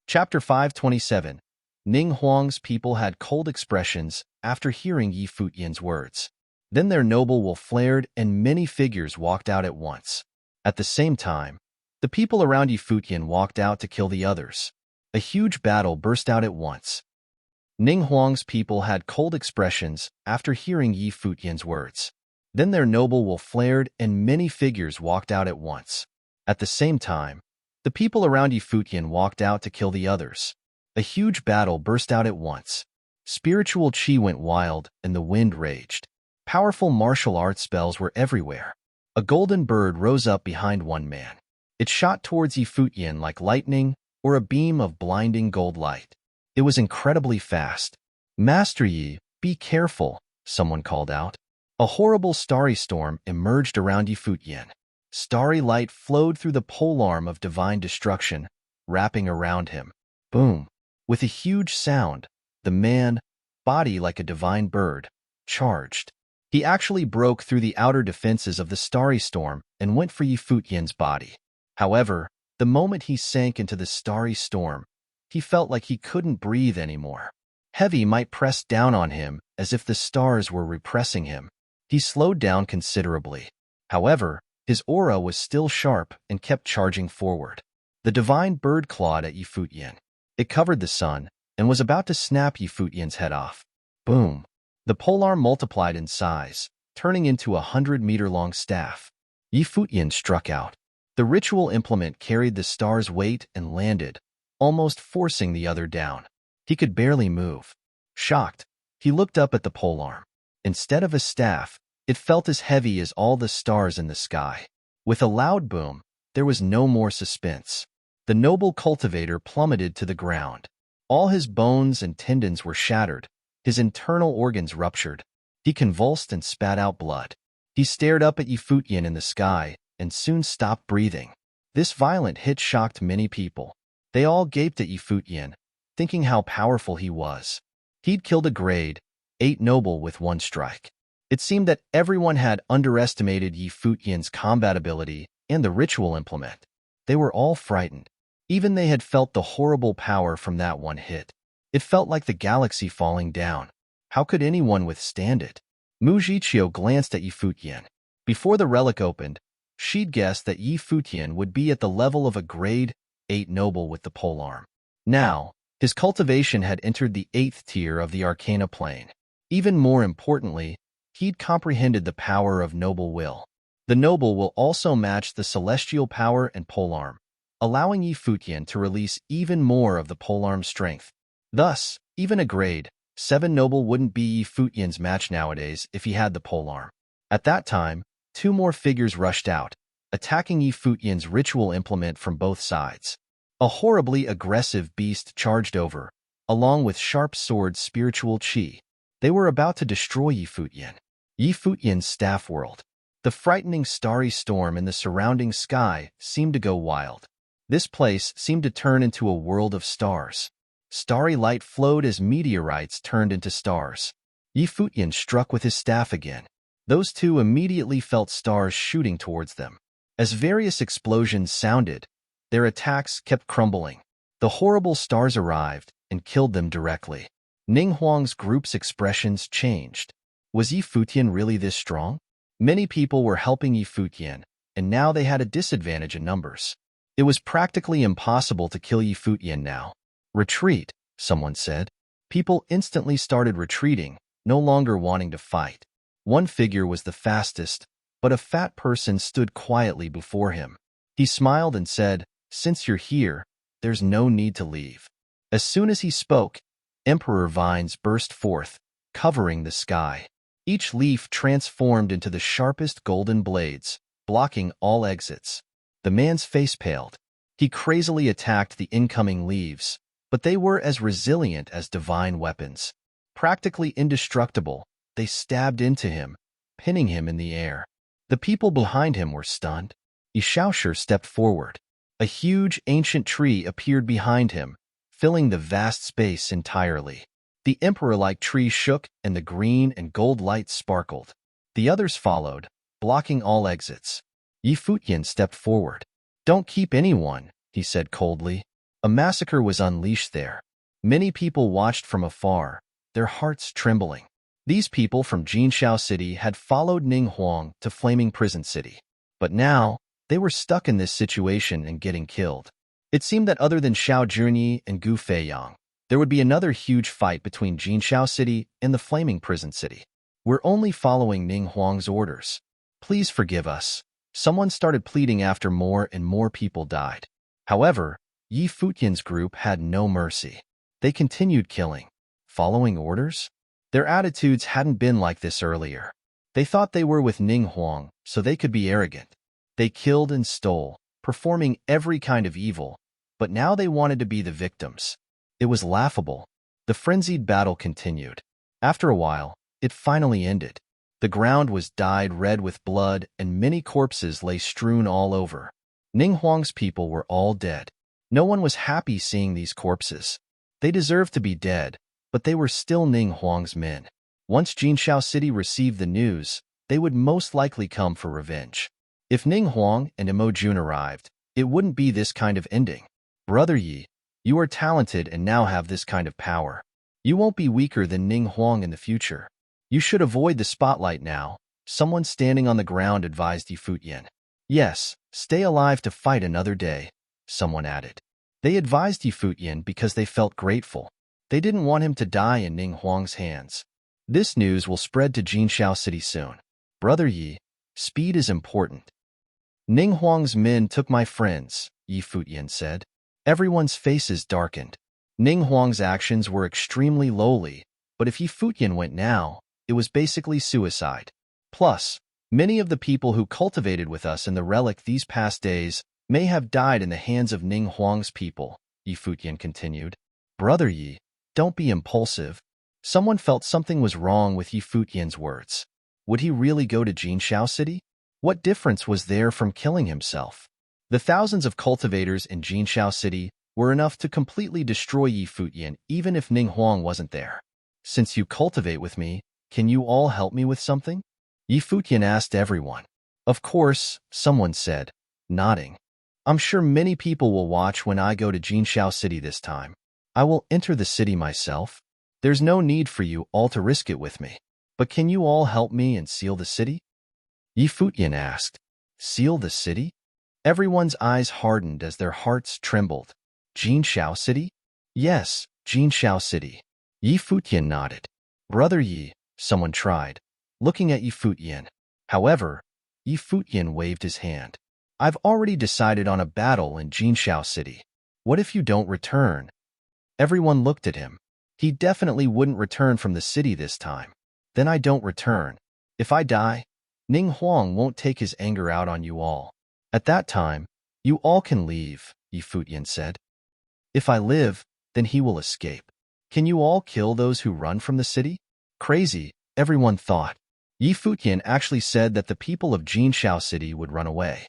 Chapter 527. Ning Huang's people had cold expressions after hearing Yi Futian's words. Then their noble will flared and many figures walked out at once. At the same time, the people around Yi Futian walked out to kill the others. A huge battle burst out at once. Ning Huang's people had cold expressions after hearing Yi Futian's words. Then their noble will flared and many figures walked out at once. At the same time, the people around Yi Futian walked out to kill the others. A huge battle burst out at once. Spiritual chi went wild and the wind raged. Powerful martial arts spells were everywhere. A golden bird rose up behind one man. It shot towards Yi Futian like lightning or a beam of blinding gold light. It was incredibly fast. "Master Yi, be careful," someone called out. A horrible starry storm emerged around Yi Futian. Starry light flowed through the polearm of divine destruction, wrapping around him. Boom! With a huge sound, the man, body like a divine bird, charged. He actually broke through the outer defenses of the starry storm and went for Yi Futian's body. However, the moment he sank into the starry storm, he felt like he couldn't breathe anymore. Heavy might press down on him as if the stars were repressing him. He slowed down considerably. However, his aura was still sharp and kept charging forward. The divine bird clawed at Yi Futian. It covered the sun and was about to snap Yi Futian's head off. Boom! The polearm multiplied in size, turning into a 100-meter-long staff. Yi Futian struck out. The ritual implement carried the star's weight and landed, almost forcing the other down. He could barely move. Shocked, he looked up at the polearm. Instead of a staff, it felt as heavy as all the stars in the sky. With a loud boom, there was no more suspense. The noble cultivator plummeted to the ground. All his bones and tendons were shattered. His internal organs ruptured. He convulsed and spat out blood. He stared up at Yi Futian in the sky and soon stopped breathing. This violent hit shocked many people. They all gaped at Yi Futian, thinking how powerful he was. He'd killed a grade 8 noble with one strike. It seemed that everyone had underestimated Yi Futian's combat ability and the ritual implement. They were all frightened. Even they had felt the horrible power from that one hit. It felt like the galaxy falling down. How could anyone withstand it? Mu Zhiqiu glanced at Yi Futian. Before the relic opened, she'd guessed that Yi Futian would be at the level of a grade 8 noble with the polearm. Now, his cultivation had entered the 8th tier of the Arcana plane. Even more importantly, he'd comprehended the power of noble will. The noble will also match the celestial power and polearm, allowing Yi Futian to release even more of the polearm's strength. Thus, even a grade 7 noble wouldn't be Yi Futian's match nowadays if he had the polearm. At that time, 2 more figures rushed out, attacking Yi Futian's ritual implement from both sides. A horribly aggressive beast charged over, along with sharp sword spiritual chi. They were about to destroy Yi Futian. Yi Futian's staff whirled. The frightening starry storm in the surrounding sky seemed to go wild. This place seemed to turn into a world of stars. Starry light flowed as meteorites turned into stars. Yi Futian struck with his staff again. Those two immediately felt stars shooting towards them. As various explosions sounded, their attacks kept crumbling. The horrible stars arrived and killed them directly. Ning Huang's group's expressions changed. Was Yi Futian really this strong? Many people were helping Yi Futian, and now they had a disadvantage in numbers. It was practically impossible to kill Yi Futian now. "Retreat," someone said. People instantly started retreating, no longer wanting to fight. One figure was the fastest, but a fat person stood quietly before him. He smiled and said, "Since you're here, there's no need to leave." As soon as he spoke, emperor vines burst forth, covering the sky. Each leaf transformed into the sharpest golden blades, blocking all exits. The man's face paled. He crazily attacked the incoming leaves, but they were as resilient as divine weapons. Practically indestructible, they stabbed into him, pinning him in the air. The people behind him were stunned. Yi Shaoshi stepped forward. A huge ancient tree appeared behind him, filling the vast space entirely. The emperor-like tree shook and the green and gold lights sparkled. The others followed, blocking all exits. Yi Futian stepped forward. "Don't keep anyone," he said coldly. A massacre was unleashed there. Many people watched from afar, their hearts trembling. These people from Jinxiao City had followed Ning Huang to Flaming Prison City. But now, they were stuck in this situation and getting killed. It seemed that other than Xiao Junyi and Gu Feiyang, there would be another huge fight between Jinxiao City and the Flaming Prison City. We're only following Ning Huang's orders. Please forgive us. Someone started pleading after more and more people died. However, Yi Futian's group had no mercy. They continued killing. Following orders? Their attitudes hadn't been like this earlier. They thought they were with Ning Huang, so they could be arrogant. They killed and stole, performing every kind of evil, but now they wanted to be the victims. It was laughable. The frenzied battle continued. After a while, it finally ended. The ground was dyed red with blood, and many corpses lay strewn all over. Ning Huang's people were all dead. No one was happy seeing these corpses. They deserved to be dead, but they were still Ning Huang's men. Once Jinxiao City received the news, they would most likely come for revenge. If Ning Huang and Imo Jun arrived, it wouldn't be this kind of ending. Brother Yi, you are talented and now have this kind of power. You won't be weaker than Ning Huang in the future. You should avoid the spotlight now, someone standing on the ground advised Yi Futian. Yes, stay alive to fight another day, someone added. They advised Yi Futian because they felt grateful. They didn't want him to die in Ning Huang's hands. This news will spread to Jinxiao City soon. Brother Yi, speed is important. Ning Huang's men took my friends, Yi Futian said. Everyone's faces darkened. Ning Huang's actions were extremely lowly, but if Yi Futian went now, it was basically suicide. Plus, many of the people who cultivated with us in the relic these past days may have died in the hands of Ning Huang's people, Yi Futian continued. Brother Yi, don't be impulsive. Someone felt something was wrong with Yi Futian's words. Would he really go to Jinxiao City? What difference was there from killing himself? The thousands of cultivators in Jinxiao City were enough to completely destroy Yi Futian even if Ning Huang wasn't there. Since you cultivate with me, can you all help me with something? Yi Futian asked everyone. Of course, someone said, nodding. I'm sure many people will watch when I go to Jinxiao City this time. I will enter the city myself. There's no need for you all to risk it with me. But can you all help me and seal the city? Yi Futian asked. Seal the city? Everyone's eyes hardened as their hearts trembled. Jinxiao City? Yes, Jinxiao City. Yi Futian nodded. Brother Yi, someone tried, looking at Yi Futian. However, Yi Futian waved his hand. I've already decided on a battle in Jinxiao City. What if you don't return? Everyone looked at him. He definitely wouldn't return from the city this time. Then I don't return. If I die, Ning Huang won't take his anger out on you all. At that time, you all can leave, Yi Futian said. If I live, then he will escape. Can you all kill those who run from the city? Crazy, everyone thought. Yi Futian actually said that the people of Jinxiao City would run away.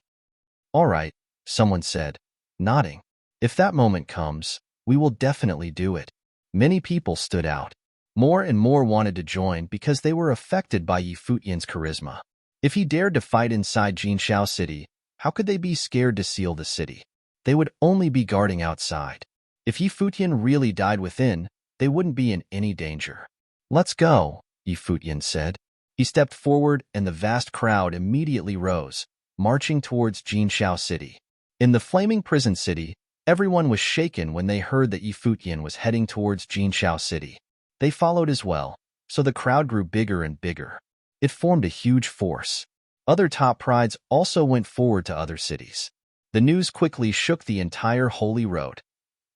All right, someone said, nodding. If that moment comes, we will definitely do it. Many people stood out. More and more wanted to join because they were affected by Yi Futian's charisma. If he dared to fight inside Jinxiao City, how could they be scared to seal the city? They would only be guarding outside. If Yi Futian really died within, they wouldn't be in any danger. Let's go, Yi Futian said. He stepped forward and the vast crowd immediately rose, marching towards Jinxiao City. In the Flaming Prison City, everyone was shaken when they heard that Yi Futian was heading towards Jinxiao City. They followed as well, so the crowd grew bigger and bigger. It formed a huge force. Other top prides also went forward to other cities. The news quickly shook the entire Holy Road.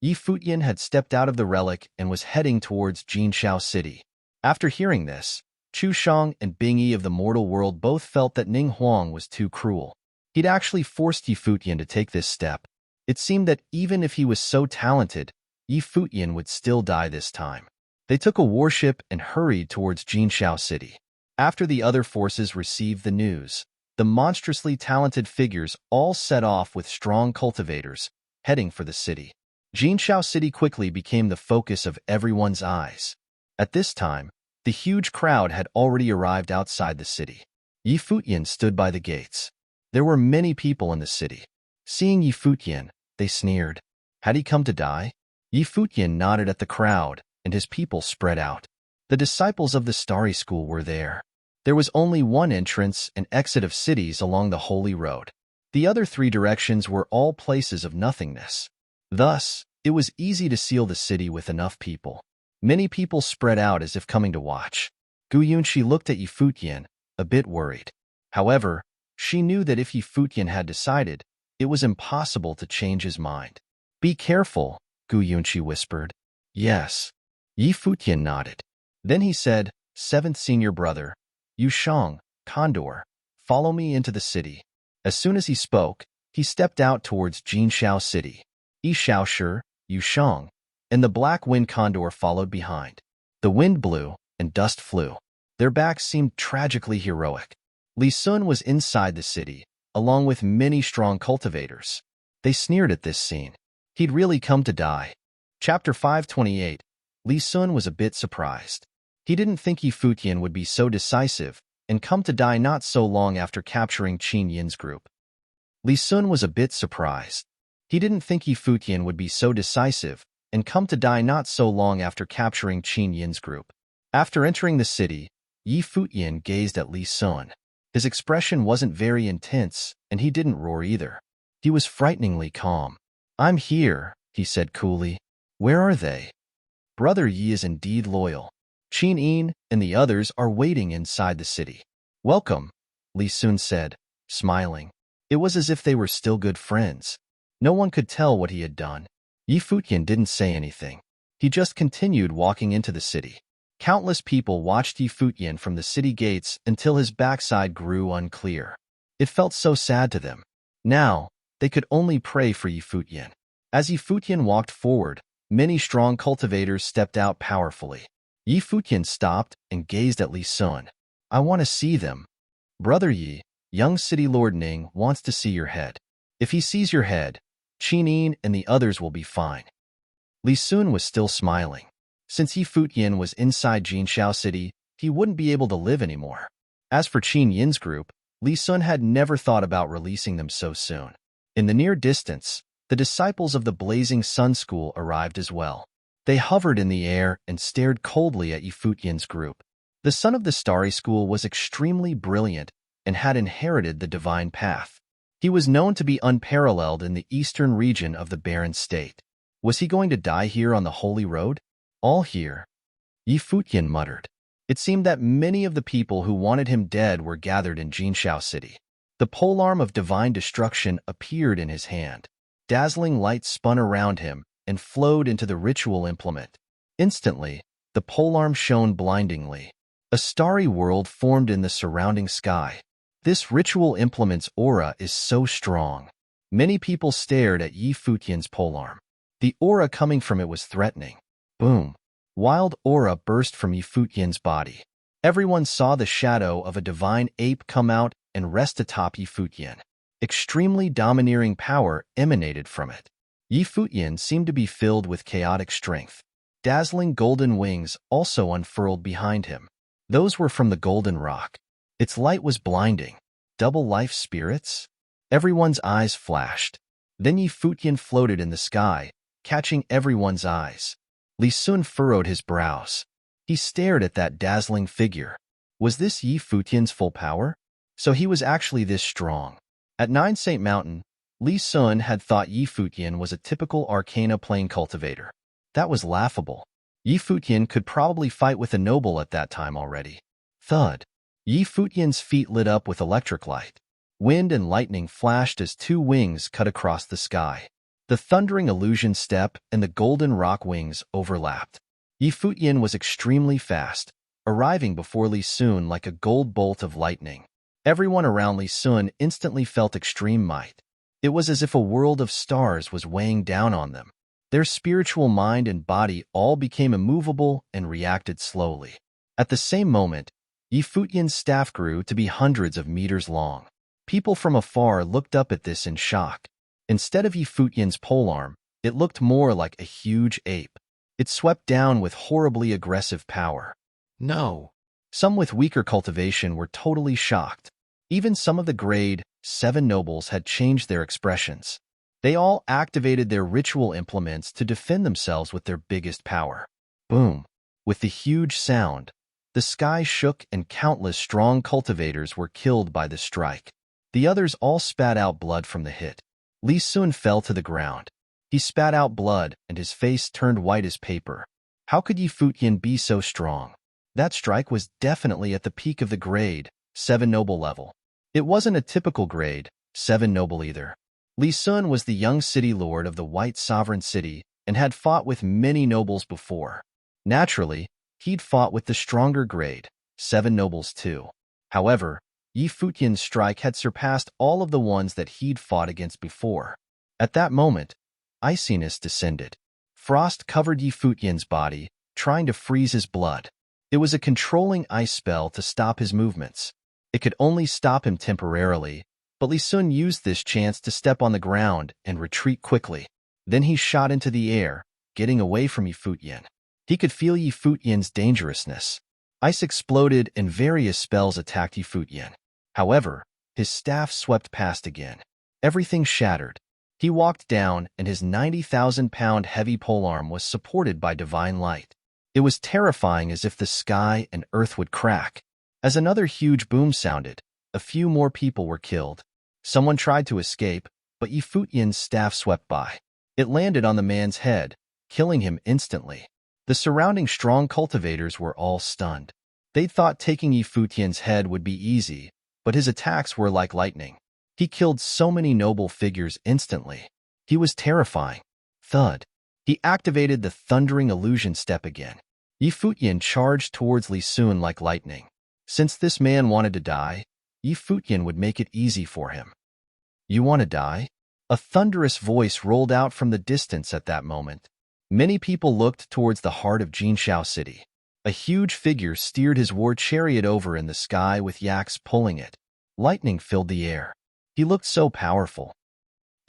Yi Futian had stepped out of the relic and was heading towards Jinxiao City. After hearing this, Chu Shang and Bing Yi of the mortal world both felt that Ning Huang was too cruel. He'd actually forced Yi Futian to take this step. It seemed that even if he was so talented, Yi Futian would still die this time. They took a warship and hurried towards Jinxiao City. After the other forces received the news, the monstrously talented figures all set off with strong cultivators, heading for the city. Jinxiao City quickly became the focus of everyone's eyes. At this time, the huge crowd had already arrived outside the city. Yi Futian stood by the gates. There were many people in the city. Seeing Yi Futian, they sneered. Had he come to die? Yi Futian nodded at the crowd, and his people spread out. The disciples of the Starry School were there. There was only one entrance and exit of cities along the Holy Road. The other three directions were all places of nothingness. Thus, it was easy to seal the city with enough people. Many people spread out as if coming to watch. Gu Yunxi looked at Yi Futian, a bit worried. However, she knew that if Yi Futian had decided, it was impossible to change his mind. "Be careful," Gu Yunxi whispered. "Yes." Yi Futian nodded. Then he said, "Seventh senior brother, Yu Shang, Condor, follow me into the city." As soon as he spoke, he stepped out towards Jinshao City. Yi Shaoshi, Yu Shang, and the Black Wind Condor followed behind. The wind blew, and dust flew. Their backs seemed tragically heroic. Li Sun was inside the city, along with many strong cultivators. They sneered at this scene. He'd really come to die. Chapter 528. Li Sun was a bit surprised. He didn't think Yi Futian would be so decisive and come to die not so long after capturing Qin Yin's group. Li Sun was a bit surprised. He didn't think Yi Futian would be so decisive and come to die not so long after capturing Qin Yin's group. After entering the city, Yi Futian gazed at Li Sun. His expression wasn't very intense, and he didn't roar either. He was frighteningly calm. "I'm here," he said coolly. "Where are they?" "Brother Yi is indeed loyal. Qin Yin and the others are waiting inside the city." "Welcome," Li Sun said, smiling. It was as if they were still good friends. No one could tell what he had done. Yi Futian didn't say anything. He just continued walking into the city. Countless people watched Yi Futian from the city gates until his backside grew unclear. It felt so sad to them. Now, they could only pray for Yi Futian. As Yi Futian walked forward, many strong cultivators stepped out powerfully. Yi Futian stopped and gazed at Li Sun. "I want to see them." "Brother Yi, young city lord Ning wants to see your head. If he sees your head, Qin Yin and the others will be fine." Li Sun was still smiling. Since Yi Futian was inside Jinshao City, he wouldn't be able to live anymore. As for Qin Yin's group, Li Sun had never thought about releasing them so soon. In the near distance, the disciples of the Blazing Sun School arrived as well. They hovered in the air and stared coldly at Yi Futian's group. The son of the Starry School was extremely brilliant and had inherited the divine path. He was known to be unparalleled in the eastern region of the barren state. Was he going to die here on the Holy Road? "All here," Yi Futian muttered. It seemed that many of the people who wanted him dead were gathered in Jinshao City. The polearm of divine destruction appeared in his hand. Dazzling light spun around him and flowed into the ritual implement. Instantly, the polearm shone blindingly. A starry world formed in the surrounding sky. This ritual implement's aura is so strong. Many people stared at Yi Futian's polearm. The aura coming from it was threatening. Boom! Wild aura burst from Yi Futian's body. Everyone saw the shadow of a divine ape come out and rest atop Yi Futian. Extremely domineering power emanated from it. Yi Futian seemed to be filled with chaotic strength. Dazzling golden wings also unfurled behind him. Those were from the golden rock. Its light was blinding. Double life spirits? Everyone's eyes flashed. Then Yi Futian floated in the sky, catching everyone's eyes. Li Sun furrowed his brows. He stared at that dazzling figure. Was this Yi Futian's full power? So he was actually this strong. At Nine Saint Mountain, Li Sun had thought Yi Futian was a typical Arcana plane cultivator. That was laughable. Yi Futian could probably fight with a noble at that time already. Thud. Yi Futian's feet lit up with electric light. Wind and lightning flashed as two wings cut across the sky. The thundering illusion step and the golden rock wings overlapped. Yi Futian was extremely fast, arriving before Li Sun like a gold bolt of lightning. Everyone around Li Sun instantly felt extreme might. It was as if a world of stars was weighing down on them. Their spiritual mind and body all became immovable and reacted slowly. At the same moment, Yi Futian's staff grew to be hundreds of meters long. People from afar looked up at this in shock. Instead of Yi Futian's polearm, it looked more like a huge ape. It swept down with horribly aggressive power. No. Some with weaker cultivation were totally shocked. Even some of the grade 7 nobles had changed their expressions. They all activated their ritual implements to defend themselves with their biggest power. Boom! With the huge sound, the sky shook and countless strong cultivators were killed by the strike. The others all spat out blood from the hit. Li Sun fell to the ground. He spat out blood and his face turned white as paper. How could Yi Futian be so strong? That strike was definitely at the peak of the grade 7 noble level. It wasn't a typical grade 7 noble either. Li Sun was the young city lord of the White Sovereign City and had fought with many nobles before. Naturally, he'd fought with the stronger grade 7 nobles too. However, Yi Futian's strike had surpassed all of the ones that he'd fought against before. At that moment, iciness descended. Frost covered Yi Futian's body, trying to freeze his blood. It was a controlling ice spell to stop his movements. It could only stop him temporarily, but Li Sun used this chance to step on the ground and retreat quickly. Then he shot into the air, getting away from Yi Futian. He could feel Yi Futian's dangerousness. Ice exploded and various spells attacked Yi Futian. However, his staff swept past again. Everything shattered. He walked down and his 90,000-pound heavy polearm was supported by divine light. It was terrifying, as if the sky and earth would crack. As another huge boom sounded, a few more people were killed. Someone tried to escape, but Yi Futian's staff swept by. It landed on the man's head, killing him instantly. The surrounding strong cultivators were all stunned. They thought taking Yi Futian's head would be easy, but his attacks were like lightning. He killed so many noble figures instantly. He was terrifying. Thud. He activated the thundering illusion step again. Yi Futian charged towards Li Sun like lightning. Since this man wanted to die, Yi Futian would make it easy for him. You want to die? A thunderous voice rolled out from the distance at that moment. Many people looked towards the heart of Jinshao City. A huge figure steered his war chariot over in the sky with yaks pulling it. Lightning filled the air. He looked so powerful.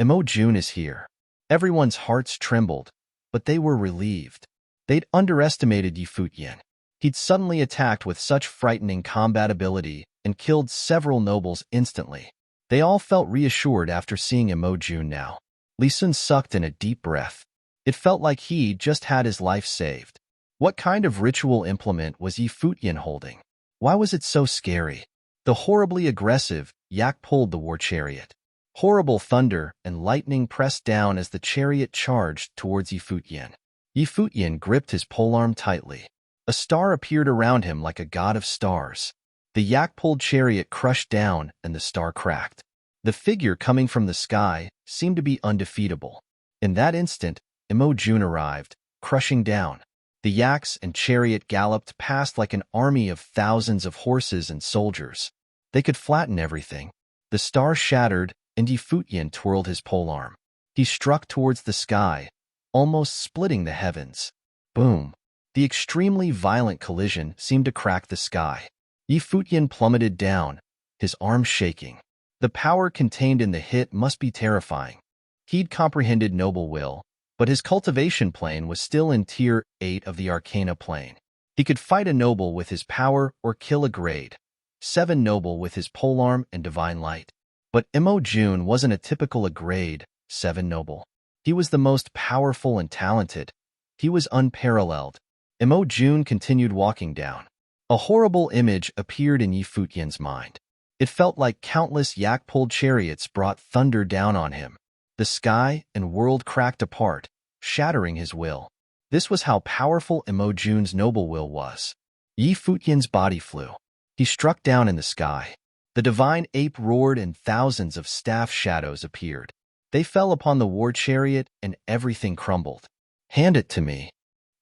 Emo Jun is here. Everyone's hearts trembled, but they were relieved. They'd underestimated Yi Futian. He'd suddenly attacked with such frightening combat ability and killed several nobles instantly. They all felt reassured after seeing Emo Jun now. Li Sun sucked in a deep breath. It felt like he just had his life saved. What kind of ritual implement was Yi Futian holding? Why was it so scary? The horribly aggressive yak pulled the war chariot. Horrible thunder and lightning pressed down as the chariot charged towards Yi Futian. Yi Futian gripped his polearm tightly. A star appeared around him like a god of stars. The yak-pulled chariot crushed down and the star cracked. The figure coming from the sky seemed to be undefeatable. In that instant, Emo Jun arrived, crushing down. The yaks and chariot galloped past like an army of thousands of horses and soldiers. They could flatten everything. The star shattered, and Yi Futian twirled his polearm. He struck towards the sky, almost splitting the heavens. Boom! The extremely violent collision seemed to crack the sky. Yi Futian plummeted down, his arms shaking. The power contained in the hit must be terrifying. He'd comprehended noble will, but his cultivation plane was still in Tier 8 of the Arcana plane. He could fight a noble with his power or kill a grade 7 noble with his polearm and divine light. But Emo Jun wasn't a typical grade 7 noble. He was the most powerful and talented. He was unparalleled. Emo Jun continued walking down. A horrible image appeared in Yi Futian's mind. It felt like countless yak-pulled chariots brought thunder down on him. The sky and world cracked apart, shattering his will. This was how powerful Emo Jun's noble will was. Yi Futian's body flew. He struck down in the sky. The divine ape roared and thousands of staff shadows appeared. They fell upon the war chariot and everything crumbled. Hand it to me.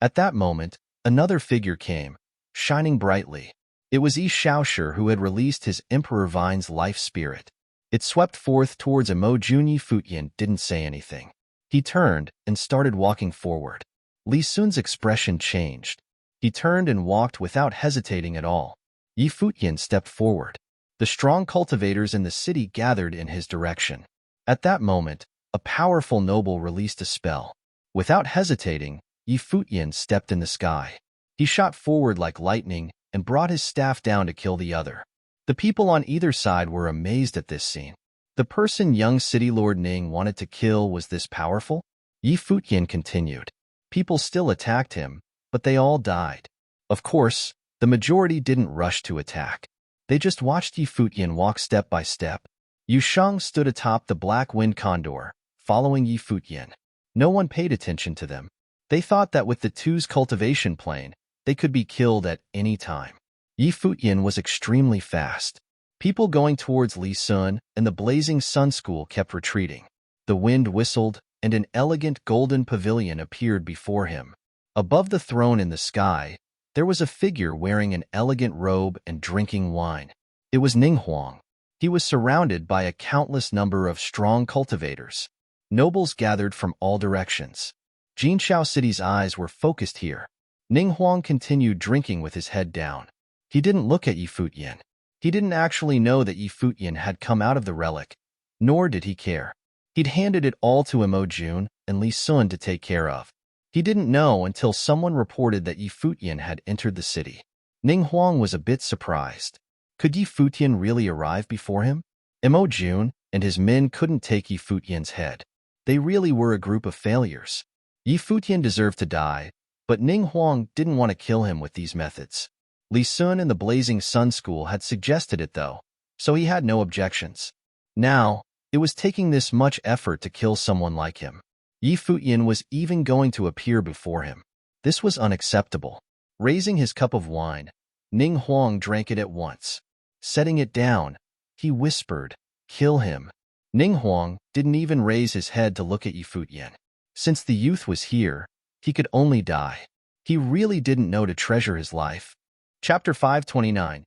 At that moment, another figure came, shining brightly. It was Yi Shaoshi, who had released his Emperor Vine's life spirit. It swept forth towards Emo Jun. Yi Futian didn't say anything. He turned and started walking forward. Li Sun's expression changed. He turned and walked without hesitating at all. Yi Futian stepped forward. The strong cultivators in the city gathered in his direction. At that moment, a powerful noble released a spell. Without hesitating, Yi Futian stepped in the sky. He shot forward like lightning and brought his staff down to kill the other. The people on either side were amazed at this scene. The The person young city lord Ning wanted to kill was this powerful? Yi Futian continued. People still attacked him, but they all died. Of course, the majority didn't rush to attack. They just watched Yi Futian walk step by step. Yu Shang stood atop the black wind condor, following Yi Futian. No one paid attention to them. They thought that with the two's cultivation plane, they could be killed at any time. Yi Futian was extremely fast. People going towards Li Sun and the blazing sun school kept retreating. The wind whistled, and an elegant golden pavilion appeared before him. Above the throne in the sky, there was a figure wearing an elegant robe and drinking wine. It was Ning Huang. He was surrounded by a countless number of strong cultivators. Nobles gathered from all directions. Jinshao City's eyes were focused here. Ning Huang continued drinking with his head down. He didn't look at Yi Futian. He didn't actually know that Yi Futian had come out of the relic, nor did he care. He'd handed it all to Mo Jun and Li Sun to take care of. He didn't know until someone reported that Yi Futian had entered the city. Ning Huang was a bit surprised. Could Yi Futian really arrive before him? Mo Jun and his men couldn't take Yi Futian's head. They really were a group of failures. Yi Futian deserved to die, but Ning Huang didn't want to kill him with these methods. Li Sun and the Blazing Sun School had suggested it though, so he had no objections. Now, it was taking this much effort to kill someone like him. Yi Futian was even going to appear before him. This was unacceptable. Raising his cup of wine, Ning Huang drank it at once. Setting it down, he whispered, "Kill him." Ning Huang didn't even raise his head to look at Yi Futian. Since the youth was here, he could only die. He really didn't know to treasure his life. Chapter 529.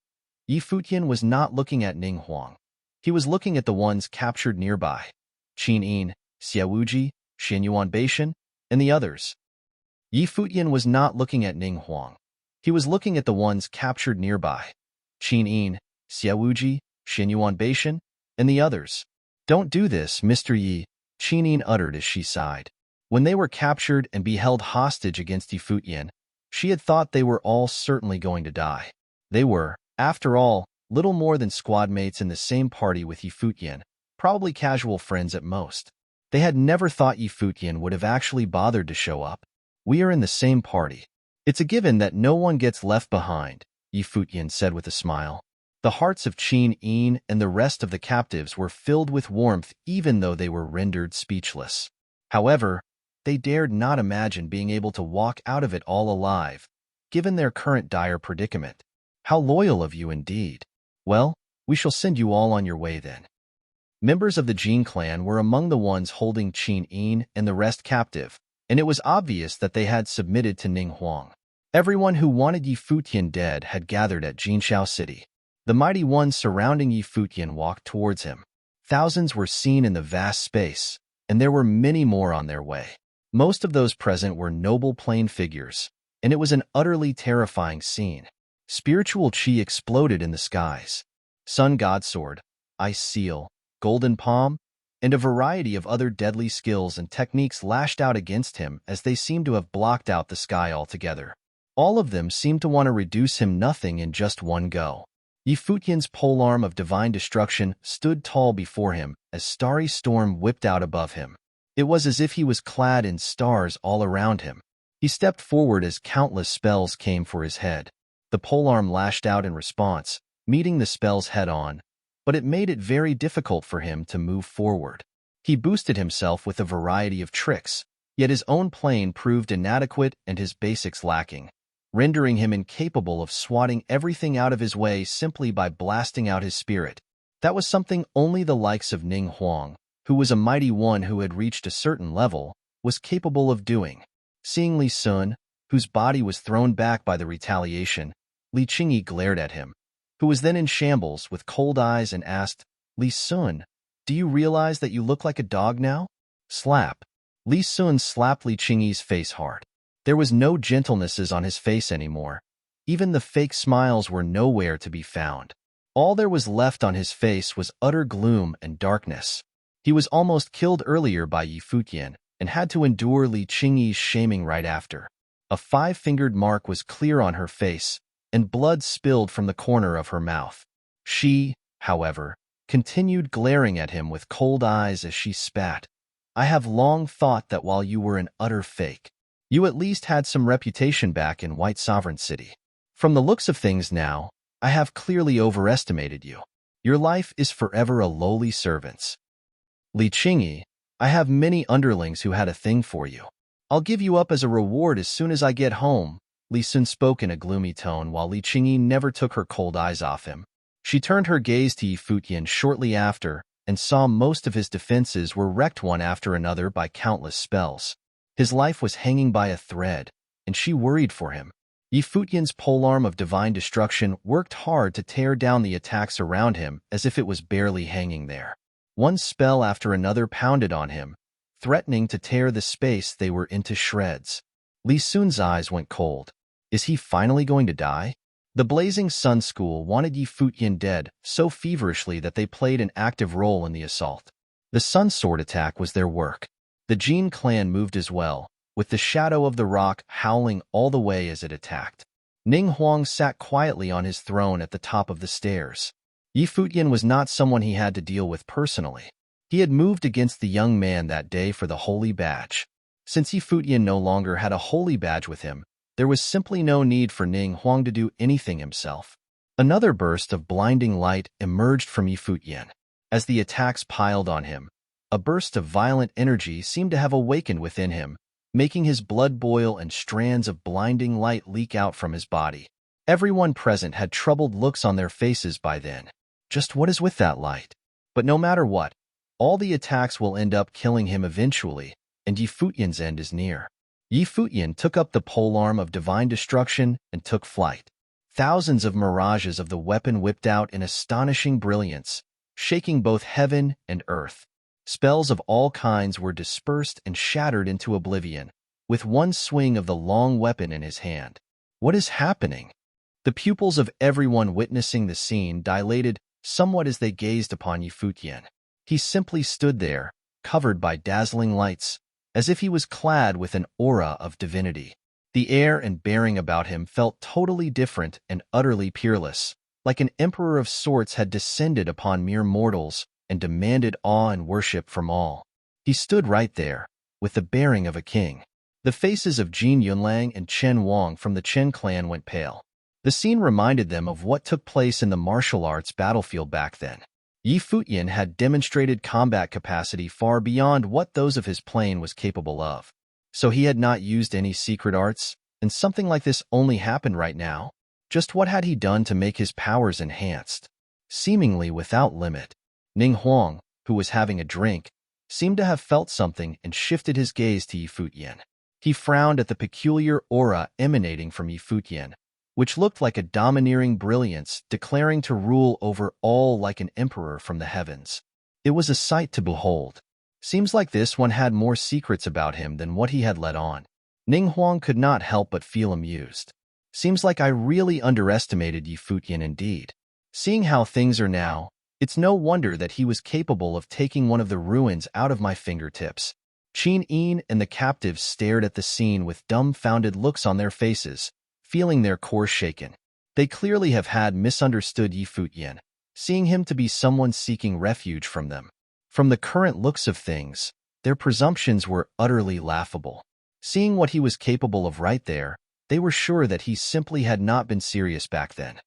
Yi Futian was not looking at Ning Huang. He was looking at the ones captured nearby. Qin Yin, Xiaowuji, Xianyuan Beishan, and the others. Yi Futian was not looking at Ning Huang. He was looking at the ones captured nearby. Qin Yin, Xiaowuji, Xianyuan Beishan, and the others. "Don't do this, Mr. Yi," Qin Yin uttered as she sighed. When they were captured and be held hostage against Yi Futian, she had thought they were all certainly going to die. They were, after all, little more than squad mates in the same party with Yi Futian, probably casual friends at most. They had never thought Yi Futian would have actually bothered to show up. "We are in the same party. It's a given that no one gets left behind," Yi Futian said with a smile. The hearts of Qin Yin and the rest of the captives were filled with warmth even though they were rendered speechless. However, they dared not imagine being able to walk out of it all alive, given their current dire predicament. "How loyal of you indeed. Well, we shall send you all on your way then." Members of the Jin clan were among the ones holding Qin Yin and the rest captive, and it was obvious that they had submitted to Ning Huang. Everyone who wanted Yi Futian dead had gathered at Jinshao City. The mighty ones surrounding Yi Futian walked towards him. Thousands were seen in the vast space, and there were many more on their way. Most of those present were noble plain figures, and it was an utterly terrifying scene. Spiritual chi exploded in the skies. Sun God Sword, Ice Seal, Golden Palm, and a variety of other deadly skills and techniques lashed out against him as they seemed to have blocked out the sky altogether. All of them seemed to want to reduce him nothing in just one go. Yi Futian's polearm of divine destruction stood tall before him as starry storm whipped out above him. It was as if he was clad in stars all around him. He stepped forward as countless spells came for his head. The polearm lashed out in response, meeting the spells head-on, but it made it very difficult for him to move forward. He boosted himself with a variety of tricks, yet his own plane proved inadequate and his basics lacking, rendering him incapable of swatting everything out of his way simply by blasting out his spirit. That was something only the likes of Ning Huang, who was a mighty one who had reached a certain level, was capable of doing. Seeing Li Sun, whose body was thrown back by the retaliation, Li Qingyi glared at him, who was then in shambles with cold eyes, and asked, "Li Sun, do you realize that you look like a dog now?" Slap. Li Sun slapped Li Qingyi's face hard. There was no gentlenesses on his face anymore. Even the fake smiles were nowhere to be found. All there was left on his face was utter gloom and darkness. He was almost killed earlier by Yi Futian and had to endure Li Qingyi's shaming right after. A five-fingered mark was clear on her face, and blood spilled from the corner of her mouth. She, however, continued glaring at him with cold eyes as she spat. I have long thought that while you were an utter fake, you at least had some reputation back in White Sovereign City. From the looks of things now, I have clearly overestimated you. Your life is forever a lowly servant's. Li Qingyi, I have many underlings who had a thing for you. I'll give you up as a reward as soon as I get home. Li Sun spoke in a gloomy tone while Li Qingyi never took her cold eyes off him. She turned her gaze to Yi Futian shortly after and saw most of his defenses were wrecked one after another by countless spells. His life was hanging by a thread, and she worried for him. Yi Futian's polearm of divine destruction worked hard to tear down the attacks around him as if it was barely hanging there. One spell after another pounded on him, threatening to tear the space they were into shreds. Li Sun's eyes went cold. Is he finally going to die? The Blazing Sun School wanted Yi Futian dead so feverishly that they played an active role in the assault. The Sun Sword attack was their work. The Jin clan moved as well, with the shadow of the rock howling all the way as it attacked. Ning Huang sat quietly on his throne at the top of the stairs. Yi Futian was not someone he had to deal with personally. He had moved against the young man that day for the holy badge. Since Yi Futian no longer had a holy badge with him, there was simply no need for Ning Huang to do anything himself. Another burst of blinding light emerged from Yi Futian. As the attacks piled on him, a burst of violent energy seemed to have awakened within him, making his blood boil and strands of blinding light leak out from his body. Everyone present had troubled looks on their faces by then. Just what is with that light? But no matter what, all the attacks will end up killing him eventually, and Yi Futian's end is near. Yi Futian took up the polearm of divine destruction and took flight. Thousands of mirages of the weapon whipped out in astonishing brilliance, shaking both heaven and earth. Spells of all kinds were dispersed and shattered into oblivion, with one swing of the long weapon in his hand. What is happening? The pupils of everyone witnessing the scene dilated somewhat as they gazed upon Yi Futian. He simply stood there, covered by dazzling lights, as if he was clad with an aura of divinity. The air and bearing about him felt totally different and utterly peerless, like an emperor of sorts had descended upon mere mortals and demanded awe and worship from all. He stood right there, with the bearing of a king. The faces of Jin Yunlang and Chen Wang from the Chen clan went pale. The scene reminded them of what took place in the martial arts battlefield back then. Yi Futian had demonstrated combat capacity far beyond what those of his plane was capable of. So he had not used any secret arts, and something like this only happened right now? Just what had he done to make his powers enhanced? Seemingly without limit. Ning Huang, who was having a drink, seemed to have felt something and shifted his gaze to Yi Futian. He frowned at the peculiar aura emanating from Yi Futian, which looked like a domineering brilliance declaring to rule over all like an emperor from the heavens. It was a sight to behold. Seems like this one had more secrets about him than what he had let on. Ning Huang could not help but feel amused. Seems like I really underestimated Yi Futian indeed. Seeing how things are now, it's no wonder that he was capable of taking one of the ruins out of my fingertips. Qin Yin and the captives stared at the scene with dumbfounded looks on their faces, feeling their core shaken. They clearly have had misunderstood Yi Futian, seeing him to be someone seeking refuge from them. From the current looks of things, their presumptions were utterly laughable. Seeing what he was capable of right there, they were sure that he simply had not been serious back then.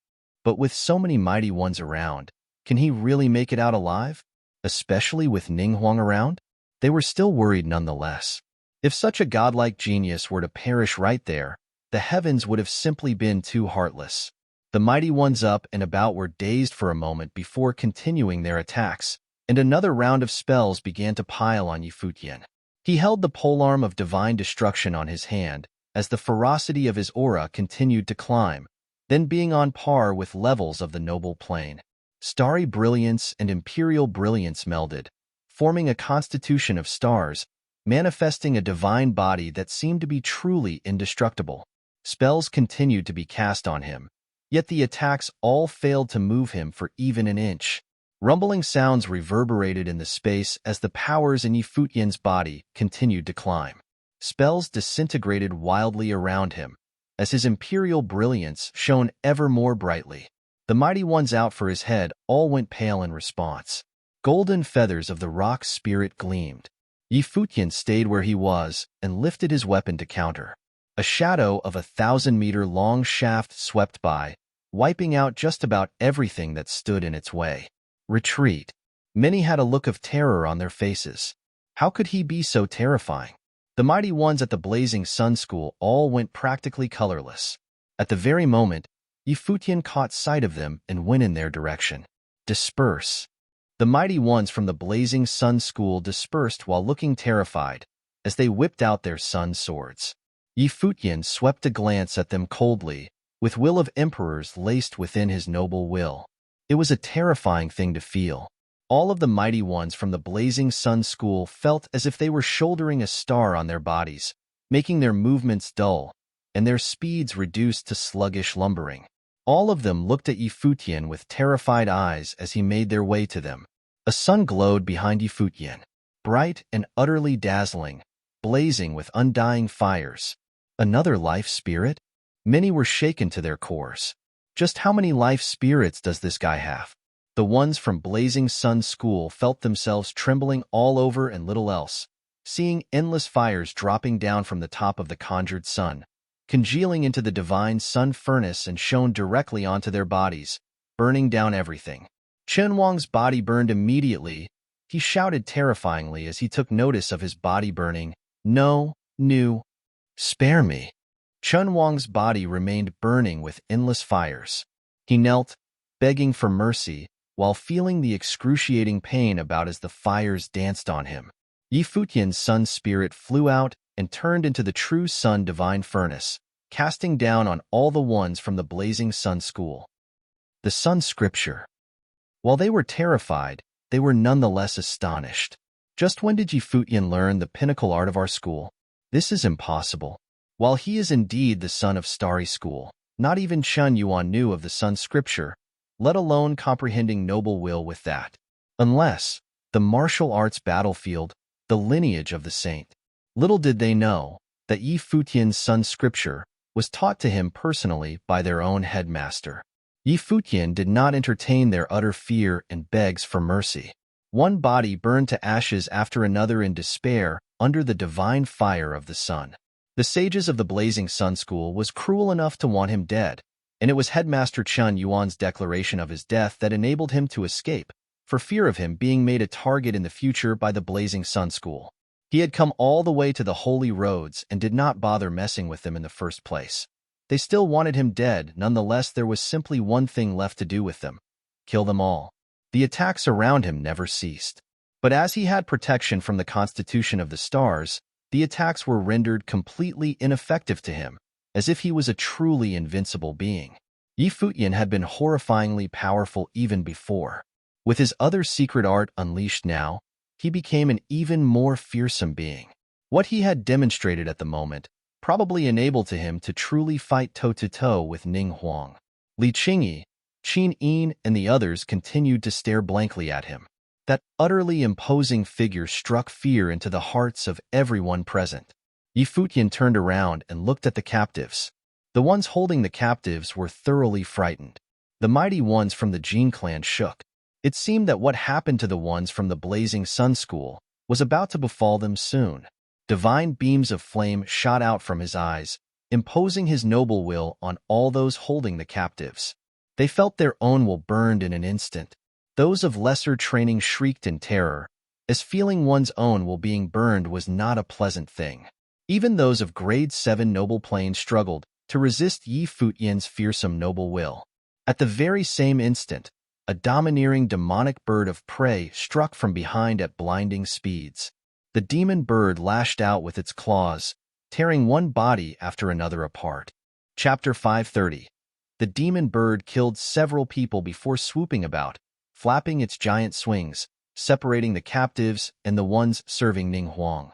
But with so many mighty ones around, can he really make it out alive? Especially with Ning Huang around? They were still worried nonetheless. If such a godlike genius were to perish right there, the heavens would have simply been too heartless. The mighty ones up and about were dazed for a moment before continuing their attacks, and another round of spells began to pile on Yi Futian. He held the polearm of divine destruction on his hand as the ferocity of his aura continued to climb, then being on par with levels of the noble plane. Starry brilliance and imperial brilliance melded, forming a constitution of stars, manifesting a divine body that seemed to be truly indestructible. Spells continued to be cast on him, yet the attacks all failed to move him for even an inch. Rumbling sounds reverberated in the space as the powers in Yi Futian's body continued to climb. Spells disintegrated wildly around him, as his imperial brilliance shone ever more brightly. The mighty ones out for his head all went pale in response. Golden feathers of the rock spirit gleamed. Futian stayed where he was and lifted his weapon to counter. A shadow of 1,000-meter-long shaft swept by, wiping out just about everything that stood in its way. Retreat. Many had a look of terror on their faces. How could he be so terrifying? The mighty ones at the Blazing Sun School all went practically colorless. At the very moment, Futian caught sight of them and went in their direction. Disperse. The mighty ones from the Blazing Sun School dispersed while looking terrified as they whipped out their sun swords. Futian swept a glance at them coldly, with will of emperors laced within his noble will. It was a terrifying thing to feel. All of the mighty ones from the Blazing Sun School felt as if they were shouldering a star on their bodies, making their movements dull, and their speeds reduced to sluggish lumbering. All of them looked at Futian with terrified eyes as he made their way to them. A sun glowed behind Futian, bright and utterly dazzling, blazing with undying fires. Another life spirit? Many were shaken to their cores. Just how many life spirits does this guy have? The ones from Blazing Sun School felt themselves trembling all over and little else, seeing endless fires dropping down from the top of the conjured sun, congealing into the divine sun furnace and shone directly onto their bodies, burning down everything. Chen Wang's body burned immediately. He shouted terrifyingly as he took notice of his body burning. No, spare me. Chen Wang's body remained burning with endless fires. He knelt, begging for mercy, while feeling the excruciating pain about as the fires danced on him. Futian's sun spirit flew out and turned into the true sun divine furnace, casting down on all the ones from the Blazing Sun School. The sun scripture. While they were terrified, they were nonetheless astonished. Just when did Futian learn the pinnacle art of our school? This is impossible. While he is indeed the son of Starry School, not even Chen Yuan knew of the sun scripture, let alone comprehending noble will with that. Unless, the martial arts battlefield, the lineage of the saint. Little did they know that Futian's sun scripture was taught to him personally by their own headmaster. Futian did not entertain their utter fear and begs for mercy. One body burned to ashes after another in despair under the divine fire of the sun. The sages of the Blazing Sun School was cruel enough to want him dead, and it was Headmaster Chen Yuan's declaration of his death that enabled him to escape, for fear of him being made a target in the future by the Blazing Sun School. He had come all the way to the Holy Roads and did not bother messing with them in the first place. They still wanted him dead. Nonetheless, there was simply one thing left to do with them: kill them all. The attacks around him never ceased. But as he had protection from the constitution of the stars, the attacks were rendered completely ineffective to him, as if he was a truly invincible being. Futian had been horrifyingly powerful even before. With his other secret art unleashed now, he became an even more fearsome being. What he had demonstrated at the moment probably enabled to him to truly fight toe-to-toe with Ning Huang. Li Qingyi, Qin Yin, and the others continued to stare blankly at him. That utterly imposing figure struck fear into the hearts of everyone present. Futian turned around and looked at the captives. The ones holding the captives were thoroughly frightened. The mighty ones from the Jin clan shook. It seemed that what happened to the ones from the Blazing Sun School was about to befall them soon. Divine beams of flame shot out from his eyes, imposing his noble will on all those holding the captives. They felt their own will burned in an instant. Those of lesser training shrieked in terror, as feeling one's own will being burned was not a pleasant thing. Even those of grade 7 noble plane struggled to resist Futian's fearsome noble will. At the very same instant, a domineering demonic bird of prey struck from behind at blinding speeds. The demon bird lashed out with its claws, tearing one body after another apart. Chapter 530. The demon bird killed several people before swooping about, flapping its giant swings, separating the captives and the ones serving Ning Huang.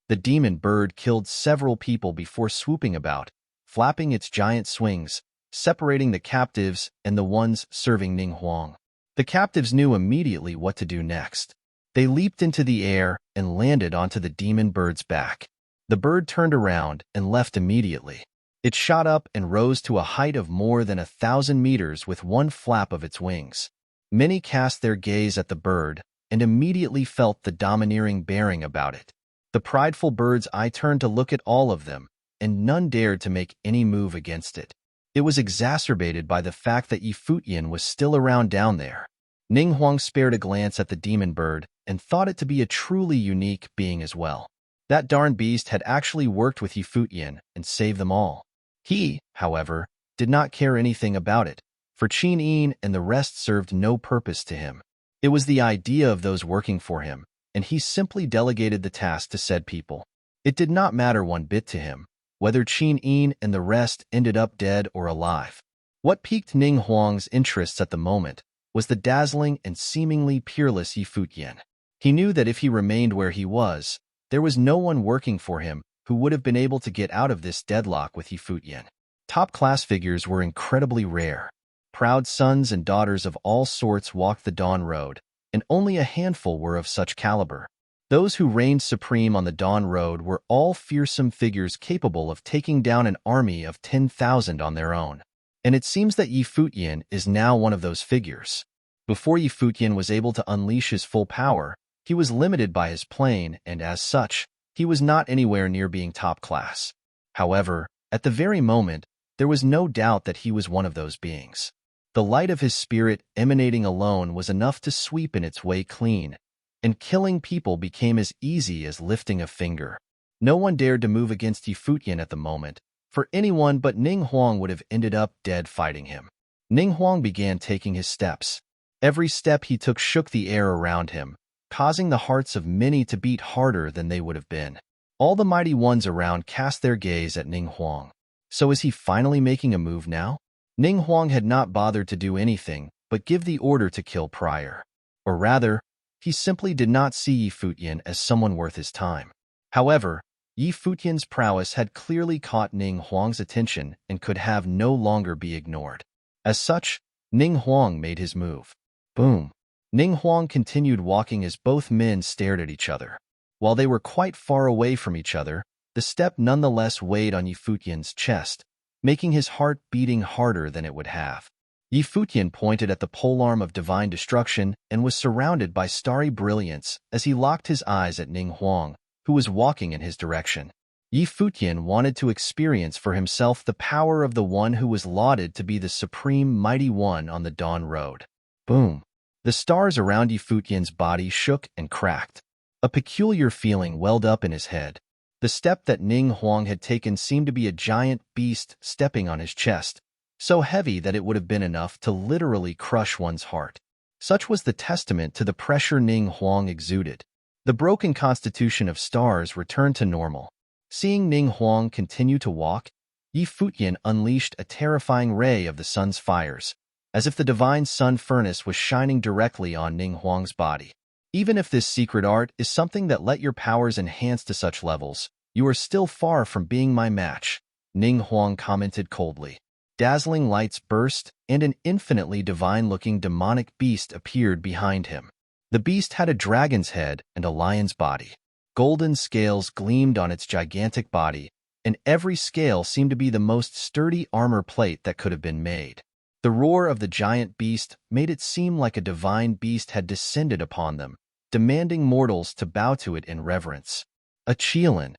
The demon bird killed several people before swooping about, flapping its giant swings, separating the captives and the ones serving Ning Huang. The captives knew immediately what to do next. They leaped into the air and landed onto the demon bird's back. The bird turned around and left immediately. It shot up and rose to a height of more than 1,000 meters with one flap of its wings. Many cast their gaze at the bird and immediately felt the domineering bearing about it. The prideful bird's eye turned to look at all of them, and none dared to make any move against it. It was exacerbated by the fact that Futian was still around down there. Ning Huang spared a glance at the demon bird and thought it to be a truly unique being as well. That darn beast had actually worked with Futian and saved them all. He, however, did not care anything about it, for Qin Yin and the rest served no purpose to him. It was the idea of those working for him, and he simply delegated the task to said people. It did not matter one bit to him whether Qin Yin and the rest ended up dead or alive. What piqued Ning Huang's interests at the moment was the dazzling and seemingly peerless Futian. He knew that if he remained where he was, there was no one working for him who would have been able to get out of this deadlock with Futian. Top-class figures were incredibly rare. Proud sons and daughters of all sorts walked the Dawn Road, and only a handful were of such caliber. Those who reigned supreme on the Dawn Road were all fearsome figures capable of taking down an army of 10,000 on their own. And it seems that Futian is now one of those figures. Before Futian was able to unleash his full power, he was limited by his plane, and as such, he was not anywhere near being top class. However, at the very moment, there was no doubt that he was one of those beings. The light of his spirit emanating alone was enough to sweep in its way clean, and killing people became as easy as lifting a finger. No one dared to move against Futian at the moment, for anyone but Ning Huang would have ended up dead fighting him. Ning Huang began taking his steps. Every step he took shook the air around him, causing the hearts of many to beat harder than they would have been. All the mighty ones around cast their gaze at Ning Huang. So is he finally making a move now? Ning Huang had not bothered to do anything but give the order to kill prior. Or rather, he simply did not see Futian as someone worth his time. However, Futian's prowess had clearly caught Ning Huang's attention and could have no longer be ignored. As such, Ning Huang made his move. Boom! Ning Huang continued walking as both men stared at each other. While they were quite far away from each other, the step nonetheless weighed on Futian's chest, making his heart beating harder than it would have. Futian pointed at the polearm of divine destruction and was surrounded by starry brilliance as he locked his eyes at Ning Huang, who was walking in his direction. Futian wanted to experience for himself the power of the one who was lauded to be the supreme mighty one on the Dawn Road. Boom! The stars around Futian's body shook and cracked. A peculiar feeling welled up in his head. The step that Ning Huang had taken seemed to be a giant beast stepping on his chest, so heavy that it would have been enough to literally crush one's heart. Such was the testament to the pressure Ning Huang exuded. The broken constitution of stars returned to normal. Seeing Ning Huang continue to walk, Futian unleashed a terrifying ray of the sun's fires, as if the divine sun furnace was shining directly on Ning Huang's body. Even if this secret art is something that let your powers enhance to such levels, you are still far from being my match, Ning Huang commented coldly. Dazzling lights burst, and an infinitely divine-looking demonic beast appeared behind him. The beast had a dragon's head and a lion's body. Golden scales gleamed on its gigantic body, and every scale seemed to be the most sturdy armor plate that could have been made. The roar of the giant beast made it seem like a divine beast had descended upon them, demanding mortals to bow to it in reverence. A Qilin.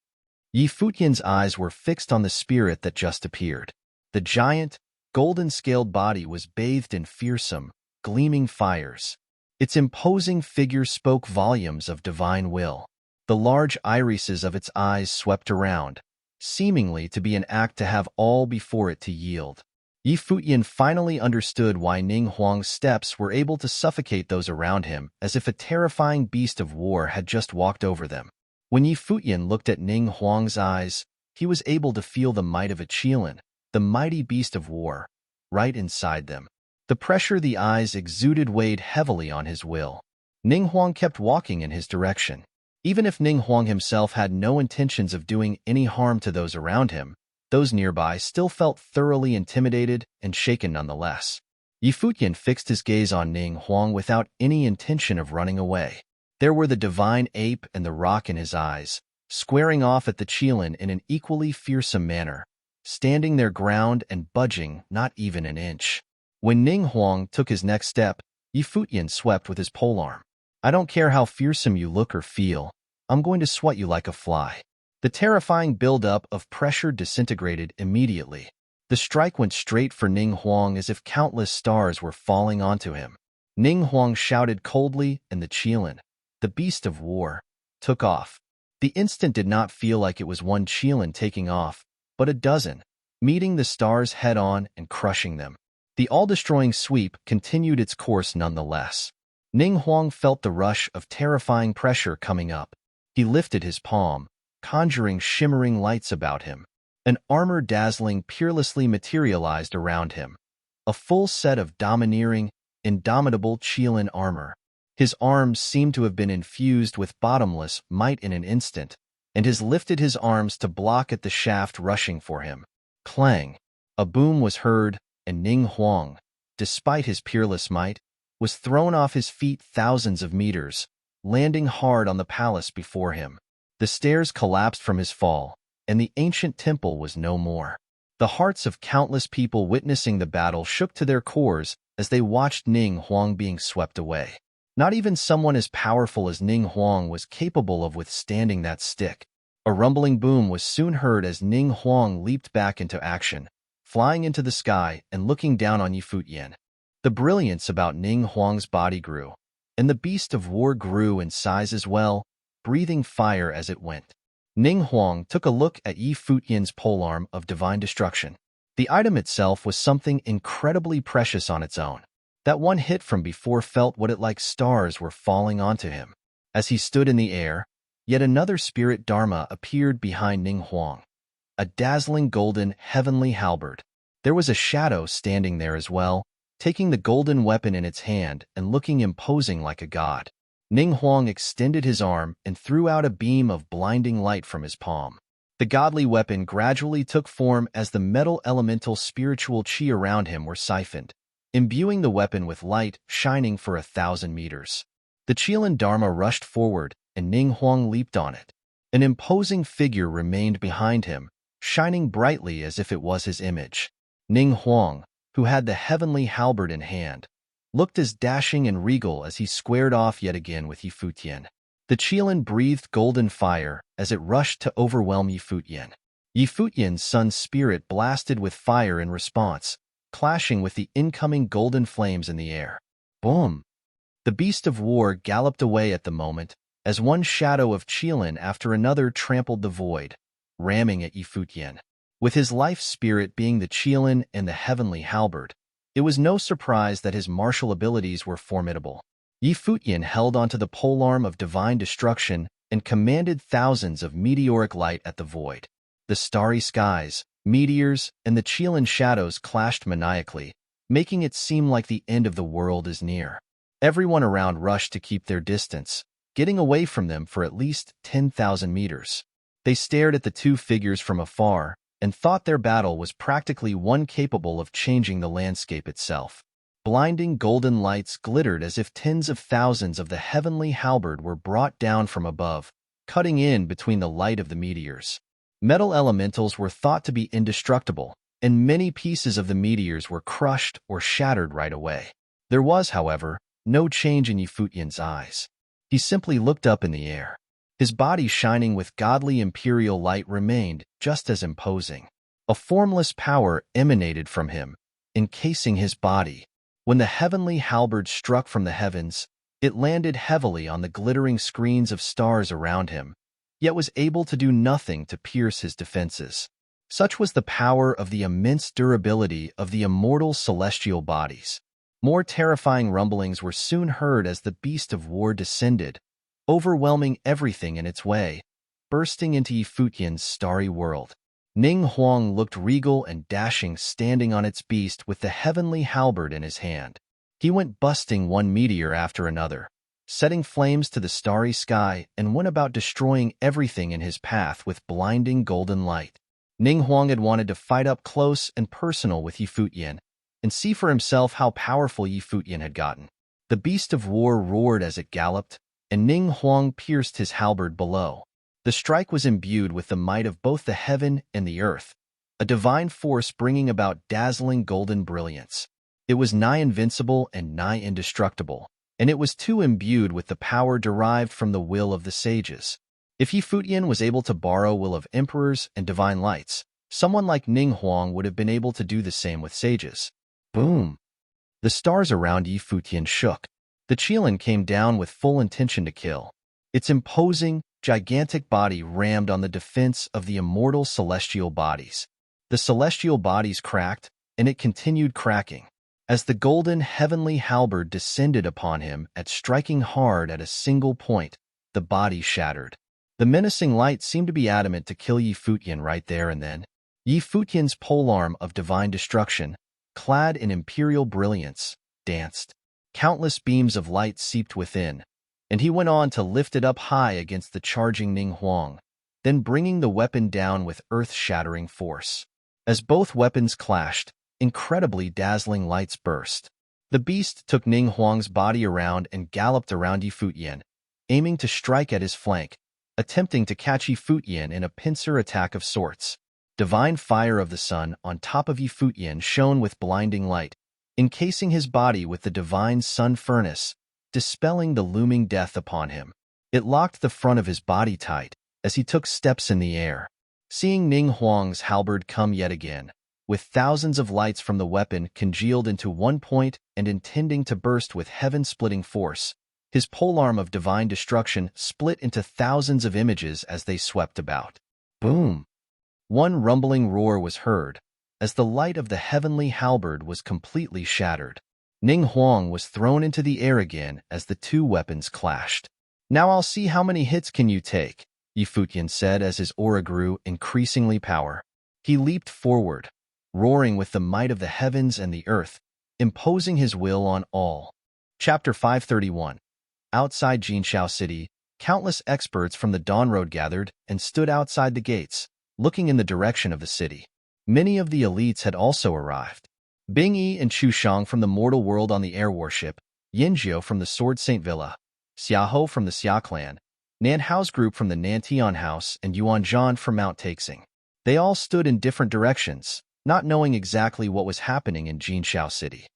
Futian's eyes were fixed on the spirit that just appeared. The giant, golden-scaled body was bathed in fearsome, gleaming fires. Its imposing figure spoke volumes of divine will. The large irises of its eyes swept around, seemingly to be an act to have all before it to yield. Futian finally understood why Ning Huang's steps were able to suffocate those around him as if a terrifying beast of war had just walked over them. When Futian looked at Ning Huang's eyes, he was able to feel the might of a Qilin, the mighty beast of war, right inside them. The pressure the eyes exuded weighed heavily on his will. Ning Huang kept walking in his direction. Even if Ning Huang himself had no intentions of doing any harm to those around him, those nearby still felt thoroughly intimidated and shaken nonetheless. Futian fixed his gaze on Ning Huang without any intention of running away. There were the divine ape and the rock in his eyes, squaring off at the Qilin in an equally fearsome manner, standing their ground and budging not even an inch. When Ning Huang took his next step, Futian swept with his polearm. "I don't care how fearsome you look or feel, I'm going to swat you like a fly." The terrifying buildup of pressure disintegrated immediately. The strike went straight for Ning Huang as if countless stars were falling onto him. Ning Huang shouted coldly, and the Qilin, the beast of war, took off. The instant did not feel like it was one Qilin taking off, but a dozen, meeting the stars head-on and crushing them. The all-destroying sweep continued its course nonetheless. Ning Huang felt the rush of terrifying pressure coming up. He lifted his palm, conjuring shimmering lights about him. An armor dazzling peerlessly materialized around him. A full set of domineering, indomitable Qilin armor. His arms seemed to have been infused with bottomless might in an instant, and lifted his arms to block at the shaft rushing for him. Clang! A boom was heard, and Ning Huang, despite his peerless might, was thrown off his feet thousands of meters, landing hard on the palace before him. The stairs collapsed from his fall, and the ancient temple was no more. The hearts of countless people witnessing the battle shook to their cores as they watched Ning Huang being swept away. Not even someone as powerful as Ning Huang was capable of withstanding that stick. A rumbling boom was soon heard as Ning Huang leaped back into action, flying into the sky and looking down on Futian. The brilliance about Ning Huang's body grew, and the beast of war grew in size as well, breathing fire as it went. Ning Huang took a look at Futian's polearm of divine destruction. The item itself was something incredibly precious on its own. That one hit from before felt what it like stars were falling onto him. As he stood in the air, yet another spirit Dharma appeared behind Ning Huang. A dazzling golden, heavenly halberd. There was a shadow standing there as well, taking the golden weapon in its hand and looking imposing like a god. Ning Huang extended his arm and threw out a beam of blinding light from his palm. The godly weapon gradually took form as the metal elemental spiritual chi around him were siphoned, imbuing the weapon with light shining for 1,000 meters. The Qilin Dharma rushed forward, and Ning Huang leaped on it. An imposing figure remained behind him, shining brightly as if it was his image. Ning Huang, who had the heavenly halberd in hand, looked as dashing and regal as he squared off yet again with Futian. The Qilin breathed golden fire as it rushed to overwhelm Futian. Futian's sun's spirit blasted with fire in response, clashing with the incoming golden flames in the air. Boom! The beast of war galloped away at the moment, as one shadow of Qilin after another trampled the void, ramming at Futian. With his life spirit being the Qilin and the heavenly halberd, it was no surprise that his martial abilities were formidable. Futian held onto the polearm of divine destruction and commanded thousands of meteoric light at the void. The starry skies, meteors, and the Qilin shadows clashed maniacally, making it seem like the end of the world is near. Everyone around rushed to keep their distance, getting away from them for at least 10,000 meters. They stared at the two figures from afar and thought their battle was practically one capable of changing the landscape itself. Blinding golden lights glittered as if tens of thousands of the heavenly halberd were brought down from above, cutting in between the light of the meteors. Metal elementals were thought to be indestructible, and many pieces of the meteors were crushed or shattered right away. There was, however, no change in Futian's eyes. He simply looked up in the air. His body shining with godly imperial light remained just as imposing. A formless power emanated from him, encasing his body. When the heavenly halberd struck from the heavens, it landed heavily on the glittering screens of stars around him, yet was able to do nothing to pierce his defenses. Such was the power of the immense durability of the immortal celestial bodies. More terrifying rumblings were soon heard as the beast of war descended, overwhelming everything in its way, bursting into Futian's starry world. Ning Huang looked regal and dashing standing on its beast with the heavenly halberd in his hand. He went busting one meteor after another, setting flames to the starry sky, and went about destroying everything in his path with blinding golden light. Ning Huang had wanted to fight up close and personal with Futian, and see for himself how powerful Futian had gotten. The beast of war roared as it galloped, and Ning Huang pierced his halberd below. The strike was imbued with the might of both the heaven and the earth, a divine force bringing about dazzling golden brilliance. It was nigh invincible and nigh indestructible, and it was too imbued with the power derived from the will of the sages. If Futian was able to borrow will of emperors and divine lights, someone like Ning Huang would have been able to do the same with sages. Boom! The stars around Futian shook. The Qilin came down with full intention to kill. Its imposing, gigantic body rammed on the defense of the immortal celestial bodies. The celestial bodies cracked, and it continued cracking. As the golden heavenly halberd descended upon him at striking hard at a single point, the body shattered. The menacing light seemed to be adamant to kill Futian right there and then. Futian's polearm of divine destruction, clad in imperial brilliance, danced. Countless beams of light seeped within, and he went on to lift it up high against the charging Ning Huang, then bringing the weapon down with earth-shattering force. As both weapons clashed, incredibly dazzling lights burst. The beast took Ning Huang's body around and galloped around Futian, aiming to strike at his flank, attempting to catch Futian in a pincer attack of sorts. Divine fire of the sun on top of Futian shone with blinding light, encasing his body with the divine sun furnace, dispelling the looming death upon him. It locked the front of his body tight as he took steps in the air. Seeing Ning Huang's halberd come yet again, with thousands of lights from the weapon congealed into one point and intending to burst with heaven-splitting force, his polearm of divine destruction split into thousands of images as they swept about. Boom! One rumbling roar was heard, as the light of the heavenly halberd was completely shattered. Ning Huang was thrown into the air again as the two weapons clashed. "Now I'll see how many hits can you take," Futian said as his aura grew increasingly power. He leaped forward, roaring with the might of the heavens and the earth, imposing his will on all. Chapter 531. Outside Jinxiao City, countless experts from the Dawn Road gathered and stood outside the gates, looking in the direction of the city. Many of the elites had also arrived. Bing Yi and Chu Shang from the mortal world on the air warship, Yin Jiao from the Sword Saint Villa, Xia Ho from the Xia clan, Nan Hao's group from the Nantian House, and Yuan Zhan from Mount Taixing. They all stood in different directions, not knowing exactly what was happening in Jinxiao City.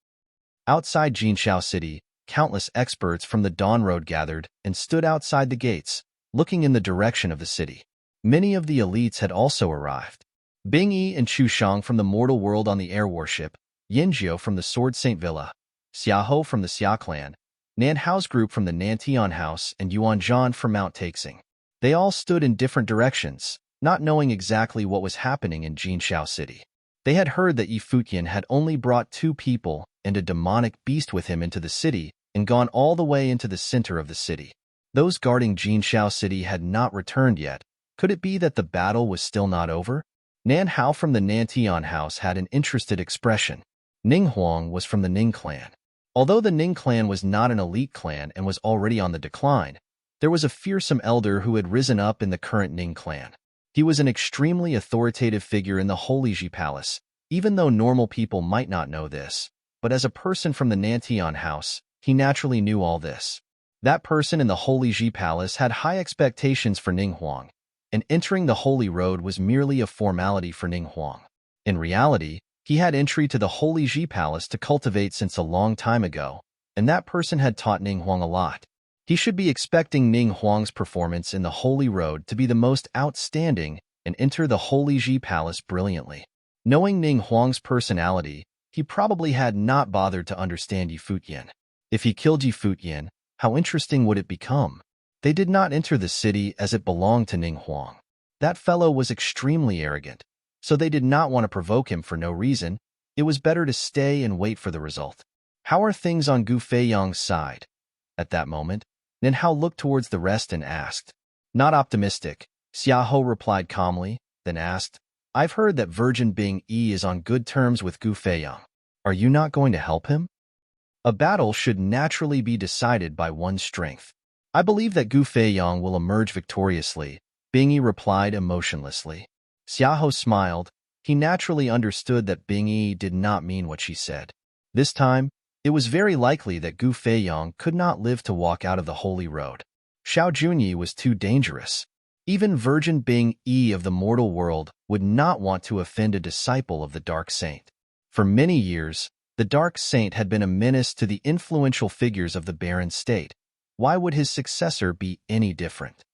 Outside Jinxiao City, countless experts from the Dawn Road gathered and stood outside the gates, looking in the direction of the city. Many of the elites had also arrived. Bing Yi and Chu Shang from the mortal world on the air warship, Yin Jiao from the Sword Saint Villa, Xia Ho from the Xia clan, Nan Hao's group from the Nantian House, and Yuan Zhan from Mount Taixing. They all stood in different directions, not knowing exactly what was happening in Jinxiao City. They had heard that Futian had only brought 2 people and a demonic beast with him into the city and gone all the way into the center of the city. Those guarding Jinxiao City had not returned yet. Could it be that the battle was still not over? Nan Hao from the Nantian House had an interested expression. Ning Huang was from the Ning clan. Although the Ning clan was not an elite clan and was already on the decline, there was a fearsome elder who had risen up in the current Ning clan. He was an extremely authoritative figure in the Holy Ji Palace, even though normal people might not know this. But as a person from the Nantian House, he naturally knew all this. That person in the Holy Ji Palace had high expectations for Ning Huang, and entering the Holy Road was merely a formality for Ning Huang. In reality, he had entry to the Holy Ji Palace to cultivate since a long time ago, and that person had taught Ning Huang a lot. He should be expecting Ning Huang's performance in the Holy Road to be the most outstanding and enter the Holy Ji Palace brilliantly. Knowing Ning Huang's personality, he probably had not bothered to understand Futian. If he killed Futian, how interesting would it become? They did not enter the city as it belonged to Ning Huang. That fellow was extremely arrogant, so they did not want to provoke him for no reason. It was better to stay and wait for the result. How are things on Gu Feiyang's side? At that moment, Nin Hao looked towards the rest and asked. Not optimistic, Xia Ho replied calmly, then asked, I've heard that Virgin Bing Yi is on good terms with Gu Feiyang. Are you not going to help him? A battle should naturally be decided by one's strength. I believe that Gu Feiyang will emerge victoriously, Bing Yi replied emotionlessly. Xia Ho smiled. He naturally understood that Bing Yi did not mean what she said. This time, it was very likely that Gu Feiyang could not live to walk out of the Holy Road. Xiao Junyi was too dangerous. Even Virgin Bing Yi of the mortal world would not want to offend a disciple of the Dark Saint. For many years, the Dark Saint had been a menace to the influential figures of the barren state. Why would his successor be any different?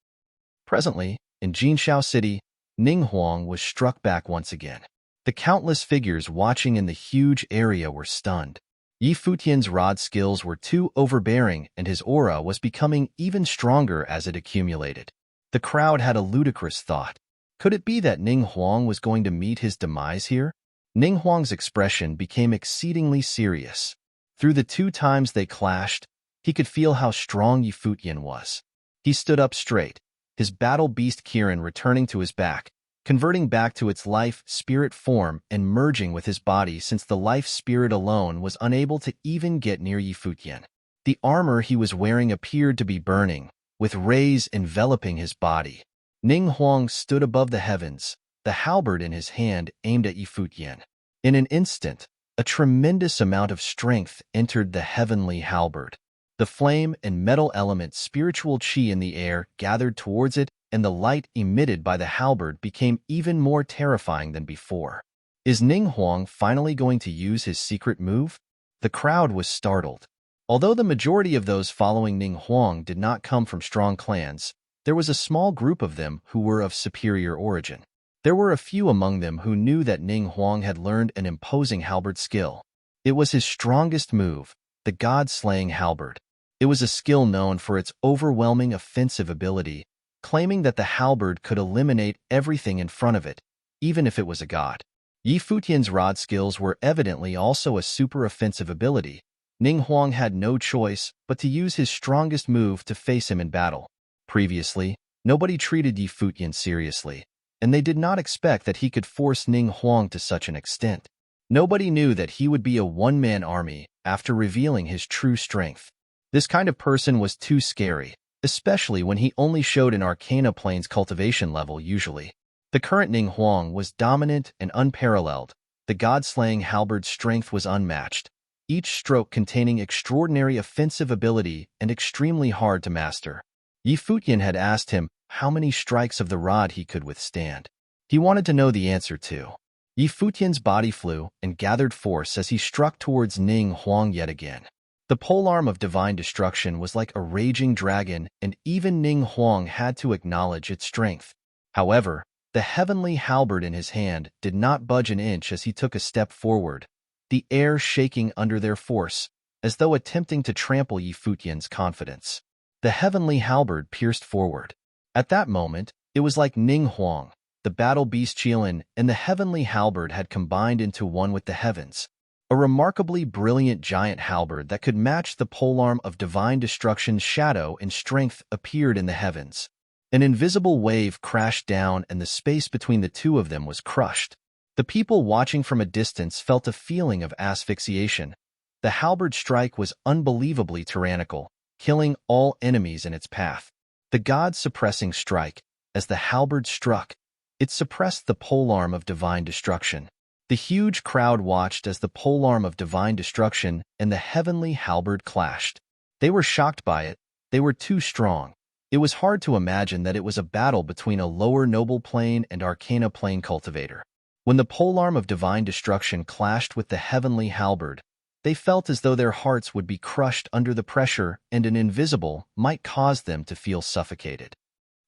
Presently, in Jinshao City, Ning Huang was struck back once again. The countless figures watching in the huge area were stunned. Yi Futian's rod skills were too overbearing, and his aura was becoming even stronger as it accumulated. The crowd had a ludicrous thought. Could it be that Ning Huang was going to meet his demise here? Ning Huang's expression became exceedingly serious. Through the 2 times they clashed, he could feel how strong Yi Futian was. He stood up straight, his battle beast Kirin returning to his back, converting back to its life spirit form and merging with his body, since the life spirit alone was unable to even get near Yi Futian. The armor he was wearing appeared to be burning, with rays enveloping his body. Ning Huang stood above the heavens, the halberd in his hand aimed at Yi Futian. In an instant, a tremendous amount of strength entered the heavenly halberd. The flame and metal element spiritual qi in the air gathered towards it, and the light emitted by the halberd became even more terrifying than before. Is Ning Huang finally going to use his secret move? The crowd was startled. Although the majority of those following Ning Huang did not come from strong clans, there was a small group of them who were of superior origin. There were a few among them who knew that Ning Huang had learned an imposing halberd skill. It was his strongest move, the god-slaying halberd. It was a skill known for its overwhelming offensive ability, claiming that the halberd could eliminate everything in front of it, even if it was a god. Yi Futian's rod skills were evidently also a super offensive ability. Ning Huang had no choice but to use his strongest move to face him in battle. Previously, nobody treated Yi Futian seriously, and they did not expect that he could force Ning Huang to such an extent. Nobody knew that he would be a one-man army after revealing his true strength. This kind of person was too scary, especially when he only showed an Arcana Planes cultivation level usually. The current Ning Huang was dominant and unparalleled. The god-slaying halberd's strength was unmatched, each stroke containing extraordinary offensive ability and extremely hard to master. Yi Futian had asked him how many strikes of the rod he could withstand. He wanted to know the answer too. Yi Futian's body flew and gathered force as he struck towards Ning Huang yet again. The polearm of divine destruction was like a raging dragon, and even Ning Huang had to acknowledge its strength. However, the heavenly halberd in his hand did not budge an inch as he took a step forward, the air shaking under their force, as though attempting to trample Yi Futian's confidence. The heavenly halberd pierced forward. At that moment, it was like Ning Huang, the battle beast Qilin, and the heavenly halberd had combined into one with the heavens. A remarkably brilliant giant halberd that could match the polearm of divine destruction's shadow and strength appeared in the heavens. An invisible wave crashed down, and the space between the two of them was crushed. The people watching from a distance felt a feeling of asphyxiation. The halberd strike was unbelievably tyrannical, killing all enemies in its path. The god-suppressing strike, as the halberd struck, it suppressed the polearm of divine destruction. The huge crowd watched as the polearm of divine destruction and the heavenly halberd clashed. They were shocked by it. They were too strong. It was hard to imagine that it was a battle between a lower noble plane and arcana plane cultivator. When the polearm of divine destruction clashed with the heavenly halberd, they felt as though their hearts would be crushed under the pressure, and an invisible might cause them to feel suffocated.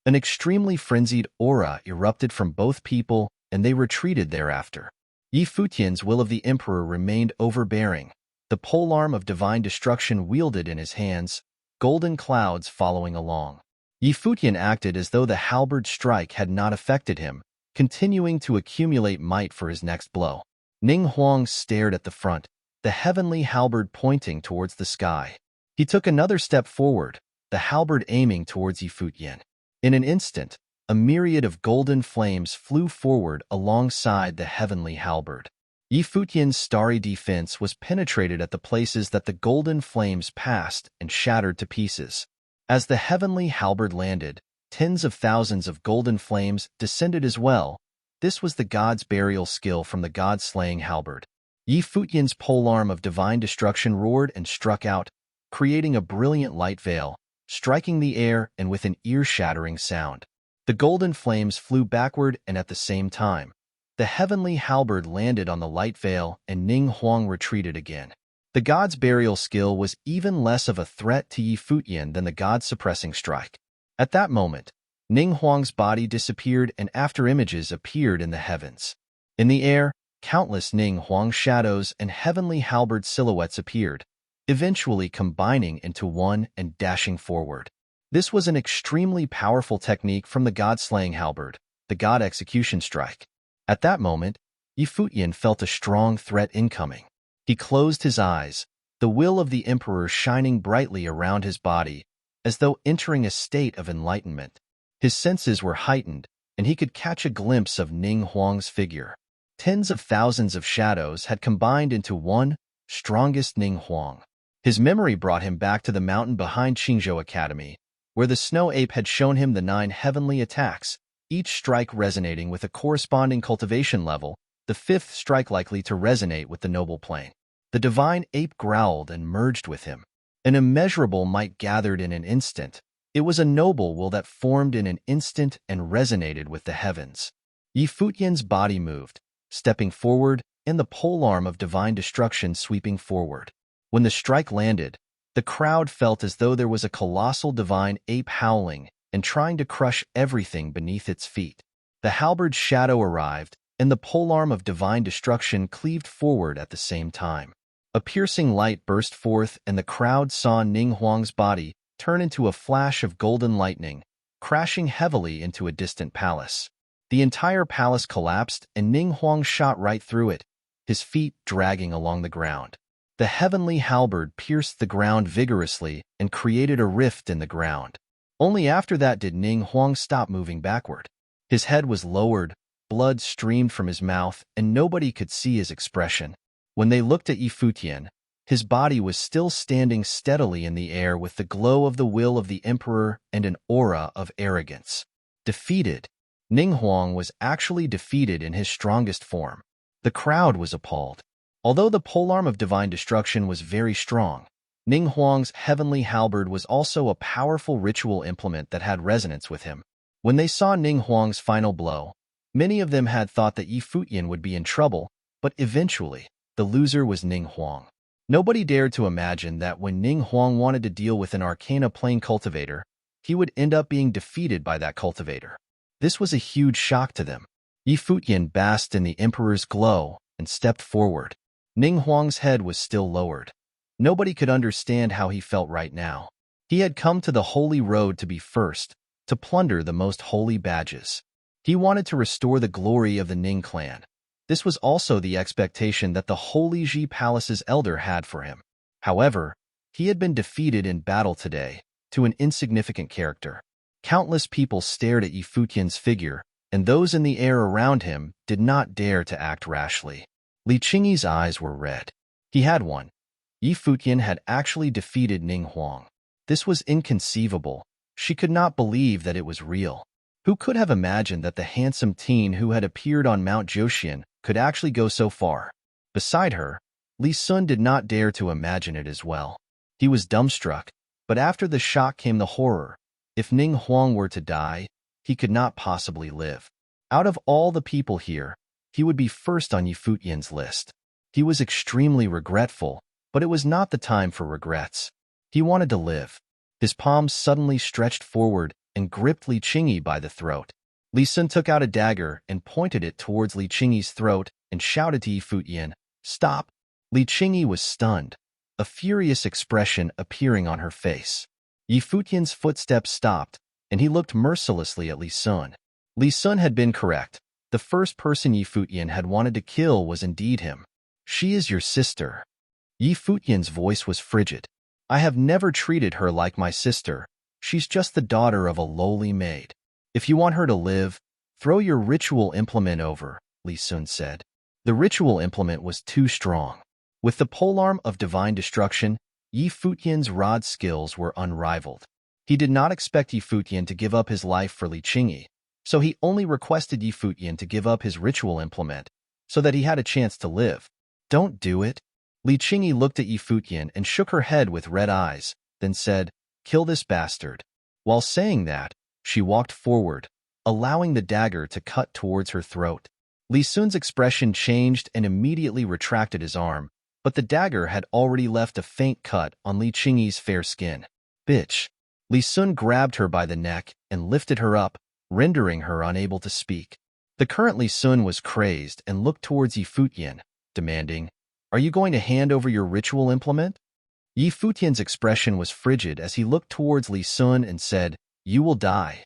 An extremely frenzied aura erupted from both people, and they retreated thereafter. Yi Futian's will of the emperor remained overbearing, the polearm of divine destruction wielded in his hands, golden clouds following along. Yi Futian acted as though the halberd strike had not affected him, continuing to accumulate might for his next blow. Ning Huang stared at the front, the heavenly halberd pointing towards the sky. He took another step forward, the halberd aiming towards Yi Futian. In an instant, a myriad of golden flames flew forward alongside the heavenly halberd. Yi Futian's starry defense was penetrated at the places that the golden flames passed and shattered to pieces. As the heavenly halberd landed, tens of thousands of golden flames descended as well. This was the god's burial skill from the god-slaying halberd. Yi Futian's polearm of divine destruction roared and struck out, creating a brilliant light veil, striking the air and with an ear-shattering sound. The golden flames flew backward, and at the same time, the heavenly halberd landed on the light veil, and Ning Huang retreated again. The god's burial skill was even less of a threat to Yi Futian than the god's suppressing strike. At that moment, Ning Huang's body disappeared, and after-images appeared in the heavens. In the air, countless Ning Huang shadows and heavenly halberd silhouettes appeared, eventually combining into one and dashing forward. This was an extremely powerful technique from the god-slaying halberd, the god execution strike. At that moment, Yi Futian felt a strong threat incoming. He closed his eyes, the will of the emperor shining brightly around his body, as though entering a state of enlightenment. His senses were heightened, and he could catch a glimpse of Ning Huang's figure. Tens of thousands of shadows had combined into one, strongest Ning Huang. His memory brought him back to the mountain behind Qingzhou Academy, where the snow ape had shown him the 9 heavenly attacks, each strike resonating with a corresponding cultivation level, the 5th strike likely to resonate with the noble plane. The divine ape growled and merged with him. An immeasurable might gathered in an instant. It was a noble will that formed in an instant and resonated with the heavens. Yi Futian's body moved, stepping forward, and the polearm of divine destruction sweeping forward. When the strike landed, the crowd felt as though there was a colossal divine ape howling and trying to crush everything beneath its feet. The halberd's shadow arrived, and the polearm of divine destruction cleaved forward at the same time. A piercing light burst forth, and the crowd saw Ning Huang's body turn into a flash of golden lightning, crashing heavily into a distant palace. The entire palace collapsed, and Ning Huang shot right through it, his feet dragging along the ground. The heavenly halberd pierced the ground vigorously and created a rift in the ground. Only after that did Ning Huang stop moving backward. His head was lowered, blood streamed from his mouth, and nobody could see his expression. When they looked at Yi Futian, his body was still standing steadily in the air with the glow of the will of the emperor and an aura of arrogance. Defeated. Ning Huang was actually defeated in his strongest form. The crowd was appalled. Although the polearm of divine destruction was very strong, Ning Huang's heavenly halberd was also a powerful ritual implement that had resonance with him. When they saw Ning Huang's final blow, many of them had thought that Yi Futian would be in trouble, but eventually, the loser was Ning Huang. Nobody dared to imagine that when Ning Huang wanted to deal with an Arcana Plane cultivator, he would end up being defeated by that cultivator. This was a huge shock to them. Yi Futian basked in the emperor's glow and stepped forward. Ning Huang's head was still lowered. Nobody could understand how he felt right now. He had come to the holy road to be first, to plunder the most holy badges. He wanted to restore the glory of the Ning clan. This was also the expectation that the Holy Ji Palace's elder had for him. However, he had been defeated in battle today, to an insignificant character. Countless people stared at Yi Futian's figure, and those in the air around him did not dare to act rashly. Li Qingyi's eyes were red. He had won. Yi Futian had actually defeated Ning Huang. This was inconceivable. She could not believe that it was real. Who could have imagined that the handsome teen who had appeared on Mount Joxian could actually go so far? Beside her, Li Sun did not dare to imagine it as well. He was dumbstruck, but after the shock came the horror. If Ning Huang were to die, he could not possibly live. Out of all the people here, he would be first on Yi Futian's list. He was extremely regretful, but it was not the time for regrets. He wanted to live. His palms suddenly stretched forward and gripped Li Qingyi by the throat. Li Sun took out a dagger and pointed it towards Li Qingyi's throat and shouted to Yi Futian, "Stop!" Li Qingyi was stunned, a furious expression appearing on her face. Yi Futian's footsteps stopped, and he looked mercilessly at Li Sun. Li Sun had been correct. The first person Yi Futian had wanted to kill was indeed him. "She is your sister." Yi Futian's voice was frigid. "I have never treated her like my sister. She's just the daughter of a lowly maid. If you want her to live, throw your ritual implement over," Li Sun said. The ritual implement was too strong. With the polearm of divine destruction, Yi Futian's rod skills were unrivaled. He did not expect Yi Futian to give up his life for Li Qingyi, so he only requested Yi Futian to give up his ritual implement, so that he had a chance to live. "Don't do it." Li Qingyi looked at Yi Futian and shook her head with red eyes, then said, "Kill this bastard." While saying that, she walked forward, allowing the dagger to cut towards her throat. Li Sun's expression changed and immediately retracted his arm, but the dagger had already left a faint cut on Li Qingyi's fair skin. Bitch! Li Sun grabbed her by the neck and lifted her up, rendering her unable to speak. The current Li Sun was crazed and looked towards Yi Futian, demanding, "Are you going to hand over your ritual implement?" Yi Futian's expression was frigid as he looked towards Li Sun and said, "You will die."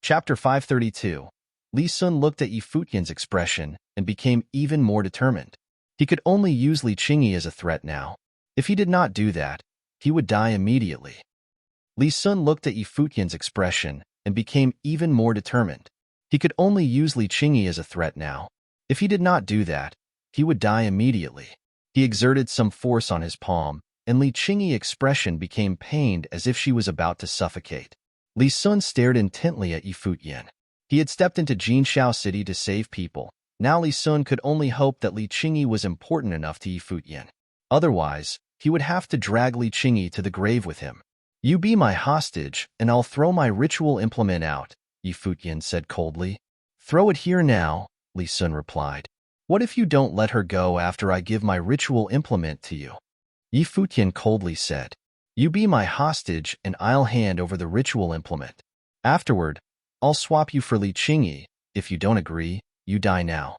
Chapter 532. Li Sun looked at Yi Futian's expression and became even more determined. He could only use Li Qingyi as a threat now. If he did not do that, he would die immediately. Li Sun looked at Yi Futian's expression and became even more determined. He could only use Li Qingyi as a threat now. If he did not do that, he would die immediately. He exerted some force on his palm, and Li Qingyi's expression became pained as if she was about to suffocate. Li Sun stared intently at Yi Futian. He had stepped into Jinshao City to save people. Now Li Sun could only hope that Li Qingyi was important enough to Yi Futian. Otherwise, he would have to drag Li Qingyi to the grave with him. "You be my hostage, and I'll throw my ritual implement out," Yi Futian said coldly. "Throw it here now," Li Sun replied. "What if you don't let her go after I give my ritual implement to you?" Yi Futian coldly said. "You be my hostage, and I'll hand over the ritual implement. Afterward, I'll swap you for Li Qingyi. If you don't agree, you die now."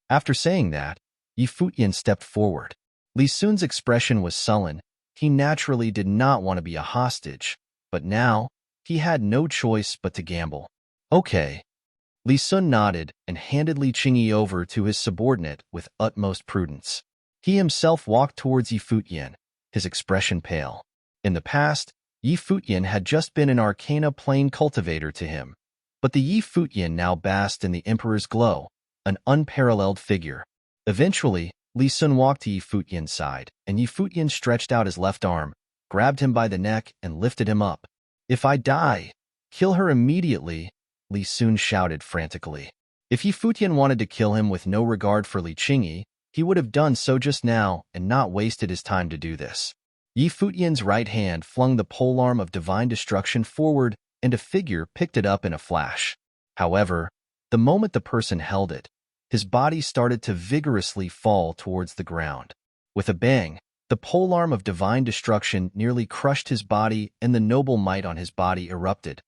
After saying that, Yi Futian stepped forward. Li Sun's expression was sullen. He naturally did not want to be a hostage, but now, he had no choice but to gamble. "Okay." Li Sun nodded and handed Li Qingyi over to his subordinate with utmost prudence. He himself walked towards Yi Futian, his expression pale. In the past, Yi Futian had just been an arcana plane cultivator to him, but the Yi Futian now basked in the Emperor's glow, an unparalleled figure. Eventually, Li Sun walked to Yi Futian's side, and Yi Futian stretched out his left arm, grabbed him by the neck, and lifted him up. "If I die, kill her immediately," Li Sun shouted frantically. If Yi Futian wanted to kill him with no regard for Li Qingyi, he would have done so just now and not wasted his time to do this. Yi Futian's right hand flung the polearm of divine destruction forward, and a figure picked it up in a flash. However, the moment the person held it, his body started to vigorously fall towards the ground. With a bang, the polearm of divine destruction nearly crushed his body and the noble might on his body erupted.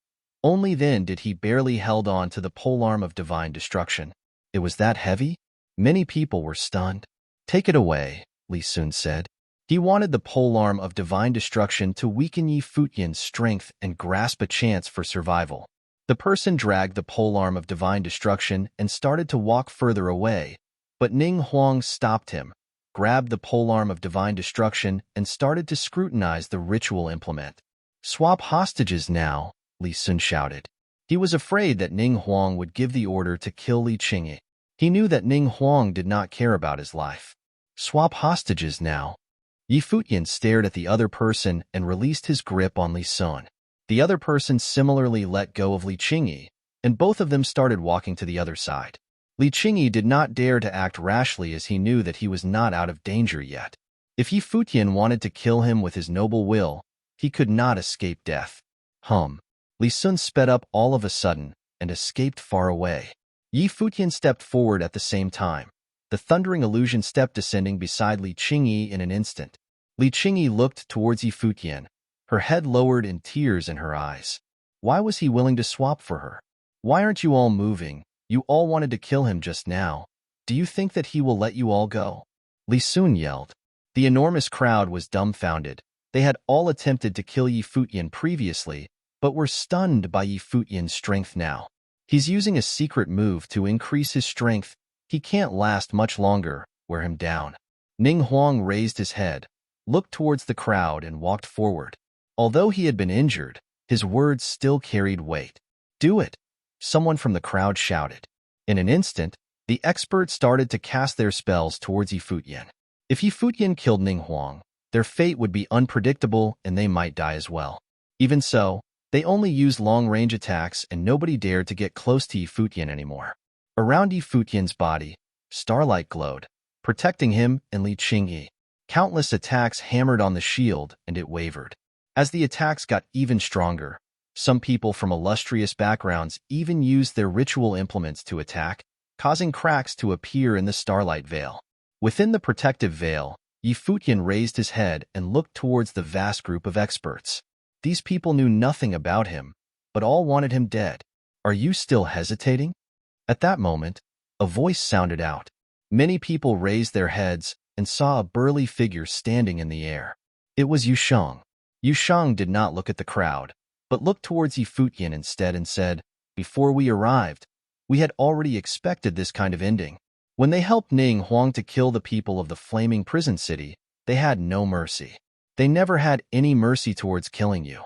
Only then did he barely held on to the polearm of divine destruction. It was that heavy? Many people were stunned. "Take it away," Li Sun said. He wanted the polearm of divine destruction to weaken Yi Futian's strength and grasp a chance for survival. The person dragged the polearm of divine destruction and started to walk further away, but Ning Huang stopped him, grabbed the polearm of divine destruction, and started to scrutinize the ritual implement. "Swap hostages now," Li Sun shouted. He was afraid that Ning Huang would give the order to kill Li Qingyi. He knew that Ning Huang did not care about his life. "Swap hostages now." Yi Futian stared at the other person and released his grip on Li Sun. The other person similarly let go of Li Qingyi, and both of them started walking to the other side. Li Qingyi did not dare to act rashly as he knew that he was not out of danger yet. If Yi Futian wanted to kill him with his noble will, he could not escape death. Li Sun sped up all of a sudden and escaped far away. Yi Futian stepped forward at the same time, the thundering illusion step descending beside Li Qingyi in an instant. Li Qingyi looked towards Yi Futian, her head lowered and tears in her eyes. Why was he willing to swap for her? "Why aren't you all moving? You all wanted to kill him just now. Do you think that he will let you all go?" Li Sun yelled. The enormous crowd was dumbfounded. They had all attempted to kill Yi Futian previously, but were stunned by Yi Futian's strength now. He's using a secret move to increase his strength. He can't last much longer. Wear him down. Ning Huang raised his head, looked towards the crowd, and walked forward. Although he had been injured, his words still carried weight. "Do it!" someone from the crowd shouted. In an instant, the experts started to cast their spells towards Yi Futian. If Yi Futian killed Ning Huang, their fate would be unpredictable and they might die as well. Even so, they only used long-range attacks and nobody dared to get close to Yi Futian anymore. Around Yi Futian's body, starlight glowed, protecting him and Li Qingyi. Countless attacks hammered on the shield and it wavered. As the attacks got even stronger, Some people from illustrious backgrounds even used their ritual implements to attack, causing cracks to appear in the starlight veil. Within the protective veil, Futian raised his head and looked towards the vast group of experts. These people knew nothing about him, but all wanted him dead. Are you still hesitating? At that moment, a voice sounded out. Many people raised their heads and saw a burly figure standing in the air. It was Yusheng. Yusheng did not look at the crowd, but looked towards Futian instead and said, "Before we arrived, we had already expected this kind of ending. When they helped Ning Huang to kill the people of the flaming prison city, they had no mercy. They never had any mercy towards killing you."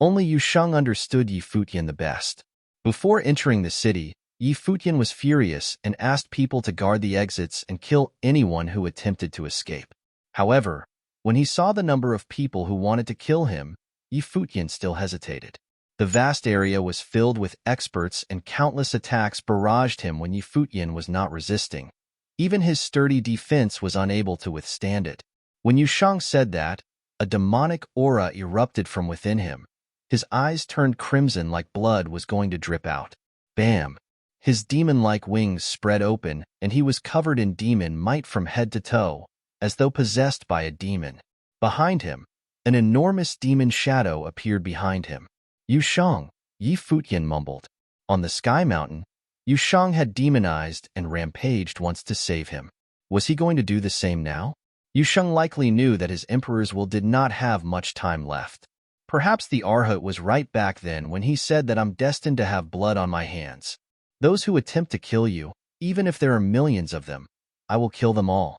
Only Yusheng understood Futian the best. Before entering the city, Futian was furious and asked people to guard the exits and kill anyone who attempted to escape. However, when he saw the number of people who wanted to kill him, Futian still hesitated. The vast area was filled with experts and countless attacks barraged him when Futian was not resisting. Even his sturdy defense was unable to withstand it. When Yusheng said that, a demonic aura erupted from within him. His eyes turned crimson like blood was going to drip out. Bam! His demon-like wings spread open, and he was covered in demon might from head to toe, as though possessed by a demon. Behind him, an enormous demon shadow appeared behind him. "Yusheng," Futian mumbled. On the Sky Mountain, Yusheng had demonized and rampaged once to save him. Was he going to do the same now? Yusheng likely knew that his emperor's will did not have much time left. Perhaps the Arhat was right back then when he said that I'm destined to have blood on my hands. Those who attempt to kill you, even if there are millions of them, I will kill them all.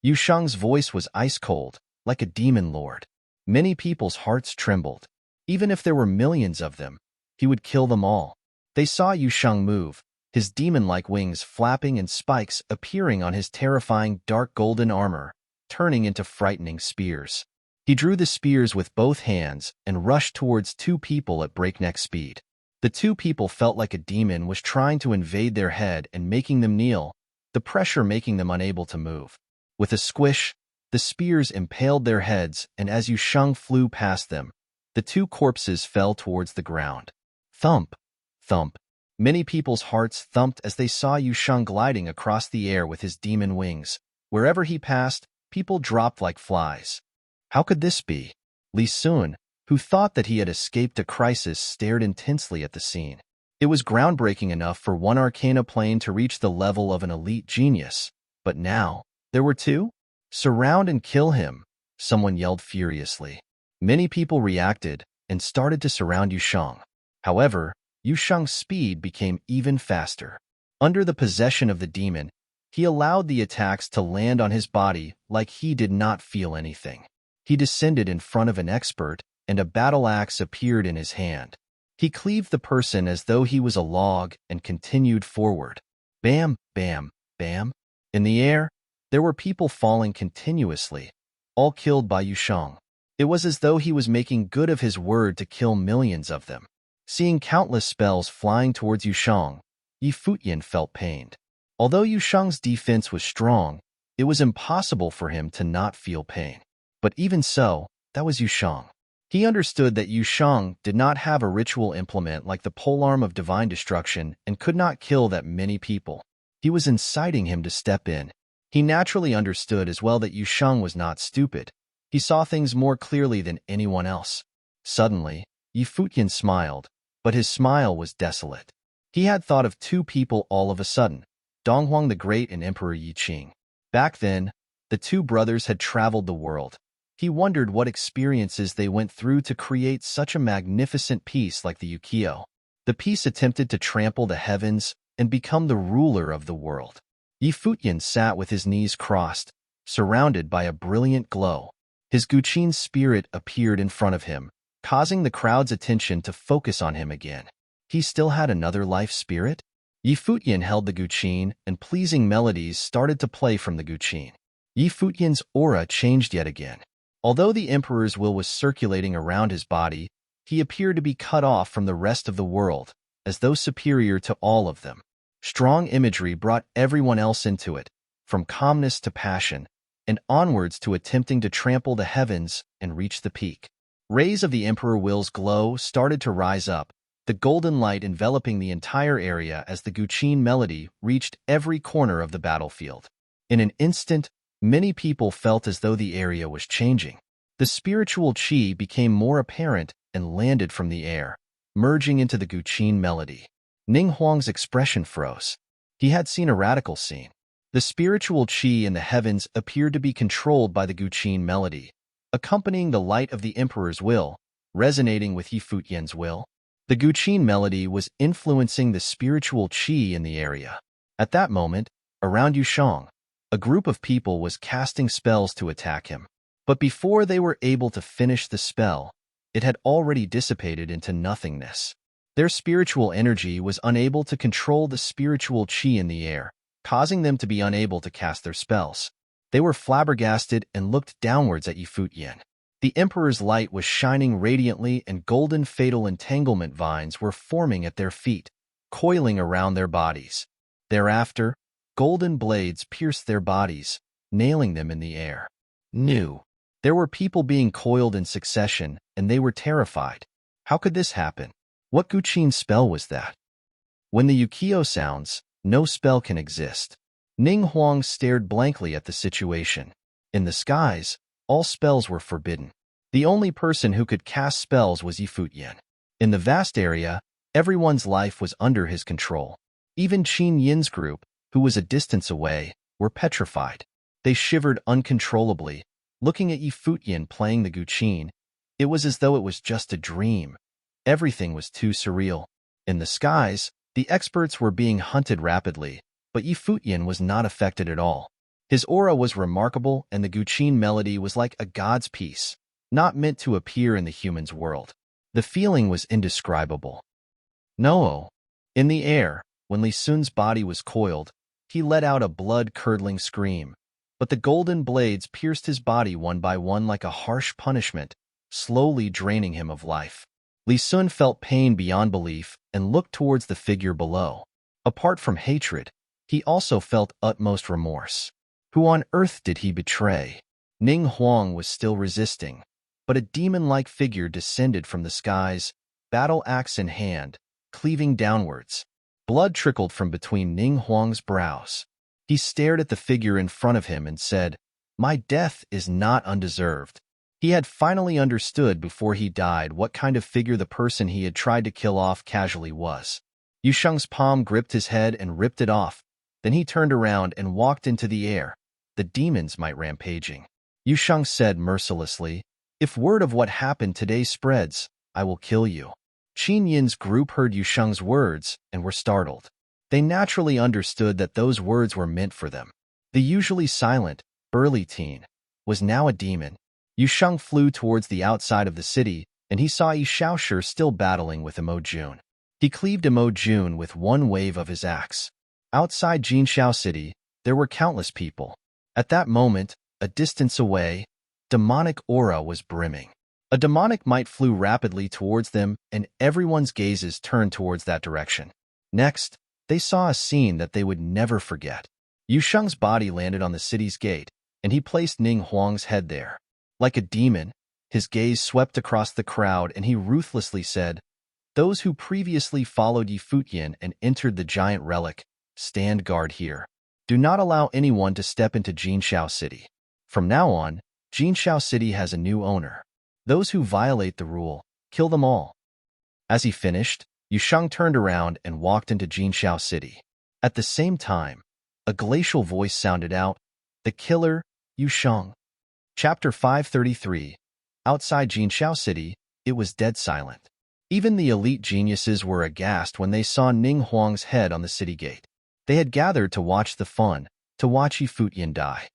Yusheng's voice was ice-cold, like a demon lord. Many people's hearts trembled. Even if there were millions of them, he would kill them all. They saw Yusheng move, his demon-like wings flapping and spikes appearing on his terrifying dark golden armor, turning into frightening spears. He drew the spears with both hands and rushed towards two people at breakneck speed. The two people felt like a demon was trying to invade their head and making them kneel, the pressure making them unable to move. With a squish, the spears impaled their heads, and as Yusheng flew past them, the two corpses fell towards the ground. Thump, thump. Many people's hearts thumped as they saw Yusheng gliding across the air with his demon wings. Wherever he passed, people dropped like flies. How could this be? Li Sun, who thought that he had escaped a crisis, stared intensely at the scene. It was groundbreaking enough for one arcana plane to reach the level of an elite genius. But now, there were two? "Surround and kill him," someone yelled furiously. Many people reacted and started to surround Yusheng. However, Yusheng's speed became even faster. Under the possession of the demon, he allowed the attacks to land on his body like he did not feel anything. He descended in front of an expert, and a battle axe appeared in his hand. He cleaved the person as though he was a log and continued forward. Bam, bam, bam. In the air, there were people falling continuously, all killed by Yusheng. It was as though he was making good of his word to kill millions of them. Seeing countless spells flying towards Yusheng, Futian felt pained. Although Yusheng's defense was strong, it was impossible for him to not feel pain. But even so, that was Yusheng. He understood that Yusheng did not have a ritual implement like the polearm of divine destruction and could not kill that many people. He was inciting him to step in. He naturally understood as well that Yusheng was not stupid. He saw things more clearly than anyone else. Suddenly, Futian smiled, but his smile was desolate. He had thought of two people all of a sudden, Donghuang the Great and Emperor Yiqing. Back then, the two brothers had traveled the world. He wondered what experiences they went through to create such a magnificent piece like the ukiyo. The piece attempted to trample the heavens and become the ruler of the world. Futian sat with his knees crossed, surrounded by a brilliant glow. His Guqin spirit appeared in front of him, causing the crowd's attention to focus on him again. He still had another life spirit? Futian held the Guqin, and pleasing melodies started to play from the Guqin. Futian's aura changed yet again. Although the emperor's will was circulating around his body, he appeared to be cut off from the rest of the world, as though superior to all of them. Strong imagery brought everyone else into it, from calmness to passion, and onwards to attempting to trample the heavens and reach the peak. Rays of the Emperor Will's glow started to rise up, the golden light enveloping the entire area as the Guqin melody reached every corner of the battlefield. In an instant, many people felt as though the area was changing. The spiritual qi became more apparent and landed from the air, merging into the Guqin melody. Ning Huang's expression froze. He had seen a radical scene. The spiritual qi in the heavens appeared to be controlled by the Guqin melody, accompanying the light of the Emperor's will, resonating with Yi Futian's will. The Guqin melody was influencing the spiritual qi in the area. At that moment, around Yushang, a group of people was casting spells to attack him. But before they were able to finish the spell, it had already dissipated into nothingness. Their spiritual energy was unable to control the spiritual qi in the air, causing them to be unable to cast their spells. They were flabbergasted and looked downwards at Yi Futian. The Emperor's light was shining radiantly and golden fatal entanglement vines were forming at their feet, coiling around their bodies. Thereafter, golden blades pierced their bodies, nailing them in the air. There were people being coiled in succession, and they were terrified. How could this happen? What Guqin spell was that? When the Yukio sounds, no spell can exist. Ning Huang stared blankly at the situation. In the skies, all spells were forbidden. The only person who could cast spells was Yi Futian. In the vast area, everyone's life was under his control. Even Qin Yin's group, who was a distance away, were petrified. They shivered uncontrollably, looking at Yi Futian playing the Guqin. It was as though it was just a dream. Everything was too surreal. In the skies, the experts were being hunted rapidly, but Yi Futian was not affected at all. His aura was remarkable, and the Guqin melody was like a god's piece, not meant to appear in the human's world. The feeling was indescribable. No. In the air, when Li Sun's body was coiled, he let out a blood-curdling scream, but the golden blades pierced his body one by one like a harsh punishment, slowly draining him of life. Li Sun felt pain beyond belief and looked towards the figure below. Apart from hatred, he also felt utmost remorse. Who on earth did he betray? Ning Huang was still resisting, but a demon-like figure descended from the skies, battle axe in hand, cleaving downwards. Blood trickled from between Ning Huang's brows. He stared at the figure in front of him and said, "My death is not undeserved." He had finally understood before he died what kind of figure the person he had tried to kill off casually was. Yushang's palm gripped his head and ripped it off. Then he turned around and walked into the air. The demons might rampaging. Yushang said mercilessly, "If word of what happened today spreads, I will kill you." Qin Yin's group heard Yushang's words and were startled. They naturally understood that those words were meant for them. The usually silent, burly teen was now a demon. Yushang flew towards the outside of the city, and he saw Yi Shaoshi still battling with Imo Jun. He cleaved Imo Jun with one wave of his axe. Outside Jinxiao City, there were countless people. At that moment, a distance away, demonic aura was brimming. A demonic might flew rapidly towards them, and everyone's gazes turned towards that direction. Next, they saw a scene that they would never forget. Yushang's body landed on the city's gate, and he placed Ning Huang's head there. Like a demon, his gaze swept across the crowd, and he ruthlessly said, "Those who previously followed Yi Futian and entered the giant relic, stand guard here. Do not allow anyone to step into Jinxiao City. From now on, Jinxiao City has a new owner. Those who violate the rule, kill them all." As he finished, Yushang turned around and walked into Jinxiao City. At the same time, a glacial voice sounded out, "The killer, Yushang." Chapter 533. Outside Jinxiao City, it was dead silent. Even the elite geniuses were aghast when they saw Ning Huang's head on the city gate. They had gathered to watch the fun, to watch Yi Futian die.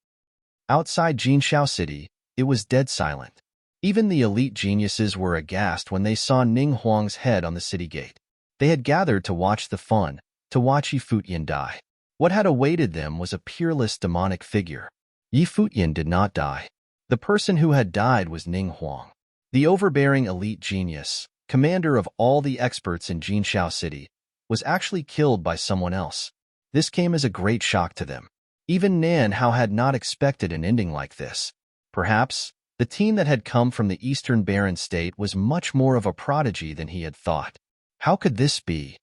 Outside Jinxiao City, it was dead silent. Even the elite geniuses were aghast when they saw Ning Huang's head on the city gate. They had gathered to watch the fun, to watch Yi Futian die. What had awaited them was a peerless demonic figure. Yi Futian did not die. The person who had died was Ning Huang. The overbearing elite genius, commander of all the experts in Jinxiao City, was actually killed by someone else. This came as a great shock to them. Even Nan Hao had not expected an ending like this. Perhaps, The teen that had come from the eastern barren state was much more of a prodigy than he had thought. How could this be?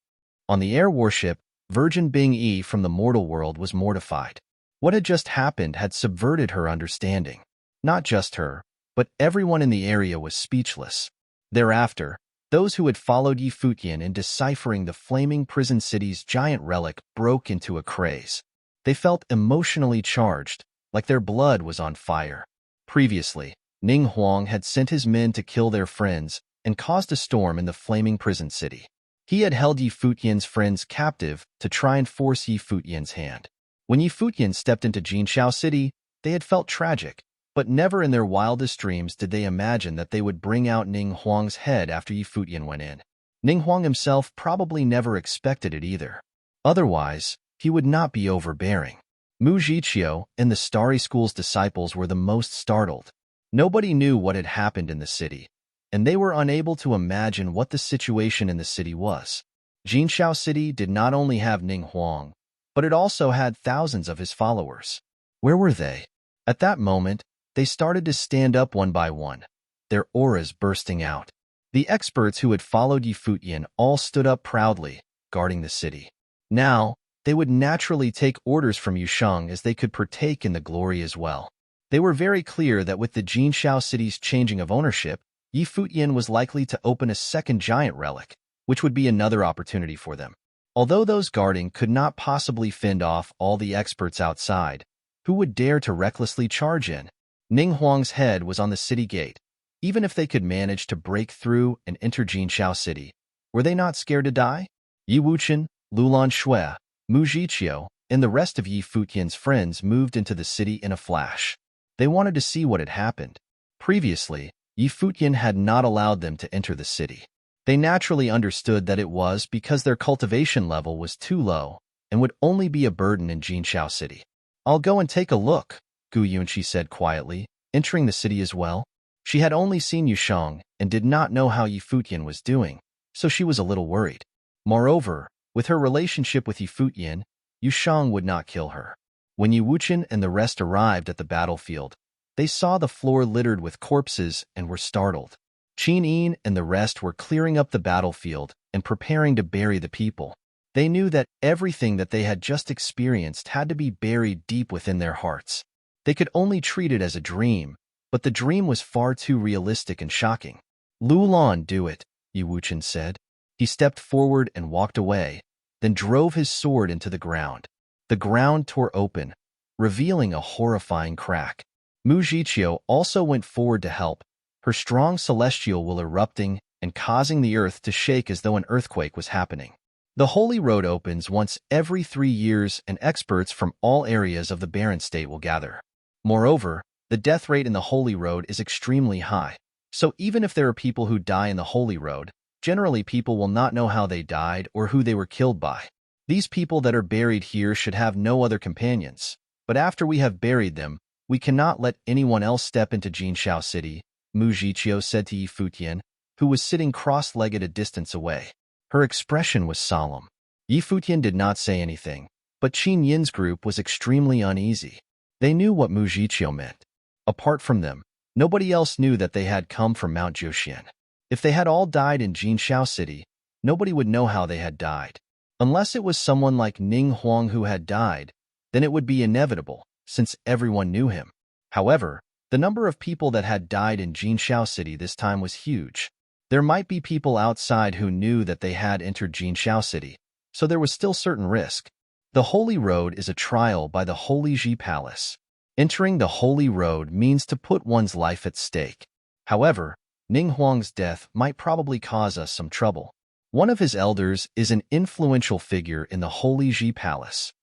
On the air warship, Virgin Bing Yi from the mortal world was mortified. What had just happened had subverted her understanding. Not just her, but everyone in the area was speechless. Thereafter, those who had followed Yi Futian in deciphering the flaming prison city's giant relic broke into a craze. They felt emotionally charged, like their blood was on fire. Previously, Ning Huang had sent his men to kill their friends and caused a storm in the flaming prison city. He had held Yi Futian's friends captive to try and force Yi Futian's hand. When Yi Futian stepped into Jinxiao City, they had felt tragic, but never in their wildest dreams did they imagine that they would bring out Ning Huang's head after Yi Futian went in. Ning Huang himself probably never expected it either. Otherwise, he would not be overbearing. Mu Zhiqiu and the Starry School's disciples were the most startled. Nobody knew what had happened in the city, and they were unable to imagine what the situation in the city was. Jinxiao City did not only have Ning Huang, but it also had thousands of his followers. Where were they? At that moment, they started to stand up one by one, their auras bursting out. The experts who had followed Yi Futian all stood up proudly, guarding the city. Now, they would naturally take orders from Yusheng as they could partake in the glory as well. They were very clear that with the Jinxiao City's changing of ownership, Yi Futian was likely to open a second giant relic, which would be another opportunity for them. Although those guarding could not possibly fend off all the experts outside, who would dare to recklessly charge in? Ning Huang's head was on the city gate. Even if they could manage to break through and enter Jinxiao City, were they not scared to die? Yi Wuchen, Lulan Shui, Mu Zhiqiu, and the rest of Yi Futian's friends moved into the city in a flash. They wanted to see what had happened. Previously, Yi Futian had not allowed them to enter the city. They naturally understood that it was because their cultivation level was too low and would only be a burden in Jinxiao City. "I'll go and take a look," Gu Yunqi said quietly, entering the city as well. She had only seen Yusheng and did not know how Yi Futian was doing, so she was a little worried. Moreover, with her relationship with Yi Futian, Yusheng would not kill her. When Yi Wuchen and the rest arrived at the battlefield, they saw the floor littered with corpses and were startled. Qin Yin and the rest were clearing up the battlefield and preparing to bury the people. They knew that everything that they had just experienced had to be buried deep within their hearts. They could only treat it as a dream, but the dream was far too realistic and shocking. "Lu Lan, do it," Yi Wuchen said. He stepped forward and walked away, then drove his sword into the ground. The ground tore open, revealing a horrifying crack. Mu Zhiqiu also went forward to help, her strong celestial will erupting and causing the earth to shake as though an earthquake was happening. The Holy Road opens once every 3 years and experts from all areas of the barren state will gather. Moreover, the death rate in the Holy Road is extremely high, so even if there are people who die in the Holy Road, generally people will not know how they died or who they were killed by. These people that are buried here should have no other companions, but after we have buried them, we cannot let anyone else step into Jinxiao City, Mu Zhiqiu said to Yi Futian, who was sitting cross-legged a distance away. Her expression was solemn. Yi Futian did not say anything, but Qin Yin's group was extremely uneasy. They knew what Mu Zhiqiu meant. Apart from them, nobody else knew that they had come from Mount Jiuxian. If they had all died in Jinxiao City, nobody would know how they had died. Unless it was someone like Ning Huang who had died, then it would be inevitable, since everyone knew him. However, the number of people that had died in Jinxiao City this time was huge. There might be people outside who knew that they had entered Jinxiao City, so there was still certain risk. The Holy Road is a trial by the Holy Ji Palace. Entering the Holy Road means to put one's life at stake. However, Ning Huang's death might probably cause us some trouble. One of his elders is an influential figure in the Holy Ji Palace.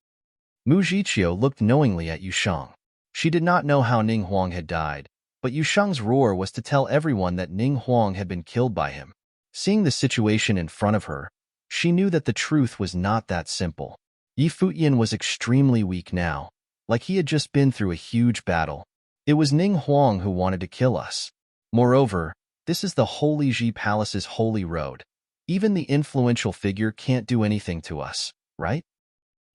Mu Zhiqiu looked knowingly at Yusheng. She did not know how Ning Huang had died, but Yusheng's roar was to tell everyone that Ning Huang had been killed by him. Seeing the situation in front of her, she knew that the truth was not that simple. Yi Futian was extremely weak now, like he had just been through a huge battle. It was Ning Huang who wanted to kill us. Moreover, this is the Holy Ji Palace's Holy Road. Even the influential figure can't do anything to us, right?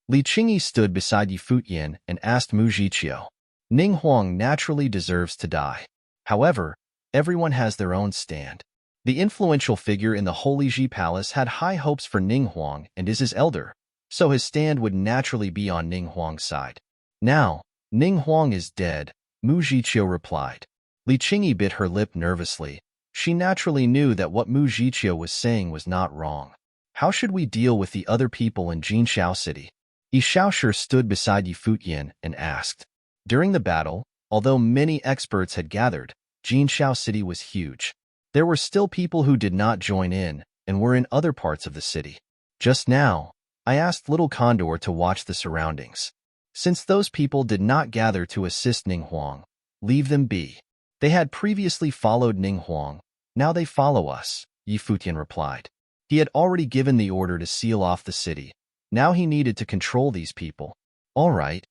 Li Qingyi stood beside Yi Futian and asked Mu Zhiqiu. Ning Huang naturally deserves to die. However, everyone has their own stand. The influential figure in the Holy Ji Palace had high hopes for Ning Huang and is his elder, so his stand would naturally be on Ning Huang's side. Now, Ning Huang is dead, Mu Jiqiu replied. Li Qingyi bit her lip nervously. She naturally knew that what Mu Jiqiu was saying was not wrong. How should we deal with the other people in Jinxiao City? Yi Shaoshi stood beside Yi Futian and asked. During the battle, although many experts had gathered, Jinxiao City was huge. There were still people who did not join in and were in other parts of the city. Just now, I asked Little Condor to watch the surroundings. Since those people did not gather to assist Ning Huang, leave them be. They had previously followed Ning Huang, now they follow us, Yi Futian replied. He had already given the order to seal off the city. Now he needed to control these people. All right.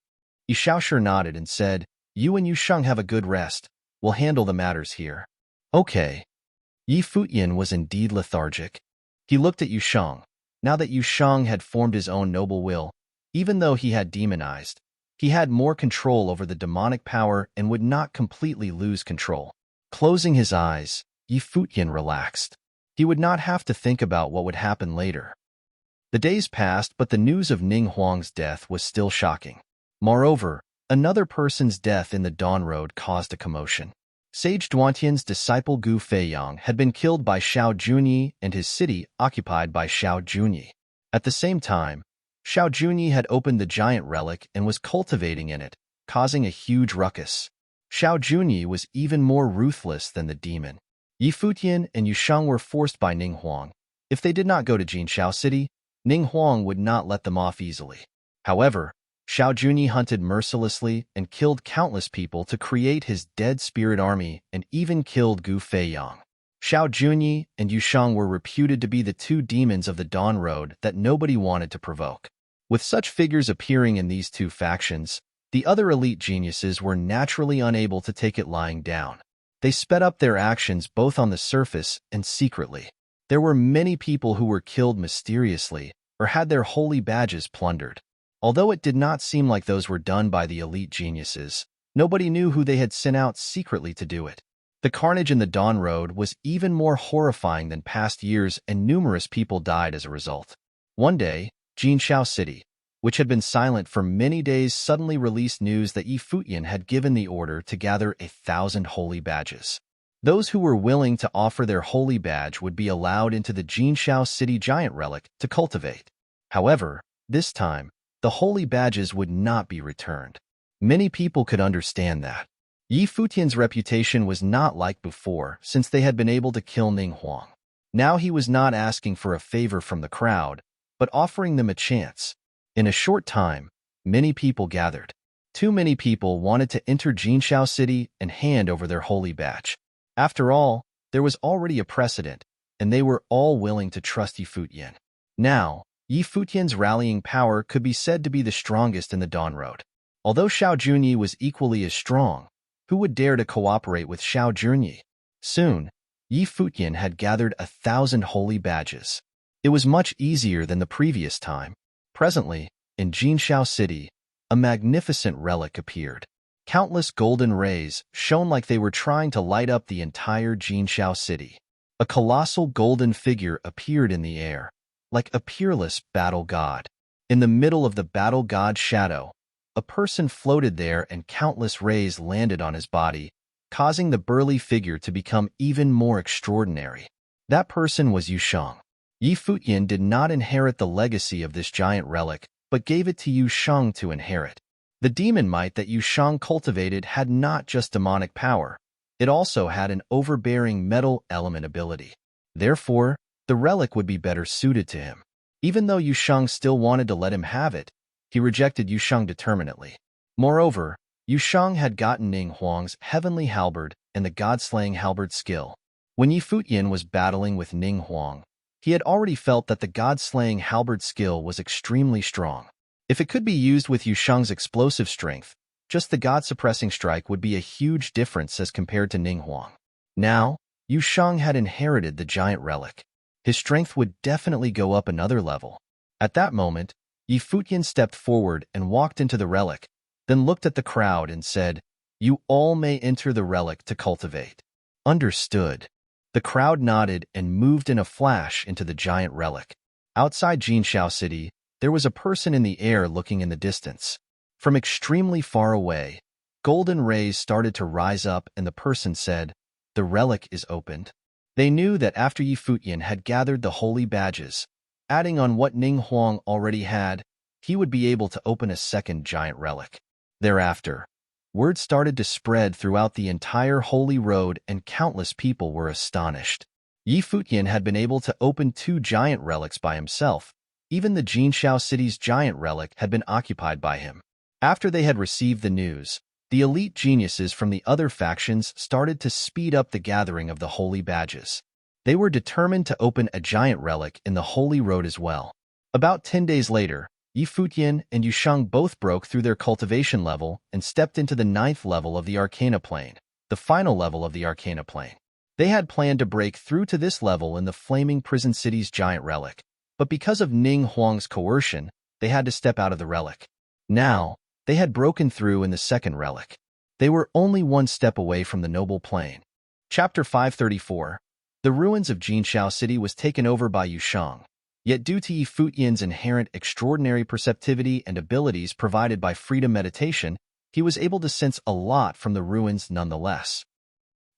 Yi Shaoshi nodded and said, You and Yu Sheng have a good rest. We'll handle the matters here. Okay. Yi Futian was indeed lethargic. He looked at Yu Sheng. Now that Yu Sheng had formed his own noble will, even though he had demonized, he had more control over the demonic power and would not completely lose control. Closing his eyes, Yi Futian relaxed. He would not have to think about what would happen later. The days passed, but the news of Ning Huang's death was still shocking. Moreover, another person's death in the Dawn Road caused a commotion. Sage Duantian's disciple Gu Feiyang had been killed by Xiao Junyi and his city occupied by Xiao Junyi. At the same time, Xiao Junyi had opened the giant relic and was cultivating in it, causing a huge ruckus. Xiao Junyi was even more ruthless than the demon. Yi Futian and Yu Sheng were forced by Ning Huang. If they did not go to Jinxiao City, Ning Huang would not let them off easily. However, Xiao Junyi hunted mercilessly and killed countless people to create his dead spirit army and even killed Gu Feiyang. Xiao Junyi and Yu Sheng were reputed to be the two demons of the Dawn Road that nobody wanted to provoke. With such figures appearing in these two factions, the other elite geniuses were naturally unable to take it lying down. They sped up their actions both on the surface and secretly. There were many people who were killed mysteriously or had their holy badges plundered. Although it did not seem like those were done by the elite geniuses, nobody knew who they had sent out secretly to do it. The carnage in the Dawn Road was even more horrifying than past years, and numerous people died as a result. One day, Jinxiao City, which had been silent for many days, suddenly released news that Yi Futian had given the order to gather 1,000 holy badges. Those who were willing to offer their holy badge would be allowed into the Jinxiao City giant relic to cultivate. However, this time, the holy badges would not be returned. Many people could understand that. Yi Futian's reputation was not like before, since they had been able to kill Ning Huang. Now he was not asking for a favor from the crowd, but offering them a chance. In a short time, many people gathered. Too many people wanted to enter Jinxiao City and hand over their holy badge. After all, there was already a precedent, and they were all willing to trust Yi Futian. Now, Yi Futian's rallying power could be said to be the strongest in the Dawn Road. Although Xiao Junyi was equally as strong, who would dare to cooperate with Xiao Junyi? Soon, Yi Futian had gathered 1,000 holy badges. It was much easier than the previous time. Presently, in Jinxiao City, a magnificent relic appeared. Countless golden rays shone like they were trying to light up the entire Jinxiao City. A colossal golden figure appeared in the air, like a peerless battle god. In the middle of the battle god's shadow, a person floated there and countless rays landed on his body, causing the burly figure to become even more extraordinary. That person was Yu Sheng. Yi Futian did not inherit the legacy of this giant relic, but gave it to Yu Sheng to inherit. The demon might that Yu Sheng cultivated had not just demonic power, it also had an overbearing metal element ability. Therefore, the relic would be better suited to him. Even though Yu Sheng still wanted to let him have it, he rejected Yu Sheng determinately. Moreover, Yu Sheng had gotten Ning Huang's heavenly halberd and the god-slaying halberd skill. When Yi Futian was battling with Ning Huang, he had already felt that the god-slaying halberd skill was extremely strong. If it could be used with Yu Sheng's explosive strength, just the god-suppressing strike would be a huge difference as compared to Ning Huang. Now, Yu Sheng had inherited the giant relic. His strength would definitely go up another level. At that moment, Yi Futian stepped forward and walked into the relic, then looked at the crowd and said, You all may enter the relic to cultivate. Understood. The crowd nodded and moved in a flash into the giant relic. Outside Jinxiao City, there was a person in the air looking in the distance. From extremely far away, golden rays started to rise up and the person said, "The relic is opened." They knew that after Yi Futian had gathered the holy badges, adding on what Ning Huang already had, he would be able to open a second giant relic. Thereafter, word started to spread throughout the entire holy road and countless people were astonished. Yi Futian had been able to open 2 giant relics by himself. Even the Jinxiao City's giant relic had been occupied by him. After they had received the news, the elite geniuses from the other factions started to speed up the gathering of the holy badges. They were determined to open a giant relic in the holy road as well. About 10 days later, Yi Futian and Yusheng both broke through their cultivation level and stepped into the 9th level of the Arcana Plane, the final level of the Arcana Plane. They had planned to break through to this level in the Flaming Prison City's giant relic, but because of Ning Huang's coercion, they had to step out of the relic. Now, they had broken through in the 2nd relic. They were only 1 step away from the noble plane. Chapter 534. The ruins of Jinxiao City was taken over by Yusheng. Yet due to Yi Futian's inherent extraordinary perceptivity and abilities provided by freedom meditation, he was able to sense a lot from the ruins nonetheless.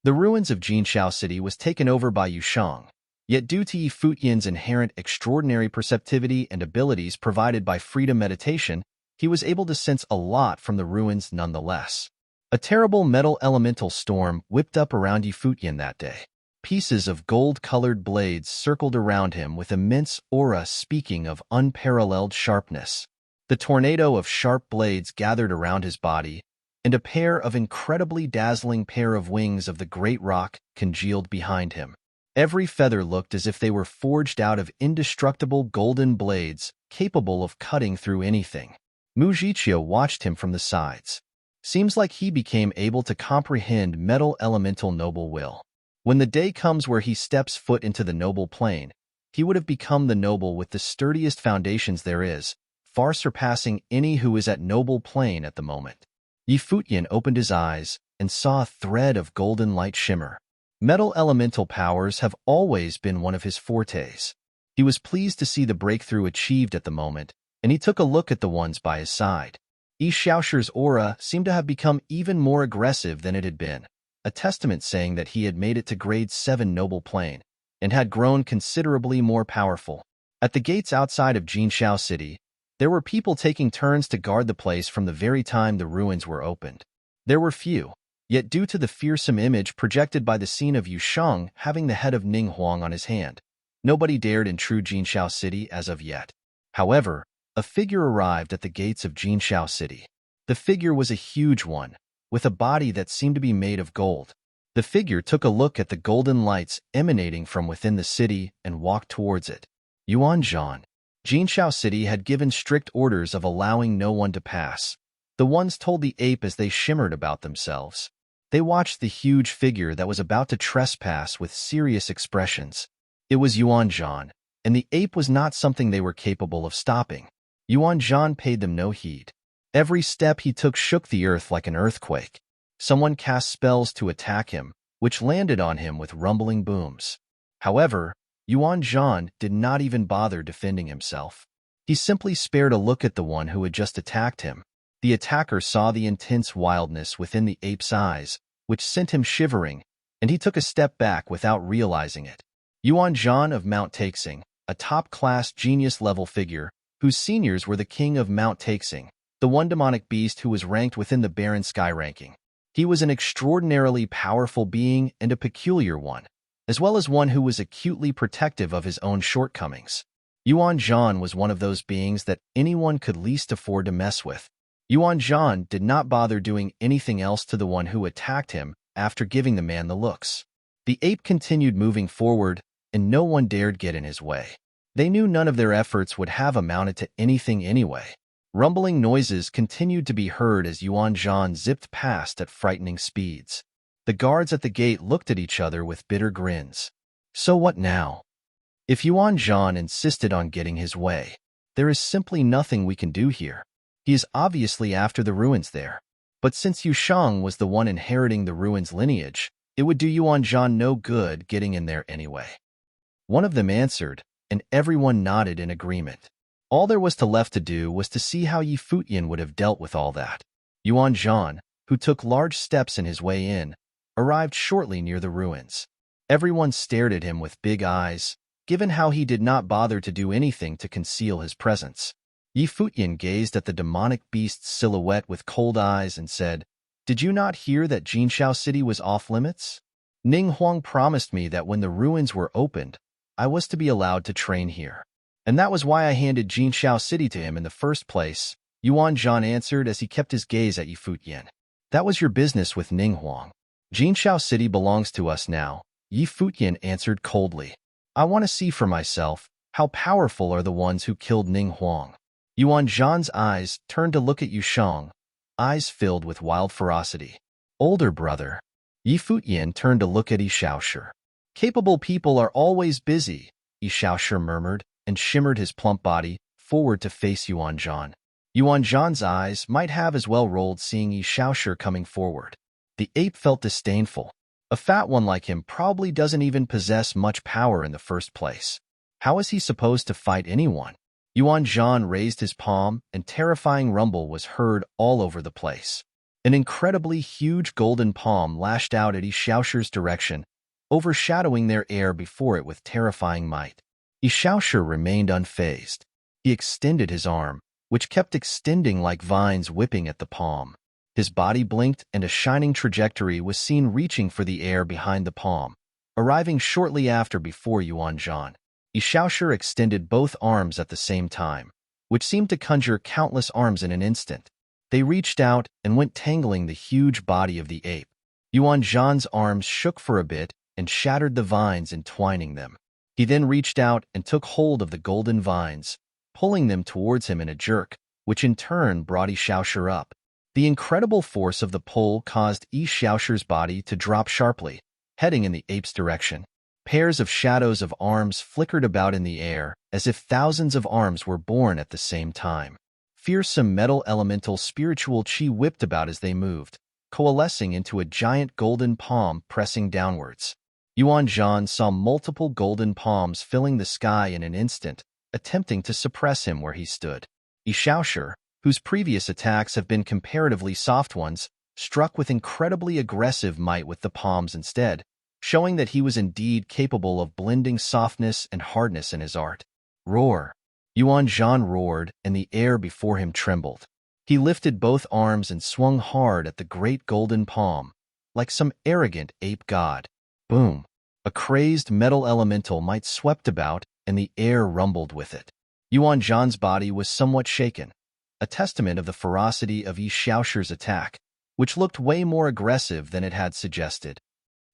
The ruins of Jinxiao City was taken over by Yusheng. Yet due to Yi Futian's inherent extraordinary perceptivity and abilities provided by freedom meditation, he was able to sense a lot from the ruins nonetheless. A terrible metal elemental storm whipped up around Yi Futian that day. Pieces of gold-colored blades circled around him with immense aura speaking of unparalleled sharpness. The tornado of sharp blades gathered around his body, and a pair of incredibly dazzling pair of wings of the great rock congealed behind him. Every feather looked as if they were forged out of indestructible golden blades, capable of cutting through anything. Mu Zhiqiu watched him from the sides. Seems like he became able to comprehend metal elemental noble will. When the day comes where he steps foot into the noble plane, he would have become the noble with the sturdiest foundations there is, far surpassing any who is at noble plane at the moment. Yi Futian opened his eyes and saw a thread of golden light shimmer. Metal elemental powers have always been one of his fortes. He was pleased to see the breakthrough achieved at the moment, and he took a look at the ones by his side. Yi Xiaoshi's aura seemed to have become even more aggressive than it had been, a testament saying that he had made it to grade 7 noble plane, and had grown considerably more powerful. At the gates outside of Jinxiao City, there were people taking turns to guard the place from the very time the ruins were opened. There were few, yet due to the fearsome image projected by the scene of Yusheng having the head of Ning Huang on his hand, nobody dared intrude Jinxiao City as of yet. However, a figure arrived at the gates of Jinxiao City. The figure was a huge one, with a body that seemed to be made of gold. The figure took a look at the golden lights emanating from within the city and walked towards it. Yuan Zhan. Jinxiao City had given strict orders of allowing no one to pass. The ones told the ape as they shimmered about themselves. They watched the huge figure that was about to trespass with serious expressions. It was Yuan Zhan, and the ape was not something they were capable of stopping. Yuan Zhan paid them no heed. Every step he took shook the earth like an earthquake. Someone cast spells to attack him, which landed on him with rumbling booms. However, Yuan Zhan did not even bother defending himself. He simply spared a look at the one who had just attacked him. The attacker saw the intense wildness within the ape's eyes, which sent him shivering, and he took a step back without realizing it. Yuan Zhan of Mount Taixing, a top-class genius-level figure, whose seniors were the king of Mount Taixing, the one demonic beast who was ranked within the Baron Sky ranking. He was an extraordinarily powerful being and a peculiar one, as well as one who was acutely protective of his own shortcomings. Yuan Zhan was one of those beings that anyone could least afford to mess with. Yuan Zhan did not bother doing anything else to the one who attacked him after giving the man the looks. The ape continued moving forward, and no one dared get in his way. They knew none of their efforts would have amounted to anything anyway. Rumbling noises continued to be heard as Yuan Zhan zipped past at frightening speeds. The guards at the gate looked at each other with bitter grins. So what now? If Yuan Zhan insisted on getting his way, there is simply nothing we can do here. He is obviously after the ruins there. But since Yushang was the one inheriting the ruins lineage, it would do Yuan Zhan no good getting in there anyway. One of them answered, and everyone nodded in agreement. All there was left to do was to see how Yi Futian would have dealt with all that. Yuan Zhan, who took large steps in his way in, arrived shortly near the ruins. Everyone stared at him with big eyes, given how he did not bother to do anything to conceal his presence. Yi Futian gazed at the demonic beast's silhouette with cold eyes and said, "Did you not hear that Jinshao City was off-limits? Ning Huang promised me that when the ruins were opened, I was to be allowed to train here. And that was why I handed Jinshao City to him in the first place," Yuan Zhan answered as he kept his gaze at Yi Futian. "That was your business with Ning Huang. Jinshao City belongs to us now," Yi Futian answered coldly. "I want to see for myself how powerful are the ones who killed Ning Huang." Yuan Zhan's eyes turned to look at Yushang, eyes filled with wild ferocity. "Older brother." Yi Futian turned to look at Yi Shaoshi. "Capable people are always busy," Yi Shaoshi murmured, and shimmered his plump body forward to face Yuan Zhan. Yuan Zhan's eyes might have as well rolled seeing Yi Shaoshi coming forward. The ape felt disdainful. A fat one like him probably doesn't even possess much power in the first place. How is he supposed to fight anyone? Yuan Zhan raised his palm, and terrifying rumble was heard all over the place. An incredibly huge golden palm lashed out at Yi Shaoshi's direction, overshadowing their air before it with terrifying might. Yi Shaoshi remained unfazed. He extended his arm, which kept extending like vines whipping at the palm. His body blinked, and a shining trajectory was seen reaching for the air behind the palm, arriving shortly after before Yuan Zhan. Yi Shaoshi extended both arms at the same time, which seemed to conjure countless arms in an instant. They reached out and went tangling the huge body of the ape. Yuan Zhan's arms shook for a bit and shattered the vines, entwining them. He then reached out and took hold of the golden vines, pulling them towards him in a jerk, which in turn brought Yi Shaoshi up. The incredible force of the pull caused Yi Shaoshi's body to drop sharply, heading in the ape's direction. Pairs of shadows of arms flickered about in the air, as if thousands of arms were born at the same time. Fearsome metal elemental spiritual chi whipped about as they moved, coalescing into a giant golden palm pressing downwards. Yuan Zhan saw multiple golden palms filling the sky in an instant, attempting to suppress him where he stood. Yi Shaoshi, whose previous attacks have been comparatively soft ones, struck with incredibly aggressive might with the palms instead, showing that he was indeed capable of blending softness and hardness in his art. "Roar!" Yuan Zhan roared, and the air before him trembled. He lifted both arms and swung hard at the great golden palm, like some arrogant ape god. Boom! A crazed metal elemental might swept about, and the air rumbled with it. Yuan Zhan's body was somewhat shaken, a testament of the ferocity of Yi Shaoshi's attack, which looked way more aggressive than it had suggested.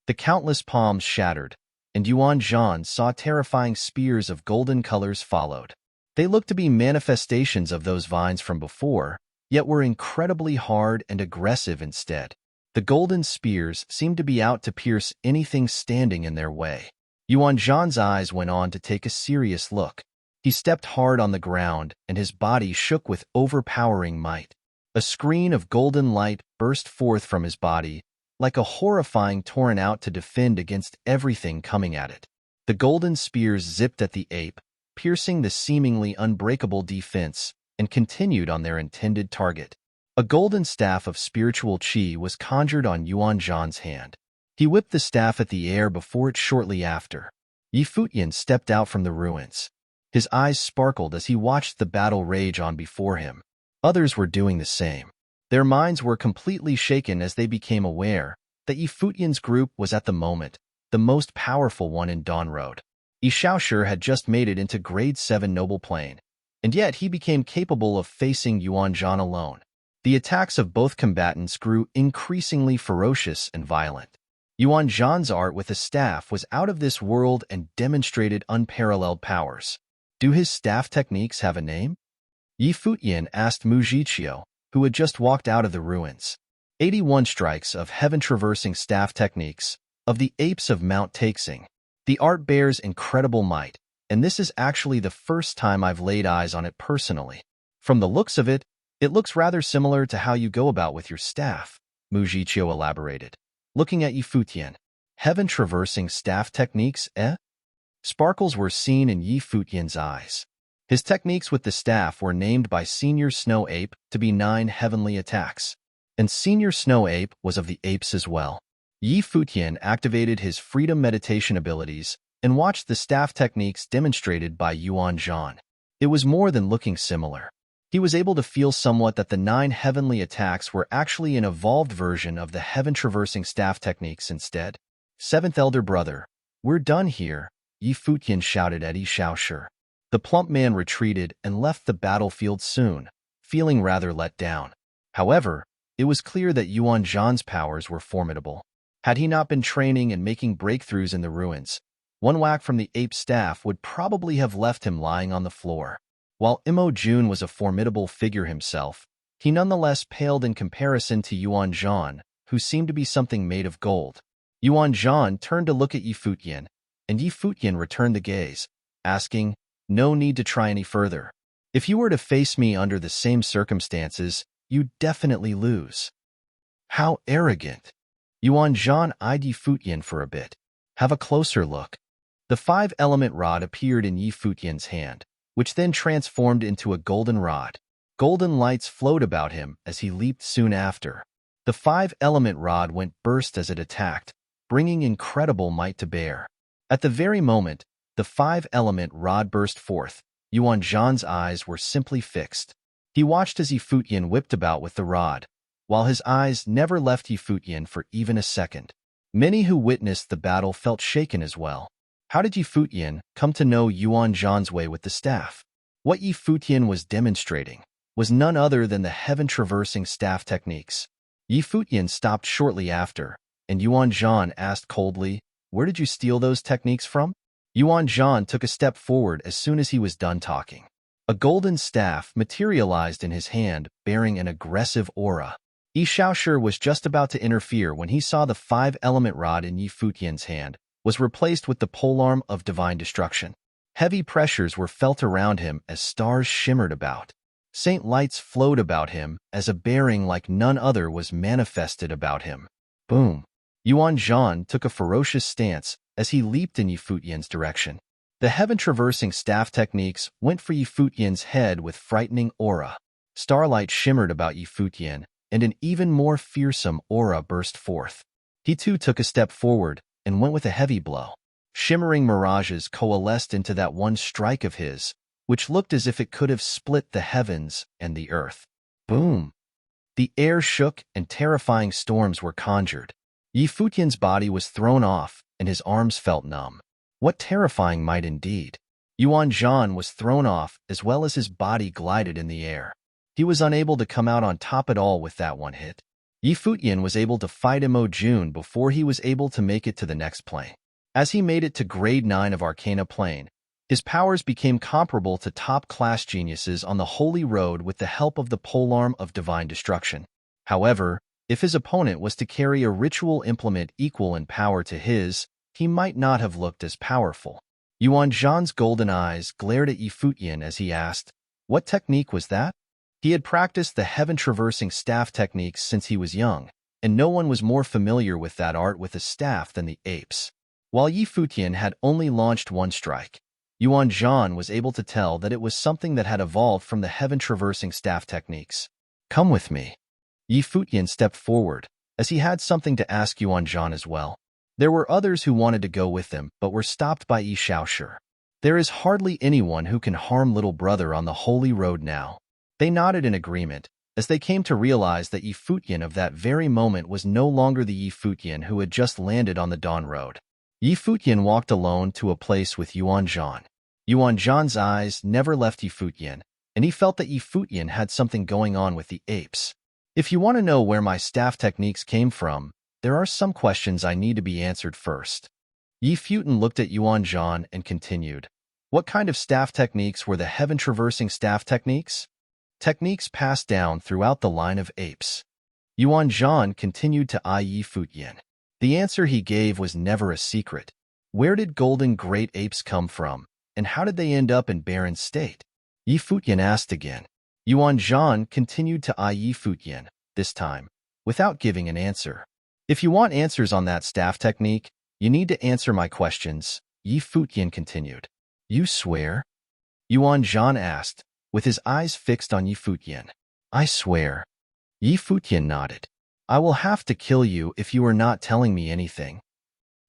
The countless palms shattered, and Yuan Zhan saw terrifying spears of golden colors followed. They looked to be manifestations of those vines from before, yet were incredibly hard and aggressive instead. The golden spears seemed to be out to pierce anything standing in their way. Yuan Zhan's eyes went on to take a serious look. He stepped hard on the ground, and his body shook with overpowering might. A screen of golden light burst forth from his body, like a horrifying torrent out to defend against everything coming at it. The golden spears zipped at the ape, piercing the seemingly unbreakable defense, and continued on their intended target. A golden staff of spiritual chi was conjured on Yuan Zhan's hand. He whipped the staff at the air before it shortly after. Yi Futian stepped out from the ruins. His eyes sparkled as he watched the battle rage on before him. Others were doing the same. Their minds were completely shaken as they became aware that Yi Futian's group was at the moment the most powerful one in Dawn Road. Yi Shaoshi had just made it into Grade 7 Noble Plane, and yet he became capable of facing Yuan Zhan alone. The attacks of both combatants grew increasingly ferocious and violent. Yuan Zhan's art with a staff was out of this world and demonstrated unparalleled powers. Do his staff techniques have a name? Yi Futian asked Mu Jiqiu, who had just walked out of the ruins. 81 strikes of heaven-traversing staff techniques of the apes of Mount Taixing. The art bears incredible might, and this is actually the first time I've laid eyes on it personally. From the looks of it, It looks rather similar to how you go about with your staff, Mujicio elaborated. Looking at Yi Futian. Heaven-traversing staff techniques, eh? Sparkles were seen in Yi Futian's eyes. His techniques with the staff were named by Senior Snow Ape to be 9 heavenly attacks. And Senior Snow Ape was of the apes as well. Yi Futian activated his freedom meditation abilities and watched the staff techniques demonstrated by Yuan Zhan. It was more than looking similar. He was able to feel somewhat that the 9 heavenly attacks were actually an evolved version of the heaven-traversing staff techniques instead. Seventh elder brother, we're done here, Yi Futian shouted at Yi Shaoshi. The plump man retreated and left the battlefield soon, feeling rather let down. However, it was clear that Yuan Zhan's powers were formidable. Had he not been training and making breakthroughs in the ruins, one whack from the ape staff would probably have left him lying on the floor. While Imo Jun was a formidable figure himself, he nonetheless paled in comparison to Yuan Zhan, who seemed to be something made of gold. Yuan Zhan turned to look at Yi Futian, and Yi Futian returned the gaze, asking, "No need to try any further. If you were to face me under the same circumstances, you'd definitely lose." How arrogant! Yuan Zhan eyed Yi Futian for a bit. Have a closer look. The 5-element rod appeared in Yi Futian's hand, which then transformed into a golden rod. Golden lights flowed about him as he leaped soon after. The 5-element rod went burst as it attacked, bringing incredible might to bear. At the very moment the 5-element rod burst forth, Yuan Zhan's eyes were simply fixed. He watched as Yi Futian whipped about with the rod, while his eyes never left Yi Futian for even a second. Many who witnessed the battle felt shaken as well. How did Yi Futian come to know Yuan Zhan's way with the staff? What Yi Futian was demonstrating was none other than the heaven-traversing staff techniques. Yi Futian stopped shortly after, and Yuan Zhan asked coldly, "Where did you steal those techniques from?" Yuan Zhan took a step forward as soon as he was done talking. A golden staff materialized in his hand, bearing an aggressive aura. Yi Shaoshi was just about to interfere when he saw the 5-element rod in Yi Futian's hand was replaced with the polearm of divine destruction. Heavy pressures were felt around him as stars shimmered about. Saint lights flowed about him as a bearing like none other was manifested about him. Boom! Yuan Zhan took a ferocious stance as he leaped in Yi Futian's direction. The heaven-traversing staff techniques went for Yi Futian's head with frightening aura. Starlight shimmered about Yi Futian, and an even more fearsome aura burst forth. He too took a step forward and went with a heavy blow. Shimmering mirages coalesced into that one strike of his, which looked as if it could have split the heavens and the earth. Boom! The air shook and terrifying storms were conjured. Yi Futian's body was thrown off and his arms felt numb. What terrifying might indeed! Yuan Zhan was thrown off as well as his body glided in the air. He was unable to come out on top at all with that one hit. Yi Futian was able to fight Imo Jun before he was able to make it to the next plane. As he made it to grade 9 of Arcana Plane, his powers became comparable to top-class geniuses on the Holy Road with the help of the polearm of divine destruction. However, if his opponent was to carry a ritual implement equal in power to his, he might not have looked as powerful. Yuan Zhan's golden eyes glared at Yi Futian as he asked, "What technique was that?" He had practiced the heaven-traversing staff techniques since he was young, and no one was more familiar with that art with a staff than the apes. While Yi Futian had only launched one strike, Yuan Zhan was able to tell that it was something that had evolved from the heaven-traversing staff techniques. "Come with me." Yi Futian stepped forward, as he had something to ask Yuan Zhan as well. There were others who wanted to go with him but were stopped by Yi Shaoshi. There is hardly anyone who can harm little brother on the Holy Road now. They nodded in agreement, as they came to realize that Yi Futian of that very moment was no longer the Yi Futian who had just landed on the Dawn Road. Yi Futian walked alone to a place with Yuan Zhan. Yuan Zhan's eyes never left Yi Futian, and he felt that Yi Futian had something going on with the apes. "If you want to know where my staff techniques came from, there are some questions I need to be answered first." Yi Futian looked at Yuan Zhan and continued, "What kind of staff techniques were the heaven-traversing staff techniques?" "Techniques passed down throughout the line of apes." Yuan Zhan continued to eye Yi Futian. The answer he gave was never a secret. Where did golden great apes come from, and how did they end up in barren state? Yi Futian asked again. Yuan Zhan continued to eye Yi Futian, this time, without giving an answer. If you want answers on that staff technique, you need to answer my questions, Yi Futian continued. You swear? Yuan Zhan asked, with his eyes fixed on Yi Futian. I swear. Yi Futian nodded. I will have to kill you if you are not telling me anything.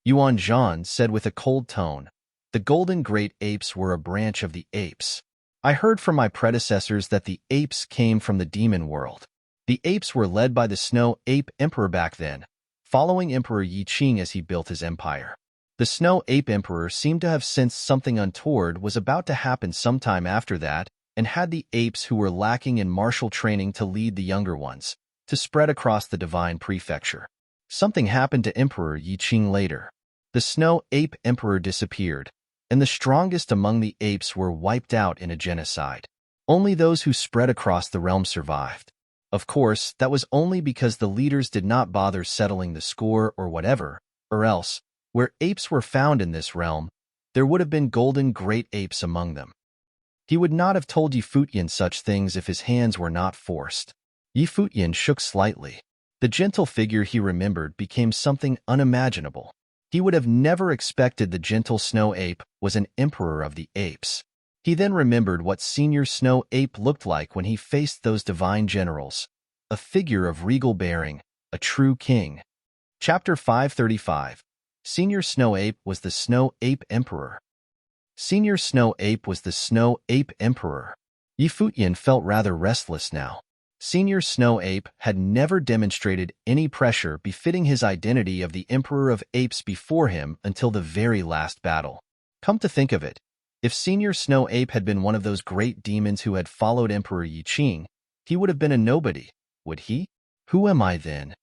Yuan Zhan said with a cold tone. The golden great apes were a branch of the apes. I heard from my predecessors that the apes came from the demon world. The apes were led by the Snow Ape Emperor back then, following Emperor Yi Qing as he built his empire. The Snow Ape Emperor seemed to have sensed something untoward was about to happen sometime after that and had the apes who were lacking in martial training to lead the younger ones, to spread across the divine prefecture. Something happened to Emperor Yi Qing later. The Snow Ape Emperor disappeared, and the strongest among the apes were wiped out in a genocide. Only those who spread across the realm survived. Of course, that was only because the leaders did not bother settling the score or whatever, or else, where apes were found in this realm, there would have been golden great apes among them. He would not have told Yi Futian such things if his hands were not forced. Yi Futian shook slightly. The gentle figure he remembered became something unimaginable. He would have never expected the gentle snow ape was an emperor of the apes. He then remembered what senior snow ape looked like when he faced those divine generals. A figure of regal bearing, a true king. Chapter 535. Senior Snow Ape was the Snow Ape Emperor. Senior Snow Ape was the Snow Ape Emperor. Yi Futian felt rather restless now. Senior Snow Ape had never demonstrated any pressure befitting his identity of the Emperor of Apes before him until the very last battle. Come to think of it, if Senior Snow Ape had been one of those great demons who had followed Emperor Yi Qing, he would have been a nobody, would he? Who am I then?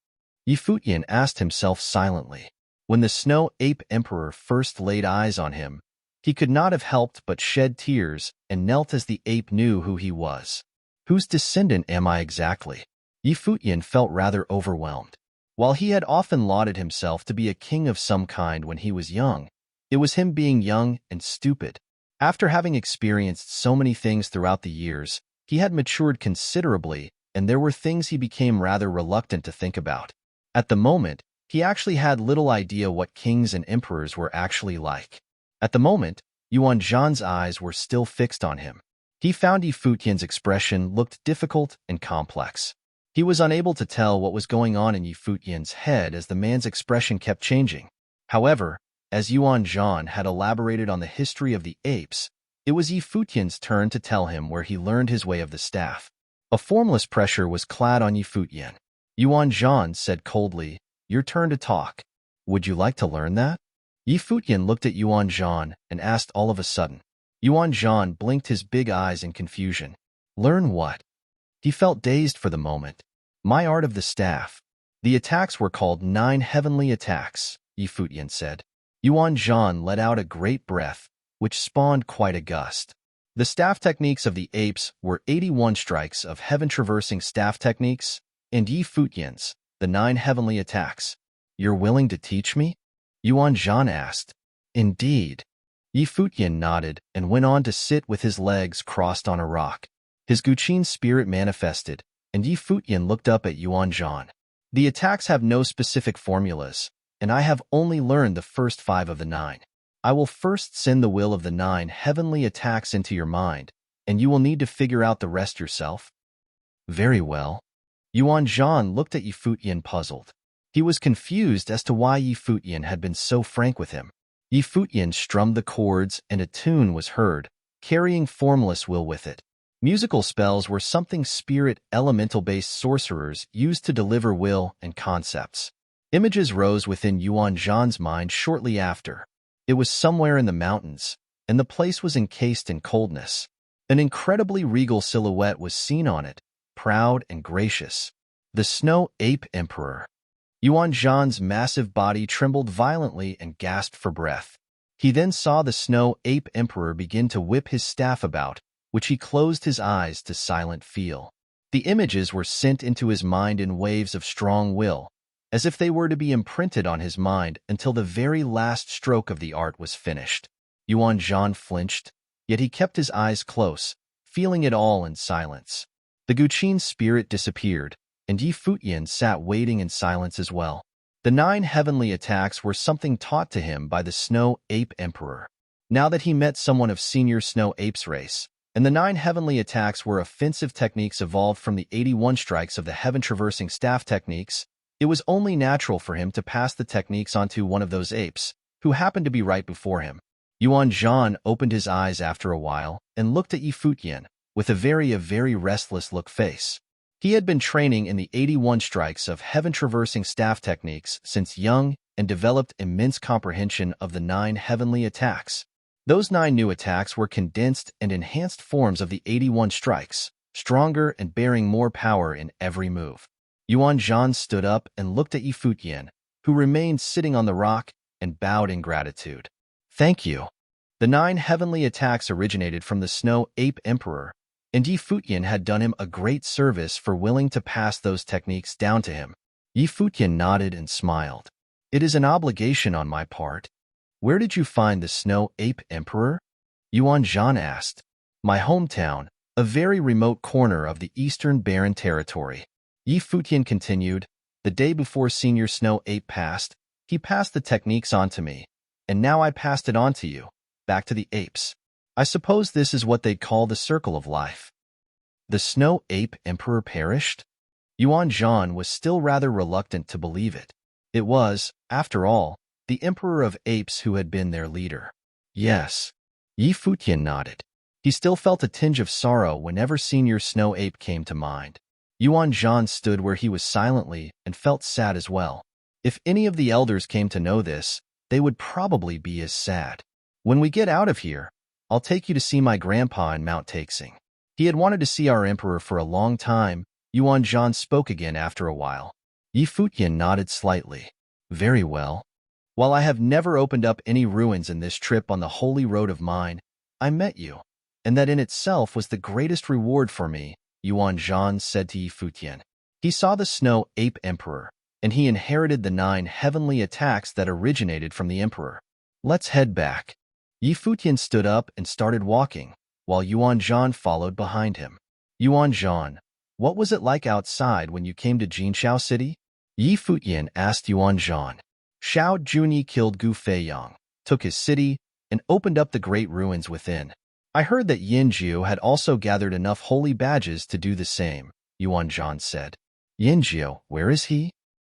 Yi Futian asked himself silently. When the Snow Ape Emperor first laid eyes on him, he could not have helped but shed tears and knelt as the ape knew who he was. Whose descendant am I exactly? Yi Futian felt rather overwhelmed. While he had often lauded himself to be a king of some kind when he was young, it was him being young and stupid. After having experienced so many things throughout the years, he had matured considerably, and there were things he became rather reluctant to think about. At the moment, he actually had little idea what kings and emperors were actually like. At the moment, Yuan Zhan's eyes were still fixed on him. He found Yi Futian's expression looked difficult and complex. He was unable to tell what was going on in Yi Futian's head as the man's expression kept changing. However, as Yuan Zhan had elaborated on the history of the apes, it was Yi Futian's turn to tell him where he learned his way of the staff. A formless pressure was clad on Yi Futian. Yuan Zhan said coldly, "Your turn to talk. Would you like to learn that?" Yi Futian looked at Yuan Zhan and asked all of a sudden. Yuan Zhan blinked his big eyes in confusion. Learn what? He felt dazed for the moment. My art of the staff. The attacks were called 9 heavenly attacks, Yi Futian said. Yuan Zhan let out a great breath, which spawned quite a gust. The staff techniques of the apes were 81 strikes of heaven-traversing staff techniques, and Yi Futian's, the 9 heavenly attacks. You're willing to teach me? Yuan Zhan asked. Indeed. Yi Futian nodded and went on to sit with his legs crossed on a rock. His Guqin spirit manifested, and Yi Futian looked up at Yuan Zhan. The attacks have no specific formulas, and I have only learned the first 5 of the 9. I will first send the will of the 9 heavenly attacks into your mind, and you will need to figure out the rest yourself. Very well. Yuan Zhan looked at Yi Futian puzzled. He was confused as to why Yi Futian had been so frank with him. Yi Futian strummed the chords and a tune was heard, carrying formless will with it. Musical spells were something spirit elemental-based sorcerers used to deliver will and concepts. Images rose within Yuan Zhan's mind shortly after. It was somewhere in the mountains, and the place was encased in coldness. An incredibly regal silhouette was seen on it, proud and gracious. The Snow Ape Emperor. Yuan Zhan's massive body trembled violently and gasped for breath. He then saw the Snow Ape Emperor begin to whip his staff about, which he closed his eyes to silent feel. The images were sent into his mind in waves of strong will, as if they were to be imprinted on his mind until the very last stroke of the art was finished. Yuan Zhan flinched, yet he kept his eyes close, feeling it all in silence. The Guqin's spirit disappeared, and Yi Futian sat waiting in silence as well. The 9 heavenly attacks were something taught to him by the Snow Ape Emperor. Now that he met someone of senior Snow Apes race, and the 9 heavenly attacks were offensive techniques evolved from the 81 strikes of the heaven-traversing staff techniques, it was only natural for him to pass the techniques onto one of those apes, who happened to be right before him. Yuan Zhan opened his eyes after a while and looked at Yi Futian with a very restless look face. He had been training in the 81 strikes of heaven-traversing staff techniques since young and developed immense comprehension of the 9 heavenly attacks. Those 9 new attacks were condensed and enhanced forms of the 81 strikes, stronger and bearing more power in every move. Yuan Zhan stood up and looked at Yi Futian, who remained sitting on the rock, and bowed in gratitude. Thank you. The 9 heavenly attacks originated from the Snow Ape Emperor, and Yi Futian had done him a great service for willing to pass those techniques down to him. Yi Futian nodded and smiled. It is an obligation on my part. Where did you find the Snow Ape Emperor? Yuan Zhan asked. My hometown, a very remote corner of the Eastern Barren Territory. Yi Futian continued. The day before Senior Snow Ape passed, he passed the techniques on to me, and now I passed it on to you, back to the apes. I suppose this is what they'd call the circle of life. The Snow Ape Emperor perished? Yuan Zhan was still rather reluctant to believe it. It was, after all, the Emperor of Apes who had been their leader. Yes. Yi Futian nodded. He still felt a tinge of sorrow whenever Senior Snow Ape came to mind. Yuan Zhan stood where he was silently and felt sad as well. If any of the elders came to know this, they would probably be as sad. When we get out of here, I'll take you to see my grandpa in Mount Taixing. He had wanted to see our emperor for a long time. Yuan Zhan spoke again after a while. Yi Futian nodded slightly. Very well. While I have never opened up any ruins in this trip on the holy road of mine, I met you, and that in itself was the greatest reward for me, Yuan Zhan said to Yi Futian. He saw the Snow Ape Emperor, and he inherited the 9 heavenly attacks that originated from the emperor. Let's head back. Yi Futian stood up and started walking, while Yuan Zhan followed behind him. Yuan Zhan, what was it like outside when you came to Jinxiao City? Yi Futian asked Yuan Zhan. Xiao Junyi killed Gu Feiyang, took his city, and opened up the great ruins within. I heard that Yanjiu had also gathered enough holy badges to do the same, Yuan Zhan said. Yanjiu, where is he?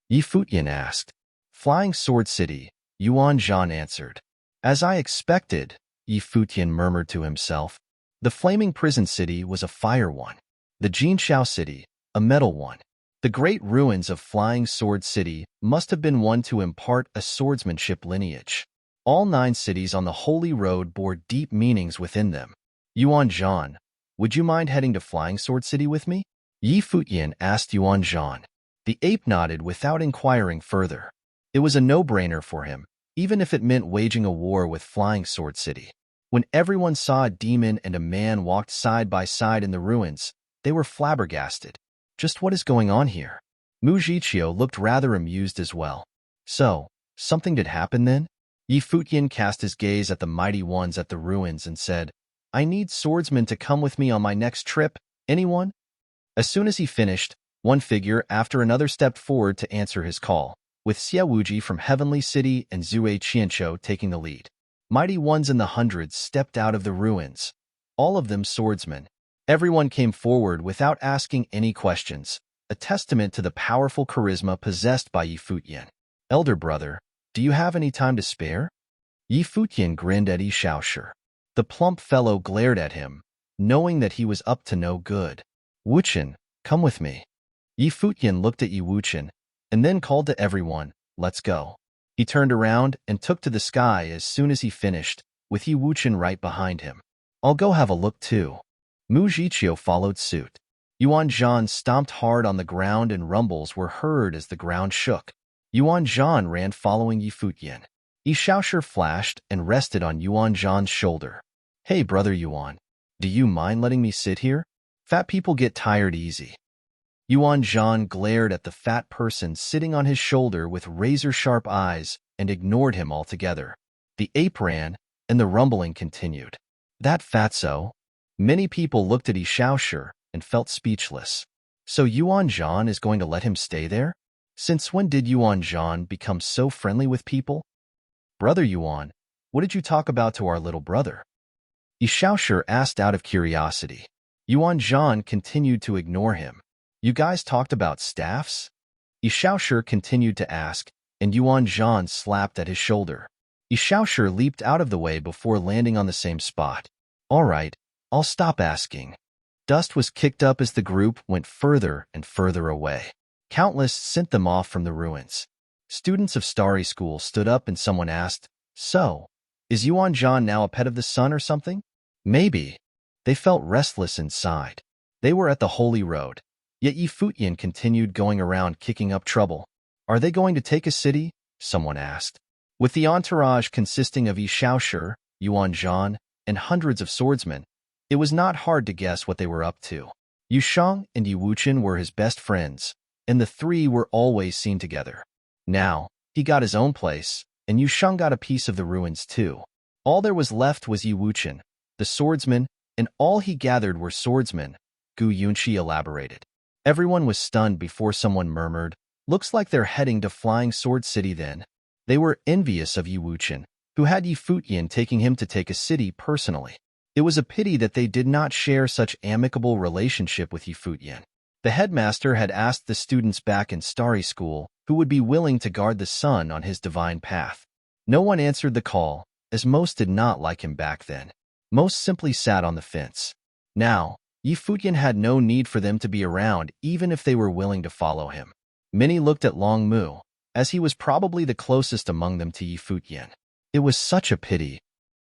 Yi Futian asked. Flying Sword City, Yuan Zhan answered. As I expected, Yi Futian murmured to himself. The Flaming Prison City was a fire one. The Jinxiao City, a metal one. The great ruins of Flying Sword City must have been one to impart a swordsmanship lineage. All 9 cities on the Holy Road bore deep meanings within them. Yuan Zhan, would you mind heading to Flying Sword City with me? Yi Futian asked Yuan Zhan. The ape nodded without inquiring further. It was a no-brainer for him, even if it meant waging a war with Flying Sword City. When everyone saw a demon and a man walked side by side in the ruins, they were flabbergasted. Just what is going on here? Mu Zhiqiu looked rather amused as well. So, something did happen then? Yi Futian cast his gaze at the mighty ones at the ruins and said, I need swordsmen to come with me on my next trip. Anyone? As soon as he finished, one figure after another stepped forward to answer his call, with Xie Wuji from Heavenly City and Zue Qianqiu taking the lead. Mighty ones in the hundreds stepped out of the ruins, all of them swordsmen. Everyone came forward without asking any questions, a testament to the powerful charisma possessed by Yi Futian. Elder brother, do you have any time to spare? Yi Futian grinned at Yi Shaoshi. The plump fellow glared at him, knowing that he was up to no good. Wuchen, come with me. Yi Futian looked at Yi Wuchen, and then called to everyone, let's go. He turned around and took to the sky as soon as he finished, with Yi Wuchen right behind him. I'll go have a look too. Mu Zhiqiu followed suit. Yuan Zhan stomped hard on the ground and rumbles were heard as the ground shook. Yuan Zhan ran following Yi Futian. Yi Shaoshi flashed and rested on Yuan Zhan's shoulder. Hey brother Yuan, do you mind letting me sit here? Fat people get tired easy. Yuan Zhan glared at the fat person sitting on his shoulder with razor-sharp eyes and ignored him altogether. The ape ran, and the rumbling continued. That fatso. Many people looked at Yi Shaoshi and felt speechless. So Yuan Zhan is going to let him stay there? Since when did Yuan Zhan become so friendly with people? Brother Yuan, what did you talk about to our little brother? Yi Shaoshi asked out of curiosity. Yuan Zhan continued to ignore him. You guys talked about staffs? Yi Shaoshi continued to ask, and Yuan Zhan slapped at his shoulder. Yi Shaoshi leaped out of the way before landing on the same spot. All right, I'll stop asking. Dust was kicked up as the group went further and further away. Countless sent them off from the ruins. Students of Starry School stood up and someone asked, So, is Yuan Zhan now a pet of the sun or something? Maybe. They felt restless inside. They were at the Holy Road. Yet Yi Futian continued going around kicking up trouble. Are they going to take a city? Someone asked. With the entourage consisting of Yi Shaoshi, Yuan Zhan, and hundreds of swordsmen, it was not hard to guess what they were up to. Yu Sheng and Yi Wuchen were his best friends, and the three were always seen together. Now, he got his own place, and Yu Sheng got a piece of the ruins too. All there was left was Yi Wuchen, the swordsman, and all he gathered were swordsmen, Gu Yunqi elaborated. Everyone was stunned before someone murmured, Looks like they're heading to Flying Sword City then. They were envious of Yi Wuchen, who had Yi Futian taking him to take a city personally. It was a pity that they did not share such amicable relationship with Yi Futian. The headmaster had asked the students back in Starry School who would be willing to guard the sun on his divine path. No one answered the call, as most did not like him back then. Most simply sat on the fence. Now, Yi Futian had no need for them to be around even if they were willing to follow him. Many looked at Long Mu, as he was probably the closest among them to Yi Futian. It was such a pity.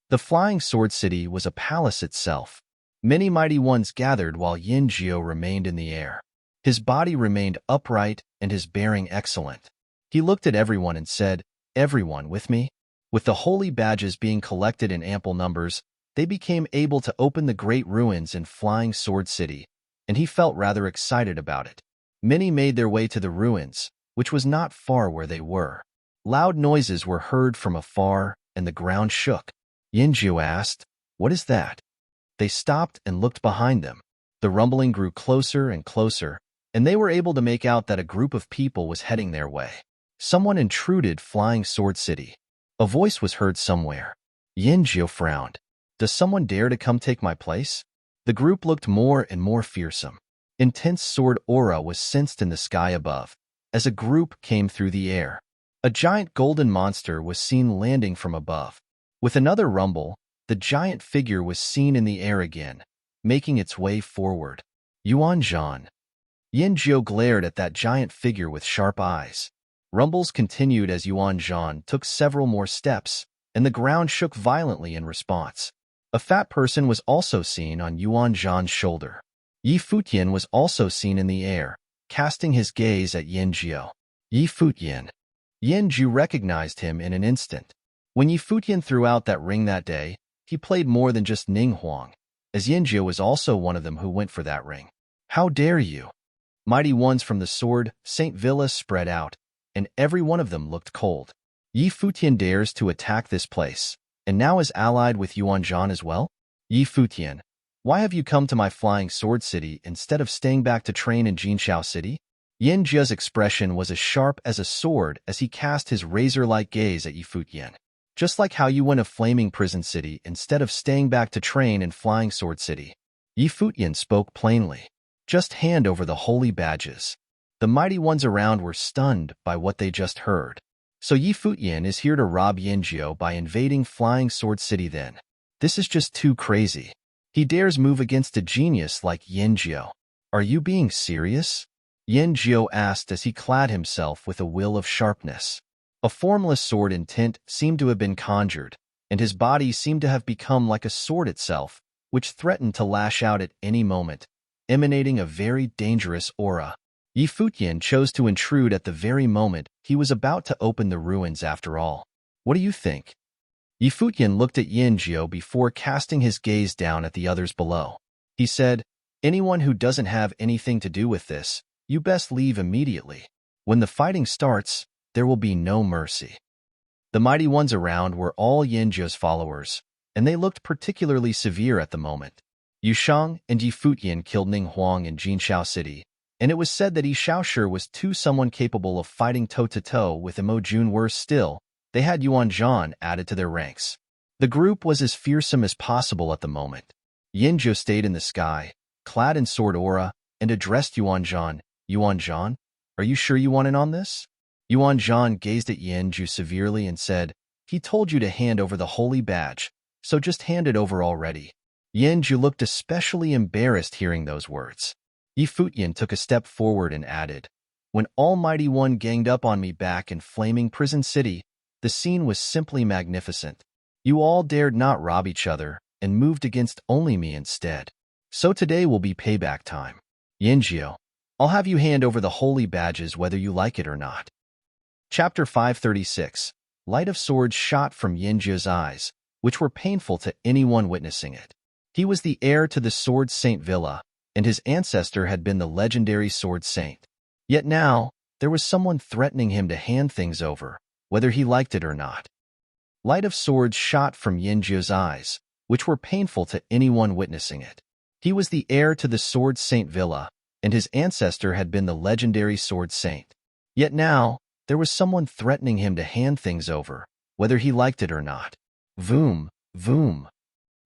The Flying Sword City was a palace itself. Many mighty ones gathered while Yin Jiao remained in the air. His body remained upright and his bearing excellent. He looked at everyone and said, Everyone with me? With the holy badges being collected in ample numbers, they became able to open the great ruins in Flying Sword City, and he felt rather excited about it. Many made their way to the ruins, which was not far where they were. Loud noises were heard from afar, and the ground shook. Yin Jiao asked, What is that? They stopped and looked behind them. The rumbling grew closer and closer, and they were able to make out that a group of people was heading their way. Someone intruded Flying Sword City. A voice was heard somewhere. Yin Jiao frowned. Does someone dare to come take my place? The group looked more and more fearsome. Intense sword aura was sensed in the sky above, as a group came through the air. A giant golden monster was seen landing from above. With another rumble, the giant figure was seen in the air again, making its way forward. Yuan Zhan. Yin Jiao glared at that giant figure with sharp eyes. Rumbles continued as Yuan Zhan took several more steps, and the ground shook violently in response. A fat person was also seen on Yuan Zhan's shoulder. Yi Futian was also seen in the air, casting his gaze at Yin Jiao. Yi Futian. Yin Jiao recognized him in an instant. When Yi Futian threw out that ring that day, he played more than just Ning Huang, as Yin Jiao was also one of them who went for that ring. How dare you? Mighty ones from the sword, St. Villa spread out, and every one of them looked cold. Yi Futian dares to attack this place, and now is allied with Yuan Zhan as well? Yi Futian, why have you come to my Flying Sword City instead of staying back to train in Jinshao City? Yin Jia's expression was as sharp as a sword as he cast his razor-like gaze at Yi Futian. Just like how you went to Flaming Prison City instead of staying back to train in Flying Sword City. Yi Futian spoke plainly. Just hand over the holy badges. The mighty ones around were stunned by what they just heard. So Yi Futian is here to rob Yin Jiao by invading Flying Sword City then. This is just too crazy. He dares move against a genius like Yin Jiao. Are you being serious? Yin Jiao asked as he clad himself with a will of sharpness. A formless sword intent seemed to have been conjured, and his body seemed to have become like a sword itself, which threatened to lash out at any moment, emanating a very dangerous aura. Yi Futian chose to intrude at the very moment he was about to open the ruins after all. What do you think? Yi Futian looked at Yin Jiao before casting his gaze down at the others below. He said, Anyone who doesn't have anything to do with this, you best leave immediately. When the fighting starts, there will be no mercy. The mighty ones around were all Yin Jiao's followers, and they looked particularly severe at the moment. Yushang and Yi Futian killed Ning Huang in Jinshao City, and it was said that Yi Shaoshi was someone capable of fighting toe-to-toe with Imo Jun. Worse still, they had Yuan Zhan added to their ranks. The group was as fearsome as possible at the moment. Yinzhou stayed in the sky, clad in sword aura, and addressed Yuan Zhan. Yuan Zhan, are you sure you want in on this? Yuan Zhan gazed at Yinzhou severely and said, he told you to hand over the holy badge, so just hand it over already. Yinzhou looked especially embarrassed hearing those words. Yi Futian took a step forward and added, when Almighty One ganged up on me back in Flaming Prison City, the scene was simply magnificent. You all dared not rob each other and moved against only me instead. So today will be payback time. Yinzhou, I'll have you hand over the holy badges whether you like it or not. Chapter 536. Light of swords shot from Yinzhou's eyes, which were painful to anyone witnessing it. He was the heir to the Sword Saint Villa, and his ancestor had been the legendary Sword Saint. Yet now, there was someone threatening him to hand things over, whether he liked it or not. Light of swords shot from Yinzhou's eyes, which were painful to anyone witnessing it. He was the heir to the Sword Saint Villa, and his ancestor had been the legendary Sword Saint. Yet now, there was someone threatening him to hand things over, whether he liked it or not. Voom, voom.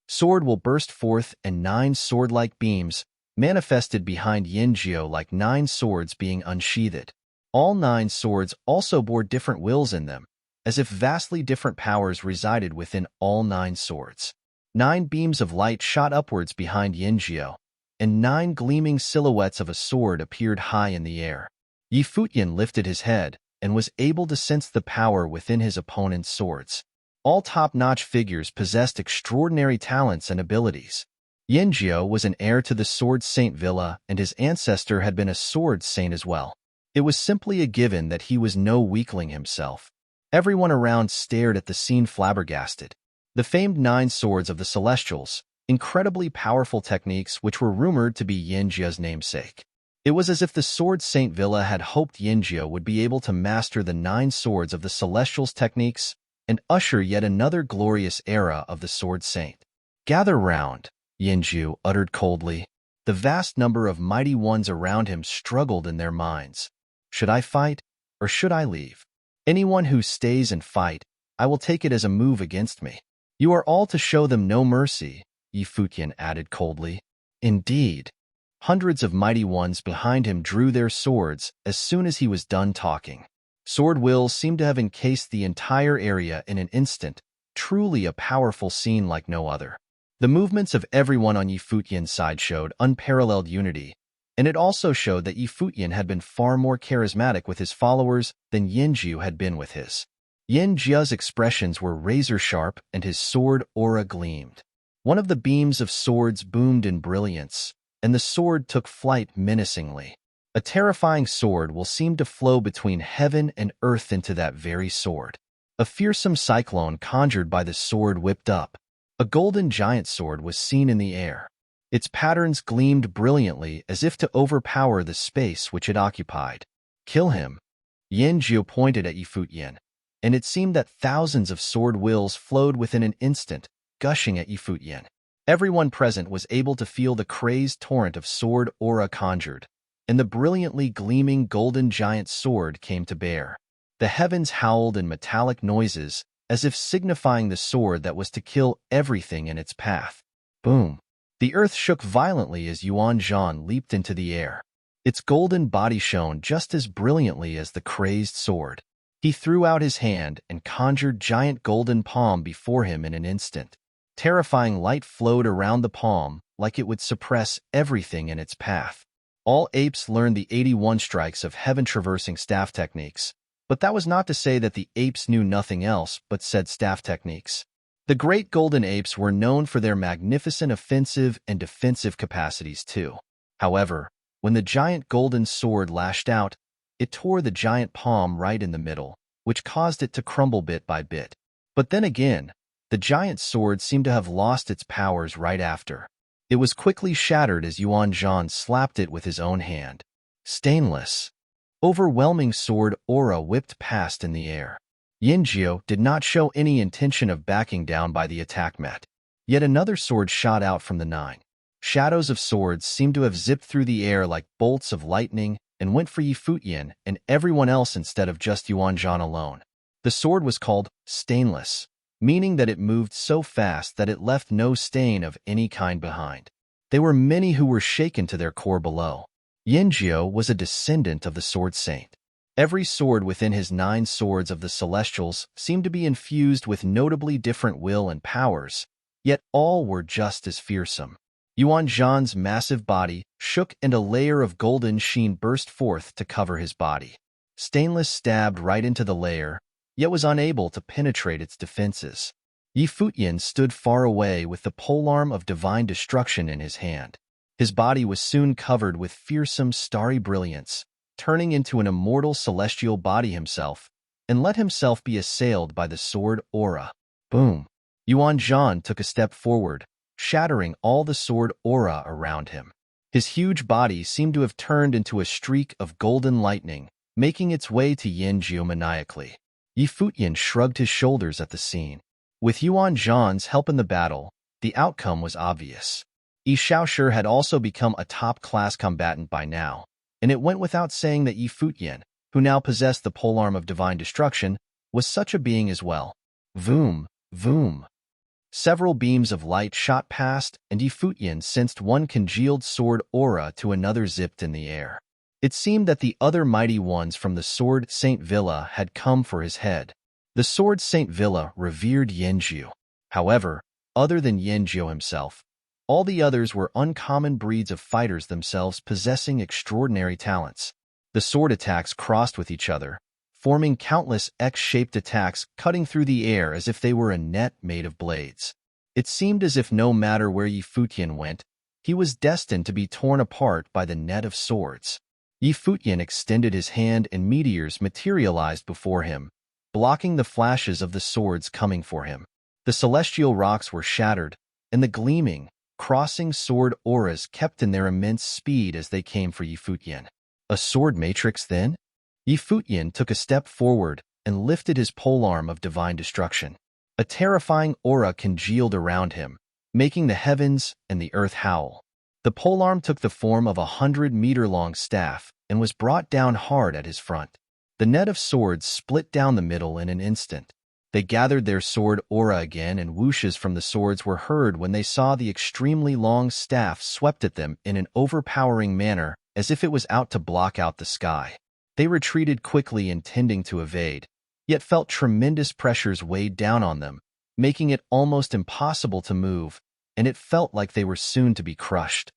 Sword will burst forth, and 9 sword-like beams manifested behind Yinzhou like 9 swords being unsheathed. All 9 swords also bore different wills in them, as if vastly different powers resided within all 9 swords. 9 beams of light shot upwards behind Yinzhou, and 9 gleaming silhouettes of a sword appeared high in the air. Yi Futian lifted his head and was able to sense the power within his opponent's swords. All top-notch figures possessed extraordinary talents and abilities. Yinzhou was an heir to the Sword Saint Villa, and his ancestor had been a Sword Saint as well. It was simply a given that he was no weakling himself. Everyone around stared at the scene flabbergasted. The famed 9 swords of the Celestials, incredibly powerful techniques which were rumored to be Yinzhou's namesake. It was as if the Sword Saint Villa had hoped Yinzhou would be able to master the 9 swords of the Celestials' techniques and usher yet another glorious era of the Sword Saint. Gather round, Yinzhou uttered coldly. The vast number of mighty ones around him struggled in their minds. Should I fight, or should I leave? Anyone who stays and fight, I will take it as a move against me. You are all to show them no mercy, Yi Futian added coldly. Indeed. Hundreds of mighty ones behind him drew their swords as soon as he was done talking. Sword wills seemed to have encased the entire area in an instant, truly a powerful scene like no other. The movements of everyone on Yi Futian's side showed unparalleled unity, and it also showed that Yi Futian had been far more charismatic with his followers than Yinzhou had been with his. Yinzhou's expressions were razor-sharp and his sword aura gleamed. One of the beams of swords boomed in brilliance, and the sword took flight menacingly. A terrifying sword will seem to flow between heaven and earth into that very sword. A fearsome cyclone conjured by the sword whipped up. A golden giant sword was seen in the air. Its patterns gleamed brilliantly as if to overpower the space which it occupied. Kill him. Yinzhou pointed at Yi Futian, and it seemed that thousands of sword wills flowed within an instant, gushing at Yi Futian. Everyone present was able to feel the crazed torrent of sword aura conjured, and the brilliantly gleaming golden giant sword came to bear. The heavens howled in metallic noises, as if signifying the sword that was to kill everything in its path. Boom! The earth shook violently as Yuan Zhan leaped into the air. Its golden body shone just as brilliantly as the crazed sword. He threw out his hand and conjured giant golden palm before him in an instant. Terrifying light flowed around the palm like it would suppress everything in its path. All apes learned the 81 strikes of heaven-traversing staff techniques, but that was not to say that the apes knew nothing else but said staff techniques. The great golden apes were known for their magnificent offensive and defensive capacities too. However, when the giant golden sword lashed out, it tore the giant palm right in the middle, which caused it to crumble bit by bit. But then again, the giant sword seemed to have lost its powers right after. It was quickly shattered as Yuan Zhan slapped it with his own hand. Stainless. Overwhelming sword aura whipped past in the air. Yinzhou did not show any intention of backing down by the attack mat. Yet another sword shot out from the 9. Shadows of swords seemed to have zipped through the air like bolts of lightning and went for Yi Futian and everyone else instead of just Yuan Zhan alone. The sword was called stainless, meaning that it moved so fast that it left no stain of any kind behind. There were many who were shaken to their core below. Yanjiu was a descendant of the Sword Saint. Every sword within his 9 swords of the Celestials seemed to be infused with notably different will and powers, yet all were just as fearsome. Yuan Zhan's massive body shook and a layer of golden sheen burst forth to cover his body. Stainless stabbed right into the layer, yet was unable to penetrate its defenses. Yi Futian stood far away with the polearm of divine destruction in his hand. His body was soon covered with fearsome starry brilliance, turning into an immortal celestial body himself, and let himself be assailed by the sword aura. Boom! Yuan Zhan took a step forward, shattering all the sword aura around him. His huge body seemed to have turned into a streak of golden lightning, making its way to Yanjiu maniacally. Yi Futian shrugged his shoulders at the scene. With Yuan Zhan's help in the battle, the outcome was obvious. Yi Shaoshi had also become a top-class combatant by now, and it went without saying that Yi Futian, who now possessed the polearm of divine destruction, was such a being as well. Voom, voom. Several beams of light shot past, and Yi Futian sensed one congealed sword aura to another zipped in the air. It seemed that the other mighty ones from the Sword Saint Villa had come for his head. The Sword Saint Villa revered Yanjiu. However, other than Yanjiu himself, all the others were uncommon breeds of fighters themselves possessing extraordinary talents. The sword attacks crossed with each other, forming countless X-shaped attacks cutting through the air as if they were a net made of blades. It seemed as if no matter where Yi Futian went, he was destined to be torn apart by the net of swords. Yi Futian extended his hand and meteors materialized before him, blocking the flashes of the swords coming for him. The celestial rocks were shattered, and the gleaming, crossing sword auras kept in their immense speed as they came for Yi Futian. A sword matrix, then? Yi Futian took a step forward and lifted his polearm of divine destruction. A terrifying aura congealed around him, making the heavens and the earth howl. The polearm took the form of a 100-meter-long staff and was brought down hard at his front. The net of swords split down the middle in an instant. They gathered their sword aura again, and whooshes from the swords were heard when they saw the extremely long staff swept at them in an overpowering manner as if it was out to block out the sky. They retreated quickly intending to evade, yet felt tremendous pressures weighed down on them, making it almost impossible to move, and it felt like they were soon to be crushed.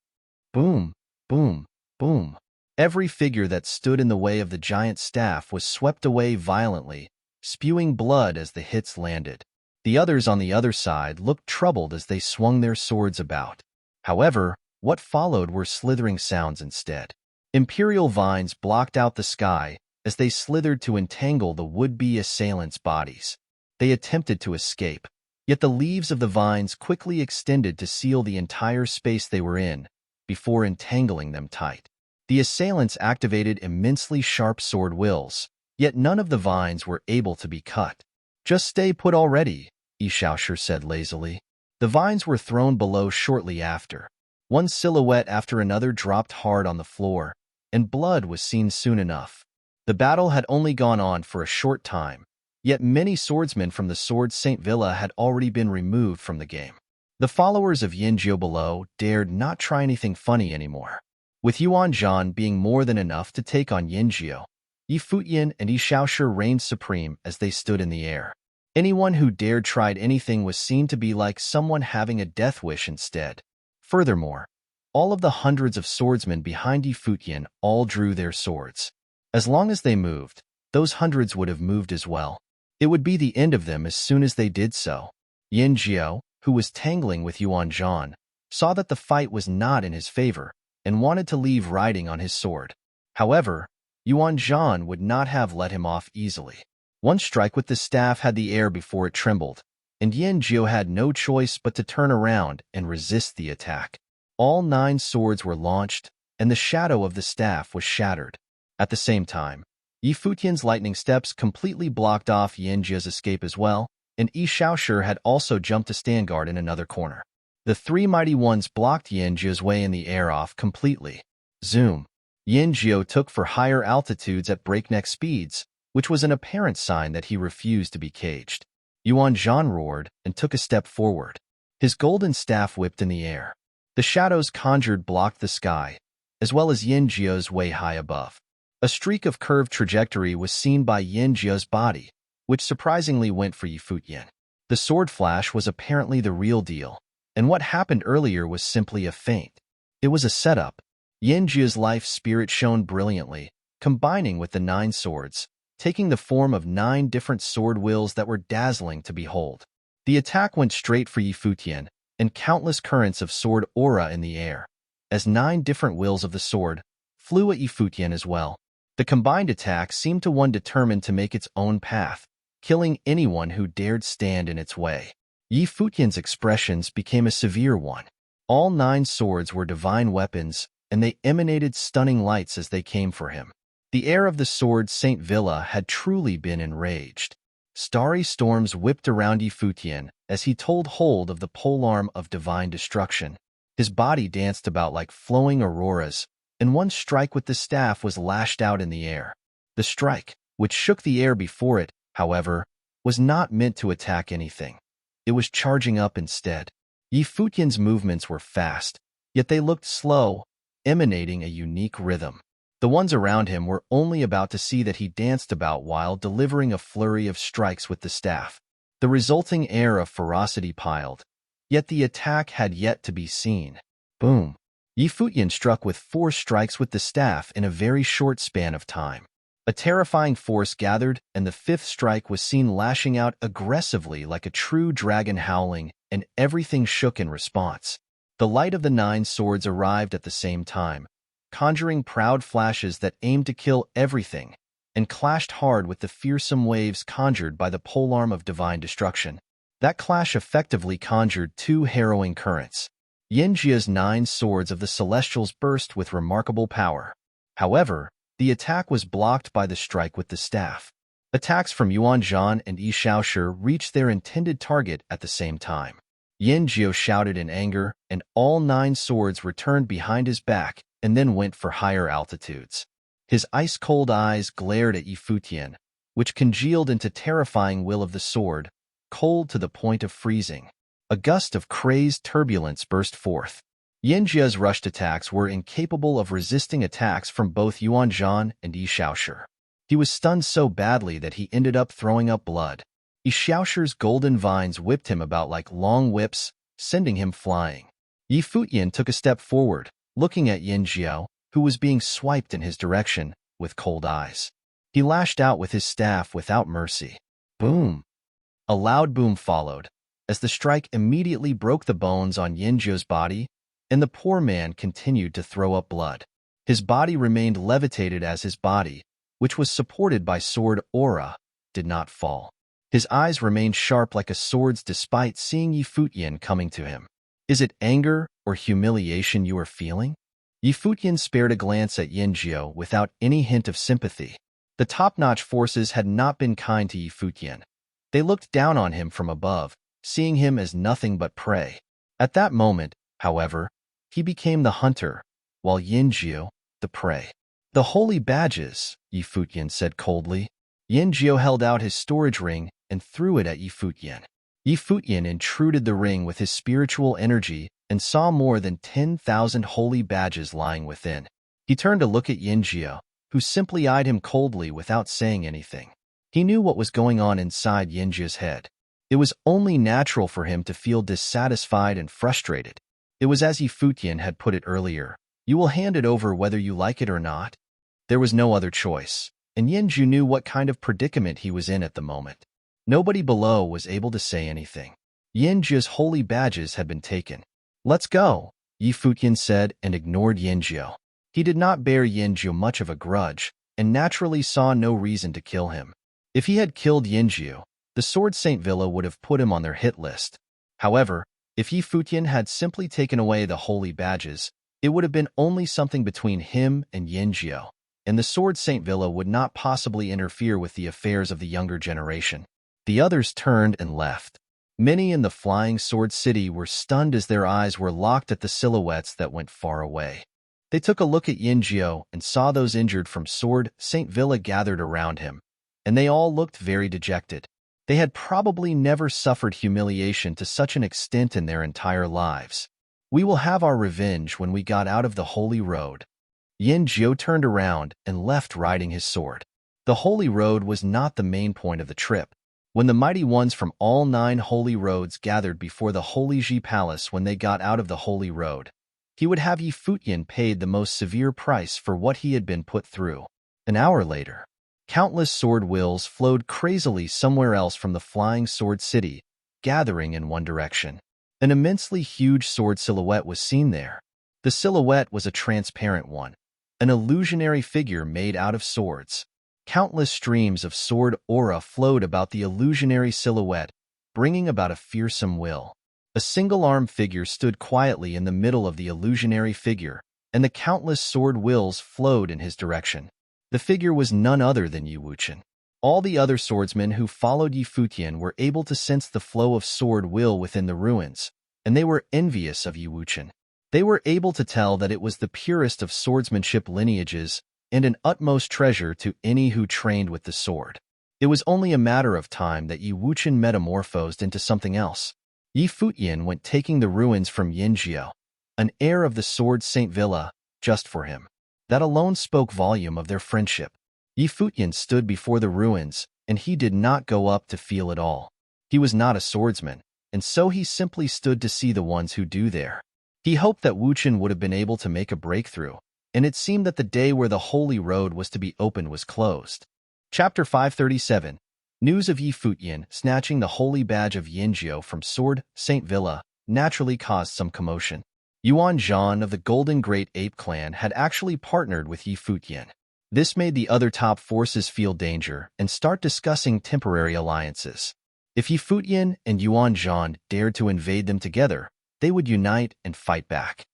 Boom, boom, boom. Every figure that stood in the way of the giant staff was swept away violently, spewing blood as the hits landed. The others on the other side looked troubled as they swung their swords about. However, what followed were slithering sounds instead. Imperial vines blocked out the sky as they slithered to entangle the would-be assailants' bodies. They attempted to escape, yet the leaves of the vines quickly extended to seal the entire space they were in, before entangling them tight. The assailants activated immensely sharp sword wills, yet none of the vines were able to be cut. "Just stay put already," Yi Shaoshi said lazily. The vines were thrown below shortly after. One silhouette after another dropped hard on the floor, and blood was seen soon enough. The battle had only gone on for a short time, yet many swordsmen from the Sword Saint Villa had already been removed from the game. The followers of Yanjiu below dared not try anything funny anymore. With Yuan Zhan being more than enough to take on Yanjiu, Yi Futian and Yi Shaoshi reigned supreme as they stood in the air. Anyone who dared tried anything was seen to be like someone having a death wish instead. Furthermore, all of the hundreds of swordsmen behind Yi Futian all drew their swords. As long as they moved, those hundreds would have moved as well. It would be the end of them as soon as they did so. Yanjiu, who was tangling with Yuan Zhan, saw that the fight was not in his favor and wanted to leave riding on his sword. However, Yuan Zhan would not have let him off easily. One strike with the staff had the air before it trembled, and Yanjiu had no choice but to turn around and resist the attack. All 9 swords were launched, and the shadow of the staff was shattered. At the same time, Yi Futian's lightning steps completely blocked off Yanjiu's escape as well, and Yi Shaoshi had also jumped to stand guard in another corner. The three mighty ones blocked Yanjio's way in the air off completely. Zoom. Yanjio took for higher altitudes at breakneck speeds, which was an apparent sign that he refused to be caged. Yuanzhan roared and took a step forward. His golden staff whipped in the air. The shadows conjured blocked the sky, as well as Yanjio's way high above. A streak of curved trajectory was seen by Yanjio's body, which surprisingly went for Futian. The sword flash was apparently the real deal, and what happened earlier was simply a feint. It was a setup. Yanjio's life spirit shone brilliantly, combining with the 9 swords, taking the form of 9 different sword wills that were dazzling to behold. The attack went straight for Futian, and countless currents of sword aura in the air, as 9 different wills of the sword flew at Futian as well. The combined attack seemed to one determined to make its own path, killing anyone who dared stand in its way. Futian's expressions became a severe one. All 9 swords were divine weapons, and they emanated stunning lights as they came for him. The air of the sword Saint Villa had truly been enraged. Starry storms whipped around Futian as he told hold of the polearm of divine destruction. His body danced about like flowing auroras, and one strike with the staff was lashed out in the air. The strike, which shook the air before it, however, was not meant to attack anything. It was charging up instead. Futian's movements were fast, yet they looked slow, emanating a unique rhythm. The ones around him were only about to see that he danced about while delivering a flurry of strikes with the staff. The resulting air of ferocity piled, yet the attack had yet to be seen. Boom! Futian struck with 4 strikes with the staff in a very short span of time. A terrifying force gathered, and the 5th strike was seen lashing out aggressively like a true dragon howling, and everything shook in response. The light of the 9 swords arrived at the same time, conjuring proud flashes that aimed to kill everything, and clashed hard with the fearsome waves conjured by the polearm of divine destruction. That clash effectively conjured 2 harrowing currents. Yanjio's 9 swords of the Celestials burst with remarkable power. However, the attack was blocked by the strike with the staff. Attacks from Yuanzhan and Shaoshi reached their intended target at the same time. Yanjio shouted in anger, and all 9 swords returned behind his back and then went for higher altitudes. His ice-cold eyes glared at Futian, which congealed into terrifying will of the sword, cold to the point of freezing. A gust of crazed turbulence burst forth. Yanjio's rushed attacks were incapable of resisting attacks from both Yuanzhan and Shaoshi. He was stunned so badly that he ended up throwing up blood. Shaoshi's golden vines whipped him about like long whips, sending him flying. Futian took a step forward, looking at Yanjio, who was being swiped in his direction, with cold eyes. He lashed out with his staff without mercy. Boom! A loud boom followed, as the strike immediately broke the bones on Yanjio's body, and the poor man continued to throw up blood. His body remained levitated as his body, which was supported by sword aura, did not fall. His eyes remained sharp like a sword's despite seeing Futian coming to him. Is it anger or humiliation you are feeling? Futian spared a glance at Yanjio without any hint of sympathy. The top-notch forces had not been kind to Futian. They looked down on him from above, seeing him as nothing but prey. At that moment, however, he became the hunter, while Yanjio, the prey. The holy badges, Futian said coldly. Yanjio held out his storage ring and threw it at Futian. Futian intruded the ring with his spiritual energy and saw more than 10,000 holy badges lying within. He turned to look at Yanjio, who simply eyed him coldly without saying anything. He knew what was going on inside Yanjio's head. It was only natural for him to feel dissatisfied and frustrated. It was as Futian had put it earlier, you will hand it over whether you like it or not. There was no other choice, and Yanjio knew what kind of predicament he was in at the moment. Nobody below was able to say anything. Yanjio's holy badges had been taken. Let's go, Futian said and ignored Yanjio. He did not bear Yanjio much of a grudge, and naturally saw no reason to kill him. If he had killed Yanjio, the Sword Saint Villa would have put him on their hit list. However, if Futian had simply taken away the holy badges, it would have been only something between him and Yanjio, and the Sword Saint Villa would not possibly interfere with the affairs of the younger generation. The others turned and left. Many in the Flying Sword City were stunned as their eyes were locked at the silhouettes that went far away. They took a look at Yinjiao and saw those injured from Sword St. Villa gathered around him, and they all looked very dejected. They had probably never suffered humiliation to such an extent in their entire lives. "We will have our revenge when we got out of the Holy Road." Yinjiao turned around and left riding his sword. The Holy Road was not the main point of the trip. When the mighty ones from all 9 holy roads gathered before the Holy Ji Palace when they got out of the Holy Road, he would have Yi Futian paid the most severe price for what he had been put through. An hour later, countless sword wheels flowed crazily somewhere else from the Flying Sword City, gathering in one direction. An immensely huge sword silhouette was seen there. The silhouette was a transparent one, an illusionary figure made out of swords. Countless streams of sword aura flowed about the illusionary silhouette, bringing about a fearsome will. A single-armed figure stood quietly in the middle of the illusionary figure, and the countless sword wills flowed in his direction. The figure was none other than Yi Wuchen. All the other swordsmen who followed Yi Futian were able to sense the flow of sword will within the ruins, and they were envious of Yi Wuchen. They were able to tell that it was the purest of swordsmanship lineages and an utmost treasure to any who trained with the sword. It was only a matter of time that Yi Wuchen metamorphosed into something else. Yi Futian went taking the ruins from Yinjiao, an heir of the Sword St. Villa, just for him. That alone spoke volume of their friendship. Yi Futian stood before the ruins, and he did not go up to feel at all. He was not a swordsman, and so he simply stood to see the ones who do there. He hoped that Wuchen would have been able to make a breakthrough, and it seemed that the day where the Holy Road was to be opened was closed. Chapter 537. News of Yi Futian snatching the holy badge of Yinjiao from Sword St. Villa naturally caused some commotion. Yuan Zhan of the Golden Great Ape Clan had actually partnered with Yi Futian. This made the other top forces feel danger and start discussing temporary alliances. If Yi Futian and Yuan Zhan dared to invade them together, they would unite and fight back.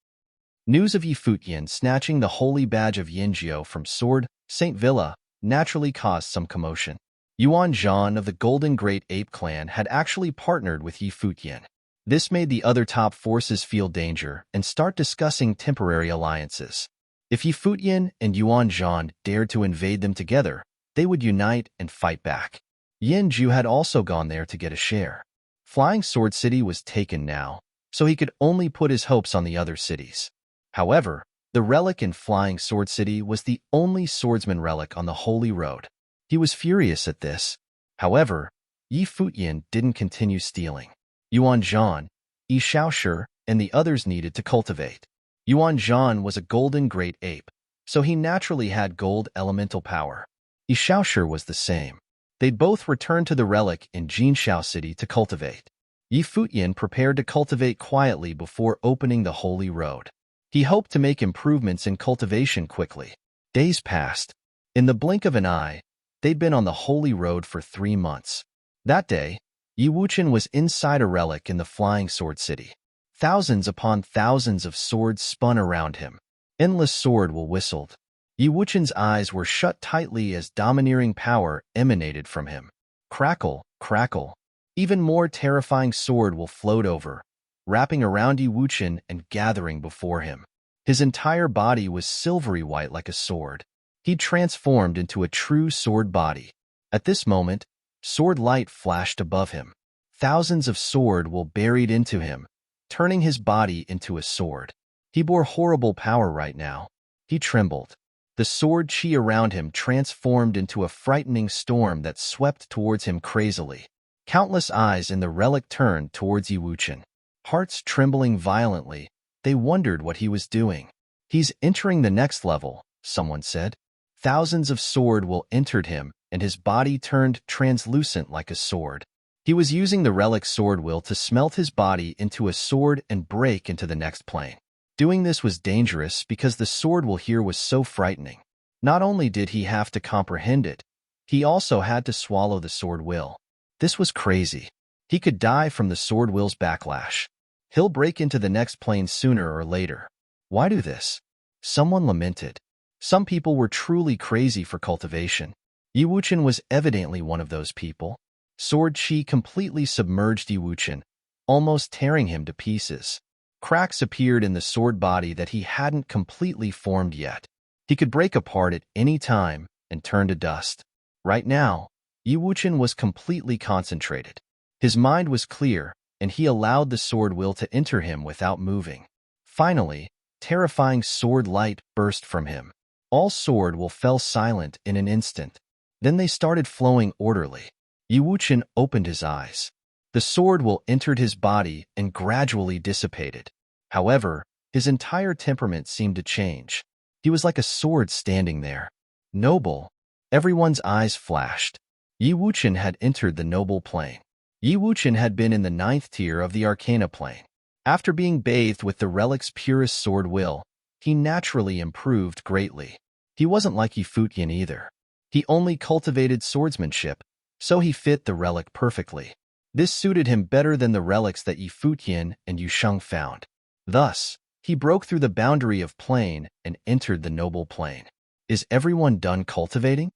News of Yi Futian snatching the holy badge of Yinjiao from Sword St. Villa naturally caused some commotion. Yuan Zhan of the Golden Great Ape Clan had actually partnered with Yi Futian. This made the other top forces feel danger and start discussing temporary alliances. If Yi Futian and Yuan Zhan dared to invade them together, they would unite and fight back. Yin Ju had also gone there to get a share. Flying Sword City was taken now, so he could only put his hopes on the other cities. However, the relic in Flying Sword City was the only swordsman relic on the Holy Road. He was furious at this. However, Yi Futian didn't continue stealing. Yuan Zhan, Yi Shaoshi, and the others needed to cultivate. Yuan Zhan was a golden great ape, so he naturally had gold elemental power. Yi Shaoshi was the same. They'd both returned to the relic in Jinshao City to cultivate. Yi Futian prepared to cultivate quietly before opening the Holy Road. He hoped to make improvements in cultivation quickly. Days passed. In the blink of an eye, they'd been on the Holy Road for 3 months. That day, Yi Wuchen was inside a relic in the Flying Sword City. Thousands upon thousands of swords spun around him. Endless sword will whistled. Yi Wuchen's eyes were shut tightly as domineering power emanated from him. Crackle, crackle. Even more terrifying sword will float over, wrapping around Yi Wuchen and gathering before him. His entire body was silvery white like a sword. He transformed into a true sword body. At this moment, sword light flashed above him. Thousands of sword will buried into him, turning his body into a sword. He bore horrible power right now. He trembled. The sword chi around him transformed into a frightening storm that swept towards him crazily. Countless eyes in the relic turned towards Yi Wuchen. Hearts trembling violently, they wondered what he was doing. He's entering the next level, someone said. Thousands of sword will entered him, and his body turned translucent like a sword. He was using the relic sword will to smelt his body into a sword and break into the next plane. Doing this was dangerous because the sword will here was so frightening. Not only did he have to comprehend it, he also had to swallow the sword will. This was crazy. He could die from the sword will's backlash. He'll break into the next plane sooner or later. Why do this? Someone lamented. Some people were truly crazy for cultivation. Yi Wuchen was evidently one of those people. Sword chi completely submerged Yi Wuchen, almost tearing him to pieces. Cracks appeared in the sword body that he hadn't completely formed yet. He could break apart at any time and turn to dust. Right now, Yi Wuchen was completely concentrated. His mind was clear, and he allowed the sword will to enter him without moving. Finally, terrifying sword light burst from him. All sword will fell silent in an instant. Then they started flowing orderly. Yi Wuchen opened his eyes. The sword will entered his body and gradually dissipated. However, his entire temperament seemed to change. He was like a sword standing there. Noble. Everyone's eyes flashed. Yi Wuchen had entered the noble plane. Yi Wuchen had been in the 9th tier of the Arcana plane. After being bathed with the relic's purest sword will, he naturally improved greatly. He wasn't like Yi Futian either. He only cultivated swordsmanship, so he fit the relic perfectly. This suited him better than the relics that Yi Futian and Yu Sheng found. Thus, he broke through the boundary of plane and entered the noble plane. Is everyone done cultivating?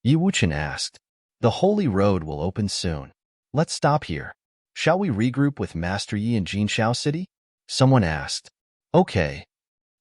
Yi Wuchen asked. The holy road will open soon. Let's stop here. Shall we regroup with Master Yi in Jinshao City? Someone asked. Okay.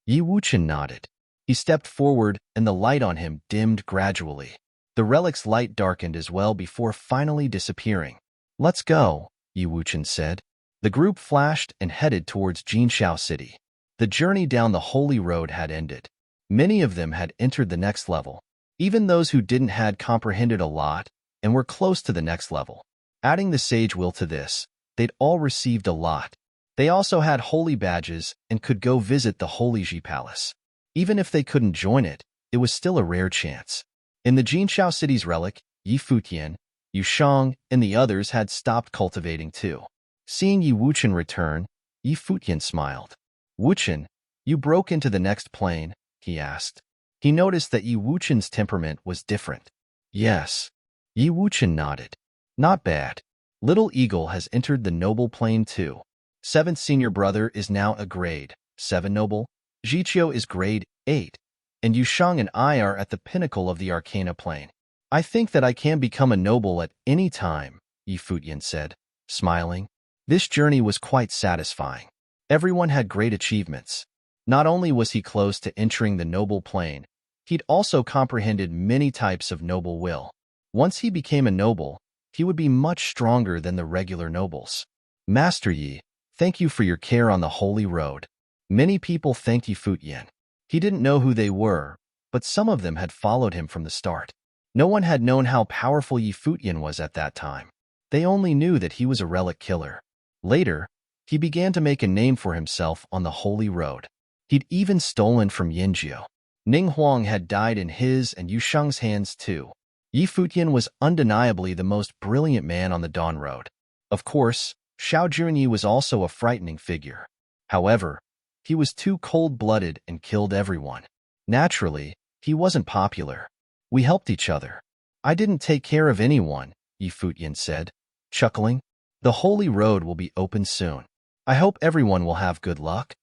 Yi Wuchen nodded. He stepped forward and the light on him dimmed gradually. The relic's light darkened as well before finally disappearing. Let's go, Yi Wuchen said. The group flashed and headed towards Jinshao City. The journey down the holy road had ended. Many of them had entered the next level. Even those who didn't had comprehended a lot and were close to the next level. Adding the sage will to this, they'd all received a lot. They also had holy badges and could go visit the Holy Ji Palace. Even if they couldn't join it, it was still a rare chance. In the Jinshao City's relic, Yi Futian, Yu Sheng, and the others had stopped cultivating too. Seeing Yi Wuchen return, Yi Futian smiled. Wuchen, you broke into the next plane, he asked. He noticed that Yi Wuchen's temperament was different. Yes. Yi Wuchen nodded. Not bad. Little Eagle has entered the noble plane too. 7th senior brother is now a grade 7 noble. Jiqiu is grade 8. And Yu Sheng and I are at the pinnacle of the Arcana plane. I think that I can become a noble at any time, Yi Futian said, smiling. This journey was quite satisfying. Everyone had great achievements. Not only was he close to entering the noble plane, he'd also comprehended many types of noble will. Once he became a noble, he would be much stronger than the regular nobles. Master Yi, thank you for your care on the holy road. Many people thanked Yi Futian. He didn't know who they were, but some of them had followed him from the start. No one had known how powerful Yi Futian was at that time. They only knew that he was a relic killer. Later, he began to make a name for himself on the holy road. He'd even stolen from Yinjiu. Ning Huang had died in his and Yu Sheng's hands too. Yi Futian was undeniably the most brilliant man on the Dawn Road. Of course, Xiao Junyi was also a frightening figure. However, he was too cold-blooded and killed everyone. Naturally, he wasn't popular. We helped each other. I didn't take care of anyone, Yi Futian said, chuckling. The holy road will be open soon. I hope everyone will have good luck.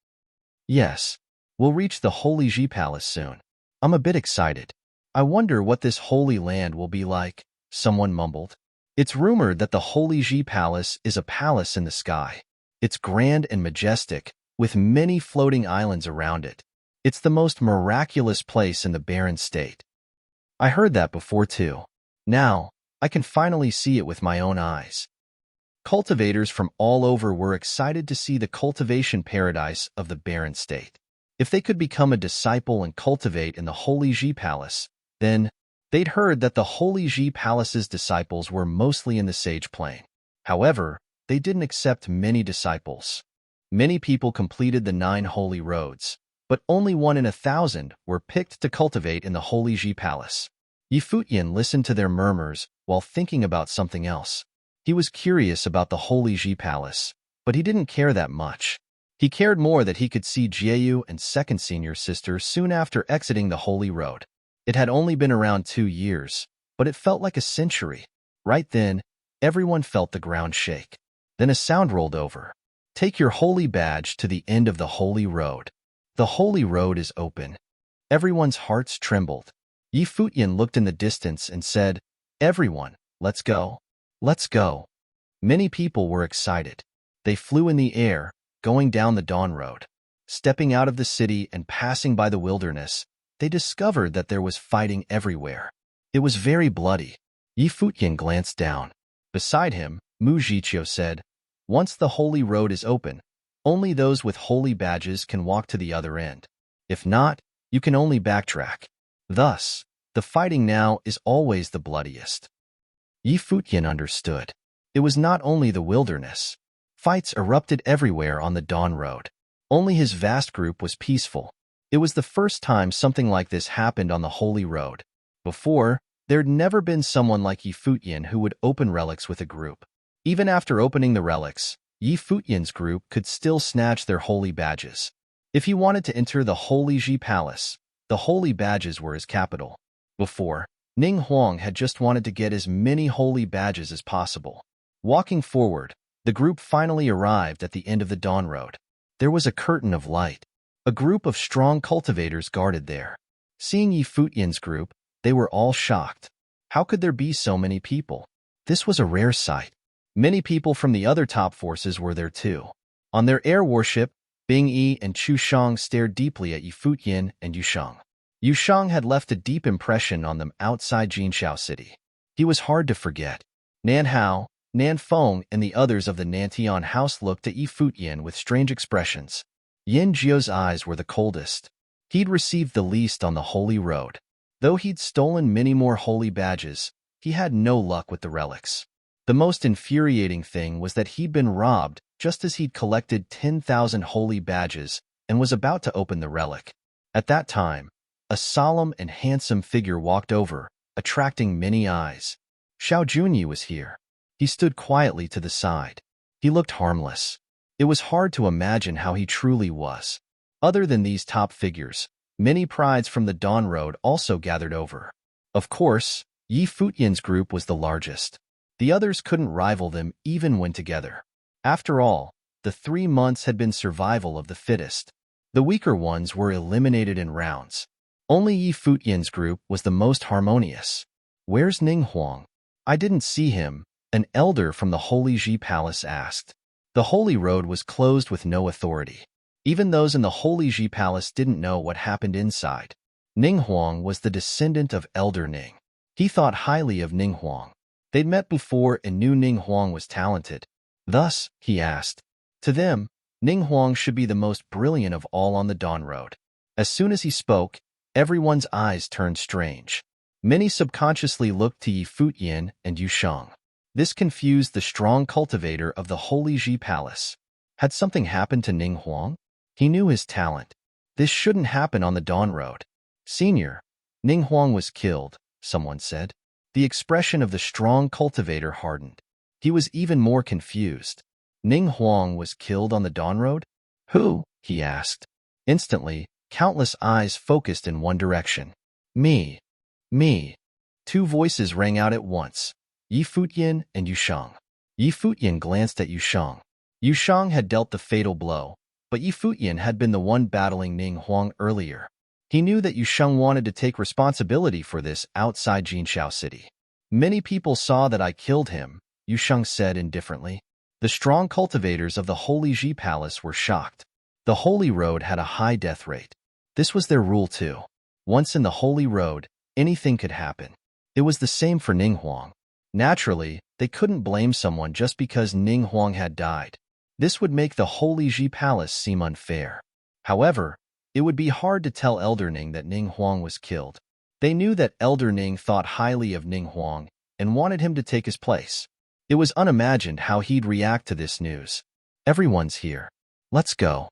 Yes, we'll reach the Holy Ji Palace soon. I'm a bit excited. I wonder what this holy land will be like, someone mumbled. It's rumored that the Holy Ji Palace is a palace in the sky. It's grand and majestic, with many floating islands around it. It's the most miraculous place in the barren state. I heard that before too. Now, I can finally see it with my own eyes. Cultivators from all over were excited to see the cultivation paradise of the barren state. If they could become a disciple and cultivate in the Holy Ji Palace, then they'd heard that the Holy Ji Palace's disciples were mostly in the Sage Plane. However, they didn't accept many disciples. Many people completed the 9 holy roads, but only 1 in 1,000 were picked to cultivate in the Holy Ji Palace. Yi Futian listened to their murmurs while thinking about something else. He was curious about the Holy Ji Palace, but he didn't care that much. He cared more that he could see Jieyu and 2nd senior sister soon after exiting the Holy Road. It had only been around 2 years, but it felt like a century. Right then, everyone felt the ground shake. Then a sound rolled over. Take your holy badge to the end of the Holy Road. The Holy Road is open. Everyone's hearts trembled. Yi Futian looked in the distance and said, Everyone, let's go. Let's go. Many people were excited. They flew in the air, going down the dawn road. Stepping out of the city and passing by the wilderness, they discovered that there was fighting everywhere. It was very bloody. Yi Futian glanced down. Beside him, Mu Jiqiu said, "Once the holy road is open, only those with holy badges can walk to the other end. If not, you can only backtrack. Thus, the fighting now is always the bloodiest." Yi Futian understood. It was not only the wilderness. Fights erupted everywhere on the dawn road. Only his vast group was peaceful. It was the first time something like this happened on the holy road. Before, there'd never been someone like Yi Futian who would open relics with a group. Even after opening the relics, Yi Futian's group could still snatch their holy badges. If he wanted to enter the Holy Ji Palace, the holy badges were his capital. Before, Ning Huang had just wanted to get as many holy badges as possible. Walking forward, the group finally arrived at the end of the dawn road. There was a curtain of light. A group of strong cultivators guarded there. Seeing Yi Futian's group, they were all shocked. How could there be so many people? This was a rare sight. Many people from the other top forces were there too. On their air warship, Bing Yi and Chu Shang stared deeply at Yi Futian and Yu Shang. Yu Shang had left a deep impression on them outside Jinxiao City. He was hard to forget. Nan Hao, Nan Feng, and the others of the Nantian house looked at Yi Futian with strange expressions. Yin Jiao's eyes were the coldest. He'd received the least on the holy road. Though he'd stolen many more holy badges, he had no luck with the relics. The most infuriating thing was that he'd been robbed just as he'd collected 10,000 holy badges and was about to open the relic. At that time, a solemn and handsome figure walked over, attracting many eyes. Xiao Junyi was here. He stood quietly to the side. He looked harmless. It was hard to imagine how he truly was. Other than these top figures, many prides from the Dawn Road also gathered over. Of course, Yi Futian's group was the largest. The others couldn't rival them even when together. After all, the 3 months had been survival of the fittest. The weaker ones were eliminated in rounds. Only Yi Futian's group was the most harmonious. "Where's Ning Huang? I didn't see him," an elder from the Holy Ji Palace asked. The Holy Road was closed with no authority. Even those in the Holy Ji Palace didn't know what happened inside. Ning Huang was the descendant of Elder Ning. He thought highly of Ning Huang. They'd met before and knew Ning Huang was talented. Thus, he asked. To them, Ning Huang should be the most brilliant of all on the Dawn Road. As soon as he spoke, everyone's eyes turned strange. Many subconsciously looked to Yi Futian and Yu Shang. This confused the strong cultivator of the Holy Ji Palace. Had something happened to Ning Huang? He knew his talent. This shouldn't happen on the Dawn Road. "Senior, Ning Huang was killed," someone said. The expression of the strong cultivator hardened. He was even more confused. Ning Huang was killed on the Dawn Road? Who? He asked. Instantly, countless eyes focused in one direction. Me. Me. 2 voices rang out at once. Yi Futian and Yu Shang. Yi Futian glanced at Yu Shang. Yu Shang had dealt the fatal blow, but Yi Futian had been the one battling Ning Huang earlier. He knew that Yu Shang wanted to take responsibility for this outside Jinxiao City. "Many people saw that I killed him," Yu Shang said indifferently. The strong cultivators of the Holy Ji Palace were shocked. The Holy Road had a high death rate. This was their rule too. Once in the Holy Road, anything could happen. It was the same for Ning Huang. Naturally, they couldn't blame someone just because Ning Huang had died. This would make the Holy Ji Palace seem unfair. However, it would be hard to tell Elder Ning that Ning Huang was killed. They knew that Elder Ning thought highly of Ning Huang and wanted him to take his place. It was unimagined how he'd react to this news. "Everyone's here. Let's go."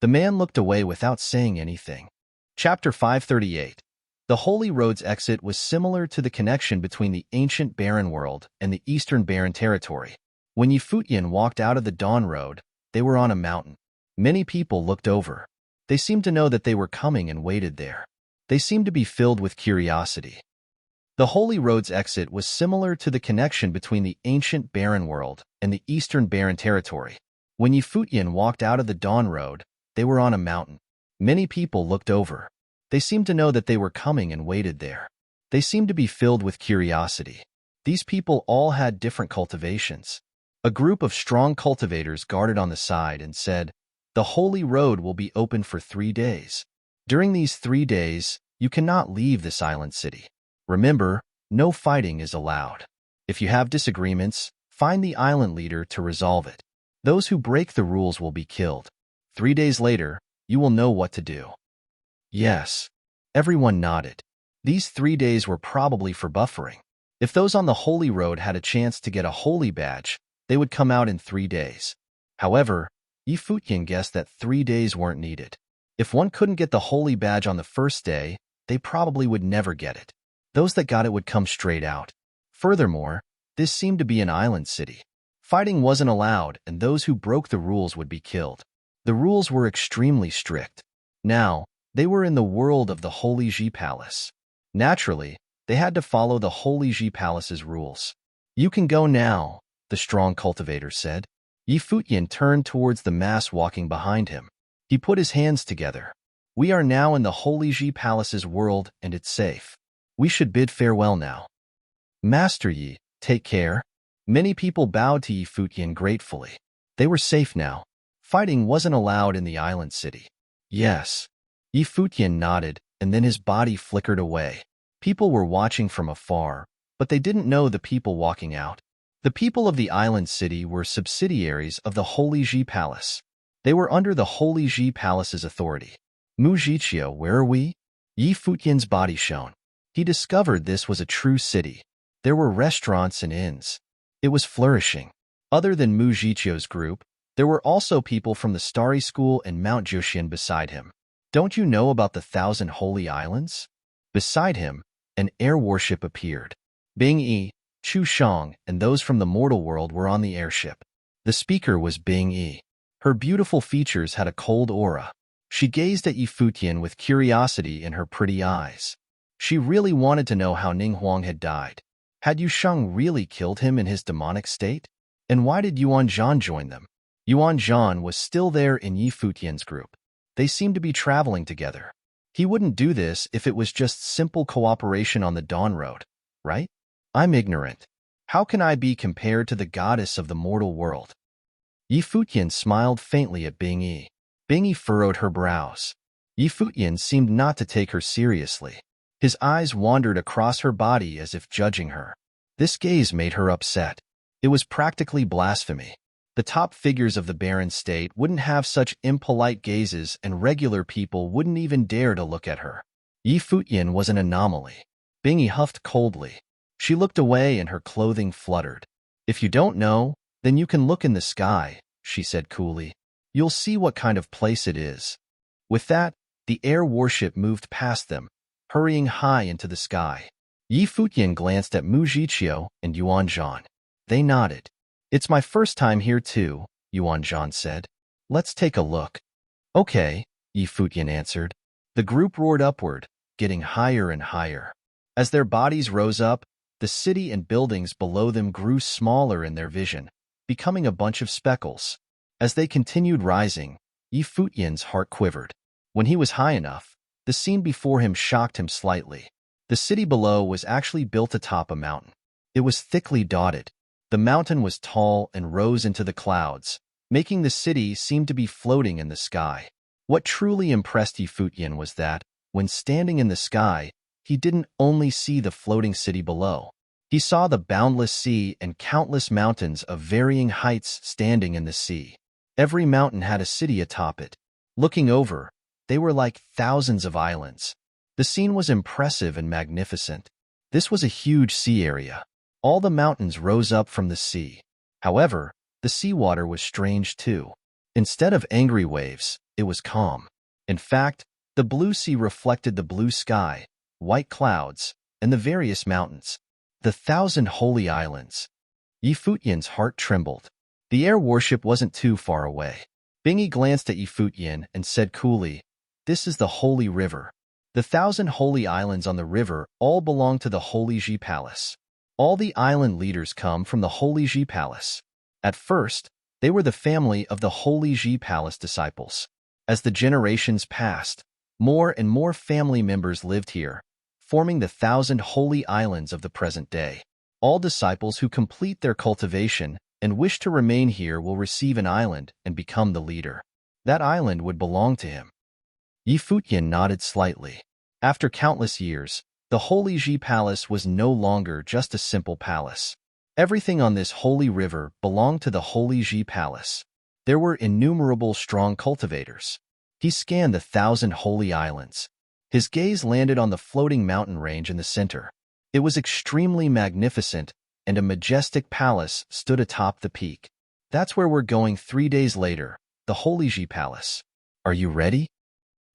The man looked away without saying anything. Chapter 538. The Holy Road's exit was similar to the connection between the ancient Barren World and the Eastern Barren Territory. When Yi Futian walked out of the Dawn Road, they were on a mountain. Many people looked over. They seemed to know that they were coming and waited there. They seemed to be filled with curiosity. The Holy Road's exit was similar to the connection between the ancient Barren World and the Eastern Barren Territory. When Yi Futian walked out of the Dawn Road, they were on a mountain. Many people looked over. They seemed to know that they were coming and waited there. They seemed to be filled with curiosity. These people all had different cultivations. A group of strong cultivators guarded on the side and said, "The holy road will be open for 3 days. During these 3 days, you cannot leave this island city. Remember, no fighting is allowed. If you have disagreements, find the island leader to resolve it. Those who break the rules will be killed. 3 days later, you will know what to do." Yes. Everyone nodded. These 3 days were probably for buffering. If those on the holy road had a chance to get a holy badge, they would come out in 3 days. However, Futian guessed that 3 days weren't needed. If one couldn't get the holy badge on the first day, they probably would never get it. Those that got it would come straight out. Furthermore, this seemed to be an island city. Fighting wasn't allowed, and those who broke the rules would be killed. The rules were extremely strict. Now, they were in the world of the Holy Ji Palace. Naturally, they had to follow the Holy Ji Palace's rules. "You can go now," the strong cultivator said. Futian turned towards the mass walking behind him. He put his hands together. "We are now in the Holy Ji Palace's world, and it's safe. We should bid farewell now." "Master Yi, take care." Many people bowed to Futian gratefully. They were safe now. Fighting wasn't allowed in the island city. Yes. Futian nodded, and then his body flickered away. People were watching from afar, but they didn't know the people walking out. The people of the island city were subsidiaries of the Holy Ji Palace. They were under the Holy Ji Palace's authority. "Mujichio, where are we?" Futian's body shone. He discovered this was a true city. There were restaurants and inns. It was flourishing. Other than Mujichio's group, there were also people from the Starry School and Mount Jushian beside him. "Don't you know about the 1,000 holy islands?" Beside him, an air warship appeared. Bing Yi, Chu Shang, and those from the mortal world were on the airship. The speaker was Bing Yi. Her beautiful features had a cold aura. She gazed at Futian with curiosity in her pretty eyes. She really wanted to know how Ning Huang had died. Had Yu Sheng really killed him in his demonic state? And why did Yuan Zhan join them? Yuan Zhan was still there in Futian's group. They seemed to be traveling together. He wouldn't do this if it was just simple cooperation on the Dawn Road, right? "I'm ignorant. How can I be compared to the goddess of the mortal world?" Futian smiled faintly at Bing Yi. Bing Yi furrowed her brows. Futian seemed not to take her seriously. His eyes wandered across her body as if judging her. This gaze made her upset. It was practically blasphemy. The top figures of the barren state wouldn't have such impolite gazes, and regular people wouldn't even dare to look at her. Futian was an anomaly. Bing Yi huffed coldly. She looked away and her clothing fluttered. "If you don't know, then you can look in the sky," she said coolly. "You'll see what kind of place it is." With that, the air warship moved past them, hurrying high into the sky. Futian glanced at Mujichio and Yuan Zhan. They nodded. "It's my first time here too," Yuan Zhan said. "Let's take a look." "Okay," Futian answered. The group roared upward, getting higher and higher. As their bodies rose up, the city and buildings below them grew smaller in their vision, becoming a bunch of speckles. As they continued rising, Futian's heart quivered. When he was high enough, the scene before him shocked him slightly. The city below was actually built atop a mountain. It was thickly dotted. The mountain was tall and rose into the clouds, making the city seem to be floating in the sky. What truly impressed Futian was that, when standing in the sky, he didn't only see the floating city below. He saw the boundless sea and countless mountains of varying heights standing in the sea. Every mountain had a city atop it. Looking over, they were like thousands of islands. The scene was impressive and magnificent. This was a huge sea area. All the mountains rose up from the sea. However, the seawater was strange too. Instead of angry waves, it was calm. In fact, the blue sea reflected the blue sky, white clouds, and the various mountains. The 1,000 holy islands. Futian's heart trembled. The air warship wasn't too far away. Bing Yi glanced at Futian and said coolly, "This is the Holy River. The 1,000 holy islands on the river all belong to the Holy Ji Palace. All the island leaders come from the Holy Ji Palace." At first, they were the family of the Holy Ji Palace disciples. As the generations passed, more and more family members lived here, forming the 1,000 holy islands of the present day. All disciples who complete their cultivation and wish to remain here will receive an island and become the leader. That island would belong to him. Yi Futian nodded slightly. After countless years, the Holy Ji Palace was no longer just a simple palace. Everything on this holy river belonged to the Holy Ji Palace. There were innumerable strong cultivators. He scanned the 1,000 holy islands. His gaze landed on the floating mountain range in the center. It was extremely magnificent, and a majestic palace stood atop the peak. That's where we're going 3 days later, the Holy Ji Palace. Are you ready?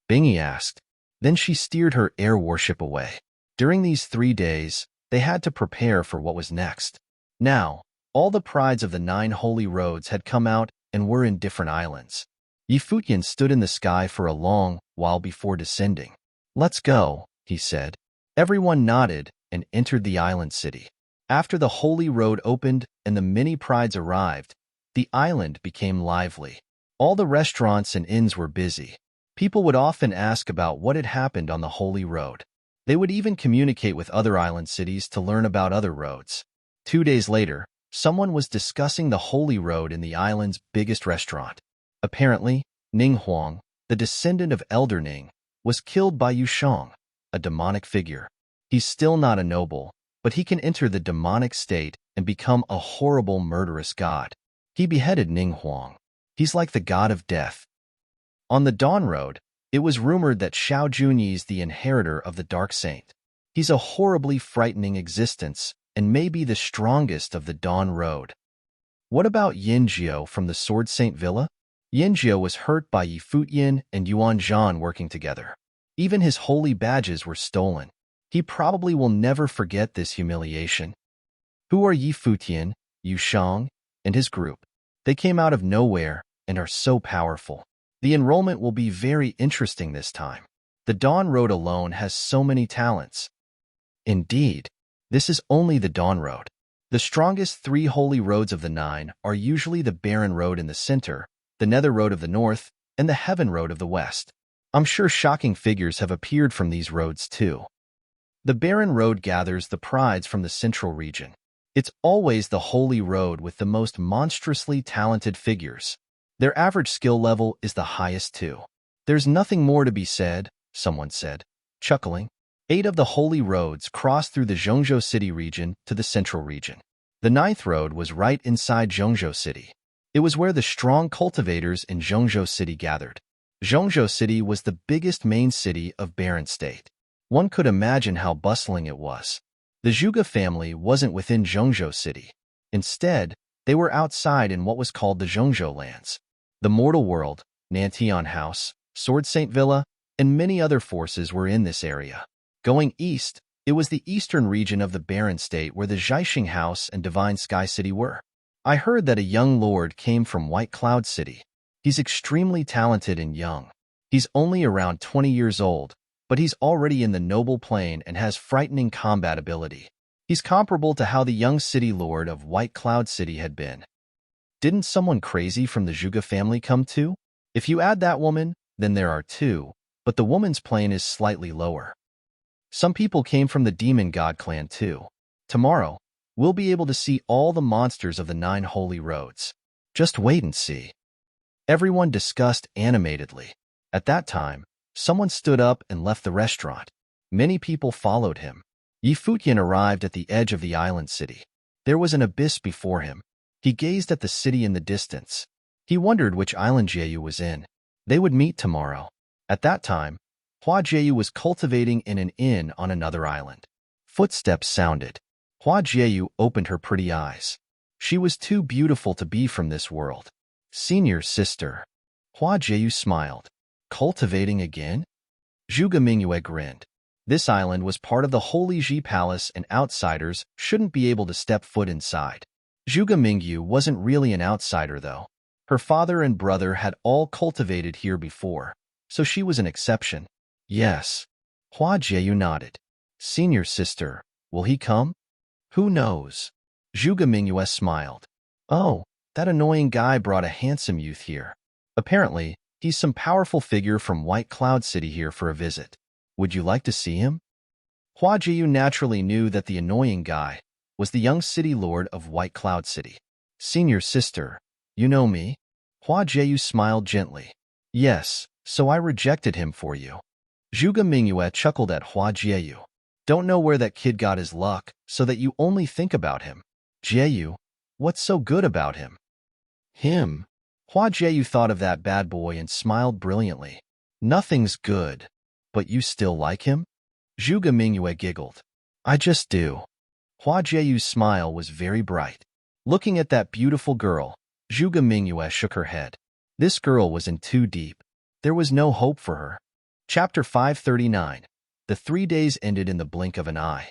Bingy asked. Then she steered her air warship away. During these 3 days, they had to prepare for what was next. Now, all the prides of the 9 holy roads had come out and were in different islands. Yi Futian stood in the sky for a long while before descending. Let's go, he said. Everyone nodded and entered the island city. After the holy road opened and the many prides arrived, the island became lively. All the restaurants and inns were busy. People would often ask about what had happened on the holy road. They would even communicate with other island cities to learn about other roads. 2 days later, someone was discussing the holy road in the island's biggest restaurant. Apparently, Ning Huang, the descendant of Elder Ning, was killed by Yu Shang, a demonic figure. He's still not a noble, but he can enter the demonic state and become a horrible, murderous god. He beheaded Ning Huang. He's like the god of death. On the Dawn Road, it was rumored that Xiao Junyi's the inheritor of the Dark Saint. He's a horribly frightening existence and may be the strongest of the Dawn Road. What about Yin Jiao from the Sword Saint Villa? Yin Jiao was hurt by Yi Futian and Yuan Zhan working together. Even his holy badges were stolen. He probably will never forget this humiliation. Who are Yi Futian, Yu Shang, and his group? They came out of nowhere and are so powerful. The enrollment will be very interesting this time. The Dawn Road alone has so many talents. Indeed, this is only the Dawn Road. The strongest 3 holy roads of the 9 are usually the Barren Road in the center, the Nether Road of the north, and the Heaven Road of the west. I'm sure shocking figures have appeared from these roads too. The Barren Road gathers the prides from the central region. It's always the holy road with the most monstrously talented figures. Their average skill level is the highest too. There's nothing more to be said, someone said, chuckling. 8 of the holy roads crossed through the Zhongzhou City region to the central region. The 9th road was right inside Zhongzhou City. It was where the strong cultivators in Zhongzhou City gathered. Zhongzhou City was the biggest main city of Barren State. One could imagine how bustling it was. The Zhuge family wasn't within Zhongzhou City. Instead, they were outside in what was called the Zhongzhou lands. The Mortal World, Nantian House, Sword Saint Villa, and many other forces were in this area. Going east, it was the eastern region of the Barren State where the Zhaixing House and Divine Sky City were. I heard that a young lord came from White Cloud City. He's extremely talented and young. He's only around 20 years old, but he's already in the noble plane and has frightening combat ability. He's comparable to how the young city lord of White Cloud City had been. Didn't someone crazy from the Zhuge family come too? If you add that woman, then there are 2, but the woman's plane is slightly lower. Some people came from the Demon God clan too. Tomorrow, we'll be able to see all the monsters of the 9 holy roads. Just wait and see. Everyone discussed animatedly. At that time, someone stood up and left the restaurant. Many people followed him. Yi Futian arrived at the edge of the island city. There was an abyss before him. He gazed at the city in the distance. He wondered which island Jieyu was in. They would meet tomorrow. At that time, Hua Jieyu was cultivating in an inn on another island. Footsteps sounded. Hua Jieyu opened her pretty eyes. She was too beautiful to be from this world. Senior sister. Hua Jieyu smiled. Cultivating again? Zhuge Mingyue grinned. This island was part of the Holy Ji Palace and outsiders shouldn't be able to step foot inside. Zhuge Mingyu wasn't really an outsider though. Her father and brother had all cultivated here before, so she was an exception. Yes. Hua Jieyu nodded. Senior sister, will he come? Who knows? Zhuge Mingyue smiled. Oh, that annoying guy brought a handsome youth here. Apparently, he's some powerful figure from White Cloud City here for a visit. Would you like to see him? Hua Jieyu naturally knew that the annoying guy, was the young city lord of White Cloud City. Senior sister, you know me? Hua Jieyu smiled gently. Yes, so I rejected him for you. Zhuge Mingyue chuckled at Hua Jieyu. Don't know where that kid got his luck, so that you only think about him. Jieyu, what's so good about him? Him? Hua Jieyu thought of that bad boy and smiled brilliantly. Nothing's good. But you still like him? Zhuge Mingyue giggled. I just do. Hua Jieyu's smile was very bright. Looking at that beautiful girl, Zhuge Mingyue shook her head. This girl was in too deep. There was no hope for her. Chapter 539. The 3 days ended in the blink of an eye.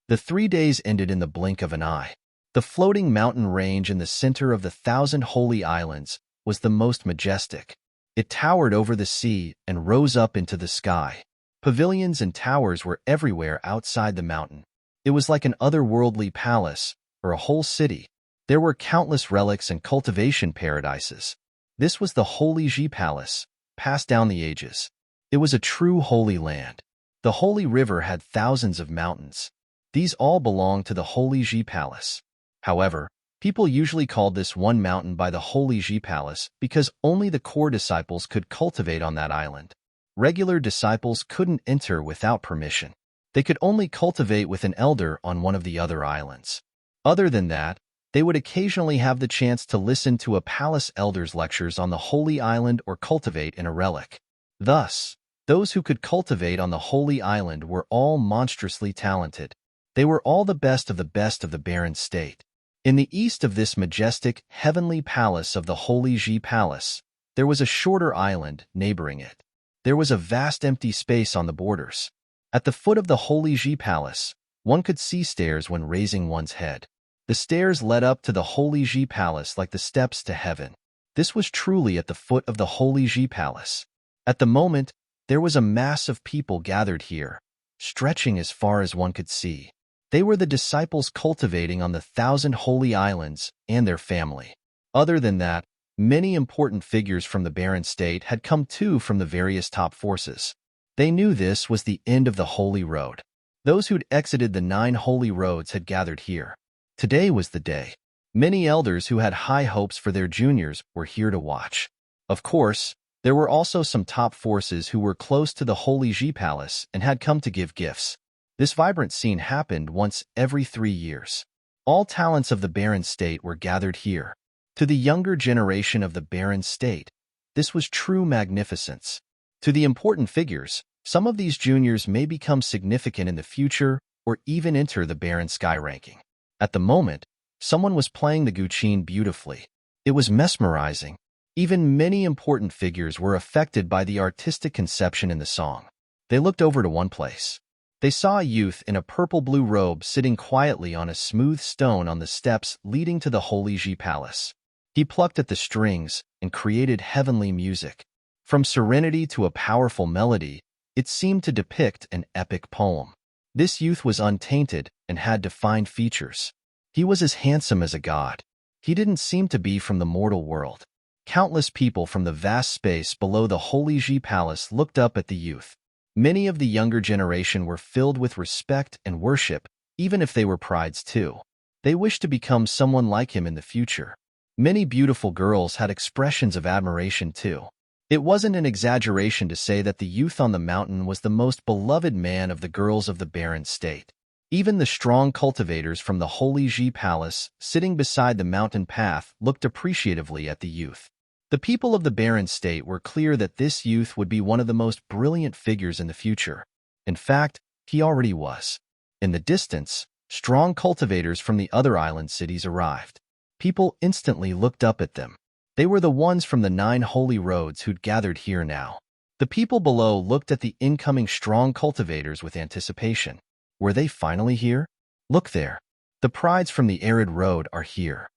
The 3 days ended in the blink of an eye. The floating mountain range in the center of the 1,000 holy islands was the most majestic. It towered over the sea and rose up into the sky. Pavilions and towers were everywhere outside the mountain. It was like an otherworldly palace, or a whole city. There were countless relics and cultivation paradises. This was the Holy Ji Palace, passed down the ages. It was a true holy land. The holy river had thousands of mountains. These all belonged to the Holy Ji Palace. However, people usually called this one mountain by the Holy Ji Palace because only the core disciples could cultivate on that island. Regular disciples couldn't enter without permission. They could only cultivate with an elder on one of the other islands. Other than that, they would occasionally have the chance to listen to a palace elder's lectures on the holy island or cultivate in a relic. Thus, those who could cultivate on the holy island were all monstrously talented. They were all the best of the barren state. In the east of this majestic, heavenly palace of the Holy Ji Palace, there was a shorter island neighboring it. There was a vast empty space on the borders. At the foot of the Holy Ji Palace, one could see stairs when raising one's head. The stairs led up to the Holy Ji Palace like the steps to heaven. This was truly at the foot of the Holy Ji Palace. At the moment, there was a mass of people gathered here, stretching as far as one could see. They were the disciples cultivating on the 1,000 holy islands and their family. Other than that, many important figures from the barren state had come too from the various top forces. They knew this was the end of the holy road. Those who'd exited the 9 holy roads had gathered here. Today was the day. Many elders who had high hopes for their juniors were here to watch. Of course, there were also some top forces who were close to the Holy Ji Palace and had come to give gifts. This vibrant scene happened once every 3 years. All talents of the barren state were gathered here. To the younger generation of the barren state, this was true magnificence. To the important figures, some of these juniors may become significant in the future or even enter the barren sky ranking. At the moment, someone was playing the guqin beautifully. It was mesmerizing. Even many important figures were affected by the artistic conception in the song. They looked over to one place. They saw a youth in a purple-blue robe sitting quietly on a smooth stone on the steps leading to the Holy Ji Palace. He plucked at the strings and created heavenly music. From serenity to a powerful melody, it seemed to depict an epic poem. This youth was untainted and had defined features. He was as handsome as a god. He didn't seem to be from the mortal world. Countless people from the vast space below the Holy Ji Palace looked up at the youth. Many of the younger generation were filled with respect and worship, even if they were prides too. They wished to become someone like him in the future. Many beautiful girls had expressions of admiration too. It wasn't an exaggeration to say that the youth on the mountain was the most beloved man of the girls of the barren state. Even the strong cultivators from the Holy Ji Palace, sitting beside the mountain path, looked appreciatively at the youth. The people of the barren state were clear that this youth would be one of the most brilliant figures in the future. In fact, he already was. In the distance, strong cultivators from the other island cities arrived. People instantly looked up at them. They were the ones from the 9 holy roads who'd gathered here now. The people below looked at the incoming strong cultivators with anticipation. Were they finally here? Look there. The prides from the arid road are here.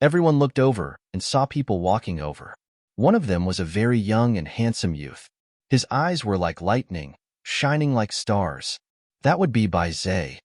Everyone looked over and saw people walking over. One of them was a very young and handsome youth. His eyes were like lightning, shining like stars. That would be Bai Zhe.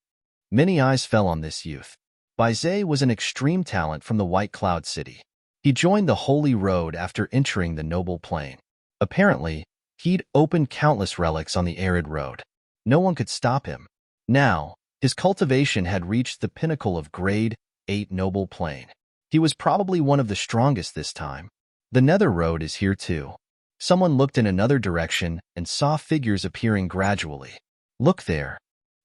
Many eyes fell on this youth. Bai Zhe was an extreme talent from the White Cloud City. He joined the Holy Road after entering the Noble Plain. Apparently, he'd opened countless relics on the arid road. No one could stop him. Now, His cultivation had reached the pinnacle of grade 8 noble plane. He was probably one of the strongest this time. The nether road is here too. Someone looked in another direction and saw figures appearing gradually. Look there.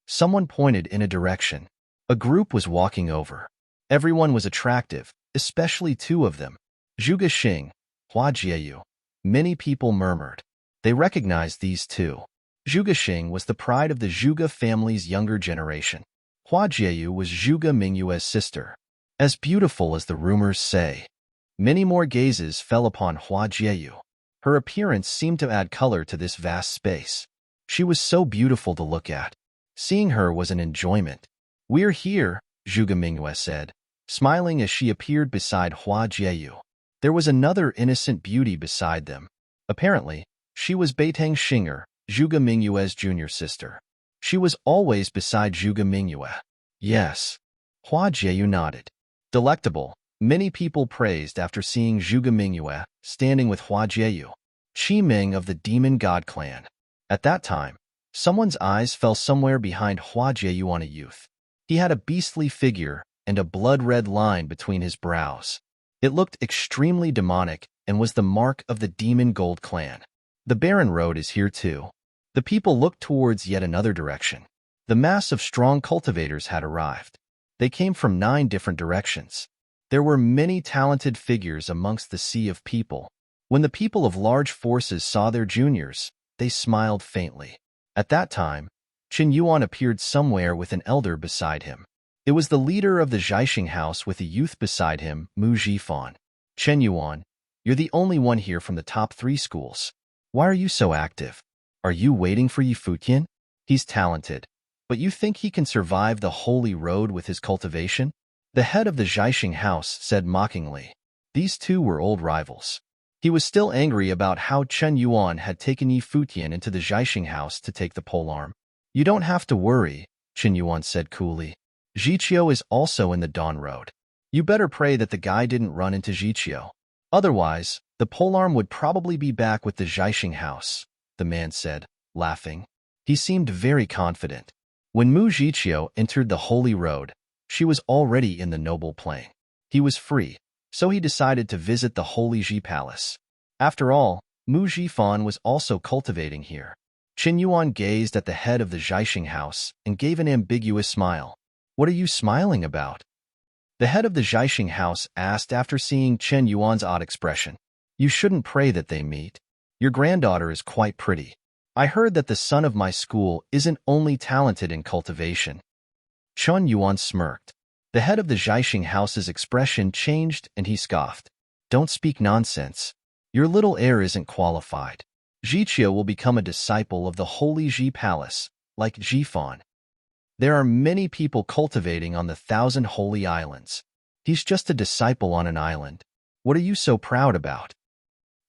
Someone pointed in a direction. A group was walking over. Everyone was attractive, especially two of them. Zhuge Xing, Hua Jieyu. Many people murmured. They recognized these two. Zhuge Xing was the pride of the Zhuge family's younger generation. Hua Jieyu was Zhuge Mingyue's sister. As beautiful as the rumors say. Many more gazes fell upon Hua Jieyu. Her appearance seemed to add color to this vast space. She was so beautiful to look at. Seeing her was an enjoyment. "We're here," Zhuge Mingyue said, smiling as she appeared beside Hua Jieyu. There was another innocent beauty beside them. Apparently, she was Beitang Xinger, Zhuge Mingyue's junior sister. She was always beside Zhuge Mingyue. Yes. Hua Jieyu nodded. Delectable, many people praised after seeing Zhuge Mingyue standing with Hua Jieyu, Qi Ming of the Demon God clan. At that time, someone's eyes fell somewhere behind Hua Jieyu on a youth. He had a beastly figure and a blood-red line between his brows. It looked extremely demonic and was the mark of the Demon Gold clan. The barren road is here too. The people looked towards yet another direction. The mass of strong cultivators had arrived. They came from 9 different directions. There were many talented figures amongst the sea of people. When the people of large forces saw their juniors, they smiled faintly. At that time, Qin Yuan appeared somewhere with an elder beside him. It was the leader of the Zhaixing house with a youth beside him, Mu Zhifan. "Chen Yuan, you're the only one here from the top 3 schools. Why are you so active? Are you waiting for Yi Futian? He's talented, but you think he can survive the holy road with his cultivation?" The head of the Zhaixing house said mockingly. These two were old rivals. He was still angry about how Chen Yuan had taken Yi Futian into the Zhaixing house to take the polearm. "You don't have to worry," Chen Yuan said coolly. "Zhiqiu is also in the Dawn Road. You better pray that the guy didn't run into Zhiqiu. Otherwise, the polearm would probably be back with the Zhaixing house," the man said, laughing. He seemed very confident. When Mu Zhiqiu entered the Holy Road, she was already in the noble plane. He was free, so he decided to visit the Holy Ji Palace. After all, Mu Zhifan was also cultivating here. Qin Yuan gazed at the head of the Zhaixing house and gave an ambiguous smile. "What are you smiling about?" The head of the Zhaixing house asked after seeing Chen Yuan's odd expression. "You shouldn't pray that they meet. Your granddaughter is quite pretty. I heard that the son of my school isn't only talented in cultivation." Chen Yuan smirked. The head of the Zhaixing house's expression changed and he scoffed. "Don't speak nonsense. Your little heir isn't qualified. Zhiqiu will become a disciple of the Holy Ji Palace, like Zhifan. There are many people cultivating on the 1,000 holy islands. He's just a disciple on an island. What are you so proud about?"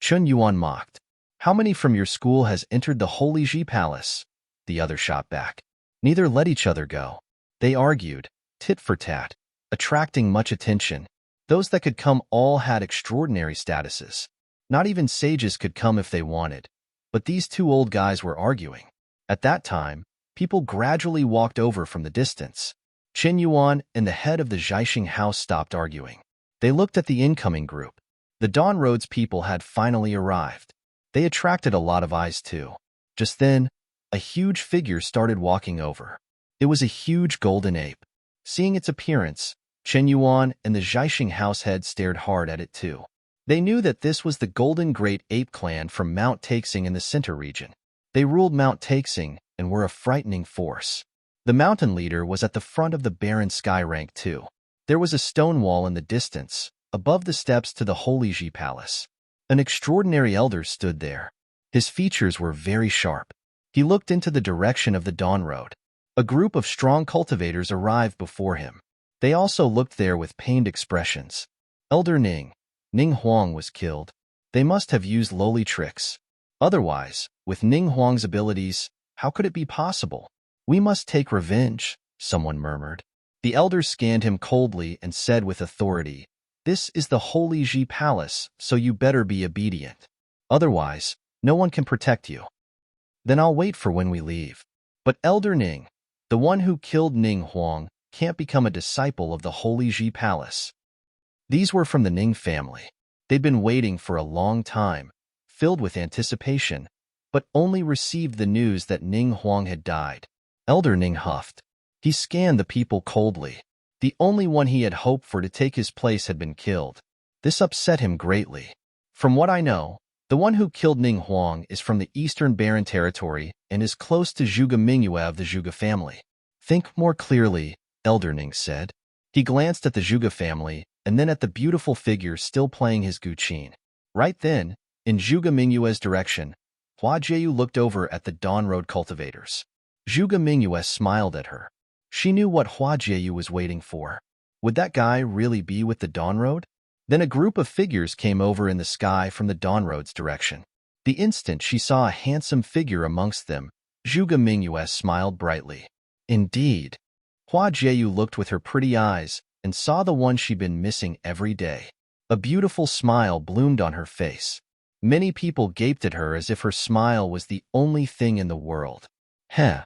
Chen Yuan mocked. "How many from your school has entered the Holy Ji Palace?" The other shot back. Neither let each other go. They argued, tit for tat, attracting much attention. Those that could come all had extraordinary statuses. Not even sages could come if they wanted. But these two old guys were arguing. At that time, people gradually walked over from the distance. Qin Yuan and the head of the Zhaixing house stopped arguing. They looked at the incoming group. The Dawn Road's people had finally arrived. They attracted a lot of eyes too. Just then, a huge figure started walking over. It was a huge golden ape. Seeing its appearance, Qin Yuan and the Zhaixing house head stared hard at it too. They knew that this was the Golden Great Ape clan from Mount Taixing in the center region. They ruled Mount Taixing and were a frightening force. The mountain leader was at the front of the barren sky rank too. There was a stone wall in the distance, above the steps to the Holy Ji Palace. An extraordinary elder stood there. His features were very sharp. He looked into the direction of the Dawn Road. A group of strong cultivators arrived before him. They also looked there with pained expressions. Elder Ning Huang was killed. They must have used lowly tricks. Otherwise, with Ning Huang's abilities, how could it be possible? "We must take revenge," someone murmured. The elders scanned him coldly and said with authority, "This is the Holy Ji Palace, so you better be obedient. Otherwise, no one can protect you." "Then I'll wait for when we leave." But Elder Ning The one who killed Ning Huang can't become a disciple of the Holy Ji Palace. These were from the Ning family. They'd been waiting for a long time, filled with anticipation, but only received the news that Ning Huang had died. Elder Ning huffed. He scanned the people coldly. The only one he had hoped for to take his place had been killed. This upset him greatly. From what I know, the one who killed Ning Huang is from the Eastern Barren Territory and is close to Zhuge Mingyue of the Zhuge family. Think more clearly, Elder Ning said. He glanced at the Zhuge family and then at the beautiful figure still playing his guqin. Right then, in Zhuge Mingyue's direction, Hua Jieyu looked over at the Dawn Road cultivators. Zhuge Mingyue smiled at her. She knew what Hua Jieyu was waiting for. Would that guy really be with the Dawn Road? Then a group of figures came over in the sky from the Dawn Road's direction. The instant she saw a handsome figure amongst them, Zhuge Mingyue smiled brightly. Indeed. Hua Jieyu looked with her pretty eyes and saw the one she'd been missing every day. A beautiful smile bloomed on her face. Many people gaped at her as if her smile was the only thing in the world. Heh.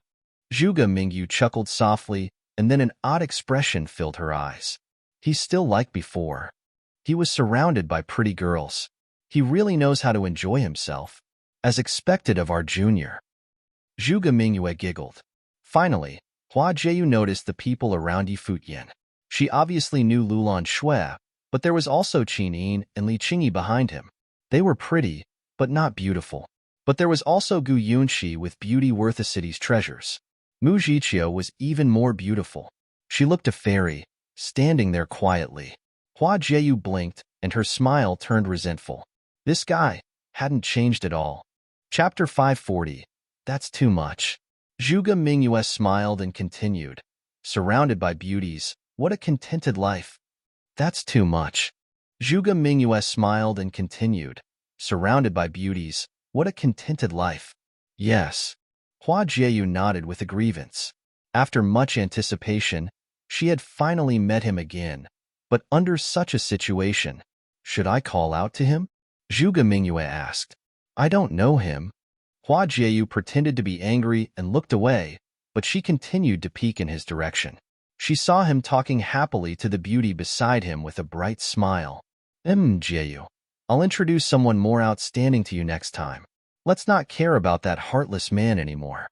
Zhuge Mingyue chuckled softly, and then an odd expression filled her eyes. He's still like before. He was surrounded by pretty girls. He really knows how to enjoy himself. As expected of our junior. Zhuge Mingyue giggled. Finally, Hua Jieyu noticed the people around Yi Futian. She obviously knew Lulan Shui, but there was also Qin Yin and Li Qingyi behind him. They were pretty, but not beautiful. But there was also Gu Yunxi with beauty worth a city's treasures. Mu Zhiqiu was even more beautiful. She looked a fairy, standing there quietly. Hua Jieyu blinked, and her smile turned resentful. This guy hadn't changed at all. Chapter 540. That's too much. Zhuge Mingyue smiled and continued. Surrounded by beauties, what a contented life. That's too much. Zhuge Mingyue smiled and continued. Surrounded by beauties, what a contented life. Yes. Hua Jieyu nodded with a grievance. After much anticipation, she had finally met him again. But under such a situation, should I call out to him? Zhuge Mingyue asked. I don't know him. Hua Jieyu pretended to be angry and looked away, but she continued to peek in his direction. She saw him talking happily to the beauty beside him with a bright smile. Jieyu, I'll introduce someone more outstanding to you next time. Let's not care about that heartless man anymore.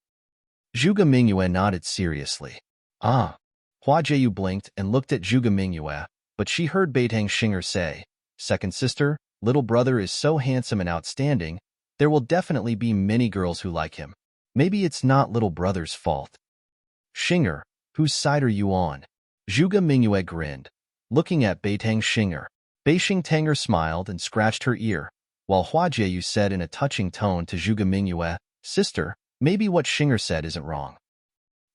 Zhuge Mingyue nodded seriously. Ah. Hua Jieyu blinked and looked at Zhuge Mingyue, but she heard Beitang Xinger say, Second sister, little brother is so handsome and outstanding, there will definitely be many girls who like him. Maybe it's not little brother's fault. Xinger, whose side are you on? Zhuge Mingyue grinned, looking at Beitang Xinger. Beixing Tanger smiled and scratched her ear, while Hua Jieyu said in a touching tone to Zhuge Mingyue, Sister, maybe what Xinger said isn't wrong.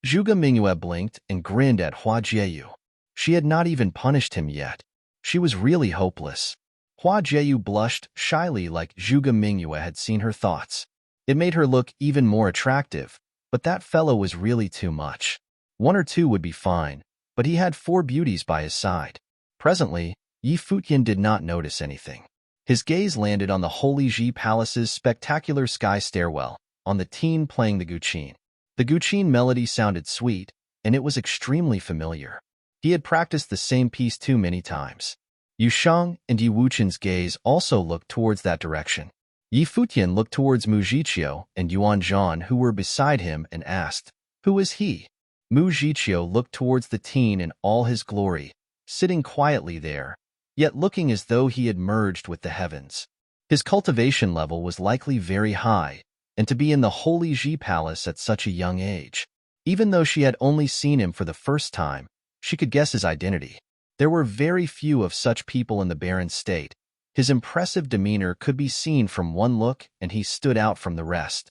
Zhuge Mingyue blinked and grinned at Hua Jieyu. She had not even punished him yet. She was really hopeless. Hua Jieyu blushed shyly like Zhuge Mingyue had seen her thoughts. It made her look even more attractive, but that fellow was really too much. One or two would be fine, but he had 4 beauties by his side. Presently, Yi Futian did not notice anything. His gaze landed on the Holy Ji Palace's spectacular sky stairwell, on the teen playing the guqin. The guqin melody sounded sweet, and it was extremely familiar. He had practiced the same piece too many times. Yu Shang and Yi Wuchen's gaze also looked towards that direction. Yi Futian looked towards Mu Zhiqiu and Yuan Zhan who were beside him and asked, Who is he? Mu Zhiqiu looked towards the teen in all his glory, sitting quietly there, yet looking as though he had merged with the heavens. His cultivation level was likely very high, and to be in the Holy Ji Palace at such a young age. Even though she had only seen him for the first time, she could guess his identity. There were very few of such people in the barren state. His impressive demeanor could be seen from one look, and he stood out from the rest.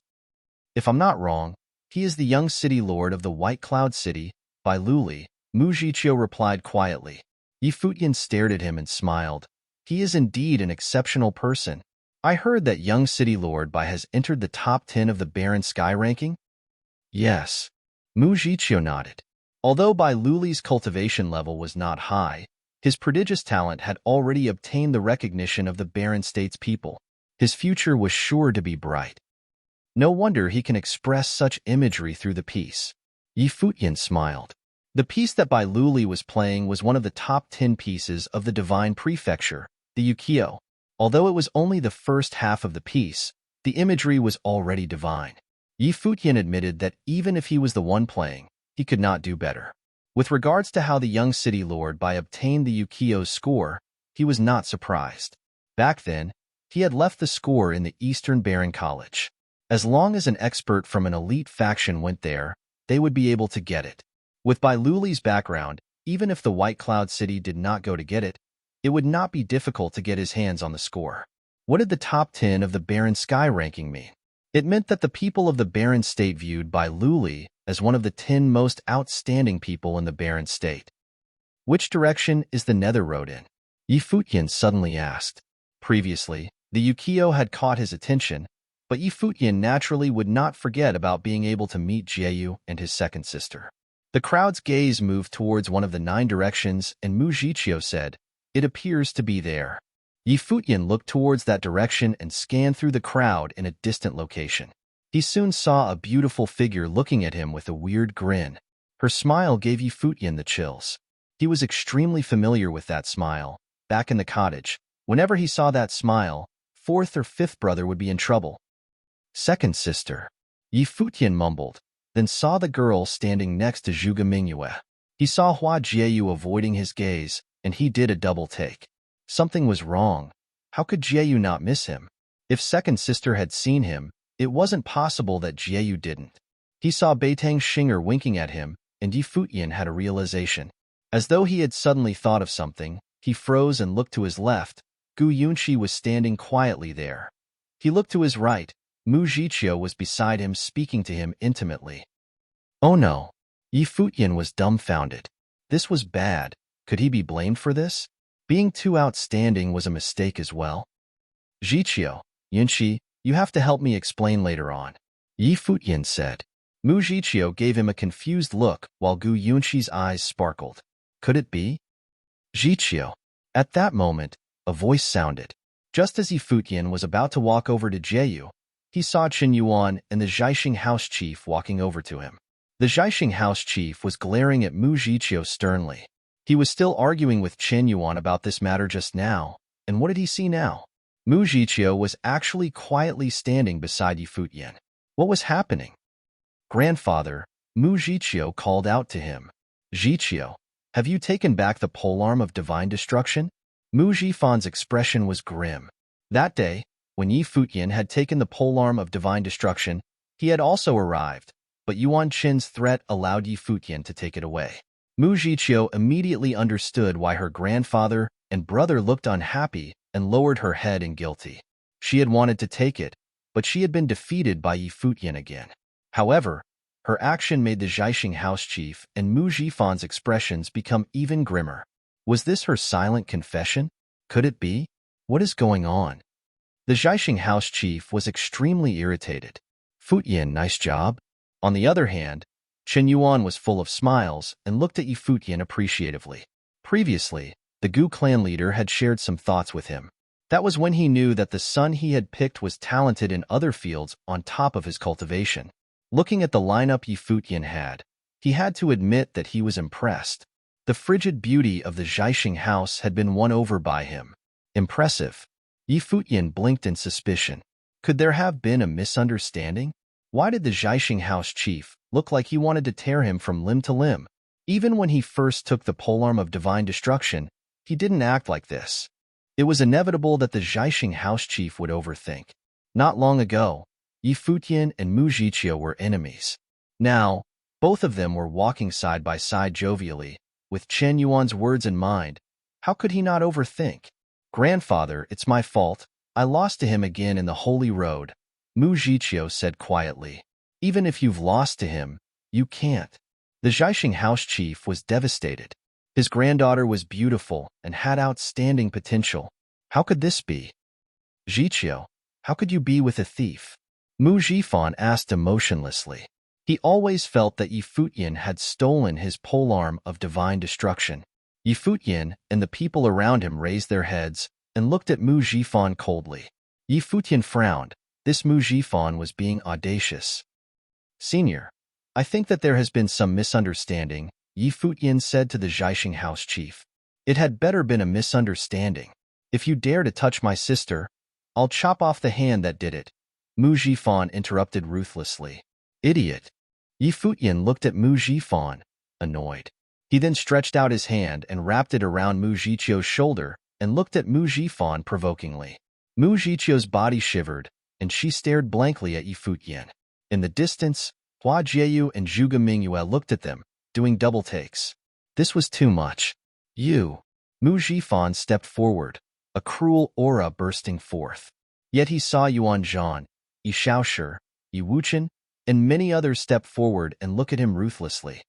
If I'm not wrong, he is the young city lord of the White Cloud City, Bai Luli, Mu Zhiqiu replied quietly. Yi Futian stared at him and smiled. He is indeed an exceptional person. I heard that young city lord Bai has entered the top 10 of the barren sky ranking? Yes. Mu Zhiqiu nodded. Although Bai Luli's cultivation level was not high, his prodigious talent had already obtained the recognition of the barren state's people. His future was sure to be bright. No wonder he can express such imagery through the piece. Yi Futian smiled. The piece that Bai Luli was playing was one of the top 10 pieces of the Divine Prefecture, the Ukiyo. Although it was only the first half of the piece, the imagery was already divine. Yi Futian admitted that even if he was the one playing, he could not do better. With regards to how the young city lord Bai obtained the Ukiyo's score, he was not surprised. Back then, he had left the score in the Eastern Baron College. As long as an expert from an elite faction went there, they would be able to get it. With Bai Luli's background, even if the White Cloud City did not go to get it, it would not be difficult to get his hands on the score. What did the top 10 of the Baron Sky ranking mean? It meant that the people of the Baron State viewed Bai Luli as one of the 10 most outstanding people in the Baron State. Which direction is the Nether Road in? Yi Futian suddenly asked. Previously, the Ukiyo had caught his attention, but Yi Futian naturally would not forget about being able to meet Jieyu and his second sister. The crowd's gaze moved towards one of the 9 directions, and Mu Jiqiu said, "It appears to be there." Yi Futian looked towards that direction and scanned through the crowd in a distant location. He soon saw a beautiful figure looking at him with a weird grin. Her smile gave Yi Futian the chills. He was extremely familiar with that smile. Back in the cottage, whenever he saw that smile, 4th or 5th brother would be in trouble. Second sister. Yi Futian mumbled, then saw the girl standing next to Zhuge Mingyue. He saw Hua Jieyu avoiding his gaze, and he did a double take. Something was wrong. How could Jieyu not miss him? If second sister had seen him, it wasn't possible that Jieyu didn't. He saw Beitang Xinger winking at him, and Yi Futian had a realization. As though he had suddenly thought of something, he froze and looked to his left. Gu Yunqi was standing quietly there. He looked to his right. Mu Jiqiu was beside him, speaking to him intimately. Oh no! Yi Futian was dumbfounded. This was bad. Could he be blamed for this? Being too outstanding was a mistake as well. Jiqiu, Yunqi, you have to help me explain later on, Yi Futian said. Mu Jiqiu gave him a confused look while Gu Yunqi's eyes sparkled. Could it be? Jiqiu. At that moment, a voice sounded. Just as Yi Futian was about to walk over to Jieyu, he saw Chen Yuan and the Zhaixing house chief walking over to him. The Zhaixing house chief was glaring at Mu Jiqiu sternly. He was still arguing with Chen Yuan about this matter just now, and what did he see now? Mu Jiqiu was actually quietly standing beside Yi Futian. What was happening? Grandfather, Mu Jiqiu called out to him. Jiqiu, have you taken back the polearm of divine destruction? Mu Jifan's expression was grim. That day, when Yi Futian had taken the polearm of divine destruction, he had also arrived, but Yuan Qin's threat allowed Yi Futian to take it away. Mu Jiqiu immediately understood why her grandfather and brother looked unhappy and lowered her head in guilty. She had wanted to take it, but she had been defeated by Yi Futian again. However, her action made the Zhaixing house chief and Mu Jifan's expressions become even grimmer. Was this her silent confession? Could it be? What is going on? The Zhaixing house chief was extremely irritated. Futian, nice job. On the other hand, Chen Yuan was full of smiles and looked at Yi Futian appreciatively. Previously, the Gu clan leader had shared some thoughts with him. That was when he knew that the son he had picked was talented in other fields on top of his cultivation. Looking at the lineup Yi Futian had, he had to admit that he was impressed. The frigid beauty of the Zhaixing house had been won over by him. Impressive. Yi Futian blinked in suspicion. Could there have been a misunderstanding? Why did the Zhaixing house chief look like he wanted to tear him from limb to limb? Even when he first took the polearm of divine destruction, he didn't act like this. It was inevitable that the Zhaixing house chief would overthink. Not long ago, Yi Futian and Mu Jiqiu were enemies. Now, both of them were walking side by side jovially, with Chen Yuan's words in mind. How could he not overthink? Grandfather, it's my fault. I lost to him again in the Holy Road, Mu Jiqiu said quietly. Even if you've lost to him, you can't. The Zhaixing house chief was devastated. His granddaughter was beautiful and had outstanding potential. How could this be? Jiqiu, how could you be with a thief? Mu Jifan asked emotionlessly. He always felt that Yi Futian had stolen his polearm of divine destruction. Yi Futian and the people around him raised their heads and looked at Mu Jifan coldly. Yi Futian frowned. This Mu Jifan was being audacious. Senior, I think that there has been some misunderstanding, Yi Futian said to the Zhaixing house chief. It had better been a misunderstanding. If you dare to touch my sister, I'll chop off the hand that did it, Mu Zhifan interrupted ruthlessly. Idiot. Yi Futian looked at Mu Zhifan, annoyed. He then stretched out his hand and wrapped it around Mu Zhiqiu's shoulder and looked at Mu Zhifan provokingly. Mu Zhiqiu's body shivered, and she stared blankly at Yi Futian. In the distance, Hua Jieyu and Zhuge Mingyue looked at them, doing double takes. This was too much. You. Mu Zhifan stepped forward, a cruel aura bursting forth. Yet he saw Yuan Zhan, Yi Shaoshi, Yi Wuchen, and many others step forward and look at him ruthlessly.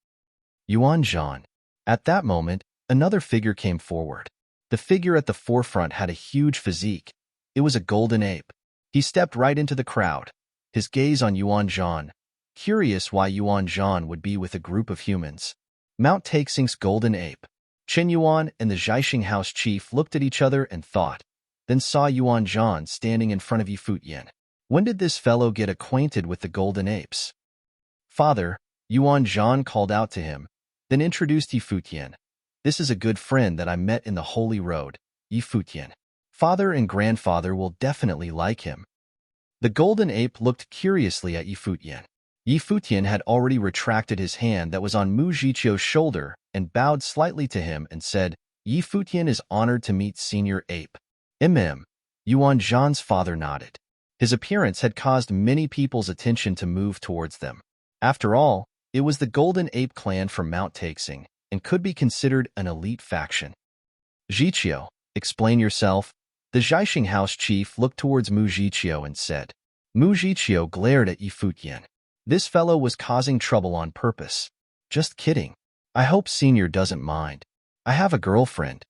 Yuan Zhan. At that moment, another figure came forward. The figure at the forefront had a huge physique. It was a golden ape. He stepped right into the crowd, his gaze on Yuan Zhan, curious why Yuan Zhan would be with a group of humans. Mount Taixing's golden ape. Chen Yuan and the Zhaixing house chief looked at each other and thought, then saw Yuan Zhan standing in front of Yi Futian. When did this fellow get acquainted with the golden apes? Father, Yuan Zhan called out to him, then introduced Yi Futian. This is a good friend that I met in the Holy Road, Yi Futian. Father and grandfather will definitely like him. The golden ape looked curiously at Yi Futian. Yi Futian had already retracted his hand that was on Mu Zhiqiu's shoulder and bowed slightly to him and said, Yi Futian is honored to meet Senior Ape. Yuan Zhan's father nodded. His appearance had caused many people's attention to move towards them. After all, it was the Golden Ape clan from Mount Taixing and could be considered an elite faction. Zhiqiu, explain yourself. The Zhaixing house chief looked towards Mu Zhiqiu and said. Mu Zhiqiu glared at Yi Futian. This fellow was causing trouble on purpose. Just kidding. I hope Senior doesn't mind. I have a girlfriend.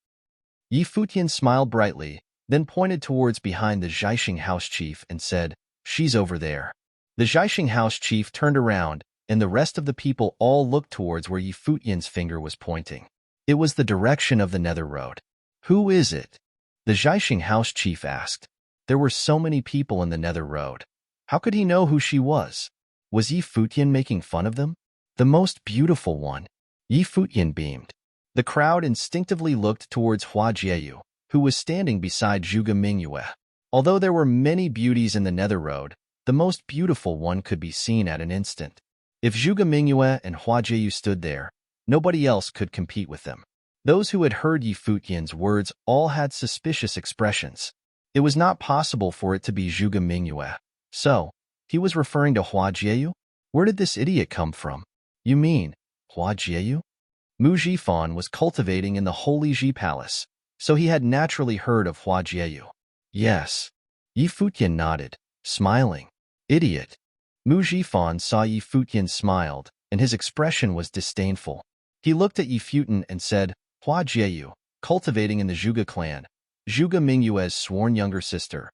Yi Futian smiled brightly, then pointed towards behind the Zhaixing house chief and said, she's over there. The Zhaixing house chief turned around, and the rest of the people all looked towards where Yi Futian's finger was pointing. It was the direction of the Nether Road. Who is it? The Zhaixing house chief asked. There were so many people in the Nether Road. How could he know who she was? Was Yi Futian making fun of them? The most beautiful one. Yi Futian beamed. The crowd instinctively looked towards Hua Jieyu, who was standing beside Zhuge Mingyue. Although there were many beauties in the Nether Road, the most beautiful one could be seen at an instant. If Zhuge Mingyue and Hua Jieyu stood there, nobody else could compete with them. Those who had heard Yi Futian's words all had suspicious expressions. It was not possible for it to be Zhuge Mingyue. So, he was referring to Hua Jieyu? Where did this idiot come from? You mean, Hua Jieyu? Mu Zhifan was cultivating in the Holy Ji Palace, so he had naturally heard of Hua Jieyu. Yes. Yi Futian nodded, smiling. Idiot. Mu Zhifan saw Yi Futian smiled, and his expression was disdainful. He looked at Yi Futian and said, Hua Jieyu, cultivating in the Zhuge clan, Zhuge Mingyue's sworn younger sister.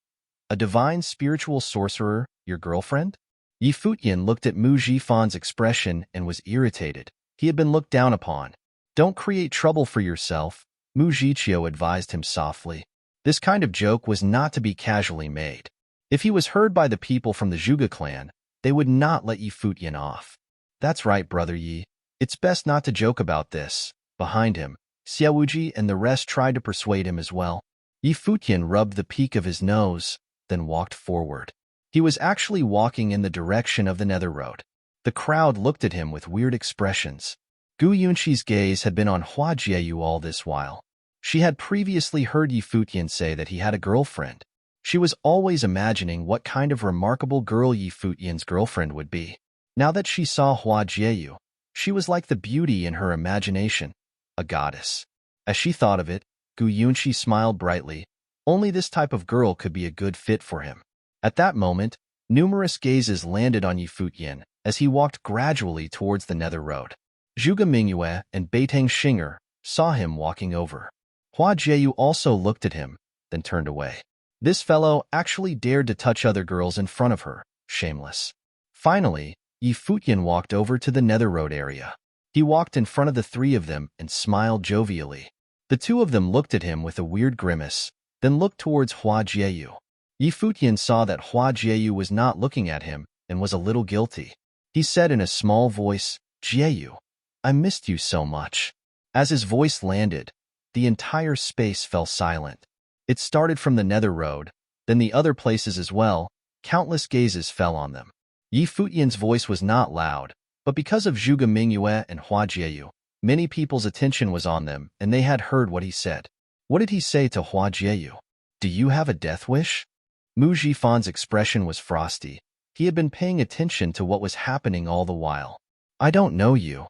A divine spiritual sorcerer, your girlfriend? Yi Futian looked at Mu Zhifan's expression and was irritated. He had been looked down upon. Don't create trouble for yourself, Mu Zhiqiu advised him softly. This kind of joke was not to be casually made. If he was heard by the people from the Zhuge clan, they would not let Yi Futian off. That's right, brother Yi. It's best not to joke about this. Behind him, Xiaowuji and the rest tried to persuade him as well. Yi Futian rubbed the peak of his nose, then walked forward. He was actually walking in the direction of the Nether Road. The crowd looked at him with weird expressions. Gu Yunqi's gaze had been on Hua Jieyu all this while. She had previously heard Yi Futian say that he had a girlfriend. She was always imagining what kind of remarkable girl Yi Futian's girlfriend would be. Now that she saw Hua Jieyu, she was like the beauty in her imagination, a goddess. As she thought of it, Gu Yunqi smiled brightly. Only this type of girl could be a good fit for him. At that moment, numerous gazes landed on Yi Futian as he walked gradually towards the Nether Road. Zhuge Mingyue and Beitang Xinger saw him walking over. Hua Jieyu also looked at him, then turned away. This fellow actually dared to touch other girls in front of her, shameless. Finally, Yi Futian walked over to the Nether Road area. He walked in front of the three of them and smiled jovially. The two of them looked at him with a weird grimace, then looked towards Hua Jieyu. Yi Futian saw that Hua Jieyu was not looking at him and was a little guilty. He said in a small voice, Jieyu, I missed you so much. As his voice landed, the entire space fell silent. It started from the Nether Road, then the other places as well. Countless gazes fell on them. Yi Futian's voice was not loud, but because of Zhuge Mingyue and Hua Jieyu, many people's attention was on them, and they had heard what he said. What did he say to Hua Jieyu? Do you have a death wish? Mu Jifan's expression was frosty. He had been paying attention to what was happening all the while. I don't know you.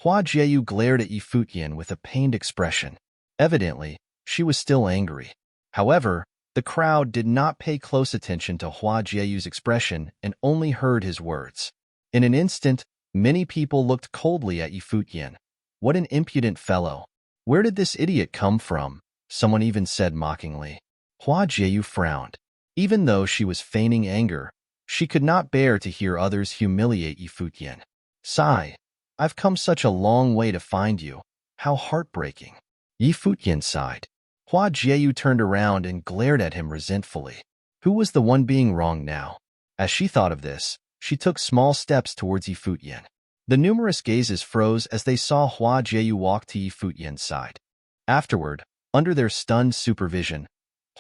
Hua Jieyu glared at Yi Futian with a pained expression. Evidently, she was still angry. However, the crowd did not pay close attention to Hua Jieyu's expression and only heard his words. In an instant, many people looked coldly at Yi Futian. What an impudent fellow. Where did this idiot come from? Someone even said mockingly. Hua Jieyu frowned. Even though she was feigning anger, she could not bear to hear others humiliate Yi Futian. Sigh. I've come such a long way to find you. How heartbreaking. Yi Futian sighed. Hua Jieyu turned around and glared at him resentfully. Who was the one being wrong now? As she thought of this, she took small steps towards Yi Futian. The numerous gazes froze as they saw Hua Jieyu walk to Yi Futian's side. Afterward, under their stunned supervision,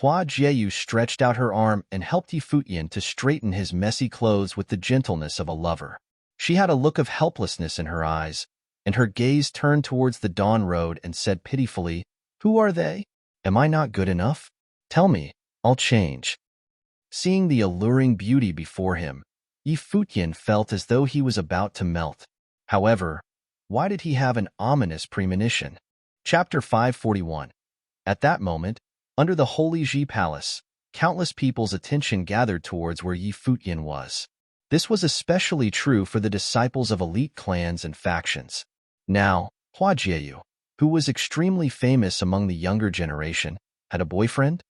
Hua Jieyu stretched out her arm and helped Yi Futian to straighten his messy clothes with the gentleness of a lover. She had a look of helplessness in her eyes, and her gaze turned towards the Dawn Road and said pitifully, Who are they? Am I not good enough? Tell me, I'll change. Seeing the alluring beauty before him, Yi Futian felt as though he was about to melt. However, why did he have an ominous premonition? Chapter 541. At that moment, under the Holy Ji Palace, countless people's attention gathered towards where Yi Futian was. This was especially true for the disciples of elite clans and factions. Now, Hua Jieyu, who was extremely famous among the younger generation, had a boyfriend?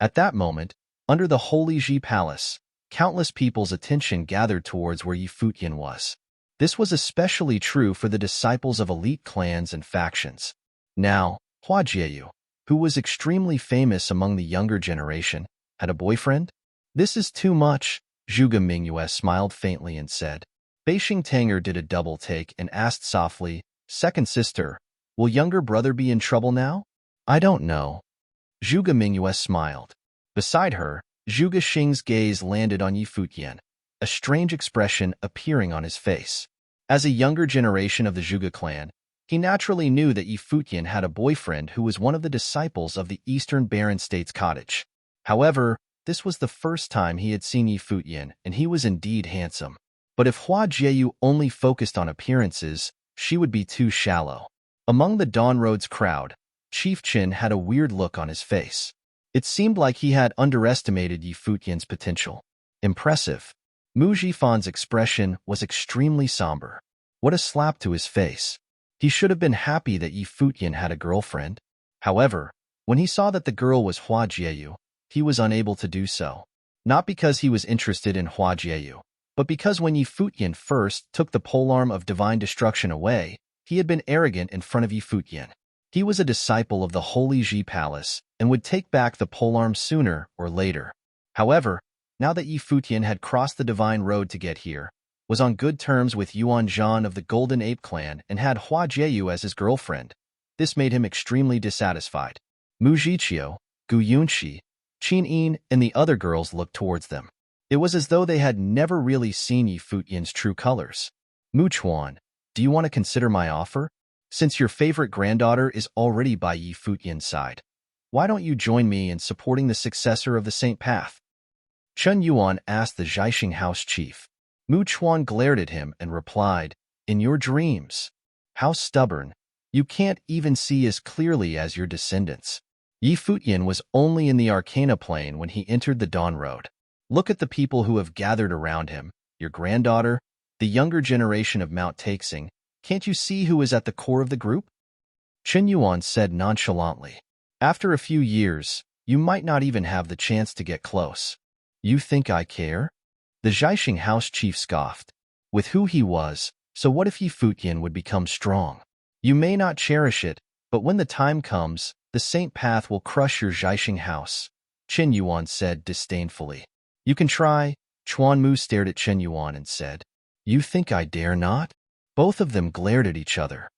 At that moment, under the Holy Ji Palace, countless people's attention gathered towards where Yi Futian was. This was especially true for the disciples of elite clans and factions. Now, Hua Jieyu, who was extremely famous among the younger generation, had a boyfriend? This is too much, Zhuge Mingyue smiled faintly and said. Beixing Tanger did a double take and asked softly, Second sister, will younger brother be in trouble now? I don't know. Zhuge Mingyue smiled. Beside her, Zhuge Xing's gaze landed on Yi Futian, a strange expression appearing on his face. As a younger generation of the Zhuge clan, he naturally knew that Yi Futian had a boyfriend who was one of the disciples of the Eastern Baron State's cottage. However, this was the first time he had seen Yi Futian, and he was indeed handsome. But if Hua Jieyu only focused on appearances, she would be too shallow. Among the Dawn Road's crowd, Chief Qin had a weird look on his face. It seemed like he had underestimated Yi Futian's potential. Impressive. Mu Jifan's expression was extremely somber. What a slap to his face. He should have been happy that Yi Futian had a girlfriend. However, when he saw that the girl was Hua Jieyu, he was unable to do so. Not because he was interested in Hua Jieyu, but because when Yi Futian first took the polearm of divine destruction away, he had been arrogant in front of Yi Futian. He was a disciple of the Holy Ji Palace and would take back the polearm sooner or later. However, now that Yi Futian had crossed the divine road to get here, was on good terms with Yuan Zhan of the Golden Ape clan and had Hua Jieyu as his girlfriend, this made him extremely dissatisfied. Mu Jiqiu, Gu Yunxi, Qin Yin, and the other girls looked towards them. It was as though they had never really seen Yi Futian's true colors. Mu Chuan, do you want to consider my offer? Since your favorite granddaughter is already by Yi Futian's side, why don't you join me in supporting the successor of the Saint Path? Chen Yuan asked the Zhaixing House chief. Mu Chuan glared at him and replied, In your dreams. How stubborn. You can't even see as clearly as your descendants. Yi Futian was only in the Arcana plane when he entered the Dawn Road. Look at the people who have gathered around him, your granddaughter, the younger generation of Mount Taixing. Can't you see who is at the core of the group? Chen Yuan said nonchalantly. After a few years, you might not even have the chance to get close. You think I care? The Zhaixing House chief scoffed. With who he was, so what if Yi Futian would become strong? You may not cherish it, but when the time comes, the Saint Path will crush your Zhaixing House, Chen Yuan said disdainfully. You can try. Chuan Mu stared at Chen Yuan and said. You think I dare not? Both of them glared at each other.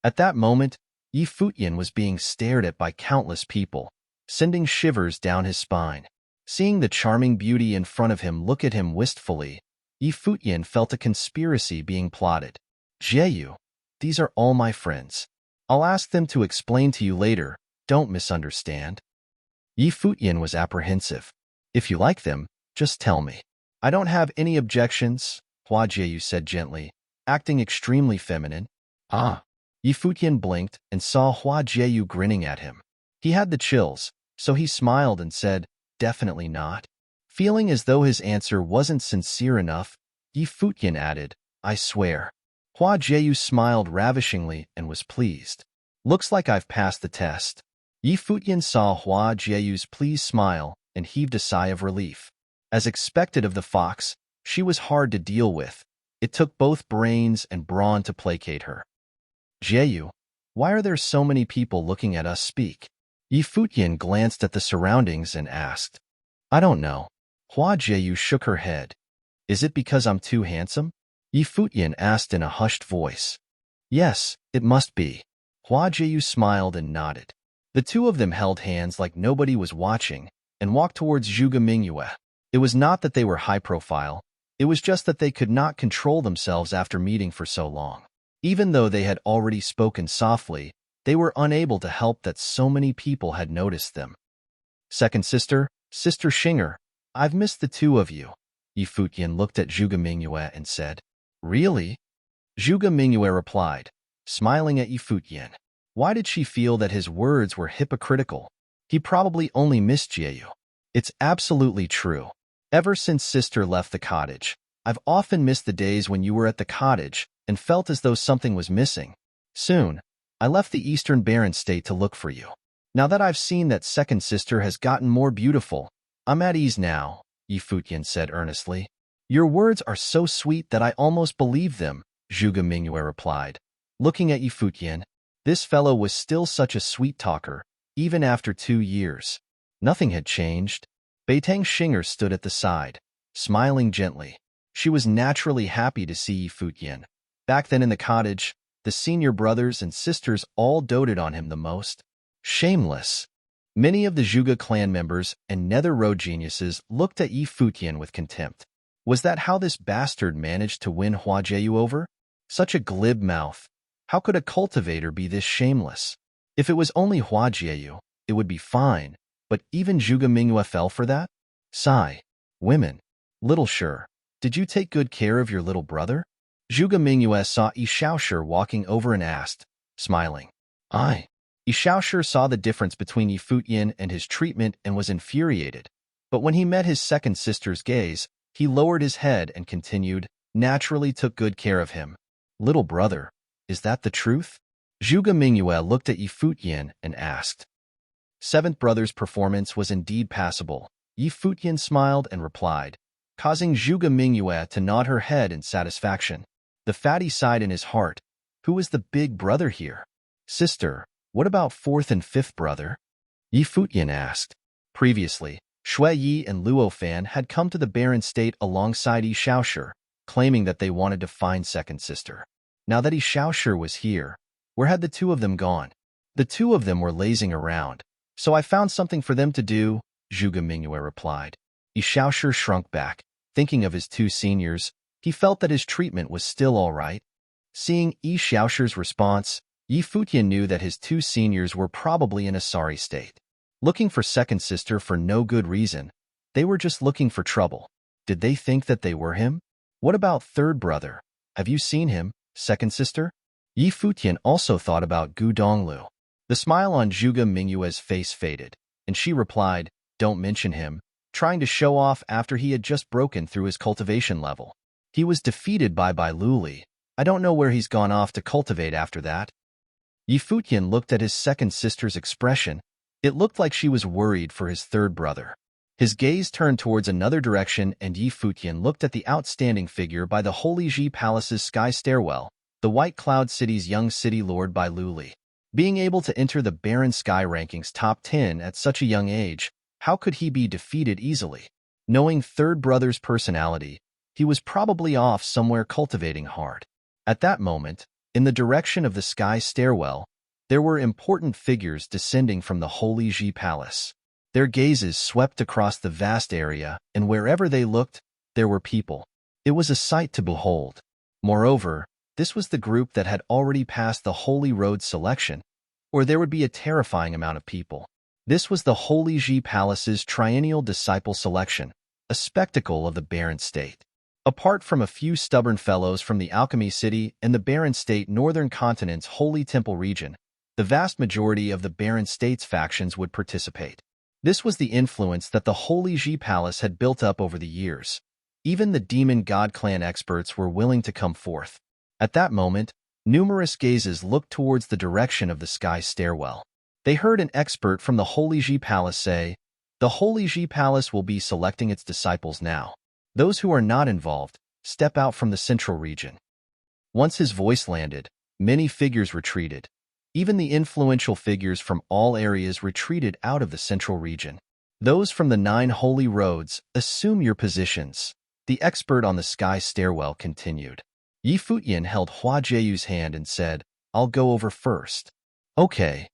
At that moment, Yi Futian was being stared at by countless people, sending shivers down his spine. Seeing the charming beauty in front of him look at him wistfully, Yi Futian felt a conspiracy being plotted. Jeyu, these are all my friends. I'll ask them to explain to you later, don't misunderstand. Yi Futian was apprehensive. If you like them, just tell me. I don't have any objections, Hua Jeyu said gently, acting extremely feminine. Ah. Yi Futian blinked and saw Hua Jeyu grinning at him. He had the chills, so he smiled and said, definitely not. Feeling as though his answer wasn't sincere enough, Yi Futian added, I swear. Hua Jeyu smiled ravishingly and was pleased. Looks like I've passed the test. Yi Futian saw Hua Jeyu's pleased smile and heaved a sigh of relief. As expected of the fox, she was hard to deal with. It took both brains and brawn to placate her. Jeyu, why are there so many people looking at us speak? Yi Futian glanced at the surroundings and asked. I don't know. Hua Jeyu shook her head. Is it because I'm too handsome? Yi Futian asked in a hushed voice. Yes, it must be. Hua Jeyu smiled and nodded. The two of them held hands like nobody was watching and walked towards Zhuge Mingyue. It was not that they were high profile, it was just that they could not control themselves after meeting for so long. Even though they had already spoken softly, they were unable to help that so many people had noticed them. Second sister, Sister Xinger, I've missed the two of you. Yi Futian looked at Zhuge Mingyue and said, Really? Zhuge Mingyue replied, smiling at Yi Futian. Why did she feel that his words were hypocritical? He probably only missed Jeyu. It's absolutely true. Ever since sister left the cottage, I've often missed the days when you were at the cottage and felt as though something was missing. Soon, I left the Eastern Barren State to look for you. Now that I've seen that second sister has gotten more beautiful, I'm at ease now, Yi Futian said earnestly. Your words are so sweet that I almost believe them, Zhuge Mingyue replied. Looking at Yi Futian, this fellow was still such a sweet talker, even after 2 years. Nothing had changed. Beitang Xinger stood at the side, smiling gently. She was naturally happy to see Yi Futian. Back then in the cottage, the senior brothers and sisters all doted on him the most. Shameless. Many of the Zhuge clan members and Nether Road geniuses looked at Yi Futian with contempt. Was that how this bastard managed to win Hua Jeyu over? Such a glib mouth. How could a cultivator be this shameless? If it was only Hua Jeyu, it would be fine, but even Zhuge Mingyue fell for that? Sigh. Women. Little Sure, did you take good care of your little brother? Zhuge Mingyue saw Yi Shaoshi walking over and asked, smiling. Aye. Yi Shaoshi saw the difference between Yi Futian and his treatment and was infuriated. But when he met his second sister's gaze, he lowered his head and continued, naturally took good care of him. Little brother, is that the truth? Zhuge Mingyue looked at Yi Futian and asked. Seventh brother's performance was indeed passable. Yi Futian smiled and replied, causing Zhuge Mingyue to nod her head in satisfaction. The fatty sighed in his heart. Who is the big brother here? Sister, what about fourth and fifth brother? Yi Futian asked. Previously, Shui Yi and Luo Fan had come to the barren state alongside Yi Shaoshi, claiming that they wanted to find second sister. Now that Yi Shaoshi was here, where had the two of them gone? The two of them were lazing around, so I found something for them to do, Zhuge Mingyue replied. Yi Shaoshi shrunk back, thinking of his two seniors. He felt that his treatment was still all right. Seeing Yi Shaoshi's response, Yi Futian knew that his two seniors were probably in a sorry state. Looking for second sister for no good reason, they were just looking for trouble. Did they think that they were him? What about third brother? Have you seen him, second sister? Yi Futian also thought about Gu Donglu. The smile on Zhuge Mingyue's face faded, and she replied, don't mention him, trying to show off after he had just broken through his cultivation level. He was defeated by Bai Luli. I don't know where he's gone off to cultivate after that. Yi Futian looked at his second sister's expression. It looked like she was worried for his third brother. His gaze turned towards another direction and Yi Futian looked at the outstanding figure by the Holy Ji Palace's sky stairwell, the White Cloud City's young city lord Bai Luli. Being able to enter the Barren Sky Rankings top 10 at such a young age, how could he be defeated easily? Knowing third brother's personality, He was probably off somewhere cultivating hard. At that moment, in the direction of the sky stairwell, there were important figures descending from the Holy Ji Palace. Their gazes swept across the vast area, and wherever they looked, there were people. It was a sight to behold. Moreover, this was the group that had already passed the Holy Road selection, or there would be a terrifying amount of people. This was the Holy Ji Palace's triennial disciple selection, a spectacle of the barren state. Apart from a few stubborn fellows from the Alchemy City and the barren state Northern Continent's Holy Temple region, the vast majority of the barren state's factions would participate. This was the influence that the Holy Ji Palace had built up over the years. Even the Demon God clan experts were willing to come forth. At that moment, numerous gazes looked towards the direction of the sky stairwell. They heard an expert from the Holy Ji Palace say, "The Holy Ji Palace will be selecting its disciples now. Those who are not involved, step out from the central region." Once his voice landed, many figures retreated. Even the influential figures from all areas retreated out of the central region. "Those from the 9 holy roads, assume your positions," the expert on the sky stairwell continued. Yi Futian held Hua Jieyu's hand and said, "I'll go over first." "Okay."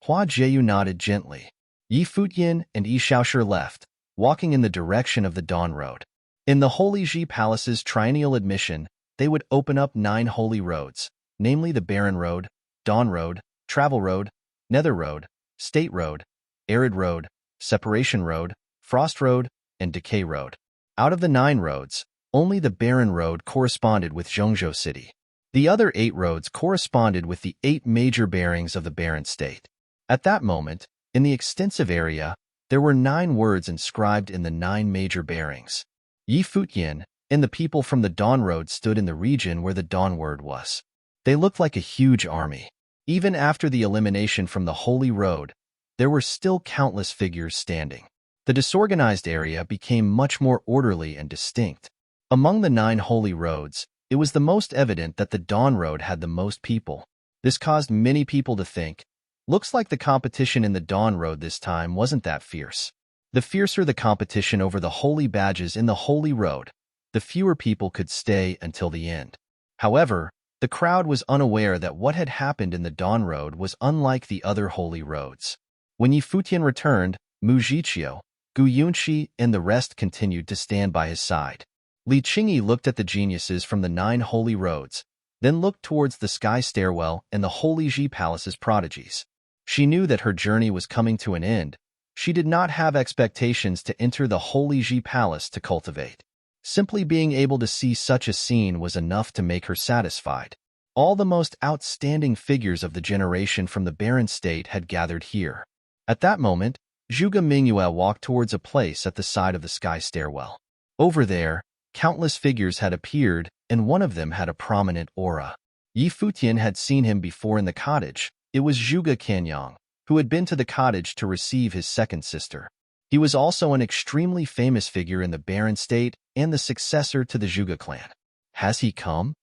Hua Jieyu nodded gently. Yi Futian and Yi Shaoshi left, walking in the direction of the Dawn Road. In the Holy Ji Palace's triennial admission, they would open up 9 holy roads, namely the Barren Road, Dawn Road, Travel Road, Nether Road, State Road, Arid Road, Separation Road, Frost Road, and Decay Road. Out of the 9 roads, only the Barren Road corresponded with Zhongzhou City. The other 8 roads corresponded with the 8 major bearings of the Barren State. At that moment, in the extensive area, there were 9 words inscribed in the 9 major bearings. Yi Futian and the people from the Dawn Road stood in the region where the Dawn word was. They looked like a huge army. Even after the elimination from the Holy Road, there were still countless figures standing. The disorganized area became much more orderly and distinct. Among the 9 holy roads, it was the most evident that the Dawn Road had the most people. This caused many people to think, looks like the competition in the Dawn Road this time wasn't that fierce. The fiercer the competition over the holy badges in the Holy Road, the fewer people could stay until the end. However, the crowd was unaware that what had happened in the Dawn Road was unlike the other holy roads. When Yi Futian returned, Mu Zhiqiu, Gu Yunxi, and the rest continued to stand by his side. Li Qingyi looked at the geniuses from the 9 holy roads, then looked towards the sky stairwell and the Holy Ji Palace's prodigies. She knew that her journey was coming to an end. She did not have expectations to enter the Holy Ji Palace to cultivate. Simply being able to see such a scene was enough to make her satisfied. All the most outstanding figures of the generation from the Barren State had gathered here. At that moment, Zhuge Mingyue walked towards a place at the side of the sky stairwell. Over there, countless figures had appeared, and one of them had a prominent aura. Yi Futian had seen him before in the cottage. It was Zhuge Canyang, who had been to the cottage to receive his second sister. He was also an extremely famous figure in the Barren State and the successor to the Zhuge clan. "Has he come?"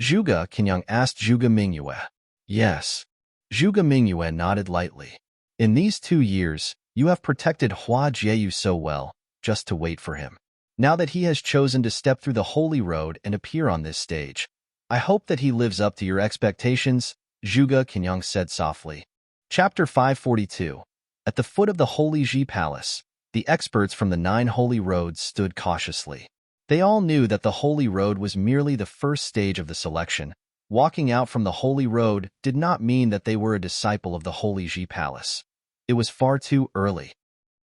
Zhuge Canyang asked Zhuge Mingyue. "Yes." Zhuge Mingyue nodded lightly. "In these 2 years, you have protected Hua Jieyu so well, just to wait for him. Now that he has chosen to step through the Holy Road and appear on this stage, I hope that he lives up to your expectations," Zhuge Canyang said softly. Chapter 542. At the foot of the Holy Ji Palace, the experts from the 9 holy roads stood cautiously. They all knew that the Holy Road was merely the first stage of the selection. Walking out from the Holy Road did not mean that they were a disciple of the Holy Ji Palace. It was far too early.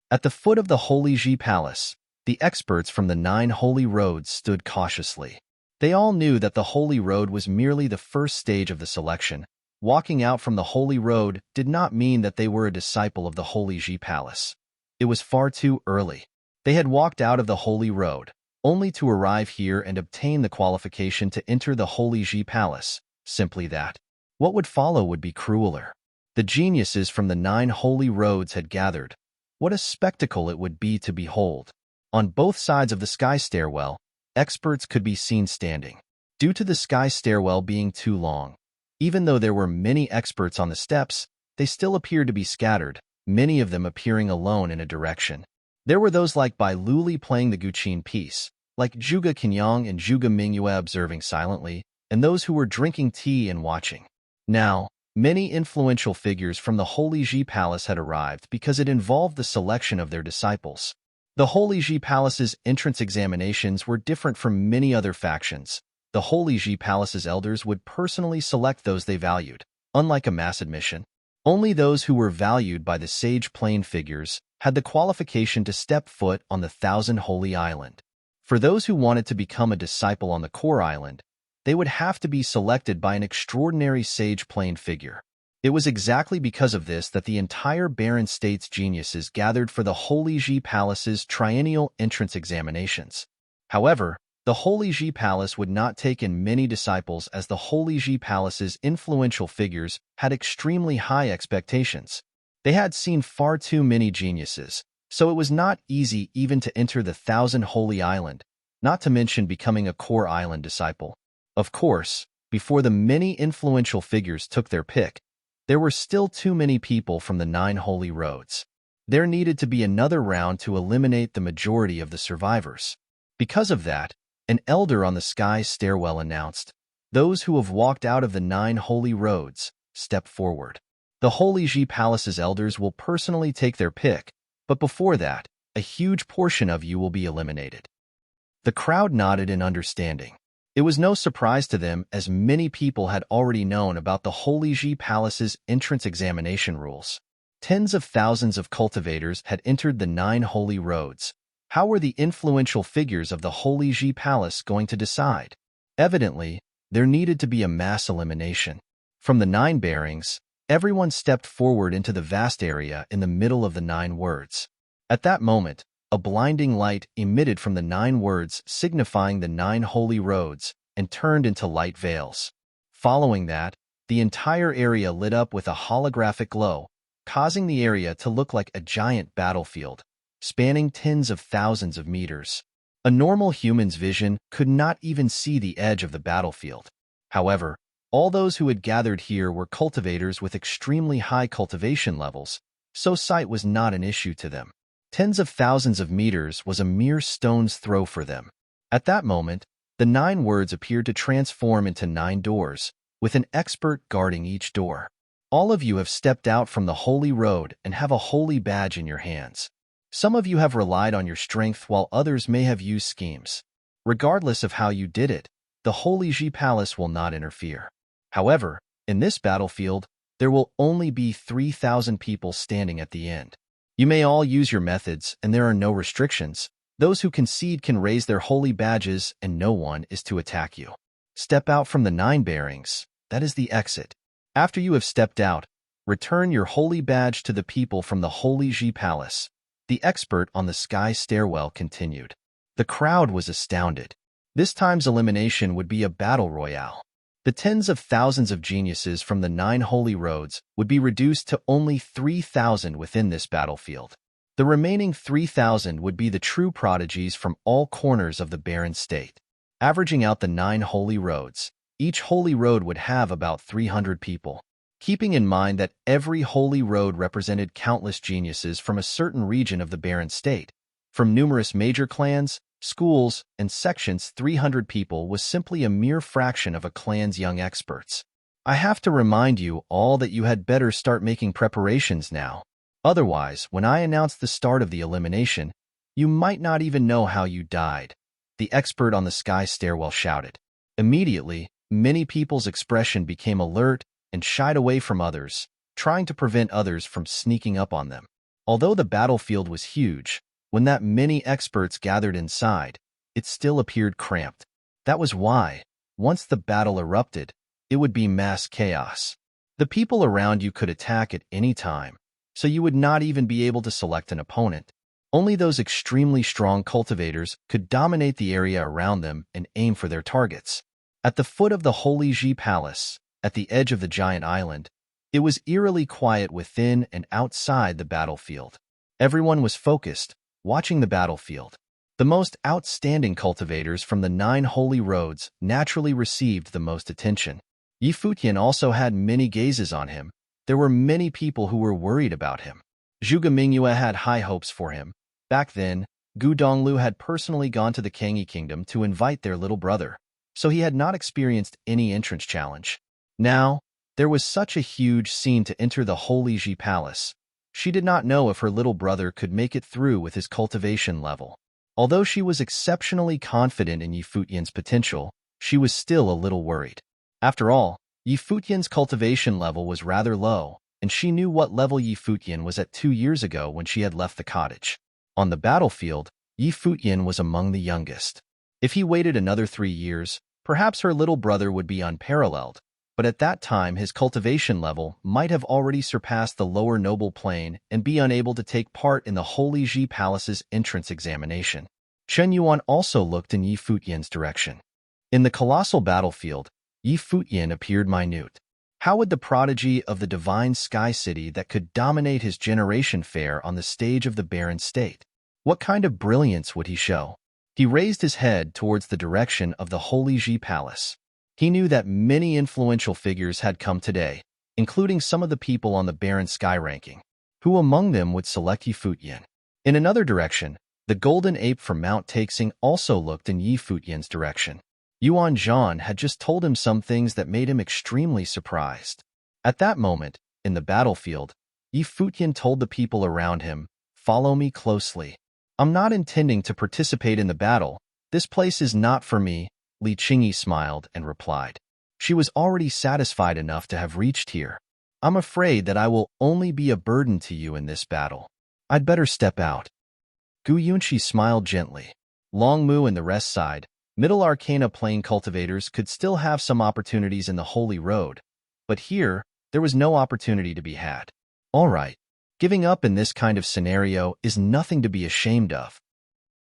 At the foot of the Holy Ji Palace, the experts from the 9 holy roads stood cautiously. They all knew that the Holy Road was merely the first stage of the selection. Walking out from the Holy Road did not mean that they were a disciple of the Holy Ji Palace. It was far too early. They had walked out of the Holy Road, only to arrive here and obtain the qualification to enter the Holy Ji Palace. Simply that. What would follow would be crueler. The geniuses from the 9 holy roads had gathered. What a spectacle it would be to behold. On both sides of the sky stairwell, experts could be seen standing. Due to the sky stairwell being too long, even though there were many experts on the steps, they still appeared to be scattered, many of them appearing alone in a direction. There were those like Bai Luli playing the Guqin piece, like Zhuge Kenyang and Zhuge Mingyue observing silently, and those who were drinking tea and watching. Now, many influential figures from the Holy Ji Palace had arrived because it involved the selection of their disciples. The Holy Ji Palace's entrance examinations were different from many other factions. The Holy Ji Palace's elders would personally select those they valued. Unlike a mass admission, only those who were valued by the sage plane figures had the qualification to step foot on the Thousand Holy Island. For those who wanted to become a disciple on the core island, they would have to be selected by an extraordinary sage plane figure. It was exactly because of this that the entire Barren State's geniuses gathered for the Holy Ji Palace's triennial entrance examinations. However, the Holy Ji Palace would not take in many disciples as the Holy Ji Palace's influential figures had extremely high expectations. They had seen far too many geniuses, so it was not easy even to enter the Thousand Holy Island, not to mention becoming a core island disciple. Of course, before the many influential figures took their pick, there were still too many people from the 9 holy roads. There needed to be another round to eliminate the majority of the survivors. Because of that, an elder on the sky stairwell announced, "Those who have walked out of the 9 holy roads, step forward." The Holy Ji Palace's elders will personally take their pick, but before that, a huge portion of you will be eliminated. The crowd nodded in understanding. It was no surprise to them, as many people had already known about the Holy Ji Palace's entrance examination rules. Tens of thousands of cultivators had entered the 9 holy roads. How were the influential figures of the Holy Ji Palace going to decide? Evidently, there needed to be a mass elimination. From the 9 bearings, everyone stepped forward into the vast area in the middle of the 9 words. At that moment, a blinding light emitted from the 9 words signifying the 9 holy roads and turned into light veils. Following that, the entire area lit up with a holographic glow, causing the area to look like a giant battlefield, spanning tens of thousands of meters. A normal human's vision could not even see the edge of the battlefield. However, all those who had gathered here were cultivators with extremely high cultivation levels, so sight was not an issue to them. Tens of thousands of meters was a mere stone's throw for them. At that moment, the 9 words appeared to transform into 9 doors, with an expert guarding each door. All of you have stepped out from the holy road and have a holy badge in your hands. Some of you have relied on your strength while others may have used schemes. Regardless of how you did it, the Holy Ji Palace will not interfere. However, in this battlefield, there will only be 3,000 people standing at the end. You may all use your methods, and there are no restrictions. Those who concede can raise their holy badges, and no one is to attack you. Step out from the 9 bearings. That is the exit. After you have stepped out, return your holy badge to the people from the Holy Ji Palace. The expert on the sky stairwell continued. The crowd was astounded. This time's elimination would be a battle royale. The tens of thousands of geniuses from the 9 holy roads would be reduced to only 3,000 within this battlefield. The remaining 3,000 would be the true prodigies from all corners of the barren state. Averaging out the 9 holy roads, each holy road would have about 300 people. Keeping in mind that every holy road represented countless geniuses from a certain region of the barren state, from numerous major clans, schools, and sections, 300 people was simply a mere fraction of a clan's young experts. I have to remind you all that you had better start making preparations now. Otherwise, when I announce the start of the elimination, you might not even know how you died, the expert on the sky stairwell shouted. Immediately, many people's expression became alert and shied away from others, trying to prevent others from sneaking up on them. Although the battlefield was huge, when that many experts gathered inside, it still appeared cramped. That was why, once the battle erupted, it would be mass chaos. The people around you could attack at any time, so you would not even be able to select an opponent. Only those extremely strong cultivators could dominate the area around them and aim for their targets. At the foot of the Holy Ji Palace, at the edge of the giant island, it was eerily quiet within and outside the battlefield. Everyone was focused, watching the battlefield. The most outstanding cultivators from the 9 holy roads naturally received the most attention. Futian also had many gazes on him. There were many people who were worried about him. Zhuge Mingyue had high hopes for him. Back then, Gu Donglu had personally gone to the Kangyi kingdom to invite their little brother, so he had not experienced any entrance challenge. Now, there was such a huge scene to enter the Holy Ji Palace. She did not know if her little brother could make it through with his cultivation level. Although she was exceptionally confident in Yi Futian's potential, she was still a little worried. After all, Yi Futian's cultivation level was rather low, and she knew what level Yi Futian was at 2 years ago when she had left the cottage. On the battlefield, Yi Futian was among the youngest. If he waited another 3 years, perhaps her little brother would be unparalleled, but at that time his cultivation level might have already surpassed the lower noble plane and be unable to take part in the Holy Ji Palace's entrance examination. Chen Yuan also looked in Yi Futian's direction. In the colossal battlefield, Yi Futian appeared minute. How would the prodigy of the divine sky city that could dominate his generation fare on the stage of the barren state? What kind of brilliance would he show? He raised his head towards the direction of the Holy Ji Palace. He knew that many influential figures had come today, including some of the people on the barren sky ranking. Who among them would select Yi Futian? In another direction, the golden ape from Mount Taixing also looked in Yi Futian's direction. Yuan Zhan had just told him some things that made him extremely surprised. At that moment, in the battlefield, Yi Futian told the people around him, "Follow me closely. I'm not intending to participate in the battle. This place is not for me." Li Qingyi smiled and replied. She was already satisfied enough to have reached here. "I'm afraid that I will only be a burden to you in this battle. I'd better step out." Gu Yunqi smiled gently. Long Mu and the rest sighed. Middle Arcana plane cultivators could still have some opportunities in the Holy Road, but here, there was no opportunity to be had. All right, giving up in this kind of scenario is nothing to be ashamed of.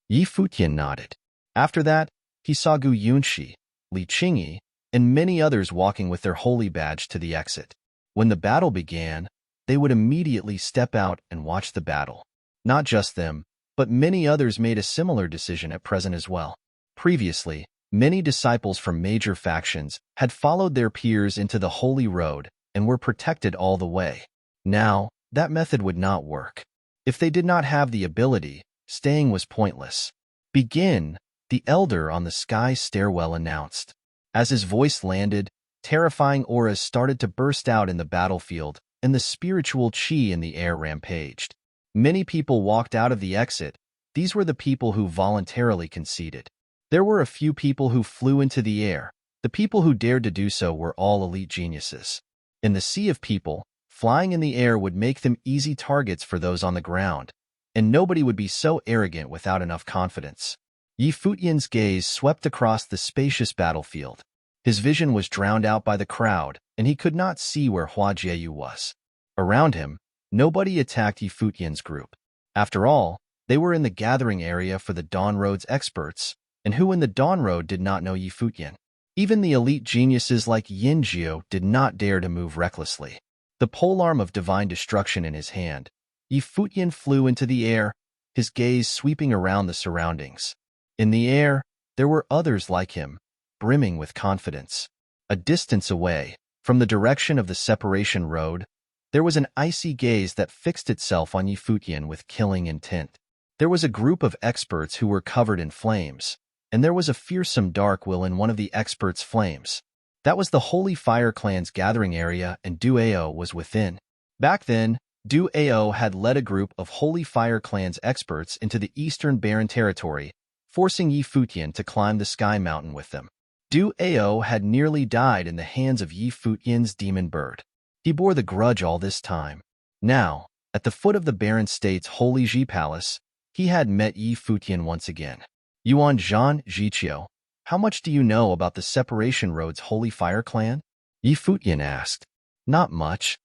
Yi Futian nodded. After that, he saw Gu Yunqi, Li Qingyi, and many others walking with their holy badge to the exit. When the battle began, they would immediately step out and watch the battle. Not just them, but many others made a similar decision at present as well. Previously, many disciples from major factions had followed their peers into the Holy Road and were protected all the way. Now, that method would not work. If they did not have the ability, staying was pointless. "Begin," the elder on the sky stairwell announced. As his voice landed, terrifying auras started to burst out in the battlefield, and the spiritual chi in the air rampaged. Many people walked out of the exit. These were the people who voluntarily conceded. There were a few people who flew into the air. The people who dared to do so were all elite geniuses. In the sea of people, flying in the air would make them easy targets for those on the ground, and nobody would be so arrogant without enough confidence. Yi Futian's gaze swept across the spacious battlefield. His vision was drowned out by the crowd, and he could not see where Hua Jieyu was. Around him, nobody attacked Yi Futian's group. After all, they were in the gathering area for the Dawn Road's experts, and who in the Dawn Road did not know Yi Futian? Even the elite geniuses like Yin Jiu did not dare to move recklessly. The polearm of divine destruction in his hand, Yi Futian flew into the air, his gaze sweeping around the surroundings. In the air, there were others like him, brimming with confidence. A distance away, from the direction of the separation road, there was an icy gaze that fixed itself on Yi Futian with killing intent. There was a group of experts who were covered in flames, and there was a fearsome dark will in one of the experts' flames. That was the Holy Fire Clan's gathering area, and Du Ao was within. Back then, Du Ao had led a group of Holy Fire Clan's experts into the eastern barren territory, forcing Yi Futian to climb the sky mountain with them. Du Ao had nearly died in the hands of Yi Futian's demon bird. He bore the grudge all this time. Now, at the foot of the barren state's Holy Ji Palace, he had met Yi Futian once again. "Yuan Zhan Jiqiu, how much do you know about the Separation Road's Holy Fire Clan?" Yi Futian asked. "Not much."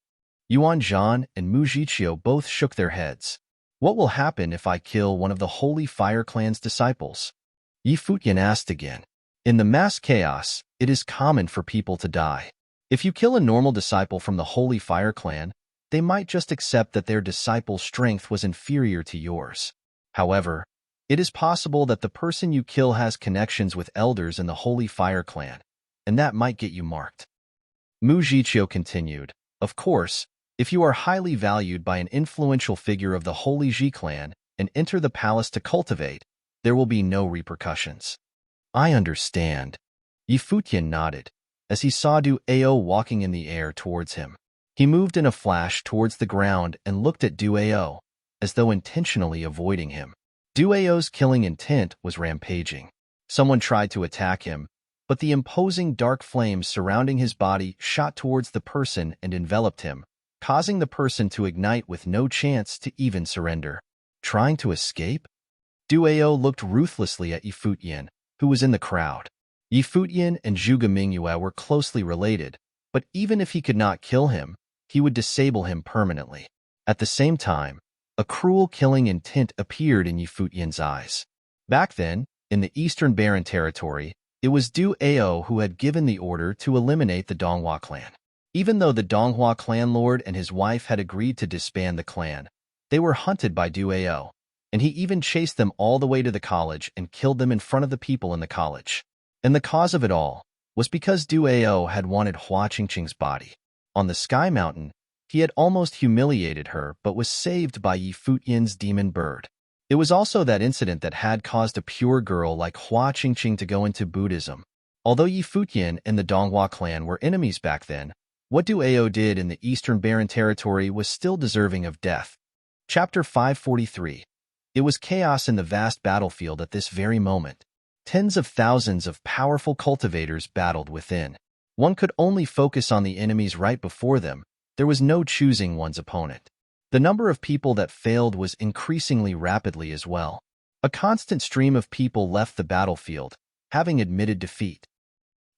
Yuan Zhan and Mu Jiqiu both shook their heads. "What will happen if I kill one of the Holy Fire Clan's disciples?" Yi Futian asked again. "In the mass chaos, it is common for people to die. If you kill a normal disciple from the Holy Fire Clan, they might just accept that their disciple's strength was inferior to yours. However, it is possible that the person you kill has connections with elders in the Holy Fire Clan, and that might get you marked." Mu Jiqiu continued, "Of course, if you are highly valued by an influential figure of the Holy Ji clan, and enter the palace to cultivate, there will be no repercussions. I understand. Yi Futian nodded, as he saw Du Ao walking in the air towards him. He moved in a flash towards the ground and looked at Du Ao, as though intentionally avoiding him. Du Ao's killing intent was rampaging. Someone tried to attack him, but the imposing dark flames surrounding his body shot towards the person and enveloped him, causing the person to ignite with no chance to even surrender. Trying to escape? Du Ao looked ruthlessly at Yi Futian, who was in the crowd. Yi Futian and Zhuge Mingyue were closely related, but even if he could not kill him, he would disable him permanently. At the same time, a cruel killing intent appeared in Yi Futian's eyes. Back then, in the Eastern Barren territory, it was Du Ao who had given the order to eliminate the Donghua clan. Even though the Donghua clan lord and his wife had agreed to disband the clan, they were hunted by Du Ao, and he even chased them all the way to the college and killed them in front of the people in the college. And the cause of it all was because Du Ao had wanted Hua Qingqing's body. On the Sky Mountain, he had almost humiliated her but was saved by Yi Futian's demon bird. It was also that incident that had caused a pure girl like Hua Qingqing to go into Buddhism. Although Yi Futian and the Donghua clan were enemies back then, what Du Ao did in the Eastern Barren territory was still deserving of death. Chapter 543. It was chaos in the vast battlefield at this very moment. Tens of thousands of powerful cultivators battled within. One could only focus on the enemies right before them. There was no choosing one's opponent. The number of people that failed was increasingly rapidly as well. A constant stream of people left the battlefield, having admitted defeat.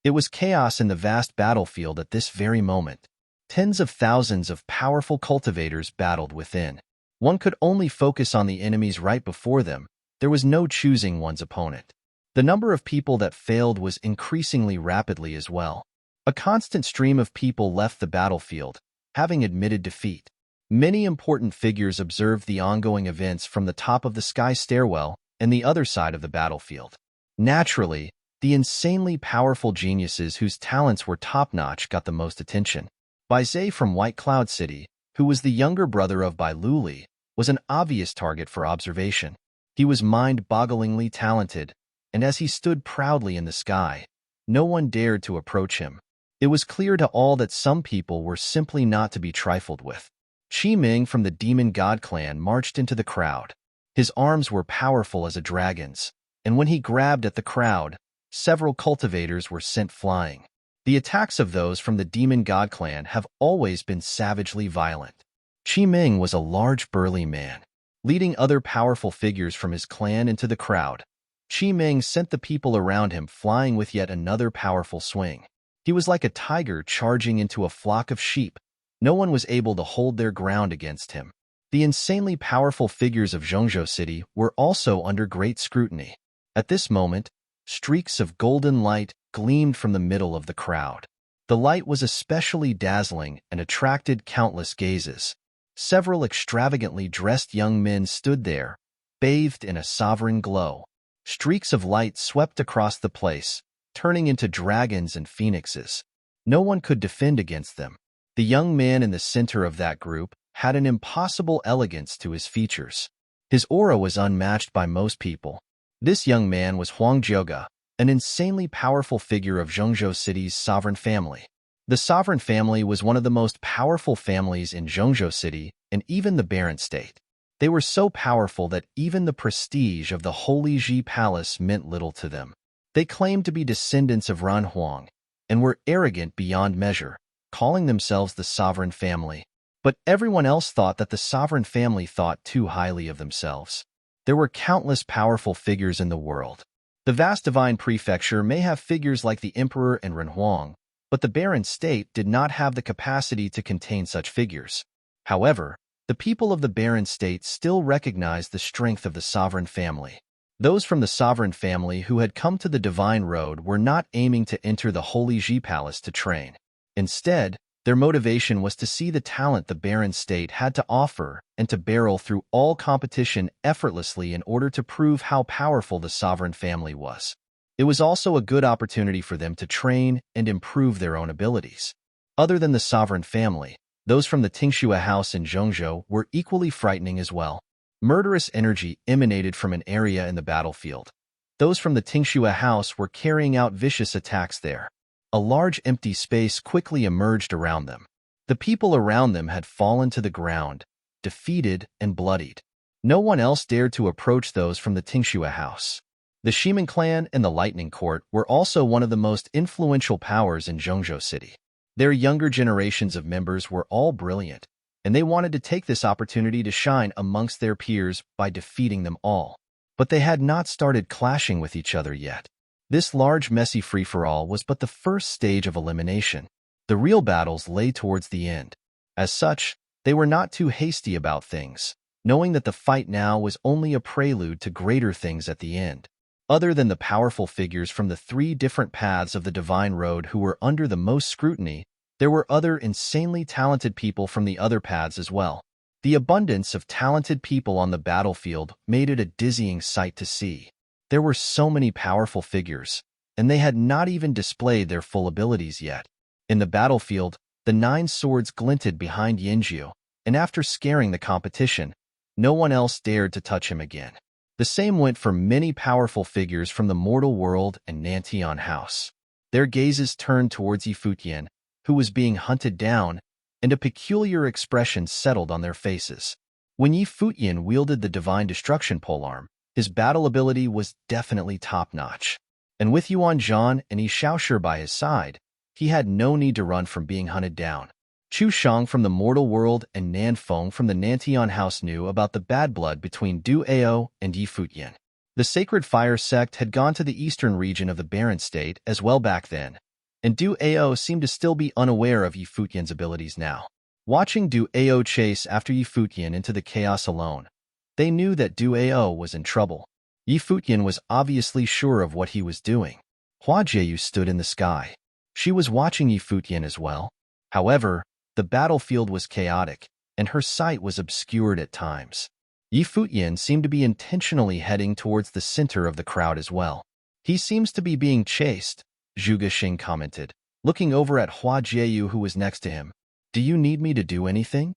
It was chaos in the vast battlefield at this very moment. Tens of thousands of powerful cultivators battled within. One could only focus on the enemies right before them. There was no choosing one's opponent. The number of people that failed was increasingly rapidly as well. A constant stream of people left the battlefield, having admitted defeat. Many important figures observed the ongoing events from the top of the sky stairwell and the other side of the battlefield. Naturally, the insanely powerful geniuses whose talents were top-notch got the most attention. Bai Zhe from White Cloud City, who was the younger brother of Bai Luli, was an obvious target for observation. He was mind-bogglingly talented, and as he stood proudly in the sky, no one dared to approach him. It was clear to all that some people were simply not to be trifled with. Qi Ming from the Demon God clan marched into the crowd. His arms were powerful as a dragon's, and when he grabbed at the crowd, several cultivators were sent flying. The attacks of those from the Demon God clan have always been savagely violent. Qi Ming was a large burly man. Leading other powerful figures from his clan into the crowd, Qi Ming sent the people around him flying with yet another powerful swing. He was like a tiger charging into a flock of sheep. No one was able to hold their ground against him. The insanely powerful figures of Zhongzhou City were also under great scrutiny. At this moment, streaks of golden light gleamed from the middle of the crowd. The light was especially dazzling and attracted countless gazes. Several extravagantly dressed young men stood there, bathed in a sovereign glow. Streaks of light swept across the place, turning into dragons and phoenixes. No one could defend against them. The young man in the center of that group had an impossible elegance to his features. His aura was unmatched by most people. This young man was Huang Jiuge, an insanely powerful figure of Zhongzhou City's sovereign family. The sovereign family was one of the most powerful families in Zhongzhou City and even the Barren State. They were so powerful that even the prestige of the Holy Ji Palace meant little to them. They claimed to be descendants of Ran Huang and were arrogant beyond measure, calling themselves the sovereign family. But everyone else thought that the sovereign family thought too highly of themselves. There were countless powerful figures in the world. The vast divine prefecture may have figures like the emperor and Ran Huang, but the Barren State did not have the capacity to contain such figures. However, the people of the Barren State still recognized the strength of the sovereign family. Those from the sovereign family who had come to the divine road were not aiming to enter the Holy Ji Palace to train. Instead, their motivation was to see the talent the Barren State had to offer and to barrel through all competition effortlessly in order to prove how powerful the sovereign family was. It was also a good opportunity for them to train and improve their own abilities. Other than the sovereign family, those from the Tingxue house in Zhongzhou were equally frightening as well. Murderous energy emanated from an area in the battlefield. Those from the Tingxue house were carrying out vicious attacks there. A large empty space quickly emerged around them. The people around them had fallen to the ground, defeated and bloodied. No one else dared to approach those from the Tingxue house. The Shiman clan and the Lightning Court were also one of the most influential powers in Zhengzhou City. Their younger generations of members were all brilliant, and they wanted to take this opportunity to shine amongst their peers by defeating them all. But they had not started clashing with each other yet. This large, messy free-for-all was but the first stage of elimination. The real battles lay towards the end. As such, they were not too hasty about things, knowing that the fight now was only a prelude to greater things at the end. Other than the powerful figures from the 3 different paths of the Divine Road who were under the most scrutiny, there were other insanely talented people from the other paths as well. The abundance of talented people on the battlefield made it a dizzying sight to see. There were so many powerful figures, and they had not even displayed their full abilities yet. In the battlefield, the 9 swords glinted behind Yanjiu, and after scaring the competition, no one else dared to touch him again. The same went for many powerful figures from the mortal world and Nantian house. Their gazes turned towards Futian, who was being hunted down, and a peculiar expression settled on their faces. When Futian wielded the Divine Destruction polearm, his battle ability was definitely top-notch. And with Yuan Zhan and Yi Shaoshi by his side, he had no need to run from being hunted down. Chu Shang from the mortal world and Nan Feng from the Nantian house knew about the bad blood between Du Ao and Futian. The Sacred Fire sect had gone to the eastern region of the Barren State as well back then, and Du Ao seemed to still be unaware of Futian's abilities now. Watching Du Ao chase after Futian into the chaos alone, they knew that Du Ao was in trouble. Futian was obviously sure of what he was doing. Hua Jieyu stood in the sky. She was watching Futian as well. However, the battlefield was chaotic, and her sight was obscured at times. Futian seemed to be intentionally heading towards the center of the crowd as well. He seems to be being chased, Zhu Guxing commented, looking over at Hua Jieyu who was next to him. Do you need me to do anything?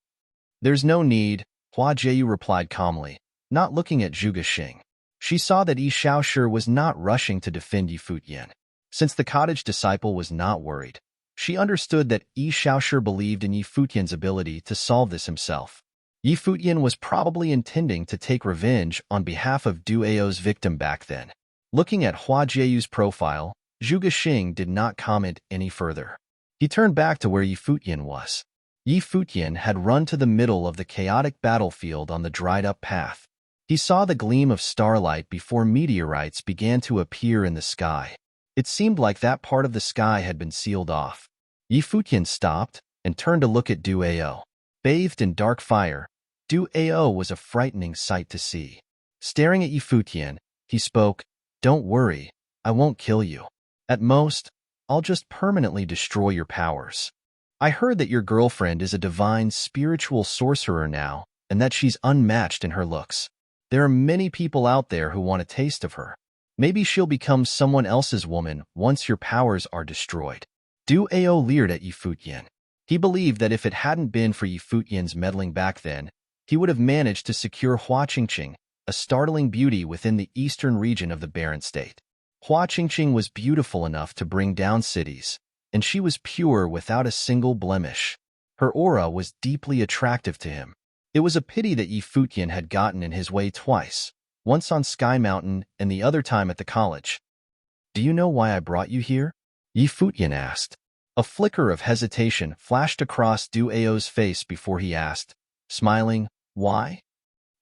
There's no need, Hua Jieyu replied calmly, not looking at Zhu Guxing. She saw that Yi Shaoshi was not rushing to defend Futian. Since the cottage disciple was not worried, she understood that Yi Shaoshi believed in Futian's ability to solve this himself. Futian was probably intending to take revenge on behalf of Du Ao's victim back then. Looking at Hua Jieyu's profile, Zhu Guxing did not comment any further. He turned back to where Futian was. Futian had run to the middle of the chaotic battlefield on the dried-up path. He saw the gleam of starlight before meteorites began to appear in the sky. It seemed like that part of the sky had been sealed off. Futian stopped and turned to look at Du Ao. Bathed in dark fire, Du Ao was a frightening sight to see. Staring at Futian, he spoke, "Don't worry, I won't kill you. At most, I'll just permanently destroy your powers. I heard that your girlfriend is a divine spiritual sorcerer now, and that she's unmatched in her looks. There are many people out there who want a taste of her. Maybe she'll become someone else's woman once your powers are destroyed." Du Ao leered at Futian. He believed that if it hadn't been for Futian's meddling back then, he would have managed to secure Hua Qingqing, a startling beauty within the eastern region of the Barren State. Hua Qingqing was beautiful enough to bring down cities, and she was pure without a single blemish. Her aura was deeply attractive to him. It was a pity that Futian had gotten in his way twice, once on Sky Mountain and the other time at the college. "Do you know why I brought you here?" Futian asked. A flicker of hesitation flashed across Du Ao's face before he asked, smiling, "Why?"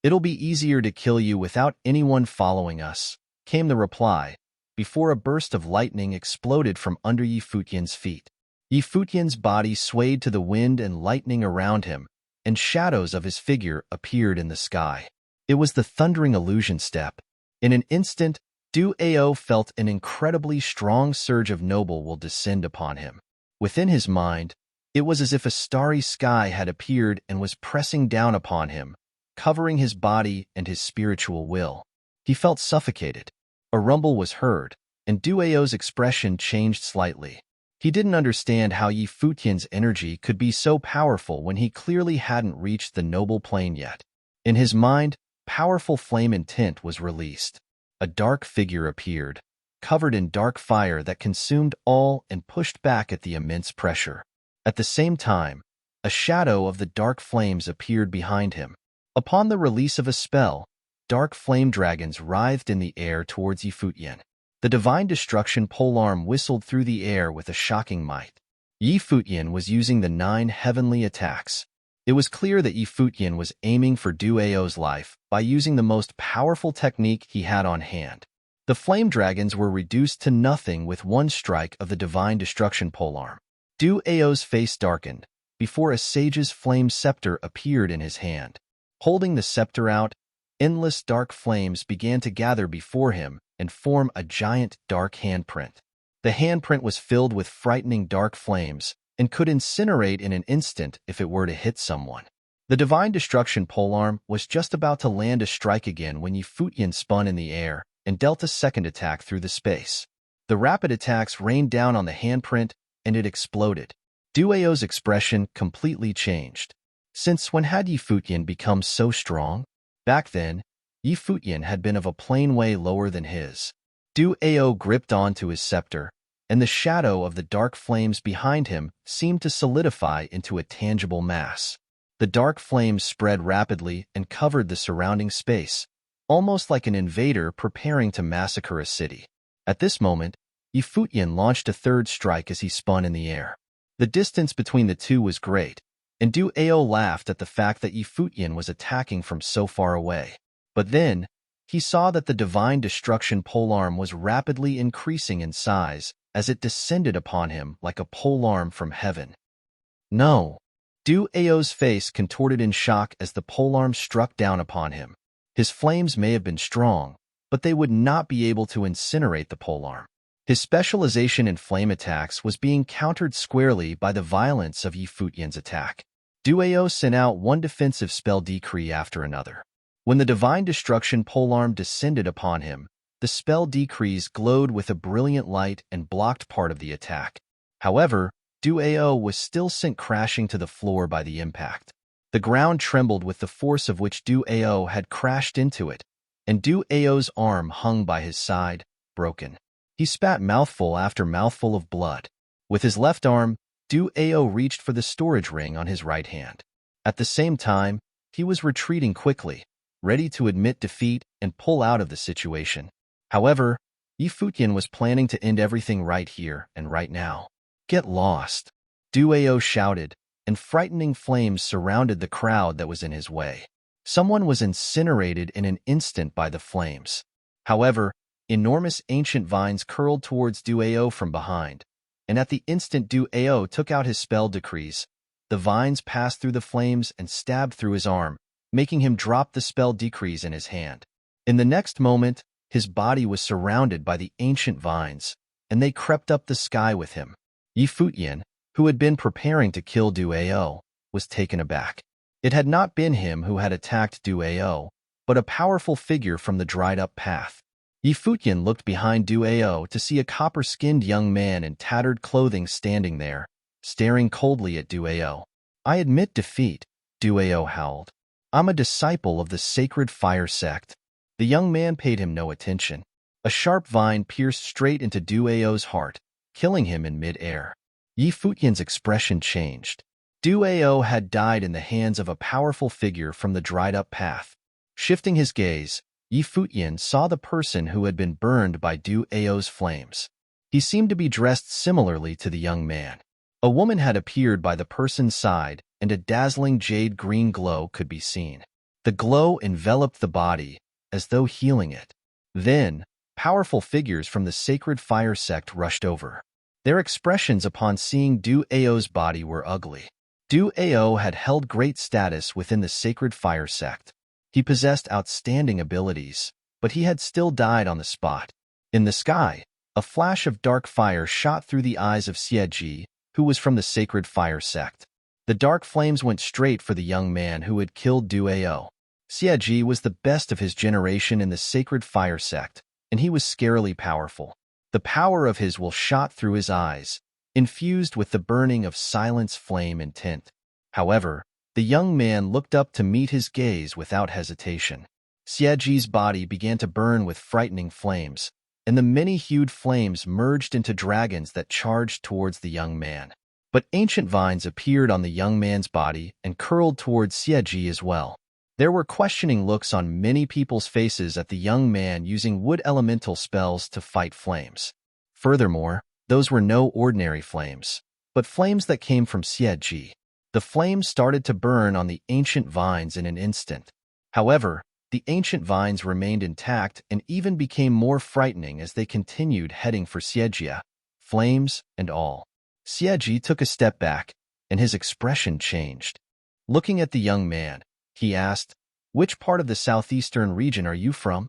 "It'll be easier to kill you without anyone following us," came the reply, before a burst of lightning exploded from under Futian's feet. Futian's body swayed to the wind and lightning around him, and shadows of his figure appeared in the sky. It was the thundering illusion step. In an instant, Du Ao felt an incredibly strong surge of noble will descend upon him. Within his mind, it was as if a starry sky had appeared and was pressing down upon him, covering his body and his spiritual will. He felt suffocated. A rumble was heard, and Du Ao's expression changed slightly. He didn't understand how Futian's energy could be so powerful when he clearly hadn't reached the noble plane yet. In his mind, powerful flame intent was released. A dark figure appeared, covered in dark fire that consumed all and pushed back at the immense pressure. At the same time, a shadow of the dark flames appeared behind him. Upon the release of a spell, dark flame dragons writhed in the air towards Futian. The divine destruction polearm whistled through the air with a shocking might. Futian was using the 9 heavenly attacks. It was clear that Futian was aiming for Duao's life by using the most powerful technique he had on hand. The flame dragons were reduced to nothing with one strike of the divine destruction polearm. Duao's face darkened before a sage's flame scepter appeared in his hand. Holding the scepter out, endless dark flames began to gather before him and form a giant dark handprint. The handprint was filled with frightening dark flames and could incinerate in an instant if it were to hit someone. The divine destruction polearm was just about to land a strike again when Futian spun in the air and dealt a second attack through the space. The rapid attacks rained down on the handprint, and it exploded. Duao's expression completely changed. Since when had Futian become so strong? Back then, Futian had been of a plane way lower than his. Duao gripped onto his scepter, and the shadow of the dark flames behind him seemed to solidify into a tangible mass. The dark flames spread rapidly and covered the surrounding space, almost like an invader preparing to massacre a city. At this moment, Futian launched a third strike as he spun in the air. The distance between the two was great, and Duao laughed at the fact that Futian was attacking from so far away. But then, he saw that the divine destruction polearm was rapidly increasing in size as it descended upon him like a polearm from heaven. No! Duao's face contorted in shock as the polearm struck down upon him. His flames may have been strong, but they would not be able to incinerate the polearm. His specialization in flame attacks was being countered squarely by the violence of Futian's attack. Duao sent out one defensive spell decree after another. When the divine destruction polearm descended upon him, the spell decrees glowed with a brilliant light and blocked part of the attack. However, Duao was still sent crashing to the floor by the impact. The ground trembled with the force of which Duao had crashed into it, and Duao's arm hung by his side, broken. He spat mouthful after mouthful of blood. With his left arm, Duao reached for the storage ring on his right hand. At the same time, he was retreating quickly, ready to admit defeat and pull out of the situation. However, Futian was planning to end everything right here and right now. Get lost! Duao shouted, and frightening flames surrounded the crowd that was in his way. Someone was incinerated in an instant by the flames. However, enormous ancient vines curled towards Duao from behind, and at the instant Duao took out his spell decrees, the vines passed through the flames and stabbed through his arm, making him drop the spell decrees in his hand. In the next moment, his body was surrounded by the ancient vines, and they crept up the sky with him. Futian, who had been preparing to kill Duao, was taken aback. It had not been him who had attacked Duao, but a powerful figure from the dried-up path. Futian looked behind Duao to see a copper-skinned young man in tattered clothing standing there, staring coldly at Duao. "I admit defeat," Duao howled. "I'm a disciple of the sacred fire sect." The young man paid him no attention. A sharp vine pierced straight into Duao's heart, killing him in mid-air. Futian's expression changed. Duao had died in the hands of a powerful figure from the dried-up path. Shifting his gaze, Futian saw the person who had been burned by Duao's flames. He seemed to be dressed similarly to the young man. A woman had appeared by the person's side, and a dazzling jade-green glow could be seen. The glow enveloped the body, as though healing it. Then, powerful figures from the sacred fire sect rushed over. Their expressions upon seeing Duao's body were ugly. Duao had held great status within the sacred fire sect. He possessed outstanding abilities, but he had still died on the spot. In the sky, a flash of dark fire shot through the eyes of Xieji, who was from the sacred fire sect. The dark flames went straight for the young man who had killed Duao. Xieji was the best of his generation in the sacred fire sect, and he was scarily powerful. The power of his will shot through his eyes, infused with the burning of silence, flame, and tint. However, the young man looked up to meet his gaze without hesitation. Xiaji's body began to burn with frightening flames, and the many-hued flames merged into dragons that charged towards the young man. But ancient vines appeared on the young man's body and curled towards Xiaji as well. There were questioning looks on many people's faces at the young man using wood elemental spells to fight flames. Furthermore, those were no ordinary flames, but flames that came from Xiaji. The flames started to burn on the ancient vines in an instant. However, the ancient vines remained intact and even became more frightening as they continued heading for Xiejia, flames and all. Xiaji took a step back, and his expression changed. Looking at the young man, he asked, "Which part of the southeastern region are you from?"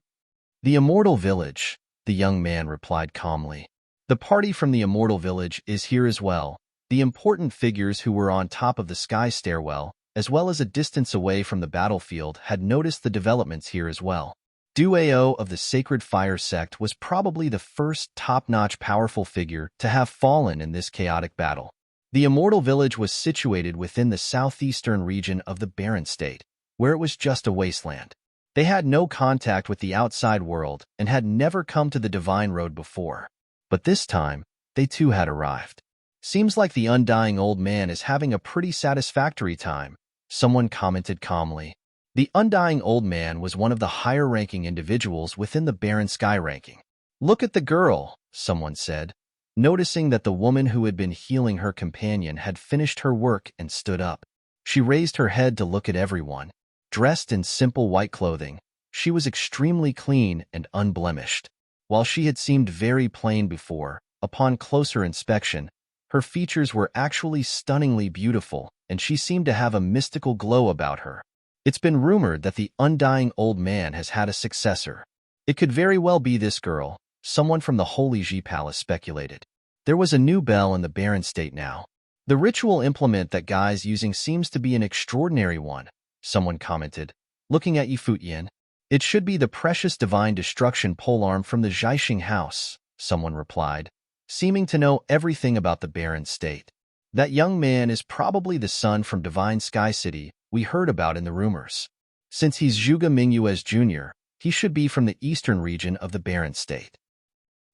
"The Immortal Village," the young man replied calmly. "The party from the Immortal Village is here as well. The important figures who were on top of the sky stairwell, as well as a distance away from the battlefield, had noticed the developments here as well." Duao of the Sacred Fire sect was probably the first top-notch powerful figure to have fallen in this chaotic battle. The Immortal Village was situated within the southeastern region of the Barren State, where it was just a wasteland. They had no contact with the outside world and had never come to the Divine Road before. But this time, they too had arrived. "Seems like the undying old man is having a pretty satisfactory time," someone commented calmly. The undying old man was one of the higher-ranking individuals within the Barren Sky ranking. "Look at the girl," someone said, noticing that the woman who had been healing her companion had finished her work and stood up. She raised her head to look at everyone. Dressed in simple white clothing, she was extremely clean and unblemished. While she had seemed very plain before, upon closer inspection, her features were actually stunningly beautiful, and she seemed to have a mystical glow about her. "It's been rumored that the undying old man has had a successor. It could very well be this girl," someone from the Holy Ji Palace speculated. "There was a new bell in the Barren State now. The ritual implement that guy's using seems to be an extraordinary one," someone commented, looking at Futian. "It should be the precious divine destruction polearm from the Zhaixing house," someone replied, seeming to know everything about the Barren State. "That young man is probably the son from Divine Sky City we heard about in the rumors. Since he's Zhuge Mingyuez Jr., he should be from the eastern region of the Barren State."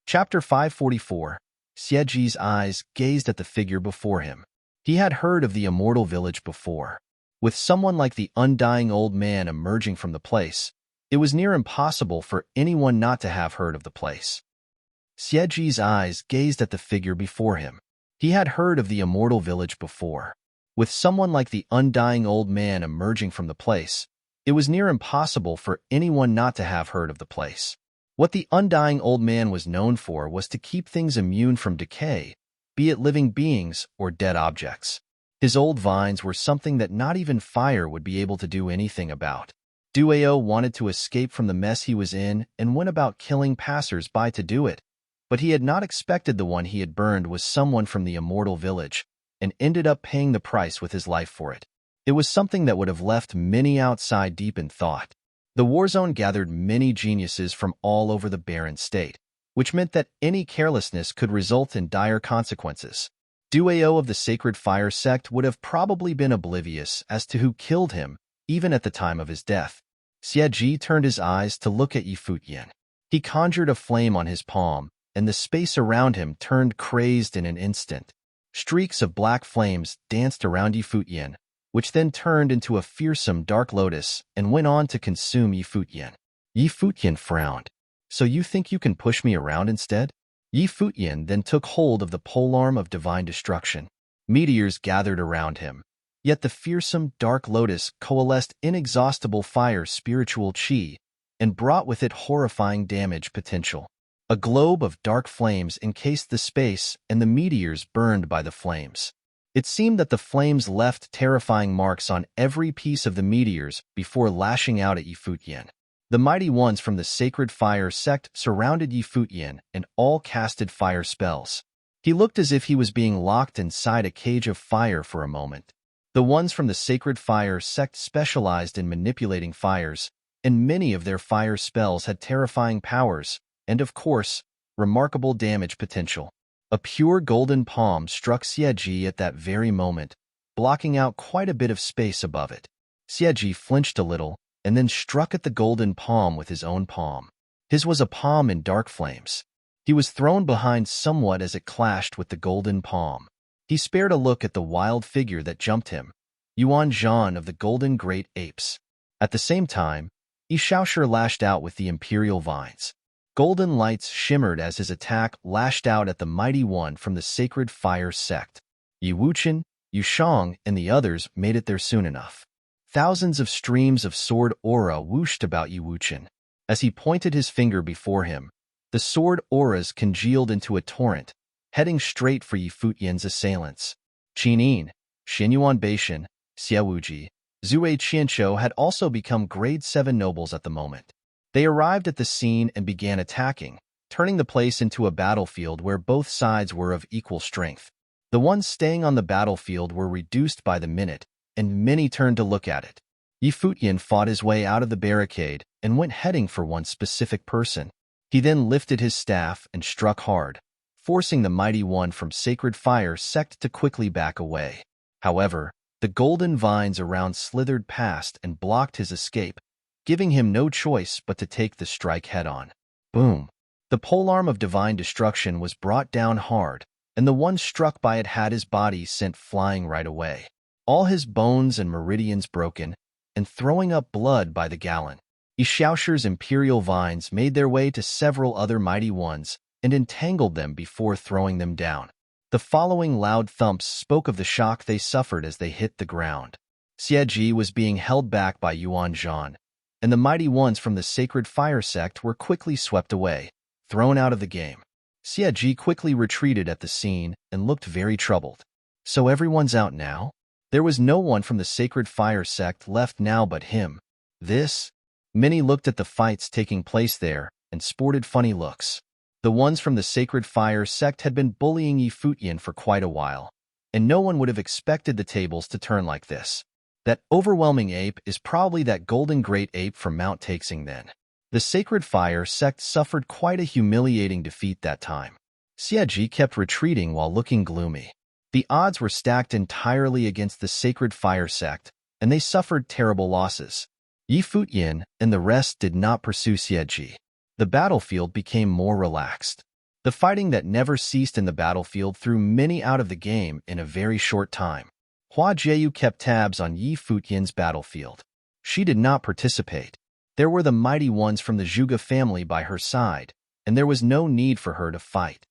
Chapter 544. Xieji's eyes gazed at the figure before him. He had heard of the Immortal Village before. With someone like the undying old man emerging from the place, it was near impossible for anyone not to have heard of the place. Xieji's eyes gazed at the figure before him. He had heard of the Immortal Village before. With someone like the undying old man emerging from the place, it was near impossible for anyone not to have heard of the place. What the undying old man was known for was to keep things immune from decay, be it living beings or dead objects. His old vines were something that not even fire would be able to do anything about. Duao wanted to escape from the mess he was in and went about killing passers-by to do it, but he had not expected the one he had burned was someone from the Immortal Village, and ended up paying the price with his life for it. It was something that would have left many outside deep in thought. The war zone gathered many geniuses from all over the Barren State, which meant that any carelessness could result in dire consequences. Duao of the Sacred Fire sect would have probably been oblivious as to who killed him, even at the time of his death. Xiaji turned his eyes to look at Futian. He conjured a flame on his palm, and the space around him turned crazed in an instant. Streaks of black flames danced around Futian, which then turned into a fearsome dark lotus and went on to consume Futian. Futian frowned. "So you think you can push me around instead?" Futian then took hold of the polearm of divine destruction. Meteors gathered around him, yet the fearsome dark lotus coalesced inexhaustible fire spiritual chi and brought with it horrifying damage potential. A globe of dark flames encased the space, and the meteors burned by the flames. It seemed that the flames left terrifying marks on every piece of the meteors before lashing out at Futian. The mighty ones from the Sacred Fire sect surrounded Futian and all casted fire spells. He looked as if he was being locked inside a cage of fire for a moment. The ones from the Sacred Fire sect specialized in manipulating fires, and many of their fire spells had terrifying powers, and of course, remarkable damage potential. A pure golden palm struck Xiaji at that very moment, blocking out quite a bit of space above it. Xiaji flinched a little, and then struck at the golden palm with his own palm. His was a palm in dark flames. He was thrown behind somewhat as it clashed with the golden palm. He spared a look at the wild figure that jumped him, Yuan Zhan of the Golden Great Apes. At the same time, Yi Shaoshi lashed out with the imperial vines. Golden lights shimmered as his attack lashed out at the mighty one from the Sacred Fire sect. Yi Wuqian, Yu Shang, and the others made it there soon enough. Thousands of streams of sword aura whooshed about Yi Wuqian. As he pointed his finger before him, the sword auras congealed into a torrent, heading straight for Yi Futian's assailants. Qinin, Xinyuan Beishan, Xie Wuji, Zue Qianqiu had also become grade 7 nobles at the moment. They arrived at the scene and began attacking, turning the place into a battlefield where both sides were of equal strength. The ones staying on the battlefield were reduced by the minute, and many turned to look at it. Yi Futian fought his way out of the barricade and went heading for one specific person. He then lifted his staff and struck hard, forcing the mighty one from Sacred Fire sect to quickly back away. However, the golden vines around slithered past and blocked his escape, giving him no choice but to take the strike head-on. Boom! The polearm of divine destruction was brought down hard, and the one struck by it had his body sent flying right away, all his bones and meridians broken, and throwing up blood by the gallon. Yi Shaoshi's imperial vines made their way to several other mighty ones and entangled them before throwing them down. The following loud thumps spoke of the shock they suffered as they hit the ground. Xie Ji was being held back by Yuan Zhan, and the mighty ones from the Sacred Fire sect were quickly swept away, thrown out of the game. Xie Ji quickly retreated at the scene and looked very troubled. So everyone's out now? There was no one from the Sacred Fire sect left now but him. This? Many looked at the fights taking place there and sported funny looks. The ones from the Sacred Fire sect had been bullying Yi Futian for quite a while, and no one would have expected the tables to turn like this. That overwhelming ape is probably that golden great ape from Mount Taixing then. The Sacred Fire sect suffered quite a humiliating defeat that time. Xie Ji kept retreating while looking gloomy. The odds were stacked entirely against the Sacred Fire sect, and they suffered terrible losses. Yi Futian and the rest did not pursue Xie Ji. The battlefield became more relaxed. The fighting that never ceased in the battlefield threw many out of the game in a very short time. Hua Jieyu kept tabs on Yi Futian's battlefield. She did not participate. There were the mighty ones from the Zhuge family by her side, and there was no need for her to fight.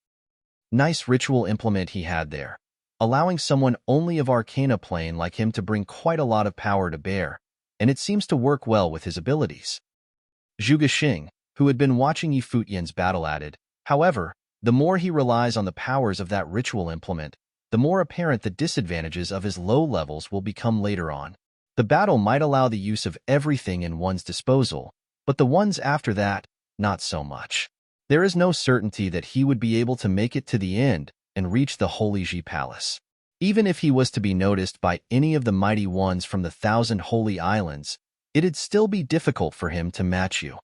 Nice ritual implement he had there, allowing someone only of Arcana plane like him to bring quite a lot of power to bear, and it seems to work well with his abilities. Zhuge Xing, who had been watching Yi Futian's battle, added, however, the more he relies on the powers of that ritual implement, the more apparent the disadvantages of his low levels will become later on. The battle might allow the use of everything in one's disposal, but the ones after that, not so much. There is no certainty that he would be able to make it to the end and reach the Holy Ji Palace. Even if he was to be noticed by any of the mighty ones from the 1,000 Holy Islands, it'd still be difficult for him to match you.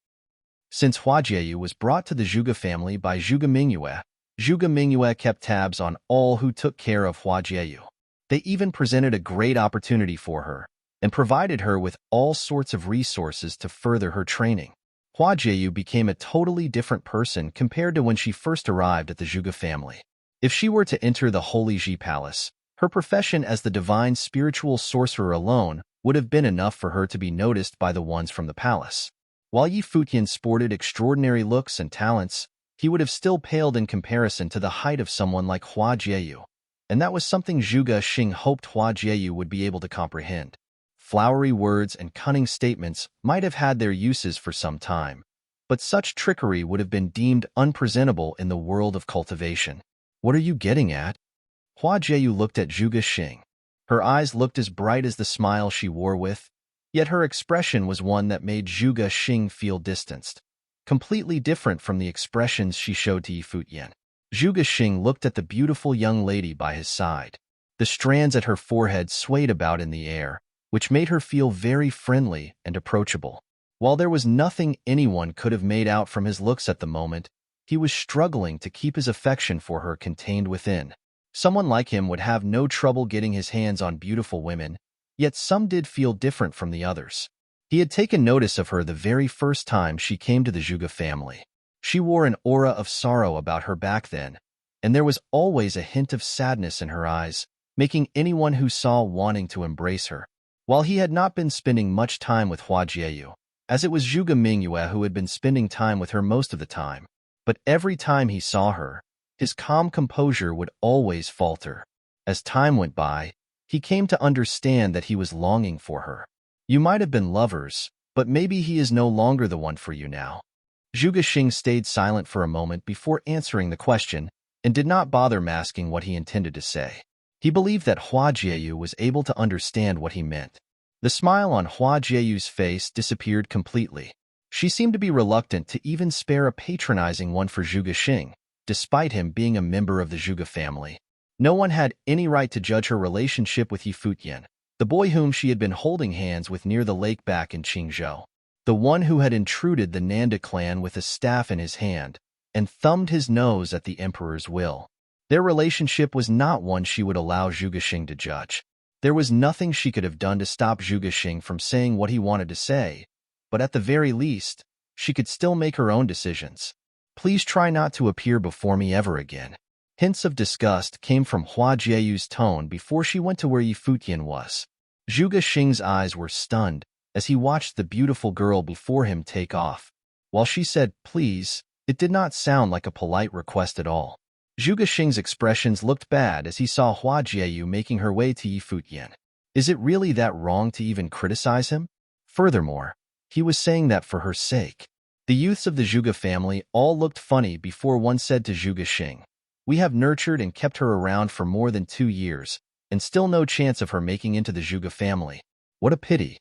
Since Hua Jieyu was brought to the Zhuge family by Zhuge Mingyue kept tabs on all who took care of Hua Jieyu. They even presented a great opportunity for her, and provided her with all sorts of resources to further her training. Hua Jieyu became a totally different person compared to when she first arrived at the Zhuge family. If she were to enter the Holy Ji Palace, her profession as the divine spiritual sorcerer alone would have been enough for her to be noticed by the ones from the palace. While Yi Futian sported extraordinary looks and talents, he would have still paled in comparison to the height of someone like Hua Jieyu, and that was something Zhuge Xing hoped Hua Jieyu would be able to comprehend. Flowery words and cunning statements might have had their uses for some time, but such trickery would have been deemed unpresentable in the world of cultivation. What are you getting at? Hua Jieyu looked at Zhuge Xing. Her eyes looked as bright as the smile she wore with, yet her expression was one that made Zhuge Xing feel distanced, completely different from the expressions she showed to Yi Futian. Zhuge Xing looked at the beautiful young lady by his side. The strands at her forehead swayed about in the air, which made her feel very friendly and approachable. While there was nothing anyone could have made out from his looks at the moment, he was struggling to keep his affection for her contained within. Someone like him would have no trouble getting his hands on beautiful women, yet some did feel different from the others. He had taken notice of her the very first time she came to the Zhuge family. She wore an aura of sorrow about her back then, and there was always a hint of sadness in her eyes, making anyone who saw wanting to embrace her. While he had not been spending much time with Hua Jieyu, as it was Zhuge Mingyue who had been spending time with her most of the time, but every time he saw her, his calm composure would always falter. As time went by, he came to understand that he was longing for her. You might have been lovers, but maybe he is no longer the one for you now. Zhuge Xing stayed silent for a moment before answering the question and did not bother masking what he intended to say. He believed that Hua Jieyu was able to understand what he meant. The smile on Hua Jieyu's face disappeared completely. She seemed to be reluctant to even spare a patronizing one for Zhuge Xing, despite him being a member of the Zhuge family. No one had any right to judge her relationship with Yi Futian, the boy whom she had been holding hands with near the lake back in Qingzhou, the one who had intruded the Nanda clan with a staff in his hand and thumbed his nose at the emperor's will. Their relationship was not one she would allow Zhuge Xing to judge. There was nothing she could have done to stop Zhuge Xing from saying what he wanted to say, but at the very least, she could still make her own decisions. Please try not to appear before me ever again. Hints of disgust came from Hua Jieyu's tone before she went to where Yi Futian was. Zhuge Xing's eyes were stunned as he watched the beautiful girl before him take off. While she said, please, it did not sound like a polite request at all. Zhuge Xing's expressions looked bad as he saw Hua Jieyu making her way to Yi Futian. Is it really that wrong to even criticize him? Furthermore, he was saying that for her sake. The youths of the Zhuge family all looked funny before one said to Zhuge Xing, we have nurtured and kept her around for more than 2 years, and still no chance of her making into the Zhuge family. What a pity.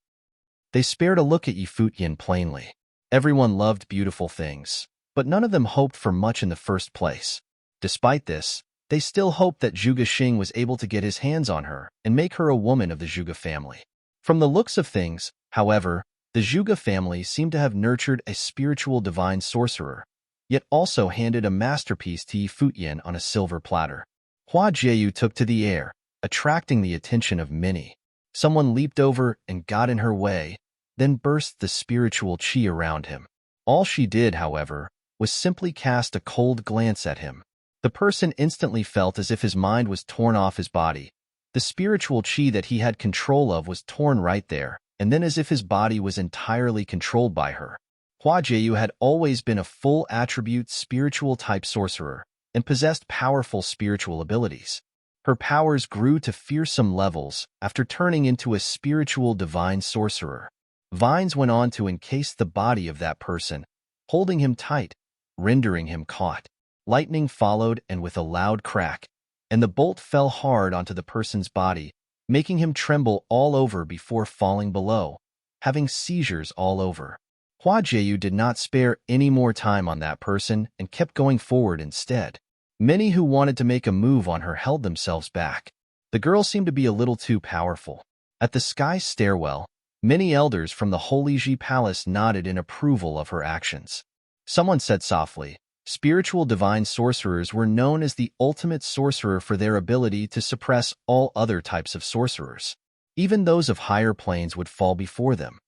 They spared a look at Yi Futian plainly. Everyone loved beautiful things, but none of them hoped for much in the first place. Despite this, they still hoped that Zhuge Xing was able to get his hands on her and make her a woman of the Zhuge family. From the looks of things, however, the Zhuge family seemed to have nurtured a spiritual divine sorcerer, yet also handed a masterpiece to Yi Futian on a silver platter. Hua Jieyu took to the air, attracting the attention of many. Someone leaped over and got in her way, then burst the spiritual qi around him. All she did, however, was simply cast a cold glance at him. The person instantly felt as if his mind was torn off his body. The spiritual qi that he had control of was torn right there, and then as if his body was entirely controlled by her. Hua Jieyu had always been a full attribute spiritual type sorcerer and possessed powerful spiritual abilities. Her powers grew to fearsome levels after turning into a spiritual divine sorcerer. Vines went on to encase the body of that person, holding him tight, rendering him caught. Lightning followed and with a loud crack, and the bolt fell hard onto the person's body, making him tremble all over before falling below, having seizures all over. Hua Jieyu did not spare any more time on that person and kept going forward instead. Many who wanted to make a move on her held themselves back. The girl seemed to be a little too powerful. At the sky stairwell, many elders from the Holy Ji Palace nodded in approval of her actions. Someone said softly, spiritual divine sorcerers were known as the ultimate sorcerer for their ability to suppress all other types of sorcerers. Even those of higher planes would fall before them,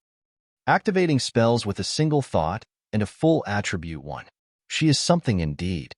activating spells with a single thought and a full attribute one. She is something indeed.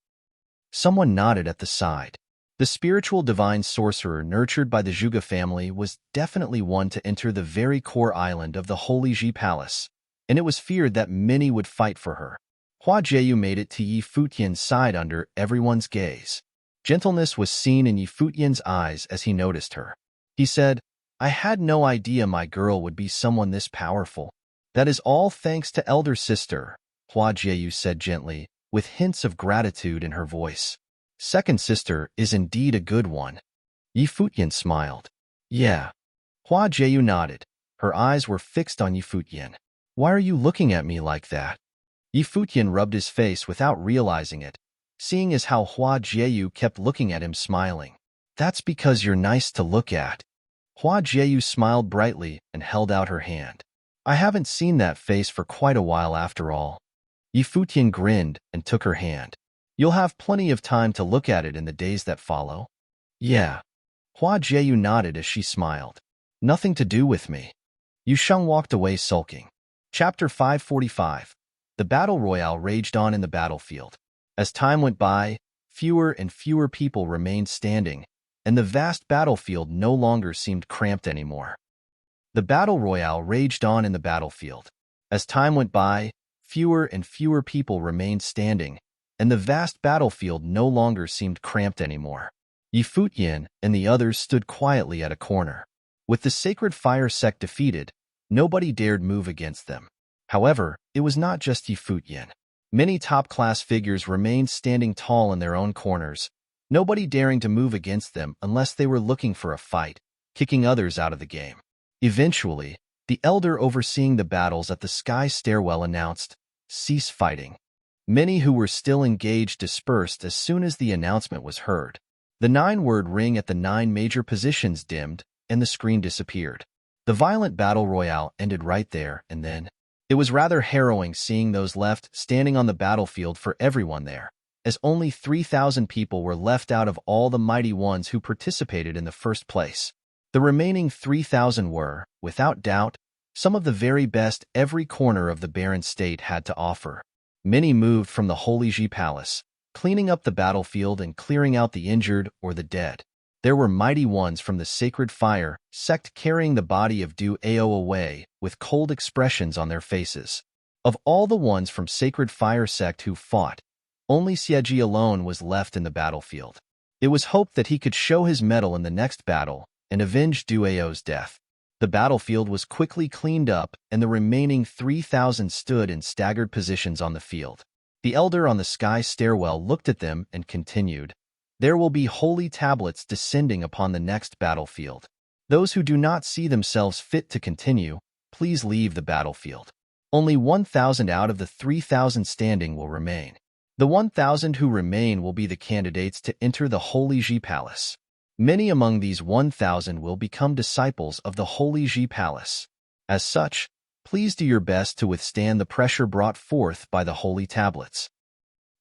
Someone nodded at the side. The spiritual divine sorcerer nurtured by the Zhuge family was definitely one to enter the very core island of the Holy Ji Palace, and it was feared that many would fight for her. Hua Jieyu made it to Yi Futian's side under everyone's gaze. Gentleness was seen in Yi Futian's eyes as he noticed her. He said, I had no idea my girl would be someone this powerful. That is all thanks to elder sister, Hua Jieyu said gently, with hints of gratitude in her voice. Second sister is indeed a good one. Yi Futian smiled. Yeah. Hua Jieyu nodded. Her eyes were fixed on Yi Futian. Why are you looking at me like that? Yi Futian rubbed his face without realizing it, seeing as how Hua Jieyu kept looking at him smiling. That's because you're nice to look at. Hua Jieyu smiled brightly and held out her hand. I haven't seen that face for quite a while after all. Yi Futian grinned and took her hand. You'll have plenty of time to look at it in the days that follow. Yeah. Hua Jieyu nodded as she smiled. Nothing to do with me. Yusheng walked away sulking. Chapter 545. The battle royale raged on in the battlefield. As time went by, fewer and fewer people remained standing, and the vast battlefield no longer seemed cramped anymore. The battle royale raged on in the battlefield. As time went by, fewer and fewer people remained standing, and the vast battlefield no longer seemed cramped anymore. Futian and the others stood quietly at a corner. With the sacred fire sect defeated, nobody dared move against them. However, it was not just Futian. Many top-class figures remained standing tall in their own corners, nobody daring to move against them unless they were looking for a fight, kicking others out of the game. Eventually, the elder overseeing the battles at the sky stairwell announced, "Cease fighting." Many who were still engaged dispersed as soon as the announcement was heard. The 9-word ring at the 9 major positions dimmed, and the screen disappeared. The violent battle royale ended right there and then. It was rather harrowing seeing those left standing on the battlefield for everyone there, as only 3,000 people were left out of all the mighty ones who participated in the first place. The remaining 3,000 were, without doubt, some of the very best every corner of the barren state had to offer. Many moved from the Holy Ji Palace, cleaning up the battlefield and clearing out the injured or the dead. There were mighty ones from the Sacred Fire sect carrying the body of Du Ao away with cold expressions on their faces. Of all the ones from Sacred Fire sect who fought, only Xieji alone was left in the battlefield. It was hoped that he could show his mettle in the next battle and avenge Du Ao's death. The battlefield was quickly cleaned up and the remaining 3,000 stood in staggered positions on the field. The elder on the sky stairwell looked at them and continued, "There will be holy tablets descending upon the next battlefield. Those who do not see themselves fit to continue, please leave the battlefield. Only 1,000 out of the 3,000 standing will remain. The 1,000 who remain will be the candidates to enter the Holy Ji Palace. Many among these 1,000 will become disciples of the Holy Ji Palace. As such, please do your best to withstand the pressure brought forth by the holy tablets."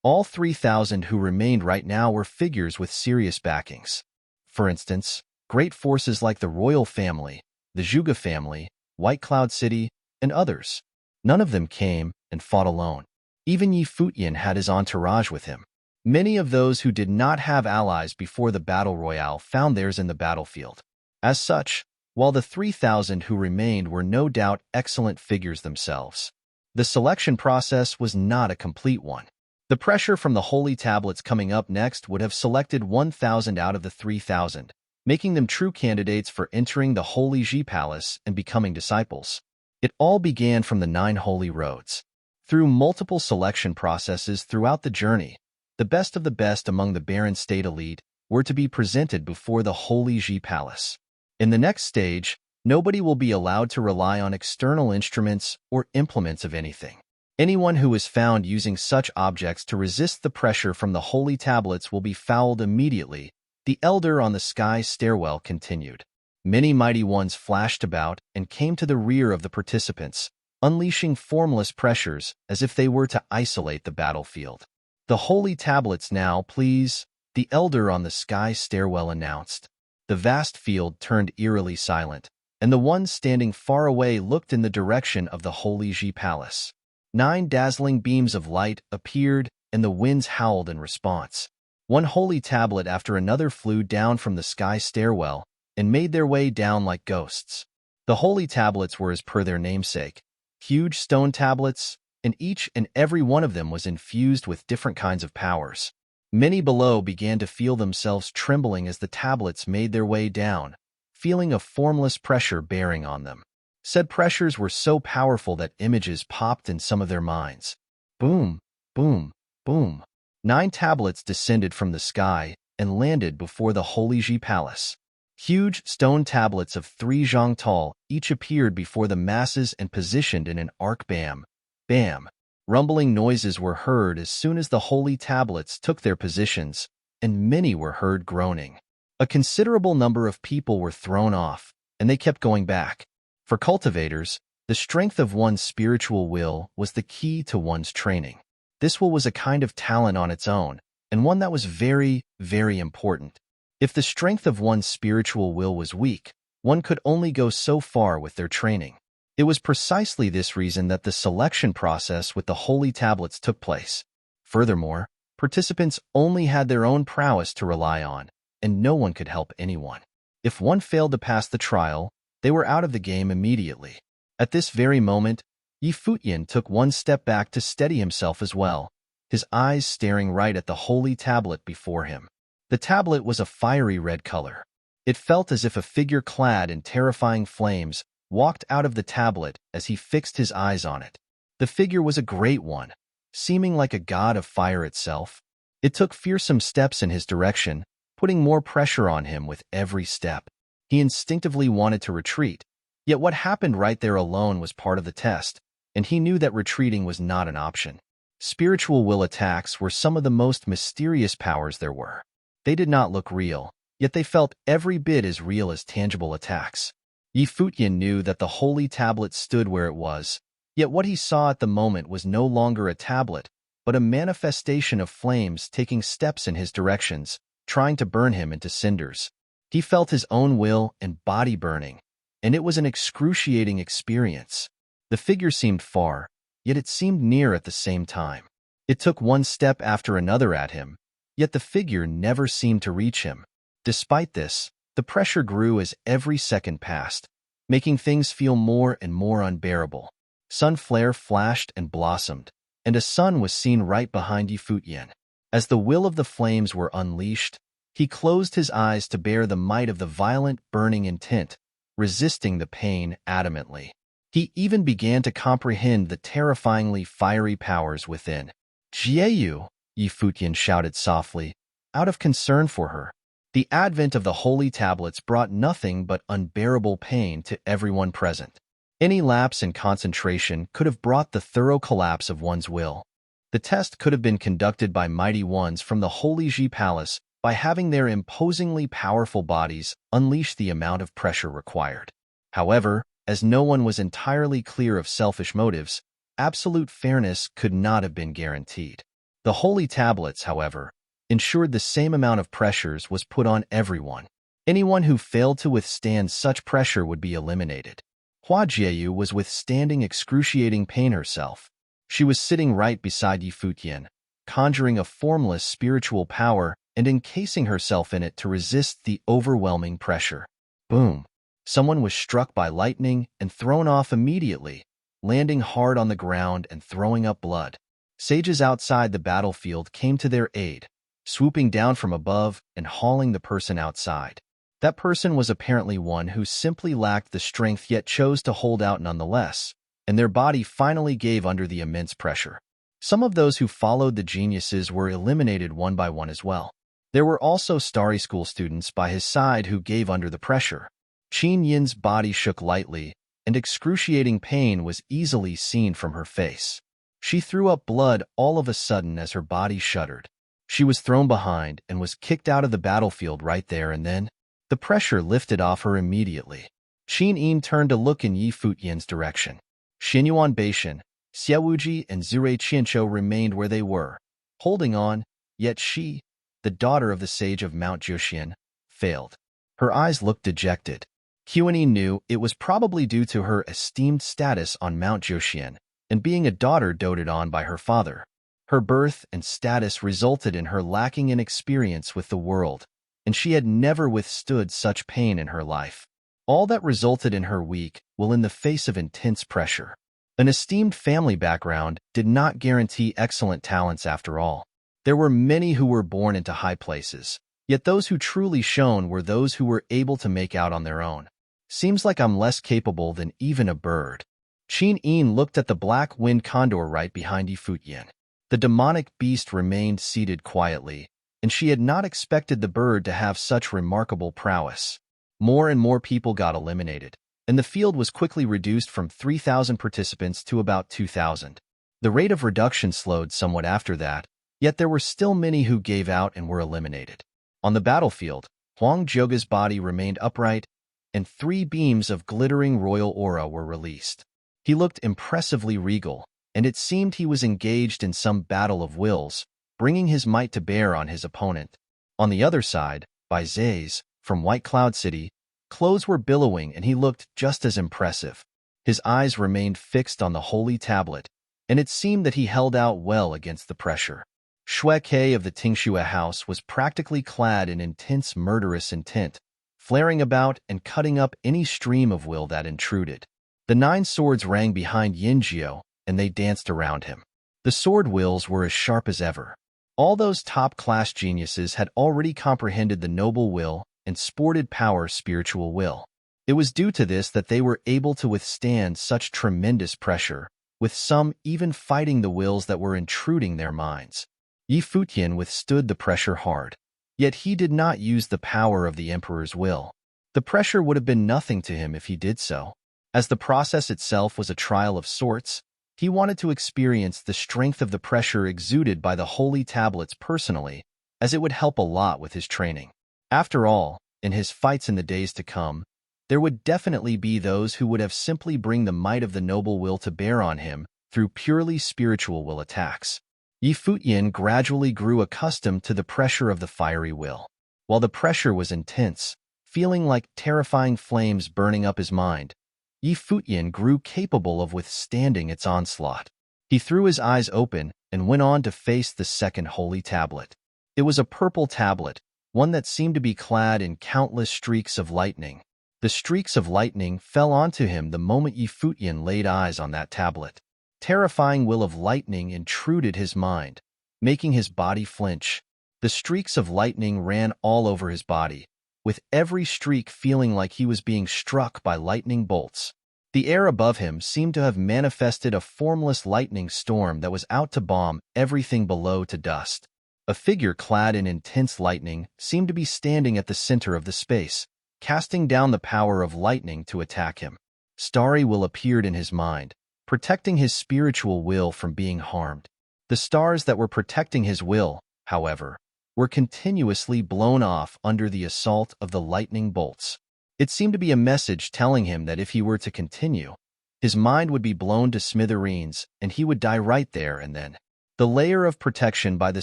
All 3,000 who remained right now were figures with serious backings. For instance, great forces like the royal family, the Zhuge family, White Cloud City, and others. None of them came and fought alone. Even Futian had his entourage with him. Many of those who did not have allies before the battle royale found theirs in the battlefield. As such, while the 3,000 who remained were no doubt excellent figures themselves, the selection process was not a complete one. The pressure from the holy tablets coming up next would have selected 1,000 out of the 3,000, making them true candidates for entering the Holy Ji Palace and becoming disciples. It all began from the 9 holy roads. Through multiple selection processes throughout the journey, the best of the best among the barren state elite were to be presented before the Holy Ji Palace. In the next stage, nobody will be allowed to rely on external instruments or implements of anything. Anyone who is found using such objects to resist the pressure from the holy tablets will be fouled immediately, the elder on the sky stairwell continued. Many mighty ones flashed about and came to the rear of the participants, unleashing formless pressures as if they were to isolate the battlefield. "The holy tablets now, please," the elder on the sky stairwell announced. The vast field turned eerily silent, and the ones standing far away looked in the direction of the Holy Ji Palace. 9 dazzling beams of light appeared, and the winds howled in response. One holy tablet after another flew down from the sky stairwell and made their way down like ghosts. The holy tablets were as per their namesake, huge stone tablets, and each and every one of them was infused with different kinds of powers. Many below began to feel themselves trembling as the tablets made their way down, feeling a formless pressure bearing on them. Said pressures were so powerful that images popped in some of their minds. Boom, boom, boom. 9 tablets descended from the sky and landed before the Holy Ji Palace. Huge stone tablets of 3 zhang tall each appeared before the masses and positioned in an arc. Bam, bam. Rumbling noises were heard as soon as the holy tablets took their positions, and many were heard groaning. A considerable number of people were thrown off, and they kept going back. For cultivators, the strength of one's spiritual will was the key to one's training. This will was a kind of talent on its own, and one that was very, very important. If the strength of one's spiritual will was weak, one could only go so far with their training. It was precisely this reason that the selection process with the holy tablets took place. Furthermore, participants only had their own prowess to rely on, and no one could help anyone. If one failed to pass the trial, they were out of the game immediately. At this very moment, Futian took one step back to steady himself as well, his eyes staring right at the holy tablet before him. The tablet was a fiery red color. It felt as if a figure clad in terrifying flames walked out of the tablet as he fixed his eyes on it. The figure was a great one, seeming like a god of fire itself. It took fearsome steps in his direction, putting more pressure on him with every step. He instinctively wanted to retreat, yet what happened right there alone was part of the test, and he knew that retreating was not an option. Spiritual will attacks were some of the most mysterious powers there were. They did not look real, yet they felt every bit as real as tangible attacks. Futian knew that the holy tablet stood where it was, yet what he saw at the moment was no longer a tablet, but a manifestation of flames taking steps in his directions, trying to burn him into cinders. He felt his own will and body burning, and it was an excruciating experience. The figure seemed far, yet it seemed near at the same time. It took one step after another at him, yet the figure never seemed to reach him. Despite this, the pressure grew as every second passed, making things feel more and more unbearable. Sun flare flashed and blossomed, and a sun was seen right behind Futian. As the will of the flames were unleashed, he closed his eyes to bear the might of the violent, burning intent, resisting the pain adamantly. He even began to comprehend the terrifyingly fiery powers within. "Jieyu," Futian shouted softly, out of concern for her. The advent of the holy tablets brought nothing but unbearable pain to everyone present. Any lapse in concentration could have brought the thorough collapse of one's will. The test could have been conducted by mighty ones from the Holy Ji Palace by having their imposingly powerful bodies unleash the amount of pressure required. However, as no one was entirely clear of selfish motives, absolute fairness could not have been guaranteed. The holy tablets, however, ensured the same amount of pressures was put on everyone. Anyone who failed to withstand such pressure would be eliminated. Hua Jieyu was withstanding excruciating pain herself. She was sitting right beside Futian, conjuring a formless spiritual power and encasing herself in it to resist the overwhelming pressure. Boom! Someone was struck by lightning and thrown off immediately, landing hard on the ground and throwing up blood. Sages outside the battlefield came to their aid, swooping down from above and hauling the person outside. That person was apparently one who simply lacked the strength yet chose to hold out nonetheless, and their body finally gave under the immense pressure. Some of those who followed the geniuses were eliminated one by one as well. There were also Starry School students by his side who gave under the pressure. Qin Yin's body shook lightly, and excruciating pain was easily seen from her face. She threw up blood all of a sudden as her body shuddered. She was thrown behind and was kicked out of the battlefield right there and then. The pressure lifted off her immediately. Qin Yin turned to look in Futian's direction. Xinyuan Beishan, Xiaowuji, and Zurei Qianqiu remained where they were, holding on, yet she, the daughter of the sage of Mount Jiuxian, failed. Her eyes looked dejected. Qianyi knew it was probably due to her esteemed status on Mount Jiuxian and being a daughter doted on by her father. Her birth and status resulted in her lacking in experience with the world, and she had never withstood such pain in her life. All that resulted in her weak will in the face of intense pressure. An esteemed family background did not guarantee excellent talents after all. There were many who were born into high places, yet those who truly shone were those who were able to make out on their own. Seems like I'm less capable than even a bird. Qin Yin looked at the black wind condor right behind Futian. The demonic beast remained seated quietly, and she had not expected the bird to have such remarkable prowess. More and more people got eliminated, and the field was quickly reduced from 3,000 participants to about 2,000. The rate of reduction slowed somewhat after that, yet there were still many who gave out and were eliminated. On the battlefield, Huang Zhouge's body remained upright, and 3 beams of glittering royal aura were released. He looked impressively regal, and it seemed he was engaged in some battle of wills, bringing his might to bear on his opponent. On the other side, Bai Zai's, from White Cloud City, clothes were billowing and he looked just as impressive. His eyes remained fixed on the holy tablet, and it seemed that he held out well against the pressure. Shui Ke of the Tingxue house was practically clad in intense murderous intent, flaring about and cutting up any stream of will that intruded. The 9 swords rang behind Yinjiao, and they danced around him. The sword wills were as sharp as ever. All those top-class geniuses had already comprehended the noble will and sported power spiritual will. It was due to this that they were able to withstand such tremendous pressure, with some even fighting the wills that were intruding their minds. Yi Futian withstood the pressure hard, yet he did not use the power of the emperor's will. The pressure would have been nothing to him if he did so. As the process itself was a trial of sorts, he wanted to experience the strength of the pressure exuded by the holy tablets personally, as it would help a lot with his training. After all, in his fights in the days to come, there would definitely be those who would have simply bring the might of the noble will to bear on him through purely spiritual will attacks. Yi Futian gradually grew accustomed to the pressure of the fiery will. While the pressure was intense, feeling like terrifying flames burning up his mind, Yi Futian grew capable of withstanding its onslaught. He threw his eyes open and went on to face the second holy tablet. It was a purple tablet, one that seemed to be clad in countless streaks of lightning. The streaks of lightning fell onto him the moment Yi Futian laid eyes on that tablet. Terrifying will of lightning intruded his mind, making his body flinch. The streaks of lightning ran all over his body, with every streak feeling like he was being struck by lightning bolts. The air above him seemed to have manifested a formless lightning storm that was out to bomb everything below to dust. A figure clad in intense lightning seemed to be standing at the center of the space, casting down the power of lightning to attack him. Starry will appeared in his mind, protecting his spiritual will from being harmed. The stars that were protecting his will, however, were continuously blown off under the assault of the lightning bolts. It seemed to be a message telling him that if he were to continue, his mind would be blown to smithereens and he would die right there and then. The layer of protection by the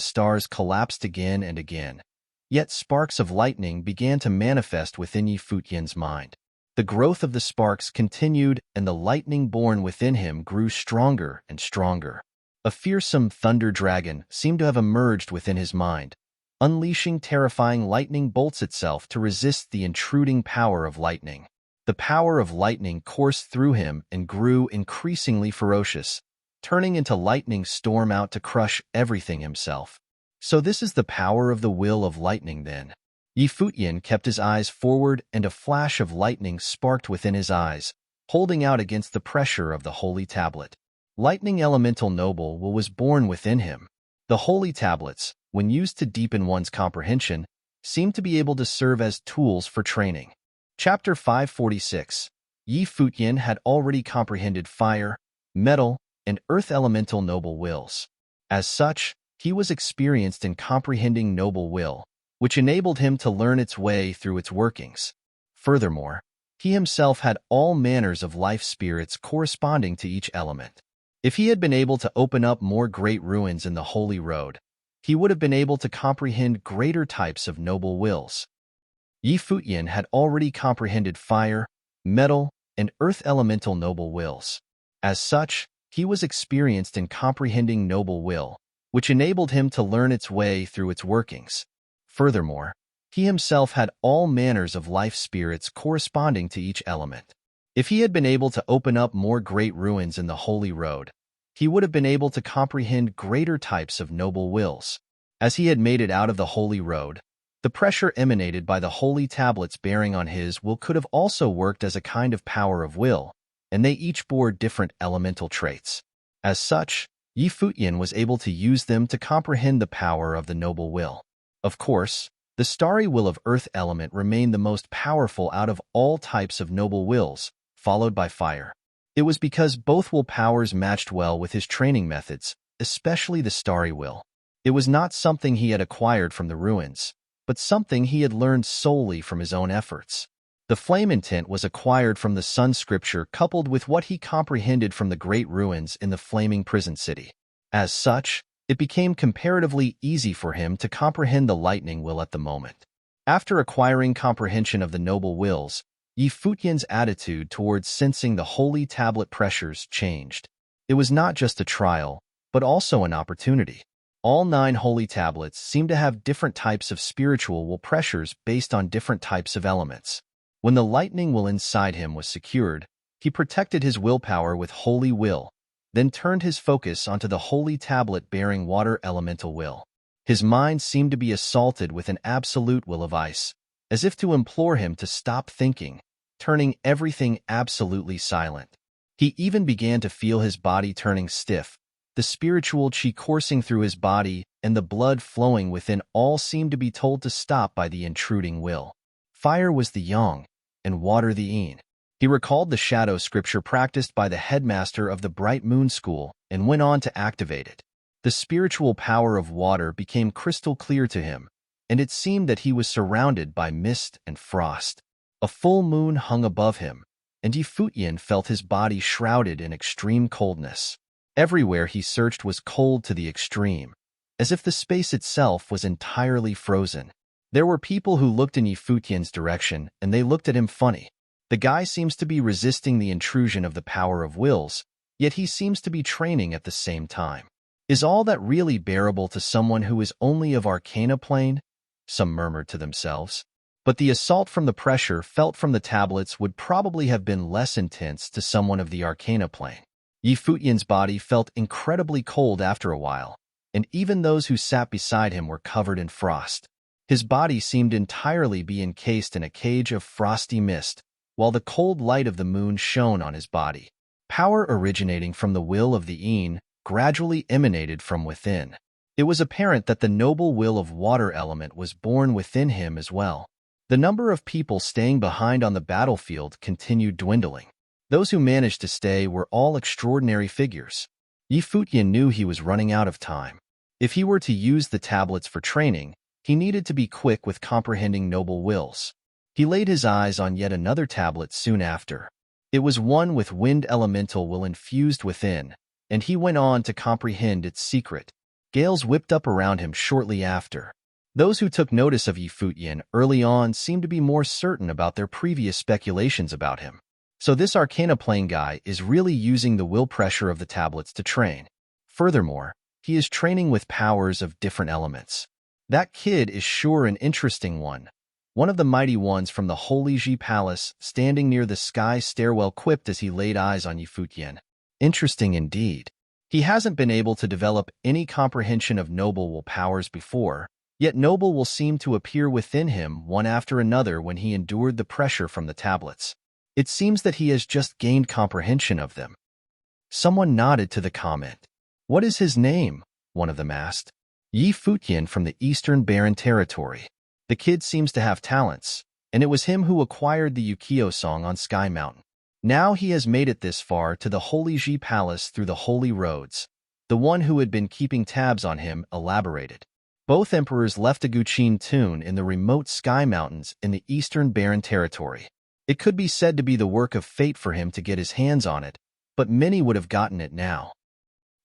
stars collapsed again and again, yet sparks of lightning began to manifest within Yi Futian's mind. The growth of the sparks continued and the lightning born within him grew stronger and stronger. A fearsome thunder dragon seemed to have emerged within his mind, unleashing terrifying lightning bolts itself to resist the intruding power of lightning. The power of lightning coursed through him and grew increasingly ferocious, turning into lightning storm out to crush everything himself. So this is the power of the will of lightning then. Yi Futian kept his eyes forward and a flash of lightning sparked within his eyes, holding out against the pressure of the holy tablet. Lightning elemental noble will was born within him. The holy tablets, when used to deepen one's comprehension, seemed to be able to serve as tools for training. Chapter 546. Yi Futian had already comprehended fire, metal, and earth elemental noble wills. As such, he was experienced in comprehending noble will, which enabled him to learn its way through its workings. Furthermore, he himself had all manners of life spirits corresponding to each element. If he had been able to open up more great ruins in the Holy Road, he would have been able to comprehend greater types of noble wills. Yi Futian had already comprehended fire, metal, and earth elemental noble wills. As such, he was experienced in comprehending noble will, which enabled him to learn its way through its workings. Furthermore, he himself had all manners of life spirits corresponding to each element. If he had been able to open up more great ruins in the Holy Road, he would have been able to comprehend greater types of noble wills. As he had made it out of the Holy Road, the pressure emanated by the holy tablets bearing on his will could have also worked as a kind of power of will, and they each bore different elemental traits. As such, Yi Futian was able to use them to comprehend the power of the noble will. Of course, the starry will of earth element remained the most powerful out of all types of noble wills, followed by fire. It was because both will powers matched well with his training methods, especially the starry will. It was not something he had acquired from the ruins, but something he had learned solely from his own efforts. The flame intent was acquired from the sun scripture coupled with what he comprehended from the great ruins in the flaming prison city. As such, it became comparatively easy for him to comprehend the lightning will at the moment. After acquiring comprehension of the noble wills, Yi Futian's attitude towards sensing the holy tablet pressures changed. It was not just a trial, but also an opportunity. All 9 holy tablets seemed to have different types of spiritual will pressures based on different types of elements. When the lightning will inside him was secured, he protected his willpower with holy will, then turned his focus onto the holy tablet bearing water elemental will. His mind seemed to be assaulted with an absolute will of ice, as if to implore him to stop thinking, turning everything absolutely silent. He even began to feel his body turning stiff, the spiritual chi coursing through his body and the blood flowing within all seemed to be told to stop by the intruding will. Fire was the yang, and water the yin. He recalled the shadow scripture practiced by the headmaster of the Bright Moon School and went on to activate it. The spiritual power of water became crystal clear to him, and it seemed that he was surrounded by mist and frost. A full moon hung above him, and Yi Futian felt his body shrouded in extreme coldness. Everywhere he searched was cold to the extreme, as if the space itself was entirely frozen. There were people who looked in Yi Futian's direction, and they looked at him funny. The guy seems to be resisting the intrusion of the power of wills, yet he seems to be training at the same time. Is all that really bearable to someone who is only of Arcana plane? Some murmured to themselves. But the assault from the pressure felt from the tablets would probably have been less intense to someone of the Arcana plane. Yi Futian's body felt incredibly cold after a while, and even those who sat beside him were covered in frost. His body seemed entirely be encased in a cage of frosty mist, while the cold light of the moon shone on his body. Power originating from the will of the yin gradually emanated from within. It was apparent that the noble will of water element was born within him as well. The number of people staying behind on the battlefield continued dwindling. Those who managed to stay were all extraordinary figures. Yi Futian knew he was running out of time. If he were to use the tablets for training, he needed to be quick with comprehending noble wills. He laid his eyes on yet another tablet soon after. It was one with wind elemental will infused within, and he went on to comprehend its secret. Gales whipped up around him shortly after. Those who took notice of Yi Futian early on seemed to be more certain about their previous speculations about him. So this Arcana plane guy is really using the will pressure of the tablets to train. Furthermore, he is training with powers of different elements. That kid is sure an interesting one. One of the mighty ones from the Holy Ji Palace, standing near the sky stairwell, quipped as he laid eyes on Yi Futian. Interesting indeed. He hasn't been able to develop any comprehension of noble will powers before, yet noble will seemed to appear within him one after another when he endured the pressure from the tablets. It seems that he has just gained comprehension of them. Someone nodded to the comment. What is his name? One of them asked. Yi Futian from the Eastern Barren Territory. The kid seems to have talents, and it was him who acquired the Yukio song on Sky Mountain. Now he has made it this far to the Holy Ji Palace through the holy roads. The one who had been keeping tabs on him elaborated. Both emperors left a Guqin tomb in the remote Sky Mountains in the Eastern Barren Territory. It could be said to be the work of fate for him to get his hands on it, but many would have gotten it now.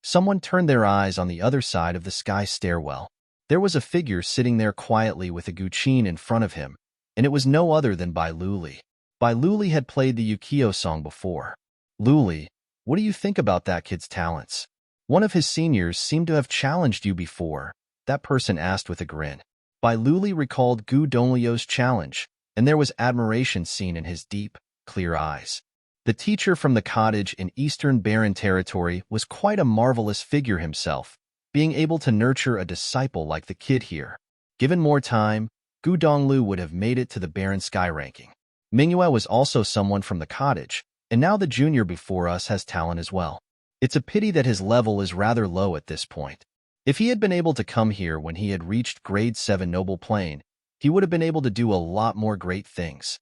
Someone turned their eyes on the other side of the sky stairwell. There was a figure sitting there quietly with a Guqin in front of him, and it was no other than Bai Luli. Bai Luli had played the Yukio song before. Luli, what do you think about that kid's talents? One of his seniors seemed to have challenged you before, that person asked with a grin. Bai Luli recalled Gu Donglio's challenge, and there was admiration seen in his deep, clear eyes. The teacher from the cottage in Eastern Barren Territory was quite a marvelous figure himself, being able to nurture a disciple like the kid here. Given more time, Gu Donglu would have made it to the Barren Sky ranking. Mingyue was also someone from the cottage, and now the junior before us has talent as well. It's a pity that his level is rather low at this point. If he had been able to come here when he had reached grade 7 noble plane, he would have been able to do a lot more great things.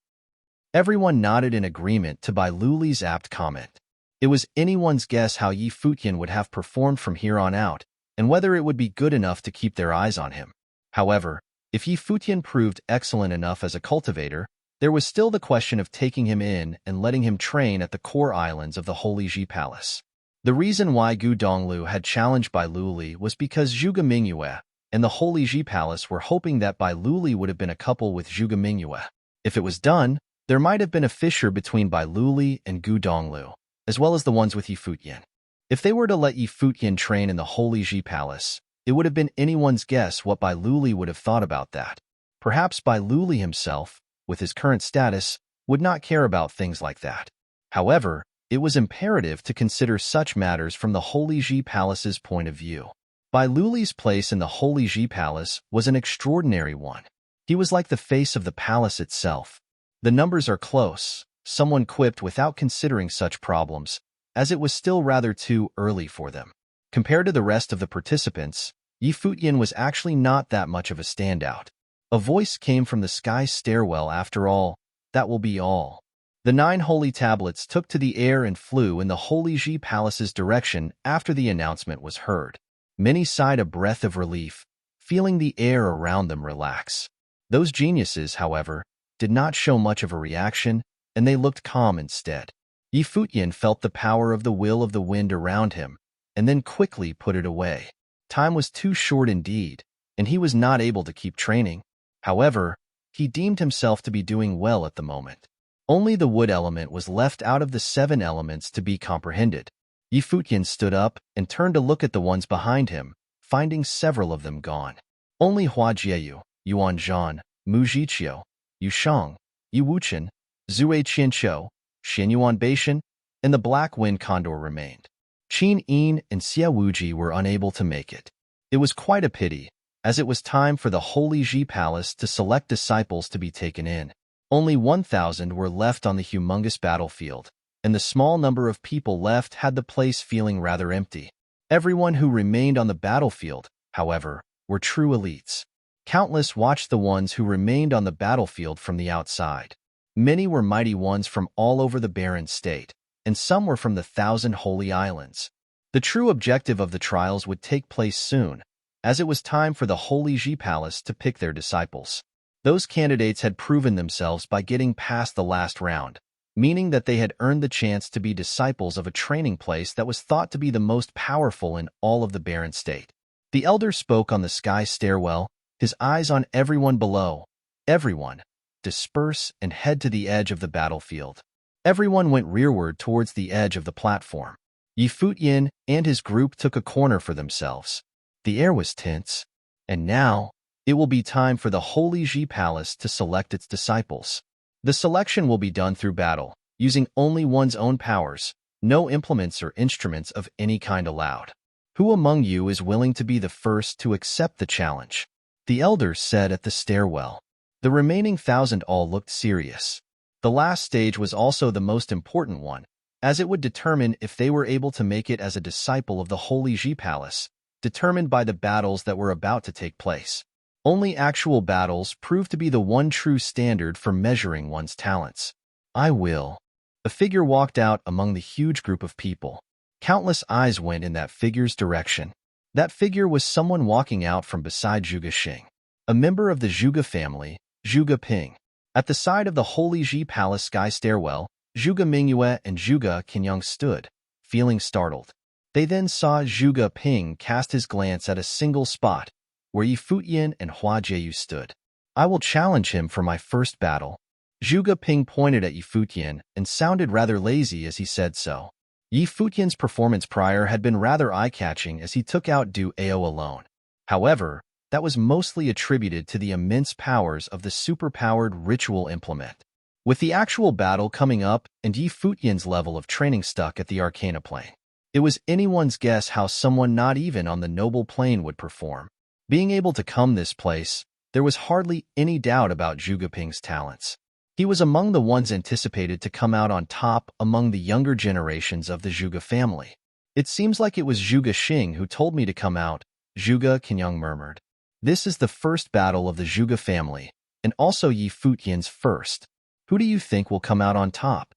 Everyone nodded in agreement to Bai Luli's apt comment. It was anyone's guess how Yi Futian would have performed from here on out, and whether it would be good enough to keep their eyes on him. However, if Yi Futian proved excellent enough as a cultivator, there was still the question of taking him in and letting him train at the core islands of the Holy Ji Palace. The reason why Gu Donglu had challenged Bai Luli was because Zhuge Mingyue and the Holy Ji Palace were hoping that Bai Luli would have been a couple with Zhuge Mingyue. If it was done, There might have been a fissure between Bai Luli and Gu Donglu, as well as the ones with Yi Futian. If they were to let Yi Futian train in the Holy Ji Palace, it would have been anyone's guess what Bai Luli would have thought about that. Perhaps Bai Luli himself, with his current status, would not care about things like that. However, it was imperative to consider such matters from the Holy Ji Palace's point of view. Bai Luli's place in the Holy Ji Palace was an extraordinary one. He was like the face of the palace itself. The numbers are close, someone quipped without considering such problems, as it was still rather too early for them. Compared to the rest of the participants, Yi Futian was actually not that much of a standout. A voice came from the sky stairwell. After all, that will be all. The 9 holy tablets took to the air and flew in the Holy Ji Palace's direction after the announcement was heard. Many sighed a breath of relief, feeling the air around them relax. Those geniuses, however, did not show much of a reaction, and they looked calm instead. Yi Futian felt the power of the will of the wind around him, and then quickly put it away. Time was too short indeed, and he was not able to keep training. However, he deemed himself to be doing well at the moment. Only the wood element was left out of the 7 elements to be comprehended. Yi Futian stood up and turned to look at the ones behind him, finding several of them gone. Only Hua Jieyu, Yuan Zhan, Mu Jiqiu, Yu Shang, Yu Wuchen, Zui Qianqiu, Xianyuan Beishan, and the Black Wind Condor remained. Qin Yin and Xia Wuji were unable to make it. It was quite a pity, as it was time for the Holy Ji Palace to select disciples to be taken in. Only 1,000 were left on the humongous battlefield, and the small number of people left had the place feeling rather empty. Everyone who remained on the battlefield, however, were true elites. Countless watched the ones who remained on the battlefield from the outside. Many were mighty ones from all over the barren state, and some were from the 1,000 holy islands. The true objective of the trials would take place soon, as it was time for the Holy Ji Palace to pick their disciples. Those candidates had proven themselves by getting past the last round, meaning that they had earned the chance to be disciples of a training place that was thought to be the most powerful in all of the barren state. The elder spoke on the sky stairwell, his eyes on everyone below. Everyone, disperse and head to the edge of the battlefield. Everyone went rearward towards the edge of the platform. Yi Futian and his group took a corner for themselves. The air was tense, and now it will be time for the Holy Ji Palace to select its disciples. The selection will be done through battle, using only one's own powers, no implements or instruments of any kind allowed. Who among you is willing to be the first to accept the challenge? The elder said at the stairwell. The remaining 1,000 all looked serious. The last stage was also the most important one, as it would determine if they were able to make it as a disciple of the Holy Ji Palace, determined by the battles that were about to take place. Only actual battles proved to be the one true standard for measuring one's talents. I will. A figure walked out among the huge group of people. Countless eyes went in that figure's direction. That figure was someone walking out from beside Zhuge Xing, a member of the Zhuge family, Zhuge Ping. At the side of the Holy Ji Palace sky stairwell, Zhuge Mingyue and Zhuge Qianyang stood, feeling startled. They then saw Zhuge Ping cast his glance at a single spot, where Yi Futian and Hua Jieyu stood. I will challenge him for my first battle. Zhuge Ping pointed at Yi Futian and sounded rather lazy as he said so. Yi Futian's performance prior had been rather eye-catching as he took out Du Ao alone. However, that was mostly attributed to the immense powers of the super-powered ritual implement. With the actual battle coming up and Yi Futian's level of training stuck at the Arcana plane, it was anyone's guess how someone not even on the noble plane would perform. Being able to come this place, there was hardly any doubt about Zhuge Ping's talents. He was among the ones anticipated to come out on top among the younger generations of the Zhuge family. It seems like it was Zhuge Xing who told me to come out, Zhuge Qianyang murmured. This is the first battle of the Zhuge family, and also Yi Futian's first. Who do you think will come out on top?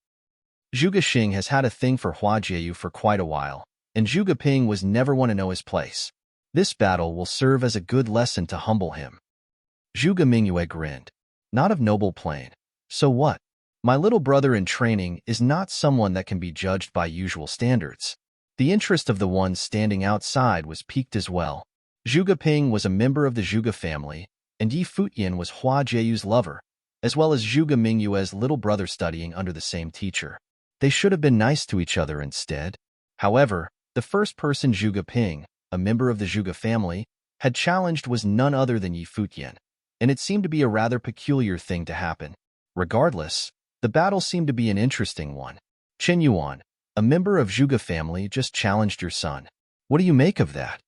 Zhuge Xing has had a thing for Hua Jieyu for quite a while, and Zhuge Ping was never one to know his place. This battle will serve as a good lesson to humble him. Zhuge Mingyue grinned. Not of noble plane. So what? My little brother in training is not someone that can be judged by usual standards. The interest of the ones standing outside was piqued as well. Zhuge Ping was a member of the Zhuge family, and Yi Futian was Hua Jieyu's lover. as well as Zhuge Mingyue's little brother studying under the same teacher. They should have been nice to each other instead. However, the first person Zhuge Ping, a member of the Zhuge family, had challenged was none other than Yi Futian, and it seemed to be a rather peculiar thing to happen. Regardless, the battle seemed to be an interesting one. Chen Yuan, a member of Zhuge family, just challenged your son. What do you make of that?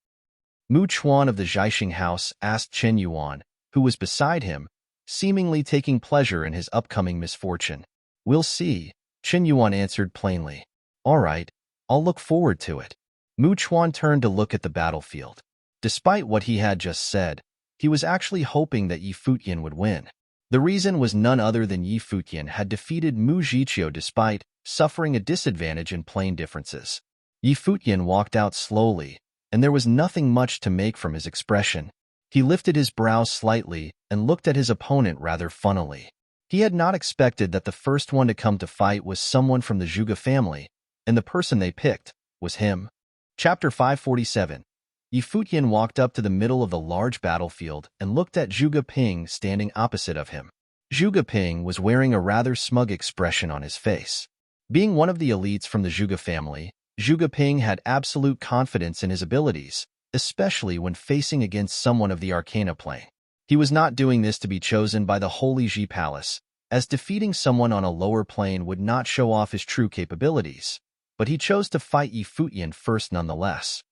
Mu Chuan of the Zhaixing house asked Chen Yuan, who was beside him, seemingly taking pleasure in his upcoming misfortune. We'll see, Chen Yuan answered plainly. All right, I'll look forward to it. Mu Chuan turned to look at the battlefield. Despite what he had just said, he was actually hoping that Yi Futian would win. The reason was none other than Yi Futian had defeated Mu Zhiqiu despite suffering a disadvantage in plane differences. Yi Futian walked out slowly, and there was nothing much to make from his expression. He lifted his brows slightly and looked at his opponent rather funnily. He had not expected that the first one to come to fight was someone from the Zhuge family, and the person they picked was him. Chapter 547. Yi Futian walked up to the middle of the large battlefield and looked at Zhuge Ping standing opposite of him. Zhuge Ping was wearing a rather smug expression on his face. Being one of the elites from the Zhuge family, Zhuge Ping had absolute confidence in his abilities, especially when facing against someone of the Arcana plane. He was not doing this to be chosen by the Holy Ji Palace, as defeating someone on a lower plane would not show off his true capabilities, but he chose to fight Yi Futian first nonetheless.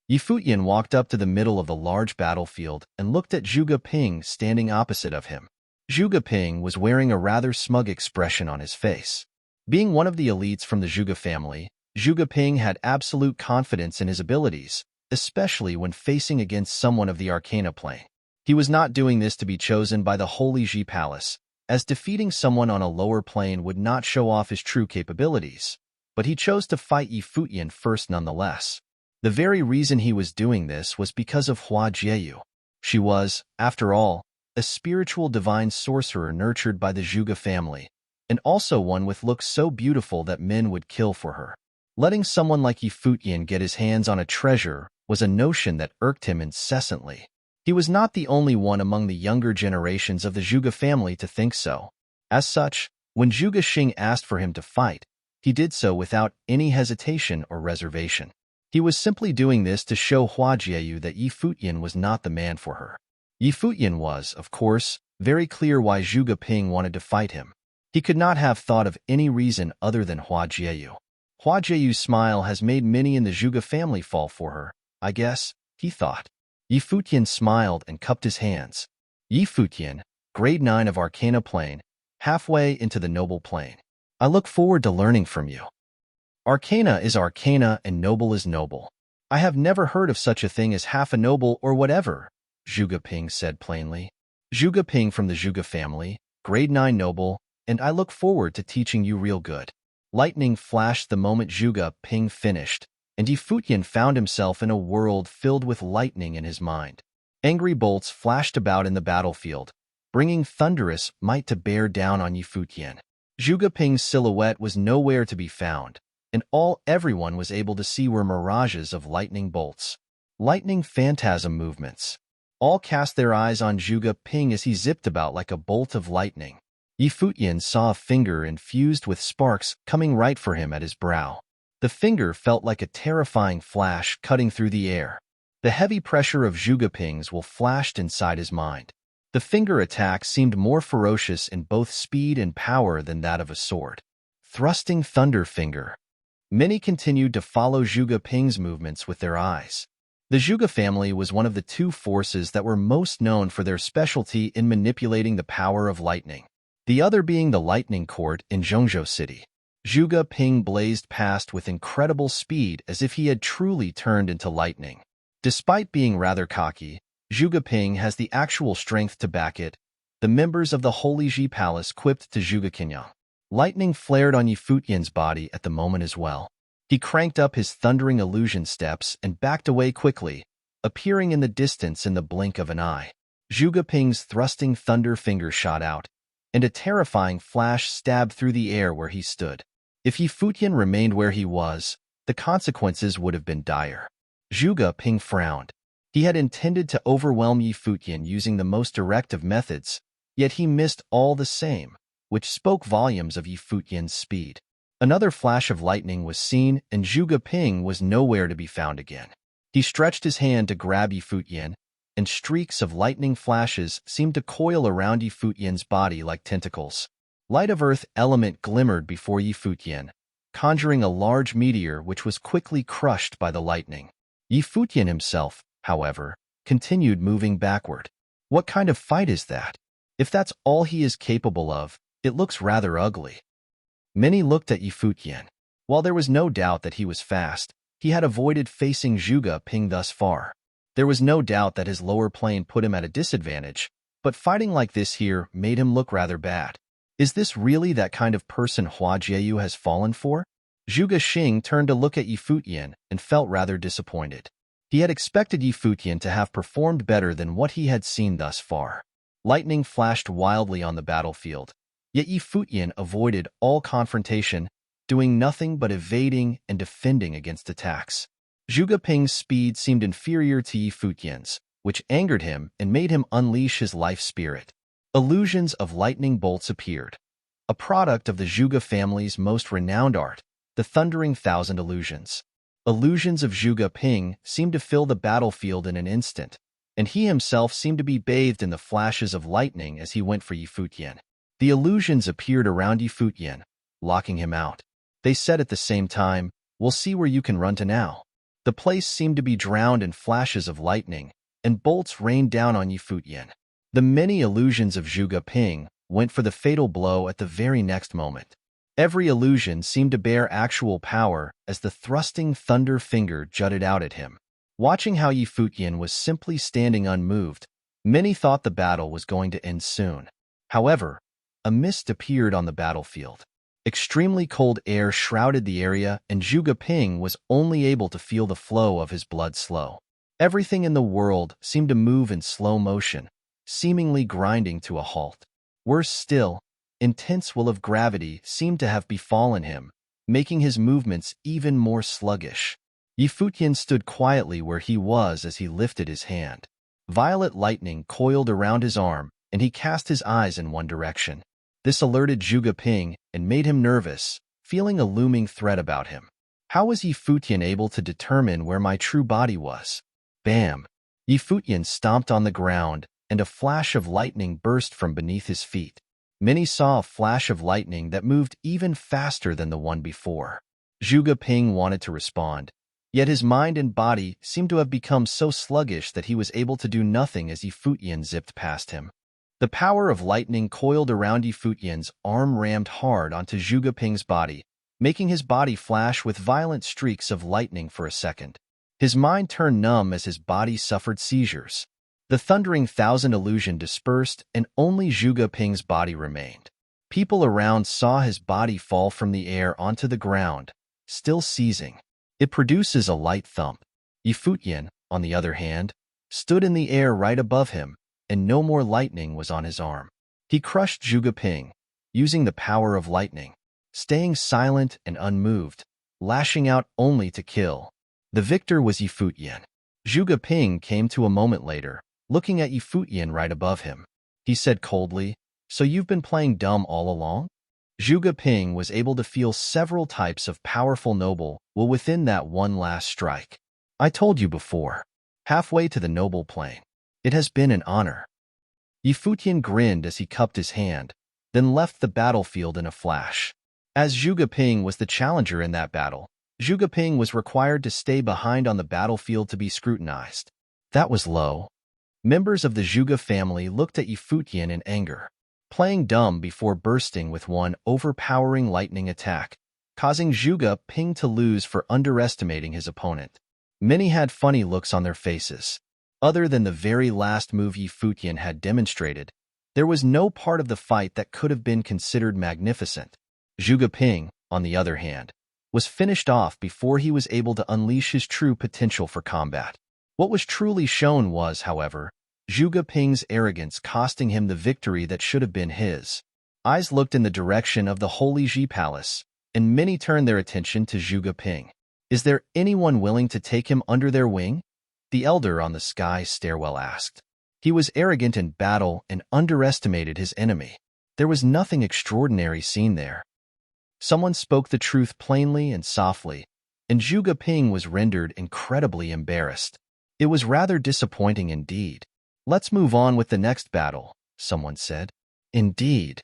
Yi Futian walked up to the middle of the large battlefield and looked at Zhuge Ping standing opposite of him. Zhuge Ping was wearing a rather smug expression on his face. Being one of the elites from the Zhuge family, Zhuge Ping had absolute confidence in his abilities, especially when facing against someone of the Arcana plane. He was not doing this to be chosen by the Holy Ji Palace, as defeating someone on a lower plane would not show off his true capabilities, but he chose to fight Yi Futian first nonetheless. The very reason he was doing this was because of Hua Jieyu. She was, after all, a spiritual divine sorcerer nurtured by the Zhuge family, and also one with looks so beautiful that men would kill for her. Letting someone like Yi Futian get his hands on a treasure was a notion that irked him incessantly. He was not the only one among the younger generations of the Zhuge family to think so. As such, when Zhuge Xing asked for him to fight, he did so without any hesitation or reservation. He was simply doing this to show Hua Jieyu that Yi Futian was not the man for her. Yi Futian was, of course, very clear why Zhuge Ping wanted to fight him. He could not have thought of any reason other than Hua Jieyu. Hua Jieyu's smile has made many in the Zhuge family fall for her, I guess, he thought. Yi Futian smiled and cupped his hands. Yi Futian, grade 9 of Arcana plane, halfway into the noble plane. I look forward to learning from you. Arcana is arcana and noble is noble. I have never heard of such a thing as half a noble or whatever, Zhuge Ping said plainly. Zhuge Ping from the Zhuge family, grade 9 noble, and I look forward to teaching you real good. Lightning flashed the moment Zhuge Ping finished, and Yi Futian found himself in a world filled with lightning in his mind. Angry bolts flashed about in the battlefield, bringing thunderous might to bear down on Yi Futian. Zhuge Ping's silhouette was nowhere to be found, and all everyone was able to see were mirages of lightning bolts. Lightning phantasm movements. All cast their eyes on Zhuge Ping as he zipped about like a bolt of lightning. Yi Futian saw a finger infused with sparks coming right for him at his brow. The finger felt like a terrifying flash cutting through the air. The heavy pressure of Zhuge Ping's will flashed inside his mind. The finger attack seemed more ferocious in both speed and power than that of a sword. Thrusting thunder finger. Many continued to follow Zhuge Ping's movements with their eyes. The Zhuge family was one of the two forces that were most known for their specialty in manipulating the power of lightning, the other being the lightning court in Zhongzhou City. Zhuge Ping blazed past with incredible speed as if he had truly turned into lightning. Despite being rather cocky, Zhuge Ping has the actual strength to back it. The members of the Holy Ji Palace quipped to Zhuge Qinyang. Lightning flared on Yi Futian's body at the moment as well. He cranked up his thundering illusion steps and backed away quickly, appearing in the distance in the blink of an eye. Zhuge Ping's thrusting thunder finger shot out, and a terrifying flash stabbed through the air where he stood. If Yi Futian remained where he was, the consequences would have been dire. Zhuge Ping frowned. He had intended to overwhelm Yi Futian using the most direct of methods, Yet he missed all the same, which spoke volumes of Yi Futian's speed. Another flash of lightning was seen, and Zhuge Ping was nowhere to be found again. He stretched his hand to grab Yi Futian, and streaks of lightning flashes seemed to coil around Yi Futian's body like tentacles. Light of earth element glimmered before Yi Futian, conjuring a large meteor which was quickly crushed by the lightning. Yi Futian himself, however, continued moving backward. What kind of fight is that? If that's all he is capable of, it looks rather ugly. Many looked at Yi Futian. While there was no doubt that he was fast, he had avoided facing Zhuge Ping thus far. There was no doubt that his lower plane put him at a disadvantage, but fighting like this here made him look rather bad. Is this really that kind of person Hua Jieyu has fallen for? Zhuge Xing turned to look at Yi Futian and felt rather disappointed. He had expected Yi Futian to have performed better than what he had seen thus far. Lightning flashed wildly on the battlefield, yet Yi Futian avoided all confrontation, doing nothing but evading and defending against attacks. Zhuge Ping's speed seemed inferior to Yi Futian's, which angered him and made him unleash his life spirit. Illusions of lightning bolts appeared, a product of the Zhuge family's most renowned art, the Thundering Thousand Illusions. Illusions of Zhuge Ping seemed to fill the battlefield in an instant, and he himself seemed to be bathed in the flashes of lightning as he went for Yi Futian. The illusions appeared around Yi Futian, locking him out. They said at the same time, "We'll see where you can run to now." The place seemed to be drowned in flashes of lightning, and bolts rained down on Yi Futian. The many illusions of Zhuge Ping went for the fatal blow at the very next moment. Every illusion seemed to bear actual power as the thrusting thunder finger jutted out at him. Watching how Yi Futian was simply standing unmoved, many thought the battle was going to end soon. However, a mist appeared on the battlefield. Extremely cold air shrouded the area, and Zhuge Ping was only able to feel the flow of his blood slow. Everything in the world seemed to move in slow motion, seemingly grinding to a halt. Worse still, intense will of gravity seemed to have befallen him, making his movements even more sluggish. Yi Futian stood quietly where he was as he lifted his hand. Violet lightning coiled around his arm, and he cast his eyes in one direction. This alerted Zhuge Ping and made him nervous, feeling a looming threat about him. How was Yi Futian able to determine where my true body was? Bam! Yi Futian stomped on the ground, and a flash of lightning burst from beneath his feet. Many saw a flash of lightning that moved even faster than the one before. Zhuge Ping wanted to respond, yet his mind and body seemed to have become so sluggish that he was able to do nothing as Yi Futian zipped past him. The power of lightning coiled around Yi Futian's arm rammed hard onto Zhuge Ping's body, making his body flash with violent streaks of lightning for a second. His mind turned numb as his body suffered seizures. The Thundering Thousand illusion dispersed, and only Zhuge Ping's body remained. People around saw his body fall from the air onto the ground, still seizing. It produces a light thump. Yi Futian, on the other hand, stood in the air right above him, and no more lightning was on his arm. He crushed Zhuge Ping, using the power of lightning, staying silent and unmoved, lashing out only to kill. The victor was Yi Futian. Zhuge Ping came to a moment later, looking at Yi Futian right above him. He said coldly, "So you've been playing dumb all along?" Zhuge Ping was able to feel several types of powerful noble will within that one last strike. "I told you before." Halfway to the noble plane. "It has been an honor." Yi Futian grinned as he cupped his hand, then left the battlefield in a flash. As Zhuge Ping was the challenger in that battle, Zhuge Ping was required to stay behind on the battlefield to be scrutinized. That was low. Members of the Zhuge family looked at Yi Futian in anger, playing dumb before bursting with one overpowering lightning attack, causing Zhuge Ping to lose for underestimating his opponent. Many had funny looks on their faces. Other than the very last move Yi Futian had demonstrated, there was no part of the fight that could have been considered magnificent. Zhuge Ping, on the other hand, was finished off before he was able to unleash his true potential for combat. What was truly shown was, however, Zhuge Ping's arrogance costing him the victory that should have been his. Eyes looked in the direction of the Holy Ji Palace, and many turned their attention to Zhuge Ping. "Is there anyone willing to take him under their wing?" the elder on the sky stairwell asked. He was arrogant in battle and underestimated his enemy. There was nothing extraordinary seen there. Someone spoke the truth plainly and softly, and Zhuge Ping was rendered incredibly embarrassed. It was rather disappointing indeed. Let's move on with the next battle, someone said. Indeed.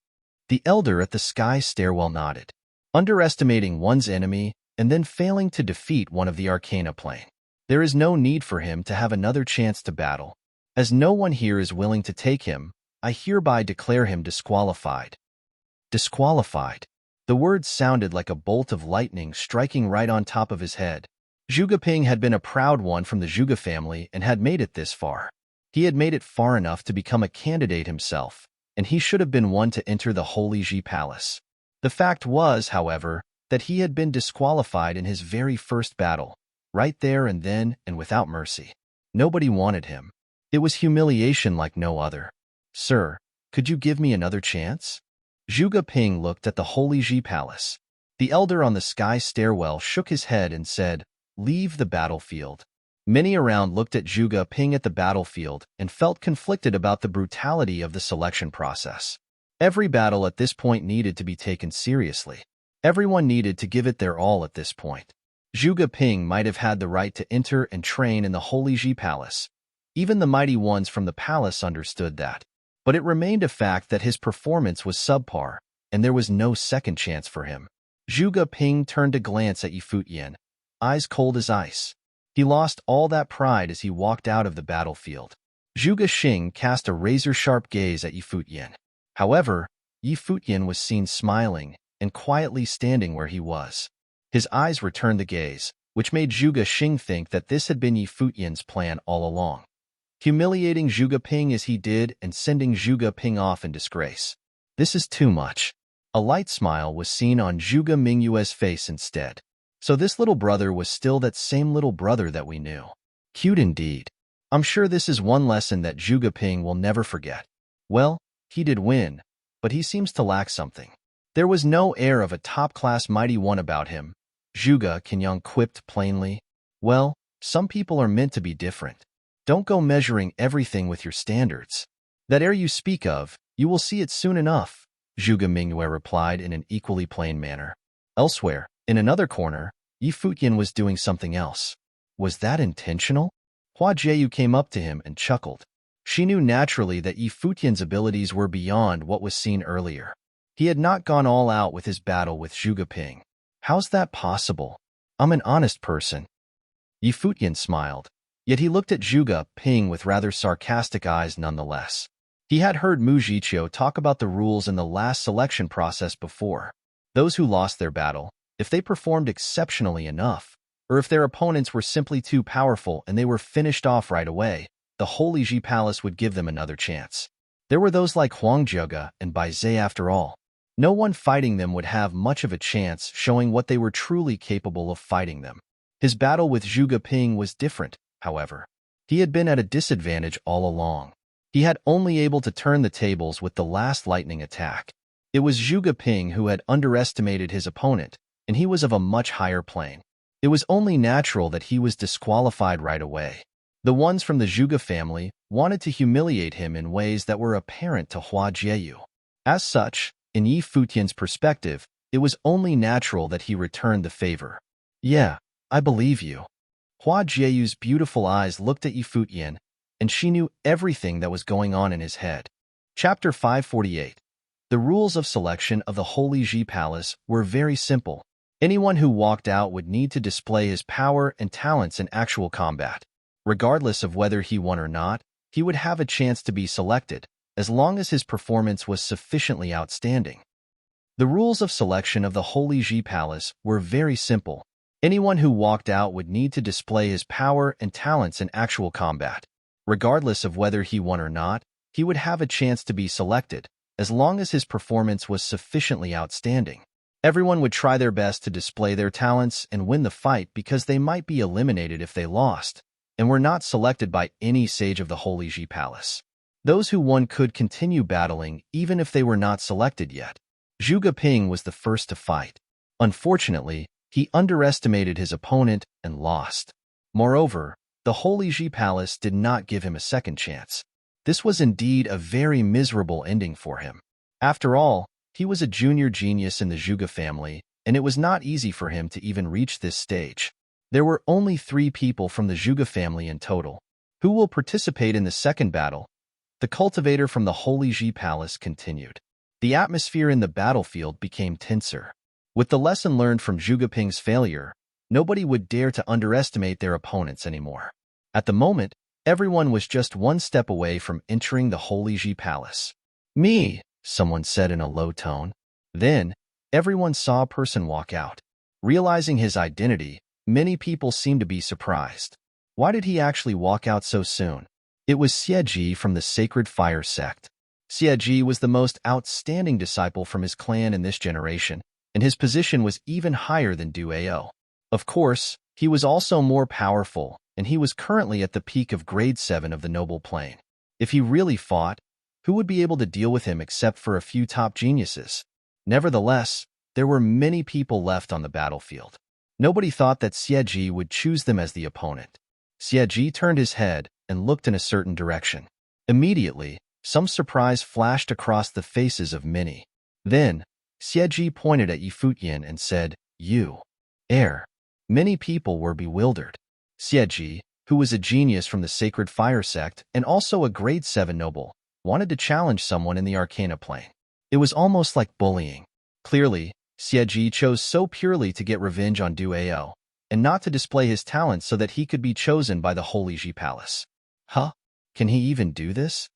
The elder at the sky stairwell nodded. Underestimating one's enemy and then failing to defeat one of the Arcana plane. There is no need for him to have another chance to battle. As no one here is willing to take him, I hereby declare him disqualified. Disqualified. The words sounded like a bolt of lightning striking right on top of his head. Zhuge Ping had been a proud one from the Zhuge family and had made it this far. He had made it far enough to become a candidate himself, and he should have been one to enter the Holy Ji Palace. The fact was, however, that he had been disqualified in his very first battle, right there and then and without mercy. Nobody wanted him. It was humiliation like no other. Sir, could you give me another chance? Zhuge Ping looked at the Holy Ji Palace. The elder on the sky stairwell shook his head and said, "Leave the battlefield." Many around looked at Zhuge Ping at the battlefield and felt conflicted about the brutality of the selection process. Every battle at this point needed to be taken seriously. Everyone needed to give it their all at this point. Zhuge Ping might have had the right to enter and train in the Holy Ji Palace. Even the mighty ones from the palace understood that. But it remained a fact that his performance was subpar, and there was no second chance for him. Zhuge Ping turned to glance at Futian, eyes cold as ice. He lost all that pride as he walked out of the battlefield. Zhuge Xing cast a razor-sharp gaze at Futian. However, Futian was seen smiling and quietly standing where he was. His eyes returned the gaze, which made Zhuge Xing think that this had been Futian's plan all along. Humiliating Zhuge Ping as he did and sending Zhuge Ping off in disgrace. This is too much. A light smile was seen on Zhuge Mingyue's face instead. So this little brother was still that same little brother that we knew. Cute indeed. I'm sure this is one lesson that Zhuge Ping will never forget. Well, he did win, but he seems to lack something. There was no air of a top-class mighty one about him. Zhuge Kenyang quipped plainly. Well, some people are meant to be different. Don't go measuring everything with your standards. That air you speak of, you will see it soon enough, Zhuge Mingyue replied in an equally plain manner. Elsewhere, in another corner, Futian was doing something else. Was that intentional? Hua Jieyu came up to him and chuckled. She knew naturally that Futian's abilities were beyond what was seen earlier. He had not gone all out with his battle with Zhuge Ping. How's that possible? I'm an honest person. Futian smiled. Yet he looked at Zhuge Ping with rather sarcastic eyes nonetheless. He had heard Mu Zhiqiu talk about the rules in the last selection process before. Those who lost their battle, if they performed exceptionally enough, or if their opponents were simply too powerful and they were finished off right away, the Holy Ji Palace would give them another chance. There were those like Huang Zhege and Bai Zhe after all. No one fighting them would have much of a chance showing what they were truly capable of fighting them. His battle with Zhuge Ping was different. However, he had been at a disadvantage all along. He had only able to turn the tables with the last lightning attack. It was Zhuge Ping who had underestimated his opponent, and he was of a much higher plane. It was only natural that he was disqualified right away. The ones from the Zhuge family wanted to humiliate him in ways that were apparent to Hua Jieyu. As such, in Futian's perspective, it was only natural that he returned the favor. Yeah, I believe you. Hua Jieyu's beautiful eyes looked at Futian, and she knew everything that was going on in his head. Chapter 548. The rules of selection of the Holy Ji Palace were very simple. Anyone who walked out would need to display his power and talents in actual combat. Regardless of whether he won or not, he would have a chance to be selected, as long as his performance was sufficiently outstanding. The rules of selection of the Holy Ji Palace were very simple. Anyone who walked out would need to display his power and talents in actual combat. Regardless of whether he won or not, he would have a chance to be selected, as long as his performance was sufficiently outstanding. Everyone would try their best to display their talents and win the fight because they might be eliminated if they lost, and were not selected by any sage of the Holy Ji Palace. Those who won could continue battling even if they were not selected yet. Zhuge Ping was the first to fight. Unfortunately, he underestimated his opponent and lost. Moreover, the Holy Ji Palace did not give him a second chance. This was indeed a very miserable ending for him. After all, he was a junior genius in the Zhuge family, and it was not easy for him to even reach this stage. There were only 3 people from the Zhuge family in total. Who will participate in the second battle? The cultivator from the Holy Ji Palace continued. The atmosphere in the battlefield became tenser. With the lesson learned from Zhuge Ping's failure, nobody would dare to underestimate their opponents anymore. At the moment, everyone was just one step away from entering the Holy Ji Palace. "Me," someone said in a low tone. Then, everyone saw a person walk out. Realizing his identity, many people seemed to be surprised. Why did he actually walk out so soon? It was Xie from the Sacred Fire sect. Xie was the most outstanding disciple from his clan in this generation, and his position was even higher than Duao. Of course, he was also more powerful, and he was currently at the peak of grade 7 of the noble plane. If he really fought, who would be able to deal with him except for a few top geniuses? Nevertheless, there were many people left on the battlefield. Nobody thought that Xie would choose them as the opponent. Xie turned his head and looked in a certain direction. Immediately, some surprise flashed across the faces of many. Then, Xie pointed at Futian and said, "You." Air. Many people were bewildered. Xie, who was a genius from the Sacred Fire sect and also a grade 7 noble, wanted to challenge someone in the Arcana plane. It was almost like bullying. Clearly, Xie chose so purely to get revenge on Duao, and not to display his talents so that he could be chosen by the Holy Ji Palace. Huh? Can he even do this?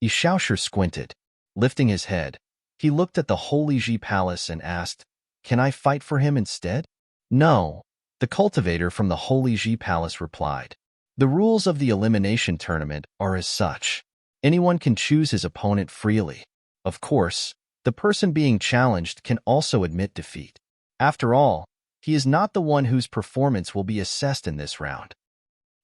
Xiaoshu squinted. Lifting his head, he looked at the Holy Ji Palace and asked, "Can I fight for him instead?" "No," the cultivator from the Holy Ji Palace replied. "The rules of the elimination tournament are as such. Anyone can choose his opponent freely. Of course, the person being challenged can also admit defeat. After all, he is not the one whose performance will be assessed in this round."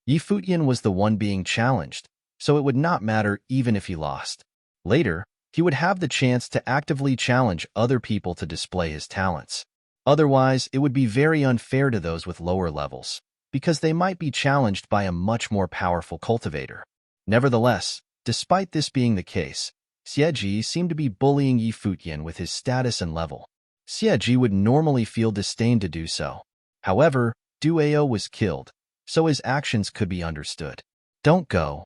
Futian was the one being challenged, so it would not matter even if he lost. Later, he would have the chance to actively challenge other people to display his talents. Otherwise, it would be very unfair to those with lower levels, because they might be challenged by a much more powerful cultivator. Nevertheless, despite this being the case, Xie seemed to be bullying Futian with his status and level. Xie would normally feel disdain to do so. However, Duao was killed, so his actions could be understood. "Don't go."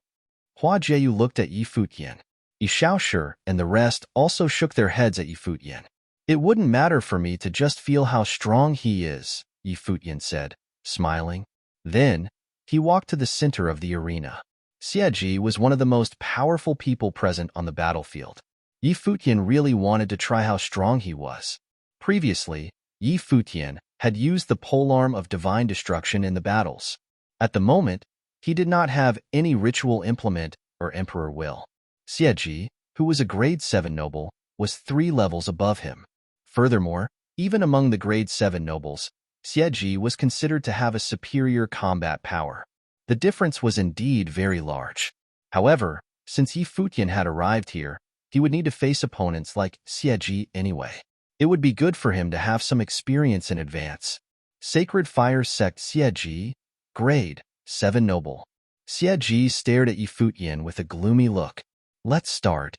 Hua Jieyu looked at Futian. Xiaoshu and the rest also shook their heads at Futian. "It wouldn't matter for me to just feel how strong he is," Futian said, smiling. Then, he walked to the center of the arena. Xie was one of the most powerful people present on the battlefield. Futian really wanted to try how strong he was. Previously, Futian had used the polearm of divine destruction in the battles. At the moment, he did not have any ritual implement or emperor will. Xie, who was a grade 7 noble, was 3 levels above him. Furthermore, even among the grade 7 nobles, Xie was considered to have a superior combat power. The difference was indeed very large. However, since Futian had arrived here, he would need to face opponents like Xie anyway. It would be good for him to have some experience in advance. Sacred Fire Sect Xie, grade 7 noble. Xie stared at Futian with a gloomy look. "Let's start."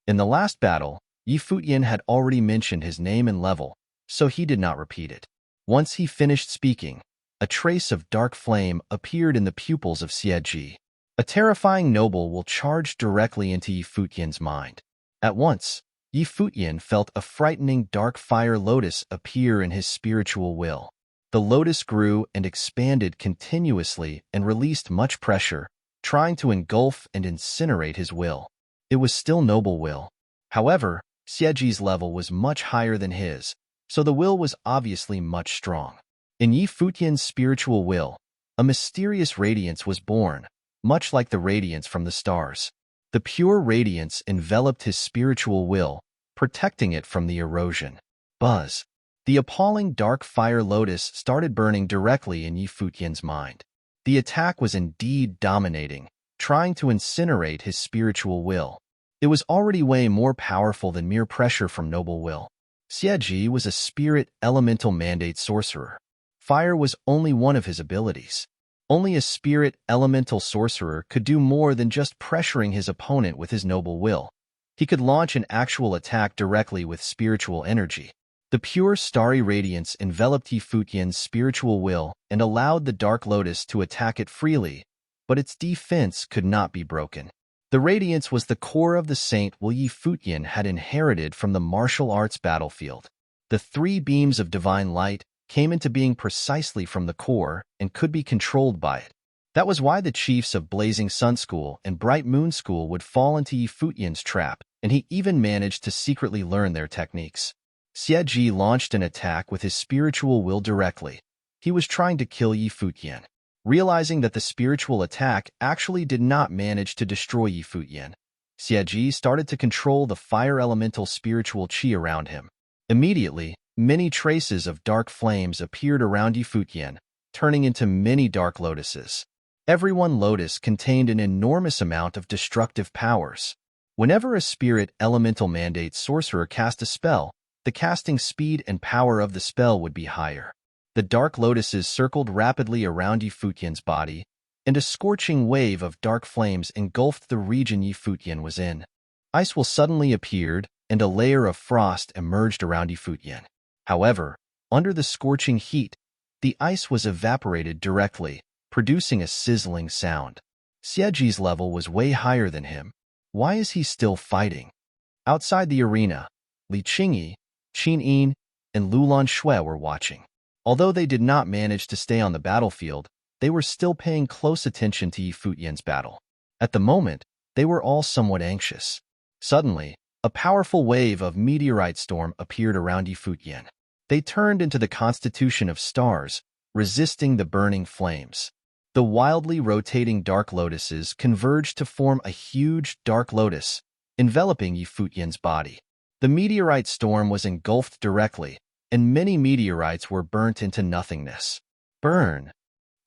In the last battle, Futian had already mentioned his name and level, so he did not repeat it. Once he finished speaking, a trace of dark flame appeared in the pupils of Xie. A terrifying noble will charge directly into Futian's mind. At once, Futian felt a frightening dark fire lotus appear in his spiritual will. The lotus grew and expanded continuously and released much pressure, trying to engulf and incinerate his will. It was still noble will. However, Xie's level was much higher than his, so the will was obviously much strong. In Futian's spiritual will, a mysterious radiance was born, much like the radiance from the stars. The pure radiance enveloped his spiritual will, protecting it from the erosion. Buzz. The appalling dark fire lotus started burning directly in Futian's mind. The attack was indeed dominating, trying to incinerate his spiritual will. It was already way more powerful than mere pressure from noble will. Xie was a spirit elemental mandate sorcerer. Fire was only one of his abilities. Only a spirit elemental sorcerer could do more than just pressuring his opponent with his noble will. He could launch an actual attack directly with spiritual energy. The pure starry radiance enveloped Yi Futian's spiritual will and allowed the Dark Lotus to attack it freely, but its defense could not be broken. The radiance was the core of the saint Yi Futian had inherited from the martial arts battlefield. The three beams of divine light came into being precisely from the core and could be controlled by it. That was why the chiefs of Blazing Sun School and Bright Moon School would fall into Yi Futian's trap, and he even managed to secretly learn their techniques. Xie launched an attack with his spiritual will directly. He was trying to kill Yi Futian. Realizing that the spiritual attack actually did not manage to destroy Yi Futian, Xie started to control the fire elemental spiritual qi around him. Immediately, many traces of dark flames appeared around Yi Futian, turning into many dark lotuses. Every one lotus contained an enormous amount of destructive powers. Whenever a spirit elemental mandate sorcerer cast a spell, the casting speed and power of the spell would be higher. The dark lotuses circled rapidly around Yi Futian's body, and a scorching wave of dark flames engulfed the region Yi Futian was in. Ice will suddenly appeared, and a layer of frost emerged around Yi Futian. However, under the scorching heat, the ice was evaporated directly, producing a sizzling sound. Xieji's level was way higher than him. Why is he still fighting? Outside the arena, Li Qingyi, Qin Yin, and Lulan Shui were watching. Although they did not manage to stay on the battlefield, they were still paying close attention to Yi Futian's battle. At the moment, they were all somewhat anxious. Suddenly, a powerful wave of meteorite storm appeared around Yi Futian. They turned into the constitution of stars, resisting the burning flames. The wildly rotating dark lotuses converged to form a huge dark lotus, enveloping Yi Futian's body. The meteorite storm was engulfed directly, and many meteorites were burnt into nothingness. Burn!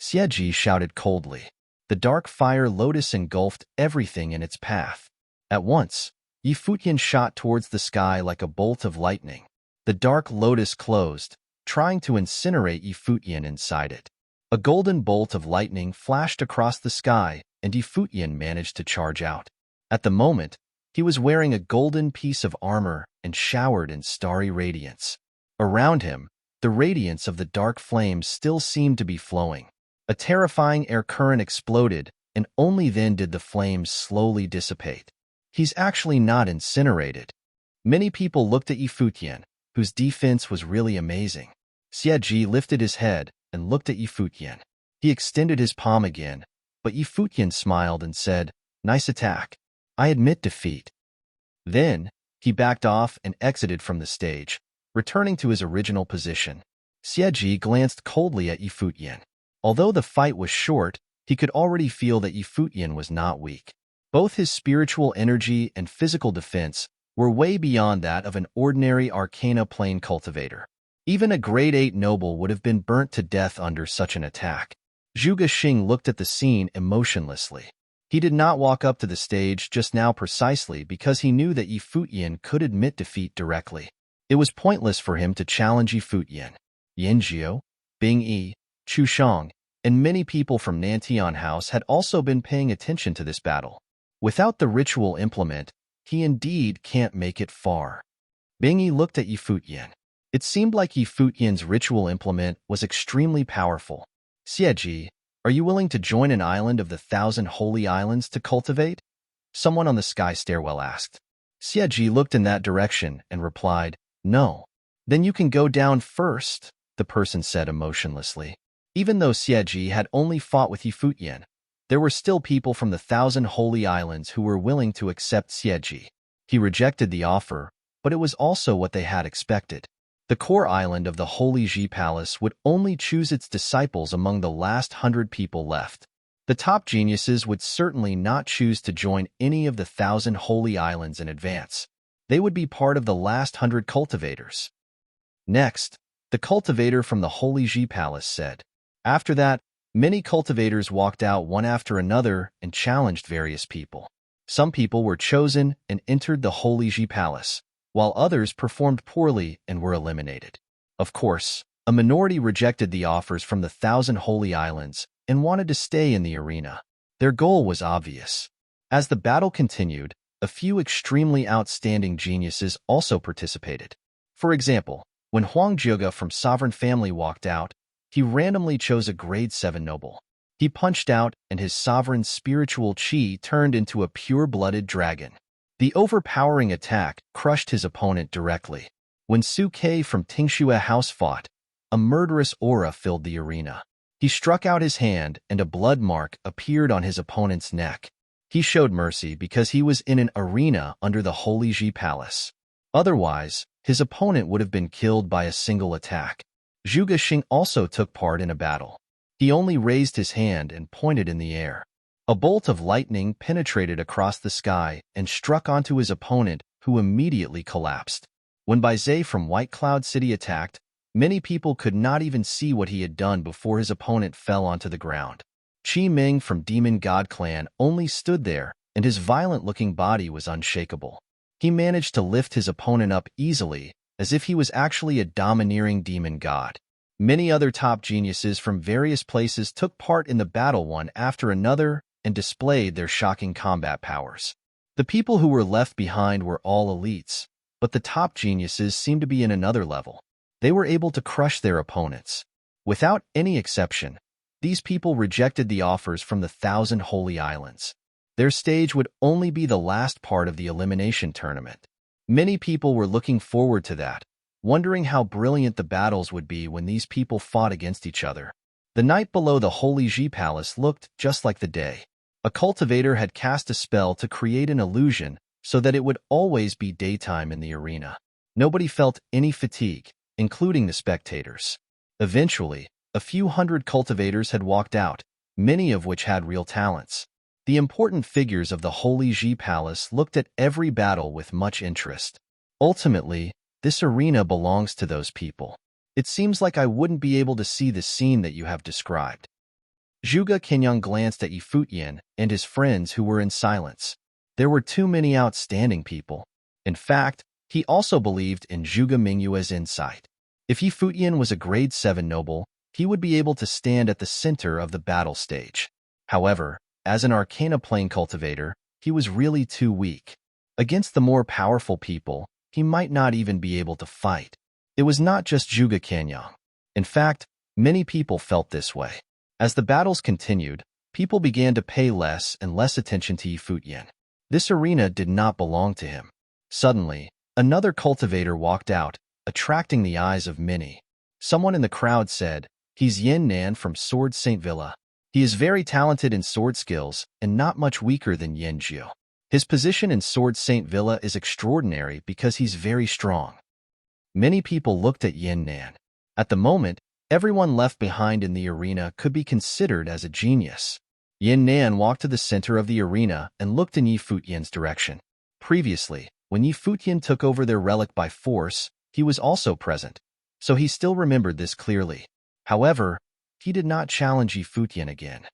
Xieji shouted coldly. The dark fire lotus engulfed everything in its path. At once, Yi Futian shot towards the sky like a bolt of lightning. The dark lotus closed, trying to incinerate Yi Futian inside it. A golden bolt of lightning flashed across the sky, and Yi Futian managed to charge out. At the moment, he was wearing a golden piece of armor and showered in starry radiance. Around him, the radiance of the dark flames still seemed to be flowing. A terrifying air current exploded, and only then did the flames slowly dissipate. He's actually not incinerated. Many people looked at Yi Futian, whose defense was really amazing. Xieji lifted his head and looked at Yi Futian. He extended his palm again, but Yi Futian smiled and said, "Nice attack. I admit defeat." Then, he backed off and exited from the stage, returning to his original position. Xieji glanced coldly at Yi Futian. Although the fight was short, he could already feel that Yi Futian was not weak. Both his spiritual energy and physical defense were way beyond that of an ordinary arcana plane cultivator. Even a grade 8 noble would have been burnt to death under such an attack. Zhuge Xing looked at the scene emotionlessly. He did not walk up to the stage just now precisely because he knew that Yi Futian could admit defeat directly. It was pointless for him to challenge Yi Futian. Yanjiu, Bing Yi, Chu Shang, and many people from Nantian House had also been paying attention to this battle. Without the ritual implement, he indeed can't make it far. Bing Yi looked at Yi Futian. It seemed like Yi Futian's ritual implement was extremely powerful. "Xieji, are you willing to join an island of the 1,000 holy islands to cultivate?" Someone on the sky stairwell asked. Xieji looked in that direction and replied, "No." "Then you can go down first," the person said emotionlessly. Even though Xieji had only fought with Yi Futian, there were still people from the 1,000 holy islands who were willing to accept Xieji. He rejected the offer, but it was also what they had expected. The core island of the Holy Ji Palace would only choose its disciples among the last 100 people left. The top geniuses would certainly not choose to join any of the 1,000 holy islands in advance. They would be part of the last 100 cultivators. Next, the cultivator from the Holy Ji Palace said. After that, many cultivators walked out one after another and challenged various people. Some people were chosen and entered the Holy Ji Palace, while others performed poorly and were eliminated. Of course, a minority rejected the offers from the 1,000 holy islands, and wanted to stay in the arena. Their goal was obvious. As the battle continued, a few extremely outstanding geniuses also participated. For example, when Huang Jiuge from Sovereign Family walked out, he randomly chose a grade 7 noble. He punched out, and his sovereign's spiritual qi turned into a pure-blooded dragon. The overpowering attack crushed his opponent directly. When Su Ke from Tingxue House fought, a murderous aura filled the arena. He struck out his hand, and a blood mark appeared on his opponent's neck. He showed mercy because he was in an arena under the Holy Ji Palace. Otherwise, his opponent would have been killed by a single attack. Zhuge Xing also took part in a battle. He only raised his hand and pointed in the air. A bolt of lightning penetrated across the sky and struck onto his opponent, who immediately collapsed. When Bai Zhe from White Cloud City attacked, many people could not even see what he had done before his opponent fell onto the ground. Qi Ming from Demon God Clan only stood there, and his violent-looking body was unshakable. He managed to lift his opponent up easily, as if he was actually a domineering demon god. Many other top geniuses from various places took part in the battle one after another and displayed their shocking combat powers. The people who were left behind were all elites, but the top geniuses seemed to be in another level. They were able to crush their opponents. Without any exception, these people rejected the offers from the 1,000 Holy Islands. Their stage would only be the last part of the elimination tournament. Many people were looking forward to that, wondering how brilliant the battles would be when these people fought against each other. The night below the Holy Ji Palace looked just like the day. A cultivator had cast a spell to create an illusion so that it would always be daytime in the arena. Nobody felt any fatigue, including the spectators. Eventually, a few hundred cultivators had walked out, many of which had real talents. The important figures of the Holy Ji Palace looked at every battle with much interest. Ultimately, this arena belongs to those people. It seems like I wouldn't be able to see the scene that you have described. Zhuge Kenyang glanced at Yi Futian and his friends who were in silence. There were too many outstanding people. In fact, he also believed in Zhuge Mingyue's insight. If Yi Futian was a grade 7 noble, he would be able to stand at the center of the battle stage. However, as an Arcana Plane cultivator, he was really too weak. Against the more powerful people, he might not even be able to fight. It was not just Zhuge Kenyang. In fact, many people felt this way. As the battles continued, people began to pay less and less attention to Yi Futian. This arena did not belong to him. Suddenly, another cultivator walked out, attracting the eyes of many. Someone in the crowd said, "He's Yin Nan from Sword Saint Villa. He is very talented in sword skills and not much weaker than Yin Jiu. His position in Sword Saint Villa is extraordinary because he's very strong." Many people looked at Yin Nan. At the moment, everyone left behind in the arena could be considered as a genius. Yin Nan walked to the center of the arena and looked in Yi Futian's direction. Previously, when Yi Futian took over their relic by force, he was also present, so he still remembered this clearly. However, he did not challenge Yi Futian again.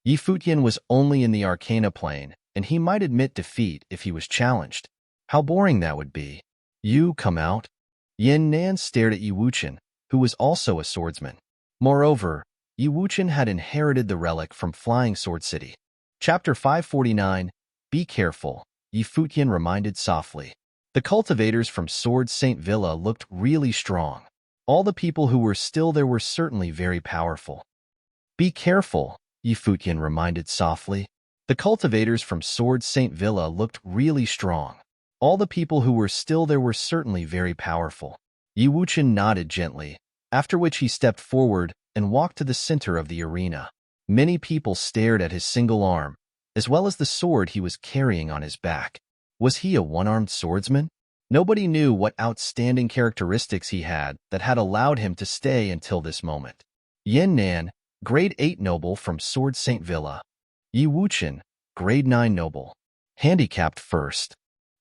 Yi Futian was only in the Arcana Plane, and he might admit defeat if he was challenged. How boring that would be. "You come out?" Yin Nan stared at Yi Wuchen, who was also a swordsman. Moreover, Yi Wuchen had inherited the relic from Flying Sword City. Chapter 549, Be Careful, Yi Futian reminded softly. The cultivators from Sword Saint Villa looked really strong. All the people who were still there were certainly very powerful. "Be careful," Yi Futian reminded softly. The cultivators from Sword Saint Villa looked really strong. All the people who were still there were certainly very powerful. Yi Wuchen nodded gently, after which he stepped forward and walked to the center of the arena. Many people stared at his single arm, as well as the sword he was carrying on his back. Was he a one-armed swordsman? Nobody knew what outstanding characteristics he had that had allowed him to stay until this moment. Yin Nan, grade 8 noble from Sword Saint Villa. Yi Wuchen, grade 9 noble. Handicapped first.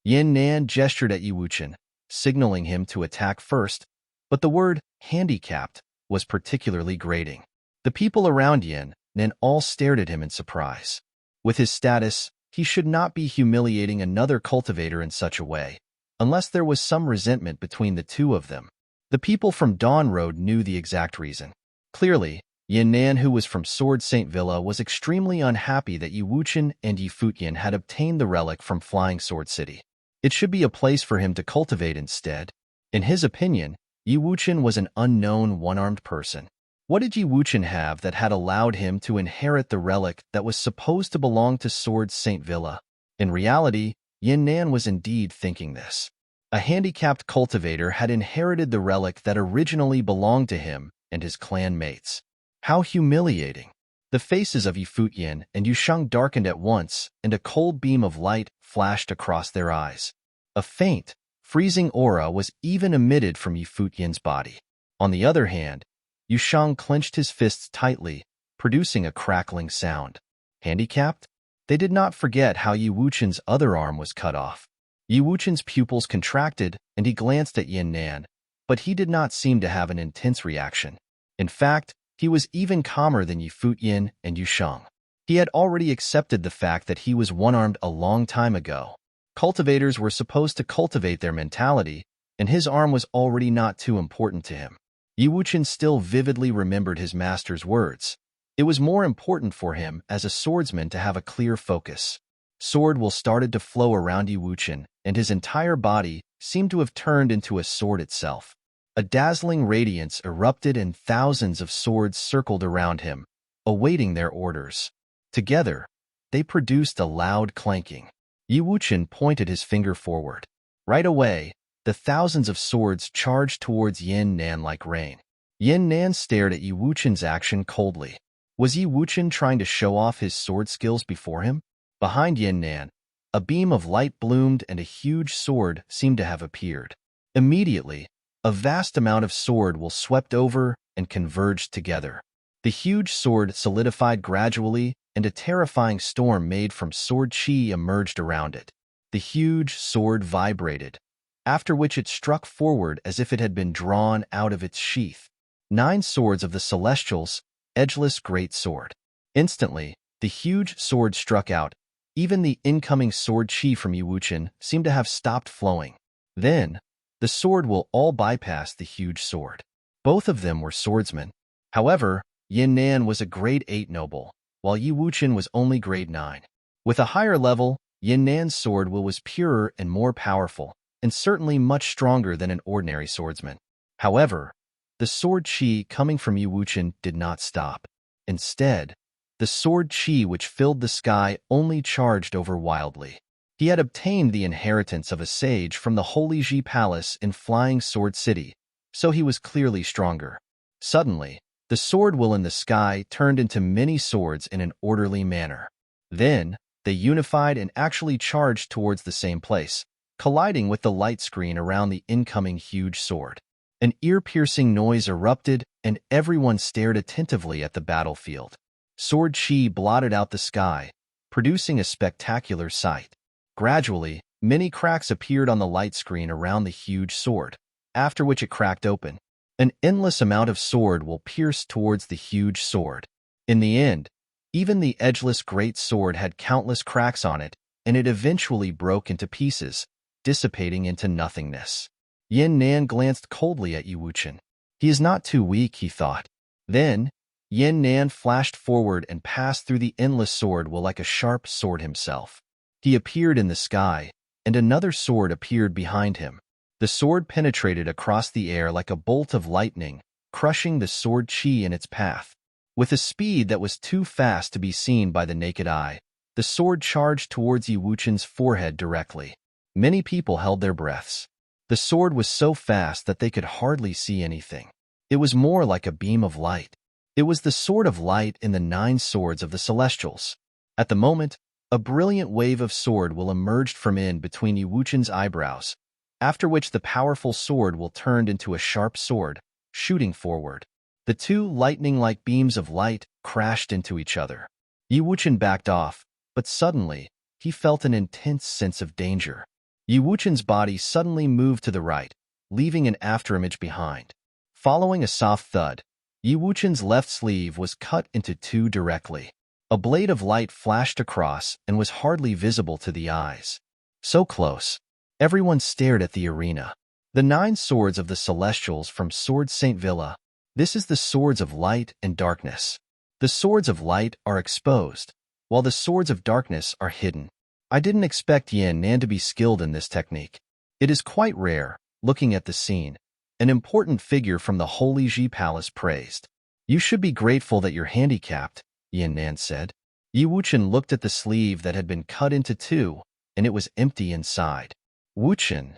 Yin Nan gestured at Yi Wuchen, signaling him to attack first, but the word handicapped was particularly grating. The people around Yin Nan all stared at him in surprise. With his status, he should not be humiliating another cultivator in such a way, unless there was some resentment between the two of them. The people from Dawn Road knew the exact reason. Clearly, Yan'an, who was from Sword Saint Villa, was extremely unhappy that Yi Wuchen and Yi Futian had obtained the relic from Flying Sword City. It should be a place for him to cultivate instead. In his opinion, Yi Wuchen was an unknown one-armed person. What did Yi Wuchen have that had allowed him to inherit the relic that was supposed to belong to Sword Saint Villa? In reality, Yan'an was indeed thinking this. A handicapped cultivator had inherited the relic that originally belonged to him and his clan mates. How humiliating! The faces of Yi Futian and Yu Sheng darkened at once, and a cold beam of light flashed across their eyes. A faint, freezing aura was even emitted from Yi Futian's body. On the other hand, Yu Sheng clenched his fists tightly, producing a crackling sound. Handicapped? They did not forget how Yi Wuchen's other arm was cut off. Yi Wuchen's pupils contracted, and he glanced at Yan'an, but he did not seem to have an intense reaction. In fact, he was even calmer than Yi Futian and Yu Sheng. He had already accepted the fact that he was one-armed a long time ago. Cultivators were supposed to cultivate their mentality, and his arm was already not too important to him. Yi Wuchen still vividly remembered his master's words. It was more important for him as a swordsman to have a clear focus. Sword will started to flow around Yi Wuchen, and his entire body seemed to have turned into a sword itself. A dazzling radiance erupted and thousands of swords circled around him, awaiting their orders. Together, they produced a loud clanking. Yi Wuchen pointed his finger forward. Right away, the thousands of swords charged towards Yan'an like rain. Yan'an stared at Yi Wuchen's action coldly. Was Yi Wuchen trying to show off his sword skills before him? Behind Yan'an, a beam of light bloomed and a huge sword seemed to have appeared. Immediately, a vast amount of sword will swept over and converged together. The huge sword solidified gradually, and a terrifying storm made from sword chi emerged around it. The huge sword vibrated, after which it struck forward as if it had been drawn out of its sheath. 9 swords of the Celestials, edgeless great sword. Instantly, the huge sword struck out. Even the incoming sword chi from Yi Wuchen seemed to have stopped flowing. Then, the sword will all bypass the huge sword. Both of them were swordsmen. However, Yan'an was a grade 8 noble, while Yi Wuchen was only grade 9. With a higher level, Yan'an's sword will was purer and more powerful, and certainly much stronger than an ordinary swordsman. However, the sword chi coming from Yi Wuchen did not stop. Instead, the sword chi which filled the sky only charged over wildly. He had obtained the inheritance of a sage from the Holy Ji Palace in Flying Sword City, so he was clearly stronger. Suddenly, the sword will in the sky turned into many swords in an orderly manner. Then, they unified and actually charged towards the same place, colliding with the light screen around the incoming huge sword. An ear-piercing noise erupted, and everyone stared attentively at the battlefield. Sword chi blotted out the sky, producing a spectacular sight. Gradually, many cracks appeared on the light screen around the huge sword, after which it cracked open. An endless amount of sword will pierce towards the huge sword. In the end, even the edgeless great sword had countless cracks on it, and it eventually broke into pieces, dissipating into nothingness. Yan'an glanced coldly at Yi Wuchen. He is not too weak, he thought. Then, Yan'an flashed forward and passed through the endless sword will like a sharp sword himself. He appeared in the sky, and another sword appeared behind him. The sword penetrated across the air like a bolt of lightning, crushing the sword chi in its path. With a speed that was too fast to be seen by the naked eye, the sword charged towards Yi Wuchen's forehead directly. Many people held their breaths. The sword was so fast that they could hardly see anything. It was more like a beam of light. It was the sword of light in the 9 swords of the Celestials. At the moment, a brilliant wave of sword will emerge from in between Yi Wuchen's eyebrows, after which the powerful sword will turn into a sharp sword, shooting forward. The 2 lightning-like beams of light crashed into each other. Yi Wuchen backed off, but suddenly, he felt an intense sense of danger. Yi Wuchen's body suddenly moved to the right, leaving an afterimage behind. Following a soft thud, Yi Wuchen's left sleeve was cut into 2 directly. A blade of light flashed across and was hardly visible to the eyes. So close. Everyone stared at the arena. The 9 swords of the Celestials from Sword Saint Villa, This is the swords of light and darkness. The swords of light are exposed, while the swords of darkness are hidden. I didn't expect Yan Nan to be skilled in this technique. It is quite rare, looking at the scene. An important figure from the Holy Ji Palace praised. You should be grateful that you're handicapped, Yan Nan said. Yi Wuchen looked at the sleeve that had been cut into two, and it was empty inside. Wuchen.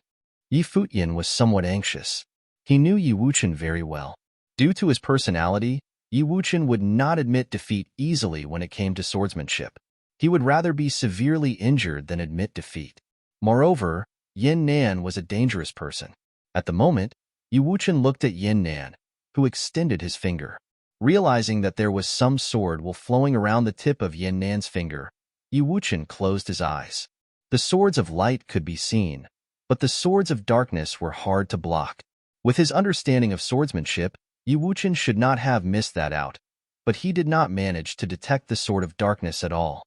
Yi Futian was somewhat anxious. He knew Yi Wuchen very well. Due to his personality, Yi Wuchen would not admit defeat easily when it came to swordsmanship. He would rather be severely injured than admit defeat. Moreover, Yan Nan was a dangerous person. At the moment, Yi Wuchen looked at Yan Nan, who extended his finger. Realizing that there was some sword wool flowing around the tip of Yan Nan's finger, Yi Wuchen closed his eyes. The swords of light could be seen, but the swords of darkness were hard to block. With his understanding of swordsmanship, Yi Wuchen should not have missed that out, but he did not manage to detect the sword of darkness at all.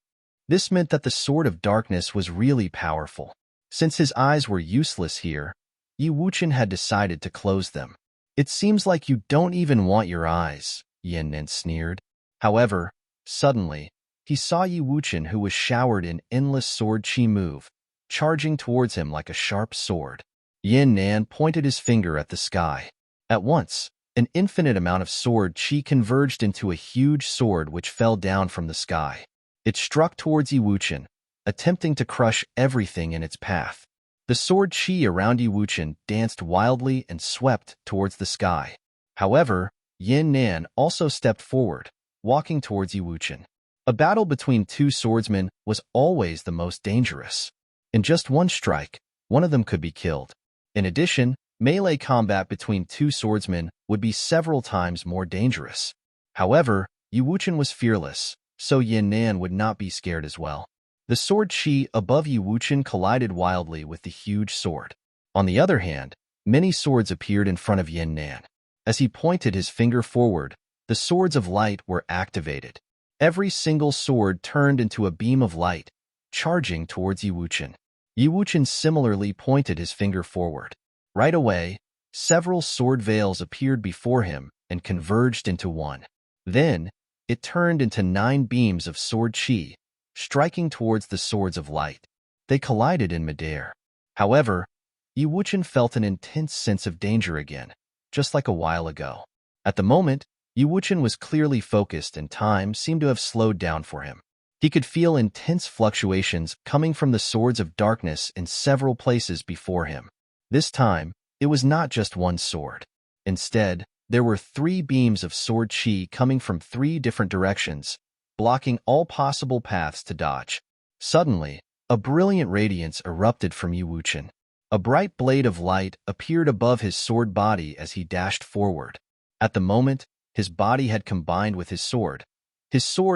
This meant that the sword of darkness was really powerful. Since his eyes were useless here, Yi Wuchen had decided to close them. It seems like you don't even want your eyes, Yan Nan sneered. However, suddenly, he saw Yi Wuchen, who was showered in endless sword chi move, charging towards him like a sharp sword. Yan Nan pointed his finger at the sky. At once, an infinite amount of sword chi converged into a huge sword which fell down from the sky. It struck towards Yi Wuchen, attempting to crush everything in its path. The sword chi around Yi Wuchen danced wildly and swept towards the sky. However, Yan Nan also stepped forward, walking towards Yi Wuchen. A battle between two swordsmen was always the most dangerous. In just one strike, one of them could be killed. In addition, melee combat between two swordsmen would be several times more dangerous. However, Yi Wuchen was fearless, so Yan Nan would not be scared as well. The sword chi above Yi Wuchen collided wildly with the huge sword. On the other hand, many swords appeared in front of Yan Nan. As he pointed his finger forward, the swords of light were activated. Every single sword turned into a beam of light, charging towards Yi Wuchen. Yi Wuchen similarly pointed his finger forward. Right away, several sword veils appeared before him and converged into one. Then, it turned into 9 beams of sword chi, striking towards the swords of light. They collided in midair. However, Yi Wuchen felt an intense sense of danger again, just like a while ago. At the moment, Yi Wuchen was clearly focused and time seemed to have slowed down for him. He could feel intense fluctuations coming from the swords of darkness in several places before him. This time, it was not just one sword. Instead, there were 3 beams of sword chi coming from 3 different directions, blocking all possible paths to dodge. Suddenly, a brilliant radiance erupted from Yi Wuchen. A bright blade of light appeared above his sword body as he dashed forward. At the moment, his body had combined with his sword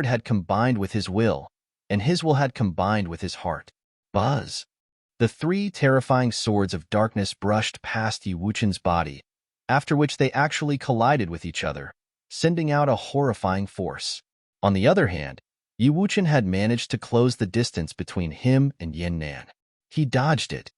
had combined with his will, and his will had combined with his heart. Buzz! The 3 terrifying swords of darkness brushed past Yi Wuchen's body, after which they actually collided with each other, sending out a horrifying force. On the other hand, Yi Wuchen had managed to close the distance between him and Yan Nan. He dodged it.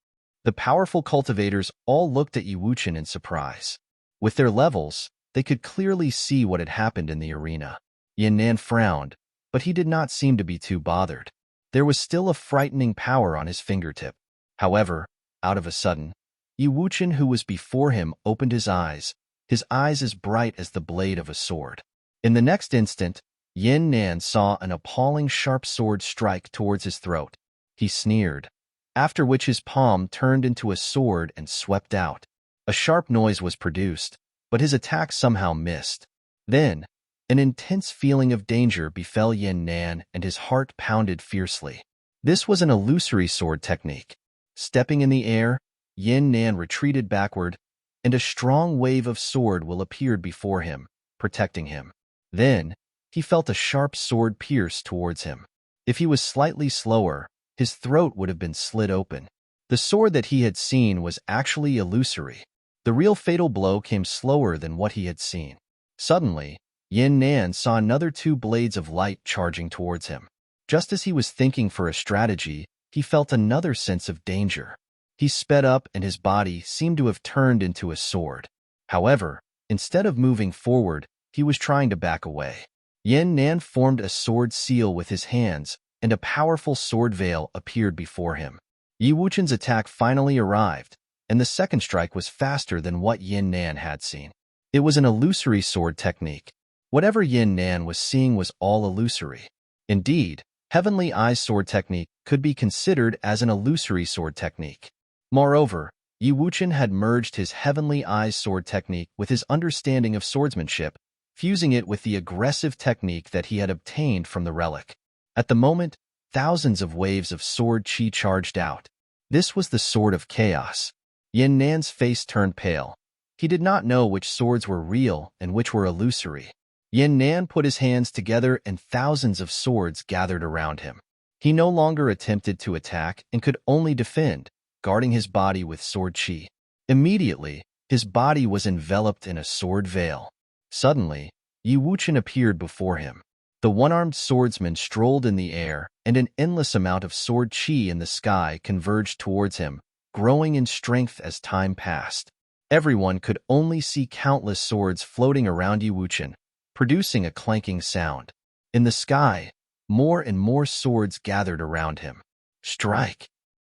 The powerful cultivators all looked at Yi Wuchen in surprise. With their levels, they could clearly see what had happened in the arena. Yan Nan frowned, but he did not seem to be too bothered. There was still a frightening power on his fingertip. However, out of a sudden, Yi Wuchen, who was before him, opened his eyes as bright as the blade of a sword. In the next instant, Yan Nan saw an appalling sharp sword strike towards his throat. He sneered, after which his palm turned into a sword and swept out. A sharp noise was produced, but his attack somehow missed. Then, an intense feeling of danger befell Yan Nan and his heart pounded fiercely. This was an illusory sword technique. Stepping in the air, Yan Nan retreated backward, and a strong wave of sword will appeared before him, protecting him. Then, he felt a sharp sword pierce towards him. If he was slightly slower, his throat would have been slit open. The sword that he had seen was actually illusory. The real fatal blow came slower than what he had seen. Suddenly, Yan Nan saw another 2 blades of light charging towards him. Just as he was thinking for a strategy, he felt another sense of danger. He sped up and his body seemed to have turned into a sword. However, Instead of moving forward, he was trying to back away. Yin Nan formed a sword seal with his hands, and a powerful sword veil appeared before him. Yi Wuchen's attack finally arrived, and the second strike was faster than what Yin Nan had seen. It was an illusory sword technique. Whatever Yin Nan was seeing was all illusory. Indeed, Heavenly Eye's sword technique could be considered as an illusory sword technique. Moreover, Yi Wuchen had merged his Heavenly Eye's sword technique with his understanding of swordsmanship, fusing it with the aggressive technique that he had obtained from the relic. At the moment, thousands of waves of sword chi charged out. This was the sword of chaos. Yin Nan's face turned pale. He did not know which swords were real and which were illusory. Yin Nan put his hands together and thousands of swords gathered around him. He no longer attempted to attack and could only defend, guarding his body with sword chi. Immediately, his body was enveloped in a sword veil. Suddenly, Yi Wuchen appeared before him. The one-armed swordsman strolled in the air, and an endless amount of sword chi in the sky converged towards him, growing in strength as time passed. Everyone could only see countless swords floating around Yi Wuchen, producing a clanking sound. In the sky, more and more swords gathered around him. Strike!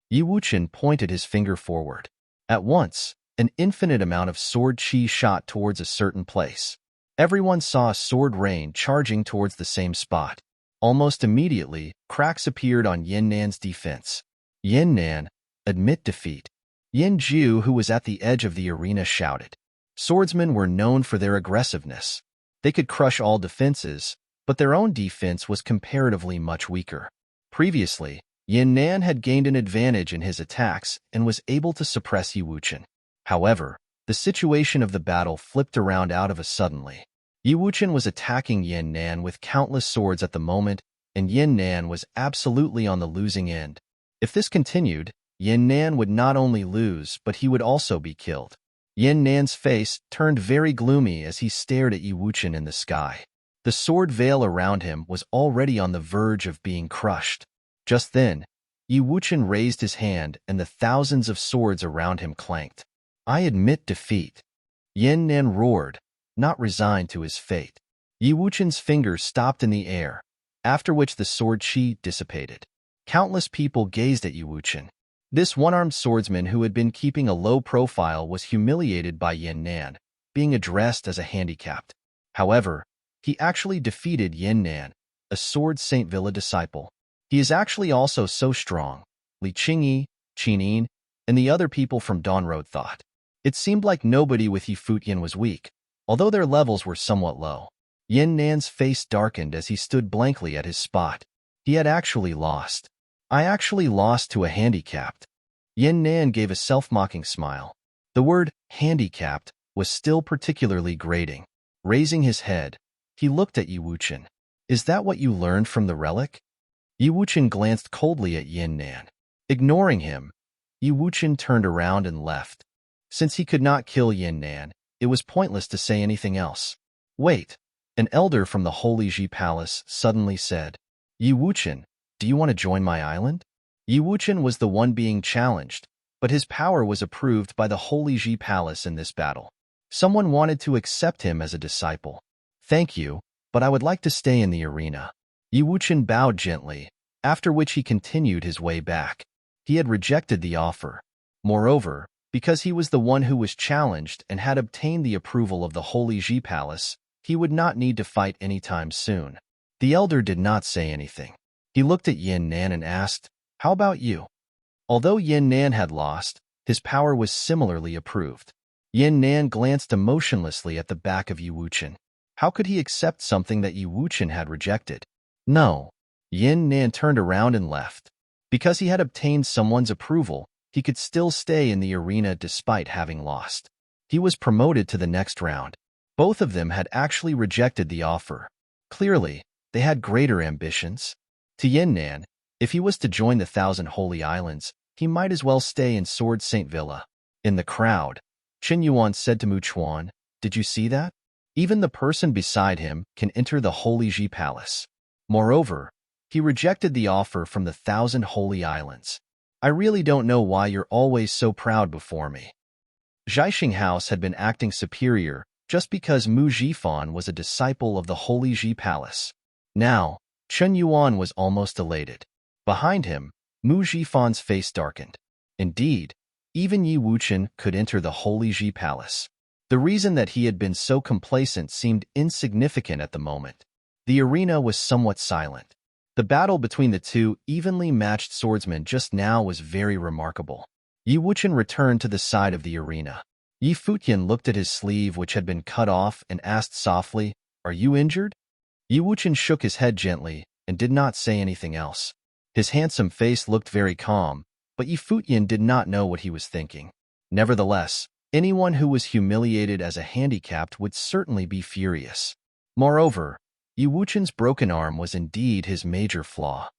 Yi Wuchen pointed his finger forward. At once, an infinite amount of sword chi shot towards a certain place. Everyone saw a sword rain charging towards the same spot. Almost immediately, cracks appeared on Yin Nan's defense. Yin Nan, admit defeat. Yin Ju, who was at the edge of the arena, shouted. Swordsmen were known for their aggressiveness. They could crush all defenses, but their own defense was comparatively much weaker. Previously, Yin Nan had gained an advantage in his attacks and was able to suppress Yi Wuchen. However, the situation of the battle flipped around out of a suddenly. Yi Wuchen was attacking Yin Nan with countless swords at the moment, and Yin Nan was absolutely on the losing end. If this continued, Yin Nan would not only lose, but he would also be killed. Yin Nan's face turned very gloomy as he stared at Yi Wuchen in the sky. The sword veil around him was already on the verge of being crushed. Just then, Yi Wuchen raised his hand and the thousands of swords around him clanked. I admit defeat. Yin Nan roared, not resigned to his fate. Yi Wuchen's fingers stopped in the air, after which the sword chi dissipated. Countless people gazed at Yi Wuchen. This one-armed swordsman who had been keeping a low profile was humiliated by Yin Nan, being addressed as a handicapped. However, he actually defeated Yin Nan, a Sword Saint Villa disciple. He is actually also so strong, Li Qingyi, Qinin, and the other people from Dawn Road thought. It seemed like nobody with Yi Futian was weak, although their levels were somewhat low. Yin Nan's face darkened as he stood blankly at his spot. He had actually lost. I actually lost to a handicapped. Yin Nan gave a self-mocking smile. The word handicapped was still particularly grating. Raising his head, he looked at Yi Wuchen. Is that what you learned from the relic? Yi Wuchen glanced coldly at Yin Nan. Ignoring him, Yi Wuchen turned around and left. Since he could not kill Yin Nan, it was pointless to say anything else. Wait, an elder from the Holy Ji Palace suddenly said. Yi Wuchen, do you want to join my island? Yi Wuchen was the one being challenged, but his power was approved by the Holy Ji Palace in this battle. Someone wanted to accept him as a disciple. Thank you, but I would like to stay in the arena. Yi Wuchen bowed gently, after which he continued his way back. He had rejected the offer. Moreover, because he was the one who was challenged and had obtained the approval of the Holy Ji Palace, he would not need to fight anytime soon. The elder did not say anything. He looked at Yin Nan and asked, How about you? Although Yin Nan had lost, his power was similarly approved. Yin Nan glanced emotionlessly at the back of Yi Wuchen. How could he accept something that Yi Wuchen had rejected? No. Yin Nan turned around and left. Because he had obtained someone's approval, he could still stay in the arena despite having lost. He was promoted to the next round. Both of them had actually rejected the offer. Clearly, they had greater ambitions. To Yin Nan, if he was to join the 1,000 Holy Islands, he might as well stay in Sword Saint Villa. In the crowd, Chen Yuan said to Mu Chuan, Did you see that? Even the person beside him can enter the Holy Ji Palace. Moreover, he rejected the offer from the 1,000 Holy Islands. I really don't know why you're always so proud before me. Zhaixing House had been acting superior, just because Mu Jifan was a disciple of the Holy Ji Palace. Now, Chen Yuan was almost elated. Behind him, Mu Jifan's face darkened. Indeed, even Yi Wuchen could enter the Holy Ji Palace. The reason that he had been so complacent seemed insignificant at the moment. The arena was somewhat silent. The battle between the two evenly matched swordsmen just now was very remarkable. Yi Wuchen returned to the side of the arena. Yi Futian looked at his sleeve which had been cut off and asked softly, "Are you injured?" Yi Wuchen shook his head gently and did not say anything else. His handsome face looked very calm, but Yi Futian did not know what he was thinking. Nevertheless, anyone who was humiliated as a handicapped would certainly be furious. Moreover, Yi Wuchen's broken arm was indeed his major flaw.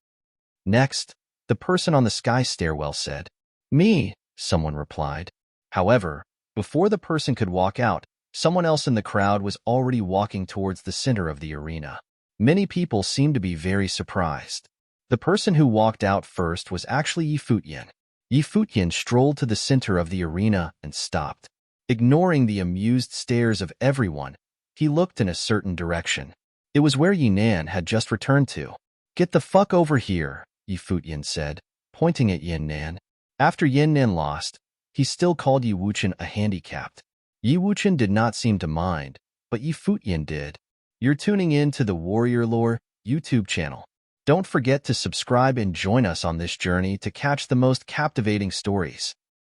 Next, the person on the sky stairwell said, "Me," someone replied. However, before the person could walk out, someone else in the crowd was already walking towards the center of the arena. Many people seemed to be very surprised. The person who walked out first was actually Yi Futian. Yi Futian strolled to the center of the arena and stopped. Ignoring the amused stares of everyone, he looked in a certain direction. It was where Yinan had just returned to. "Get the fuck over here," Yi Futian said, pointing at Yinan. After Yinan lost, he still called Yi Wuchen a handicapped. Yi Wuchen did not seem to mind, but Yi Futian did. You're tuning in to the Warrior Lore YouTube channel. Don't forget to subscribe and join us on this journey to catch the most captivating stories.